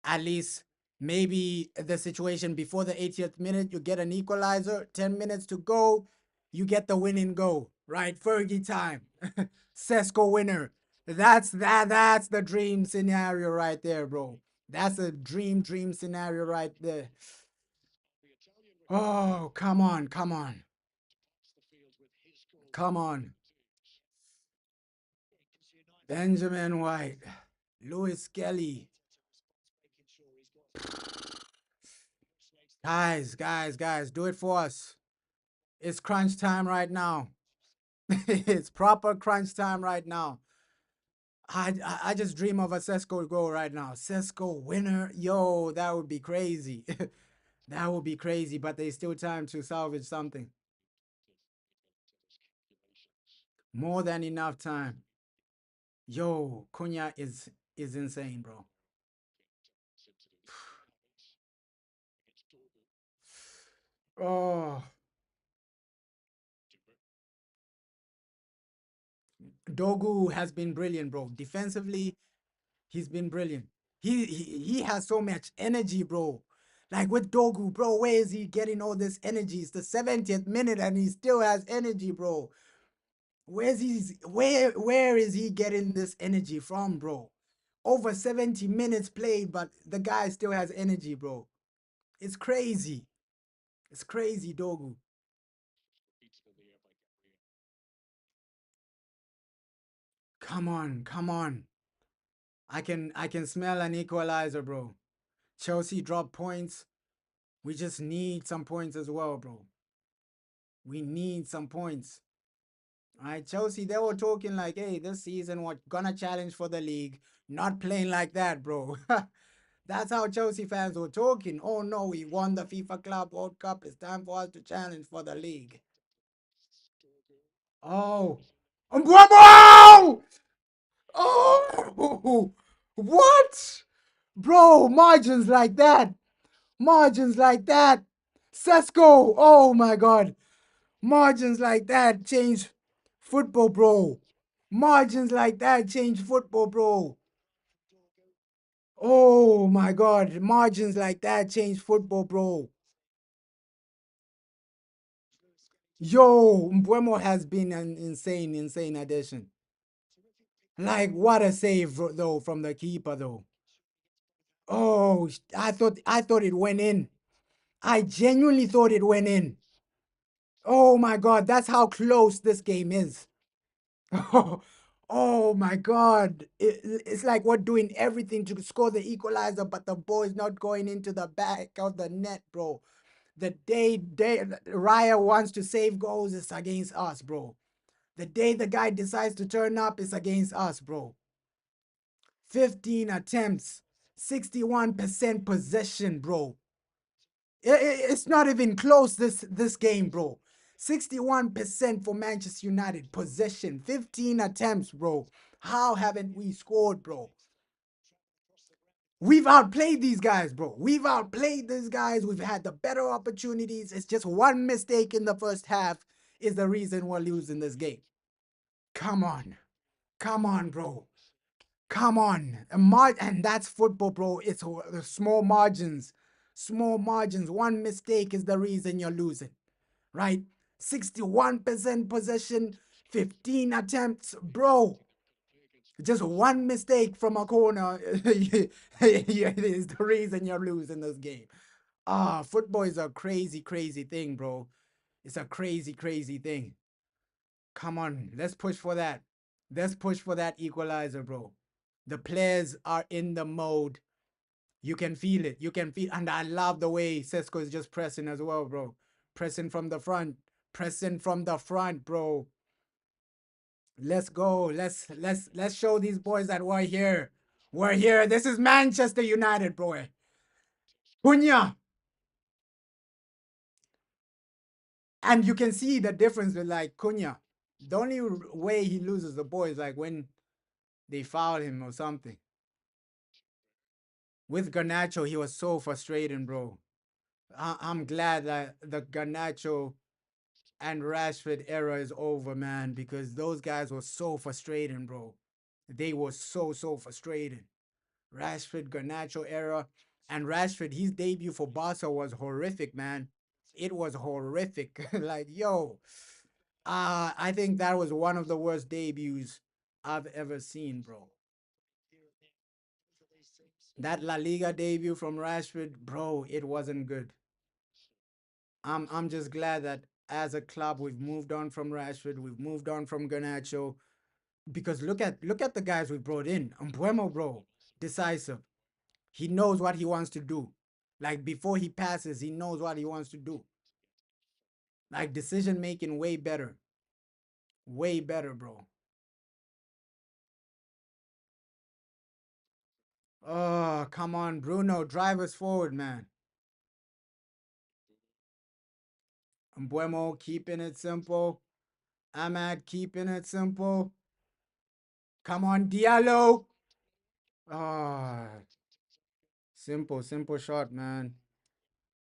At least maybe the situation before the 80th minute, you get an equalizer. 10 minutes to go, you get the winning goal. Right? Fergie time. Sesko winner. That's the dream scenario right there, bro. That's a dream scenario right there. Oh, come on. Come on. Benjamin White. Lewis Kelly. Guys, do it for us. It's crunch time right now. It's proper crunch time right now. I just dream of a Sesko goal right now. Sesko winner. Yo, that would be crazy. That would be crazy, but there's still time to salvage something. More than enough time. Yo, Cunha is insane, bro. Oh. Dogu has been brilliant, bro. Defensively, he's been brilliant. He has so much energy, bro. Like with Dogu, bro, where is he getting all this energy? It's the 70th minute and he still has energy, bro. Where is he getting this energy from, bro? Over 70 minutes played, but the guy still has energy, bro. It's crazy. It's crazy, Dogu. Come on. I can smell an equalizer, bro. Chelsea dropped points. We just need some points as well, bro. We need some points. All right, Chelsea, they were talking like, hey, this season we're gonna challenge for the league. Not playing like that, bro. That's how Chelsea fans were talking. Oh no, we won the FIFA Club World Cup. It's time for us to challenge for the league. Oh. Mbuemo! Oh! What? Bro, margins like that. Margins like that. Sesko. Oh my God. Margins like that change football, bro. Margins like that change football, bro. Oh my God. Margins like that change football, bro. Yo, Mbuemo has been an insane addition. Like, what a save, though, from the keeper, though. Oh, I thought it went in. I genuinely thought it went in. Oh my God, that's how close this game is. Oh my God. It's like we're doing everything to score the equalizer, but the ball is not going into the back of the net, bro. The day Raya wants to save goals, it's against us, bro. The day the guy decides to turn up, it's against us, bro. 15 attempts, 61% possession, bro. It's not even close this game, bro. 61% for Manchester United possession, 15 attempts, bro. How haven't we scored, bro? We've outplayed these guys, bro. We've outplayed these guys. We've had the better opportunities. It's just one mistake in the first half is the reason we're losing this game. Come on. Come on, bro. Come on. And that's football, bro. It's the small margins. Small margins. One mistake is the reason you're losing, right? 61% possession, 15 attempts, bro. Just one mistake from a corner is the reason you're losing this game. Football is a crazy thing, bro. It's a crazy thing. Come on, let's push for that. Let's push for that equalizer, bro. The players are in the mode. You can feel it. You can feel, and I love the way Sesko is just pressing as well, bro. Pressing from the front. Pressing from the front, bro. Let's go. Let's show these boys that we're here. We're here. This is Manchester United, boy. Cunha. And you can see the difference with like Cunha. The only way he loses the ball is like when they foul him or something. With Garnacho, he was so frustrating, bro. I'm glad that the Garnacho and Rashford era is over, man, because those guys were so frustrating, bro. They were so frustrating. Rashford, Garnacho era, and Rashford, his debut for Barca was horrific, man. It was horrific. Like, yo, I think that was one of the worst debuts I've ever seen, bro. That La Liga debut from Rashford, bro, it wasn't good. I'm just glad that as a club we've moved on from Rashford, we've moved on from Garnacho, because look at the guys we brought in. Mbuemo, bro, decisive. He knows what he wants to do. Like before he passes, he knows what he wants to do. Like decision making way better. Way better, bro. Oh, come on, Bruno, drive us forward, man. Mbuemo keeping it simple. Ahmad keeping it simple. Come on, Diallo. Ah, simple shot, man.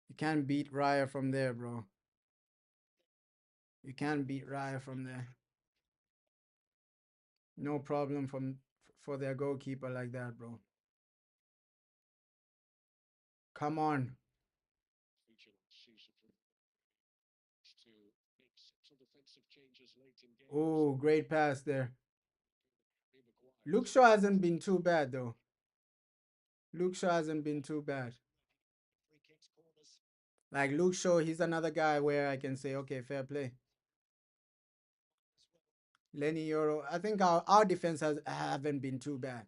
You can't beat Raya from there, bro. You can't beat Raya from there. No problem for their goalkeeper like that, bro. Come on. Oh, great pass there. Luke Shaw hasn't been too bad, though. Luke Shaw hasn't been too bad. Like Luke Shaw, he's another guy where I can say, okay, fair play. Lenny Euro, I think our defense haven't been too bad.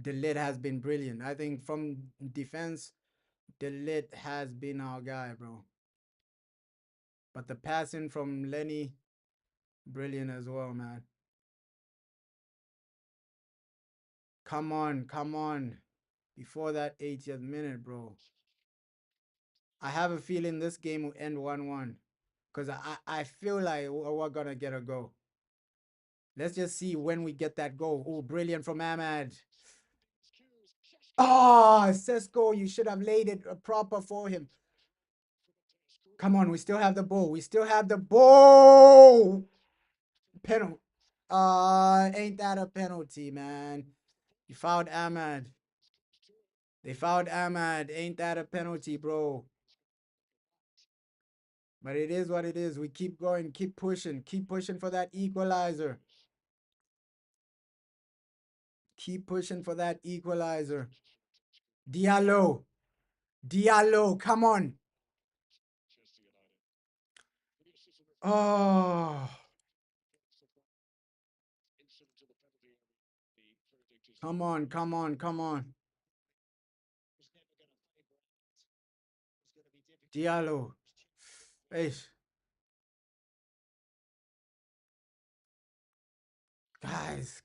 The lid has been brilliant. I think from defense, the lid has been our guy, bro. But the passing from Lenny, brilliant as well, man. Come on. Before that 80th minute, bro. I have a feeling this game will end 1-1. Because I feel like we're going to get a goal. Let's just see when we get that goal. Oh, brilliant from Ahmad. Oh, Sesko, you should have laid it proper for him. Come on, we still have the ball. We still have the ball. Penalty. Ain't that a penalty, man? You fouled Ahmad. They fouled Ahmad. Ain't that a penalty, bro? But it is what it is. We keep going, keep pushing for that equalizer. Keep pushing for that equalizer. Diallo. Diallo, come on. Oh. Come on, come on, come on. Diallo. Hey.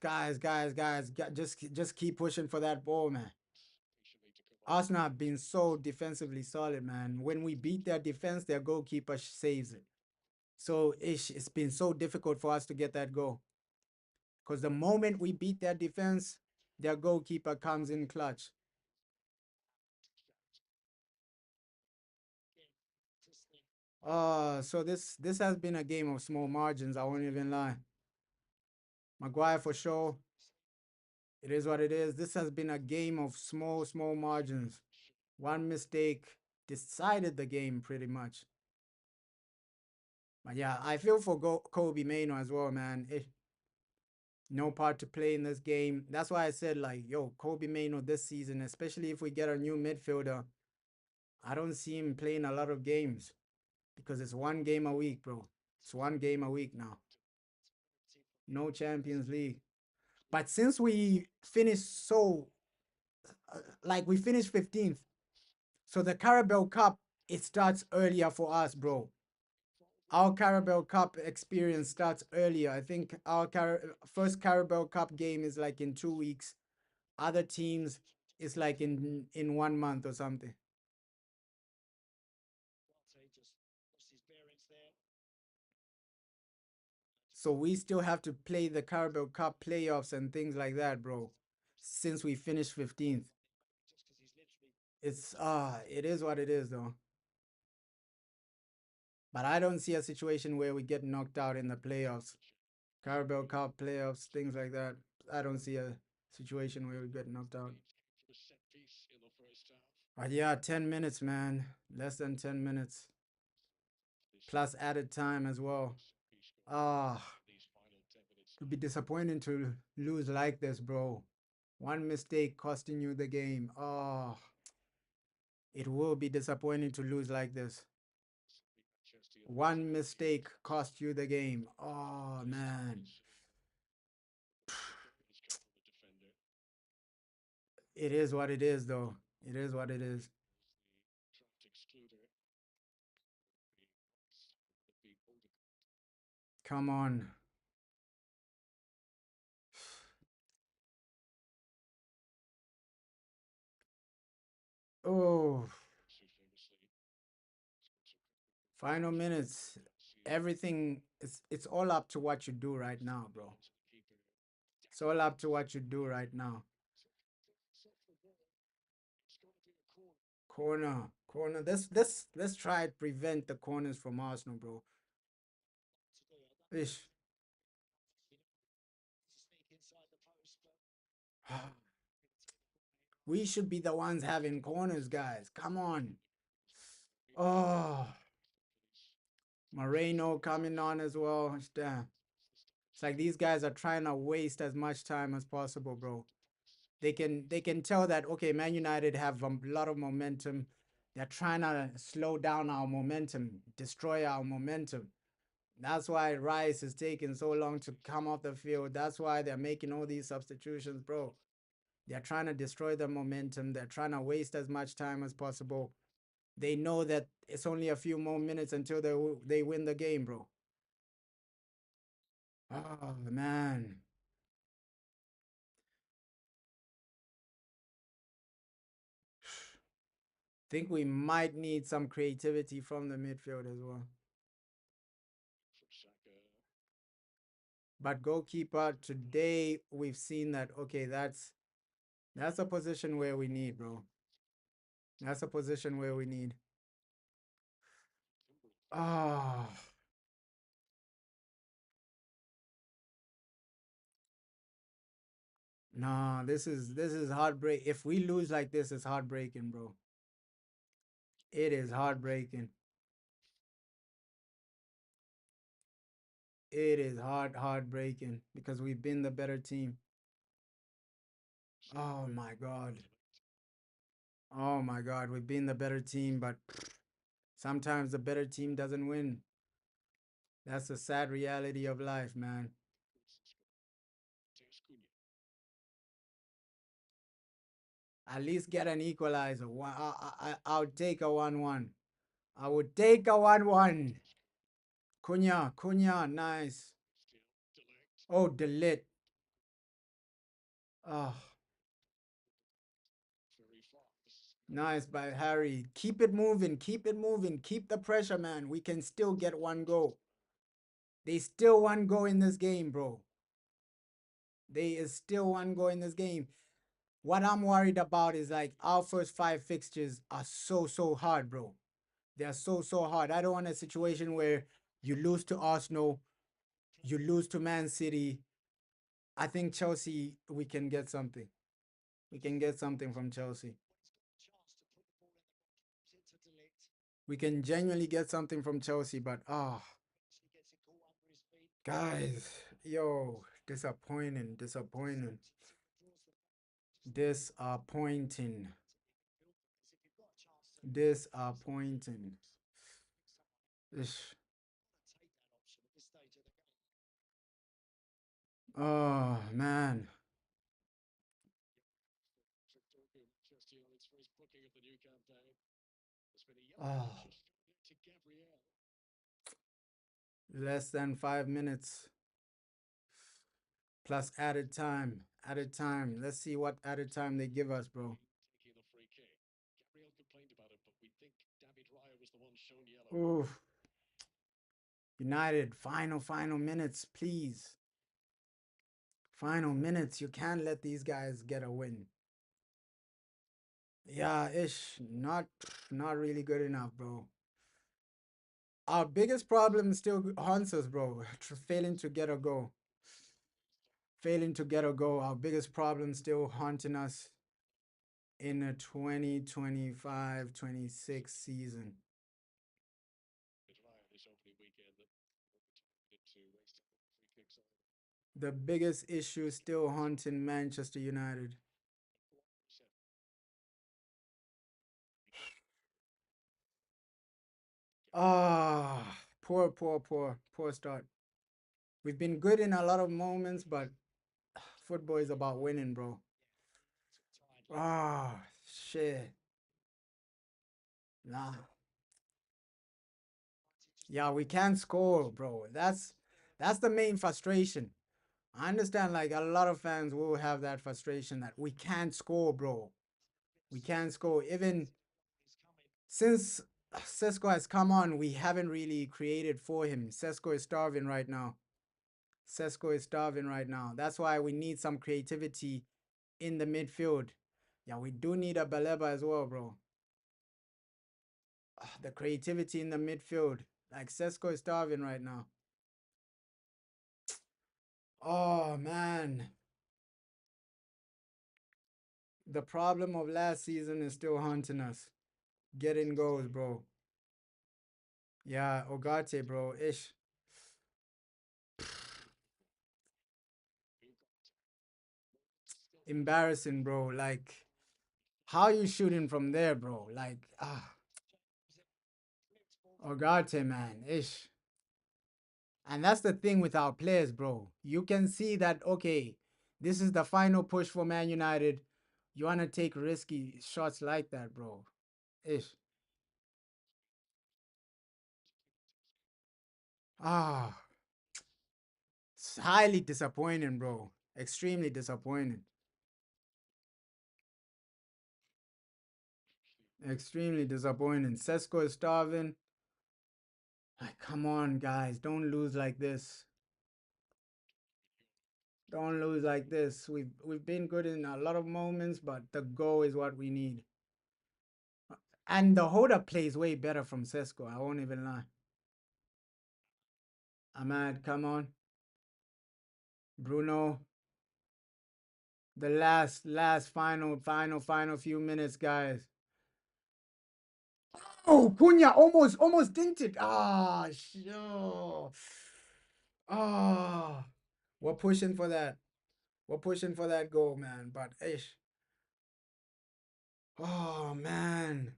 Guys, just keep pushing for that ball, man. Arsenal have been so defensively solid, man. When we beat their defense, their goalkeeper saves it. So it's been so difficult for us to get that goal. Because the moment we beat their defense, their goalkeeper comes in clutch. So this has been a game of small margins, I won't even lie. Maguire for sure. It is what it is. This has been a game of small margins. One mistake decided the game pretty much. But yeah, I feel for Kobe Mainoo as well, man. No part to play in this game. That's why I said, like, yo, Kobe Mainoo this season, especially if we get a new midfielder, I don't see him playing a lot of games because it's one game a week, bro. It's one game a week now. No Champions League. But since we finished we finished 15th, so the Carabao Cup, it starts earlier for us, bro. Our Carabao Cup experience starts earlier. I think our first Carabao Cup game is like in 2 weeks. Other teams is like in 1 month or something. So we still have to play the Carabao Cup playoffs and things like that, bro. Since we finished 15th. It is what it is though. But I don't see a situation where we get knocked out in the playoffs. Carabao Cup playoffs, things like that. I don't see a situation where we get knocked out. But yeah, 10 minutes, man. Less than 10 minutes. Plus added time as well. It would be disappointing to lose like this, bro. One mistake costing you the game. It will be disappointing to lose like this. One mistake cost you the game. Oh, man. It is what it is, though. It is what it is. Come on. Oh. Final minutes. Everything, it's all up to what you do right now, bro. It's all up to what you do right now. Corner. Let's try to prevent the corners from Arsenal, bro. Ish. We should be the ones having corners, guys. Come on. Oh. Moreno coming on as well. Damn. It's like these guys are trying to waste as much time as possible, bro. They can tell that, okay, Man United have a lot of momentum. They're trying to slow down our momentum, destroy our momentum. That's why Rice is taking so long to come off the field. That's why they're making all these substitutions, bro. They're trying to destroy the momentum. They're trying to waste as much time as possible. They know that it's only a few more minutes until they win the game, bro. Oh, man. Think we might need some creativity from the midfield as well. But goalkeeper, today we've seen that, okay, that's That's a position where we need, bro. That's a position where we need. Ah. Nah, this is heartbreak. If we lose like this, it's heartbreaking, bro. It is heartbreaking. It is heartbreaking because we've been the better team. Oh my God. Oh my God, we've been the better team, but sometimes the better team doesn't win. That's the sad reality of life, man. At least get an equalizer. I'll take a 1-1. I would take a 1-1. Cunha, nice. Oh, delete. Oh, nice by Harry. Keep it moving. Keep it moving. Keep the pressure, man. We can still get one goal. They still one goal in this game, bro. They is still one goal in this game. What I'm worried about is like our first 5 fixtures are so hard, bro. They're so hard. I don't want a situation where you lose to Arsenal, you lose to Man City. I think Chelsea, we can get something. We can get something from Chelsea. We can genuinely get something from Chelsea, but guys, yo, disappointing. Disappointing. Ish. Oh man. Oh. Less than 5 minutes plus added time. Added time. Let's see what added time they give us, bro. Oof. United, final minutes, please. Final minutes. You can't let these guys get a win. Yeah, ish. Not really good enough, bro. Our biggest problem still haunts us, bro. Failing to get a goal. Failing to get a goal. Our biggest problem still haunting us in a 2025-26 season. The biggest issue still haunting Manchester United. Ah, poor start. We've been good in a lot of moments, but football is about winning, bro. Ah, shit. Nah. Yeah, we can't score, bro. That's the main frustration. I understand like a lot of fans will have that frustration that we can't score, bro. We can't score. Even since Sesko has come on, we haven't really created for him. Sesko is starving right now. That's why we need some creativity in the midfield. Yeah, we do need a Baleba as well, bro. The creativity in the midfield. Like, Sesko is starving right now. Oh, man. The problem of last season is still haunting us. Getting goals, bro. Yeah, Ogate, bro. Ish. Embarrassing, bro. Like, how you shooting from there, bro? Like, Ogate, man. Ish. And that's the thing with our players, bro. You can see that, okay, this is the final push for Man United. You want to take risky shots like that, bro. Ish. Ah. It's highly disappointing, bro. Extremely disappointing. Extremely disappointing. Sesko is starving. Like, come on, guys. Don't lose like this. Don't lose like this. We've been good in a lot of moments, but the goal is what we need. And the hold-up plays way better from Sesko. I won't even lie. Ahmad, come on. Bruno. The last final few minutes, guys. Oh, Cunha almost dinked it. Ah, sure. Ah, we're pushing for that. We're pushing for that goal, man. But ish. Oh man.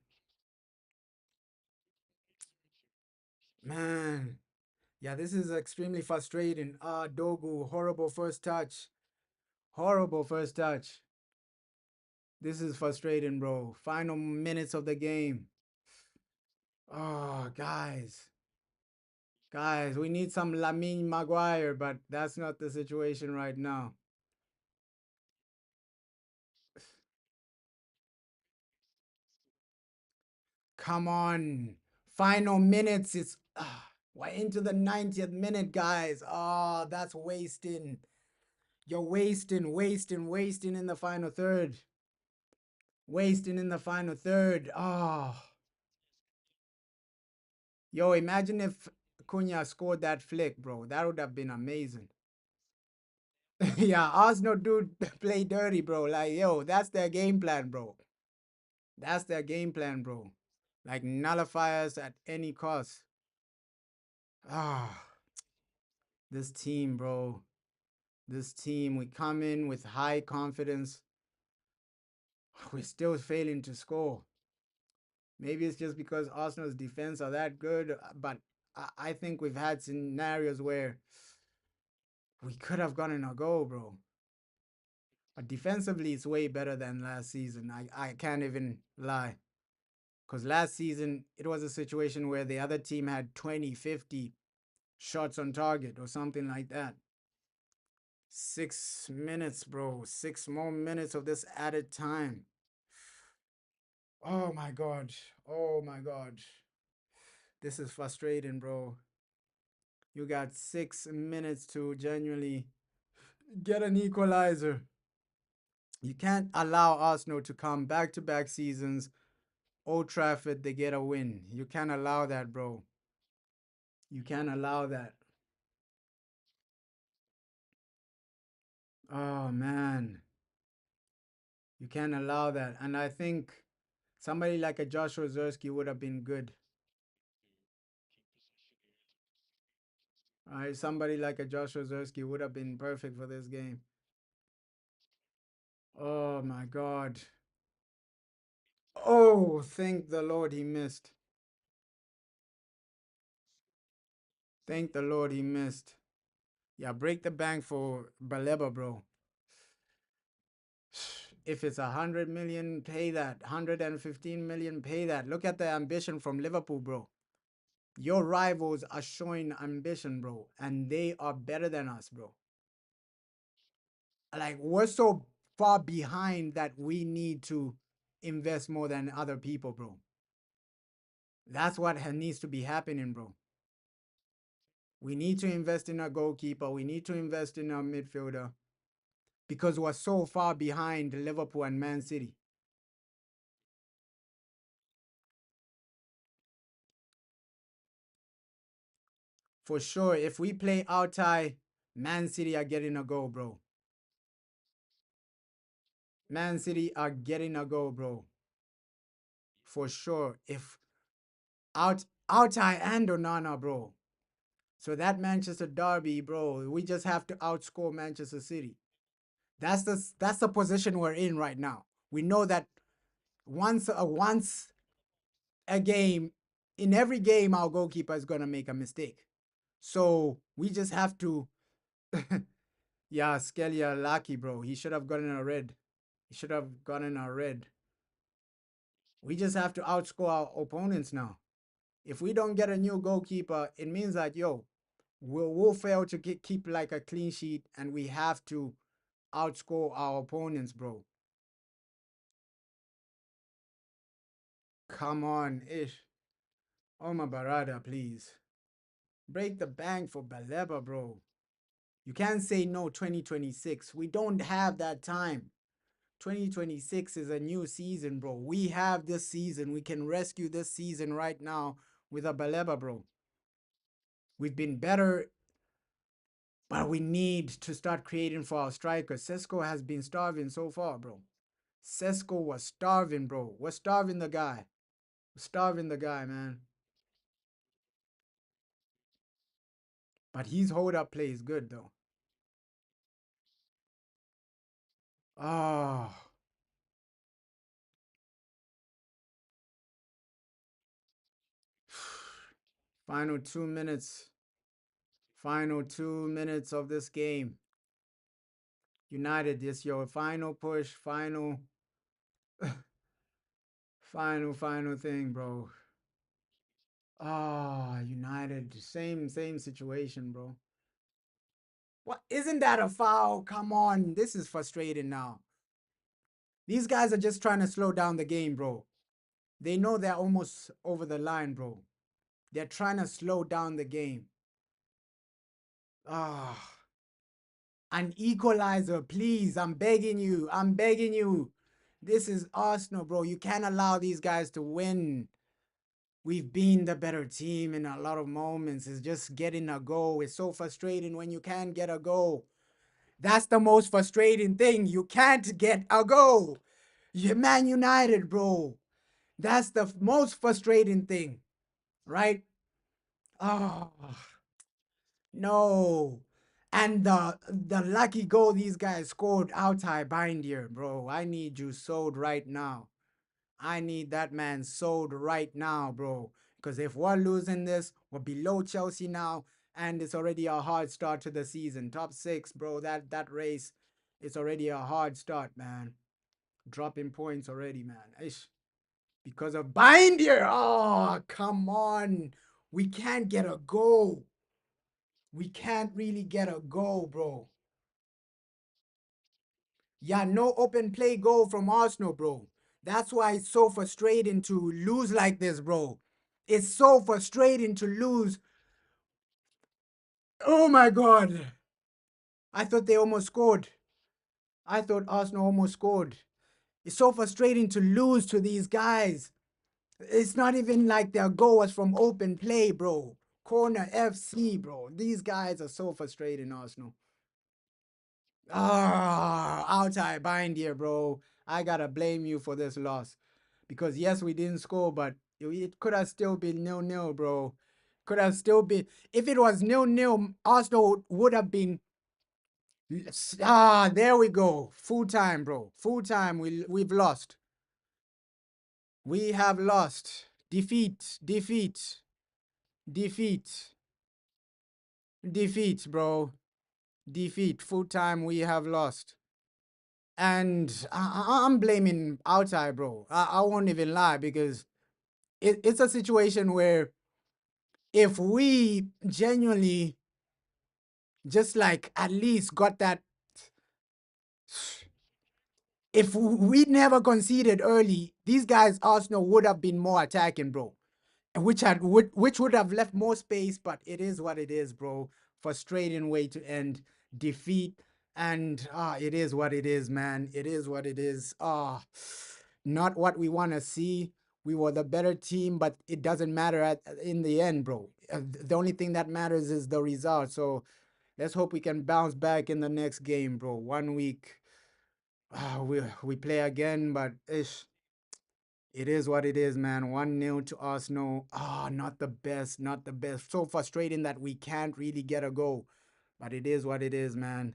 Man. Yeah, this is extremely frustrating. Ah, Dogu, horrible first touch. Horrible first touch. This is frustrating, bro. Final minutes of the game. Oh, guys. Guys, we need some Lamine Maguire, but that's not the situation right now. Come on. Final minutes. We're into the 90th minute, guys. Oh, that's wasting. You're wasting in the final third. Wasting in the final third. Oh. Yo, imagine if Cunha scored that flick, bro. That would have been amazing. Yeah, Arsenal do play dirty, bro. Like, yo, that's their game plan, bro. That's their game plan, bro. Like, nullify us at any cost. Ah, this team, bro. This team, we come in with high confidence. We're still failing to score. Maybe it's just because Arsenal's defense are that good, but I think we've had scenarios where we could have gotten a goal, bro. But defensively, it's way better than last season. I can't even lie. Because last season, it was a situation where the other team had 20, 50 shots on target or something like that. 6 minutes, bro. 6 more minutes of this added time. Oh my God. Oh my God. This is frustrating, bro. You got 6 minutes to genuinely get an equalizer. You can't allow Arsenal to come back-to-back seasons. Old Trafford, they get a win. You can't allow that, bro. You can't allow that. Oh, man. You can't allow that. And I think somebody like a Joshua Zirkzee would have been good. All right, somebody like a Joshua Zirkzee would have been perfect for this game. Oh, my God. Oh, thank the Lord he missed. Thank the Lord he missed. Yeah, break the bank for Baleba, bro. If it's 100 million, pay that. 115 million, pay that. Look at the ambition from Liverpool, bro. Your rivals are showing ambition, bro, and they are better than us, bro. Like, we're so far behind that we need to invest more than other people, bro. That's what needs to be happening, bro. We need to invest in a goalkeeper. We need to invest in a midfielder because we're so far behind Liverpool and Man City. For sure, if we play outside, Man City are getting a goal, bro. Man City are getting a goal, bro. For sure. If outside and Onana, bro. So that Manchester derby, bro, we just have to outscore Manchester City. That's the position we're in right now. We know that once a game, in every game, our goalkeeper is gonna make a mistake. So we just have to. Yeah, Skelly lucky, bro. He should have gotten a red. He should have gotten a red. We just have to outscore our opponents now. If we don't get a new goalkeeper, it means that, yo, we'll fail to keep like a clean sheet, and we have to outscore our opponents, bro. Come on, ish. Oh my Barada, please. Break the bank for Baleba, bro. You can't say no 2026. We don't have that time. 2026 is a new season, bro. We have this season. We can rescue this season right now with a Baleba, bro. We've been better, but we need to start creating for our strikers. Sesko has been starving so far, bro. Sesko was starving, bro. We're starving the guy. We're starving the guy, man. But his hold-up play is good, though. Oh. Final 2 minutes. Final 2 minutes of this game. United, this your final push, final final thing, bro. Ah, United, same situation, bro. What, isn't that a foul? Come on, this is frustrating now. These guys are just trying to slow down the game, bro. They know they're almost over the line, bro. They're trying to slow down the game. Ah. An equalizer, please. I'm begging you. I'm begging you. This is Arsenal, bro. You can't allow these guys to win. We've been the better team in a lot of moments. It's just getting a goal. It's so frustrating when you can't get a goal. That's the most frustrating thing. You can't get a goal. You're Man United, bro. That's the most frustrating thing, right? Oh, no. And the lucky goal these guys scored outside Bindier, bro. I need you sold right now. I need that man sold right now, bro. Because if we're losing this, we're below Chelsea now, and it's already a hard start to the season. Top 6, bro. That race, it's already a hard start, man. Dropping points already, man. Ish. Because of Bindier. Oh, come on. We can't get a goal. We can't really get a goal, bro. Yeah, no open play goal from Arsenal, bro. That's why it's so frustrating to lose like this, bro. It's so frustrating to lose. Oh my God. I thought they almost scored. I thought Arsenal almost scored. It's so frustrating to lose to these guys. It's not even like their goal was from open play, bro. Corner FC, bro. These guys are so frustrating, Arsenal. Outside Bindier, bro. I gotta blame you for this loss. Because yes, we didn't score, but it could have still been 0-0, bro. Could have still been. If it was 0-0, Arsenal would have been. There we go. Full time, bro. Full time. We've lost. We have lost. Defeat. Defeat. Defeat. Defeat, bro. Defeat. Full time. We have lost. And I'm blaming outside, bro. I won't even lie, because it's a situation where if we genuinely just like at least got that, if we never conceded early, these guys, Arsenal, would have been more attacking, bro. Which would have left more space, but it is what it is, bro. Frustrating way to end. Defeat. And it is what it is, man. It is what it is. Not what we want to see. We were the better team, but it doesn't matter in the end, bro. The only thing that matters is the result. So let's hope we can bounce back in the next game, bro. 1 week, we play again, but it is what it is, man. 1-0 to Arsenal. Not the best, not the best. So frustrating that we can't really get a goal, but it is what it is, man.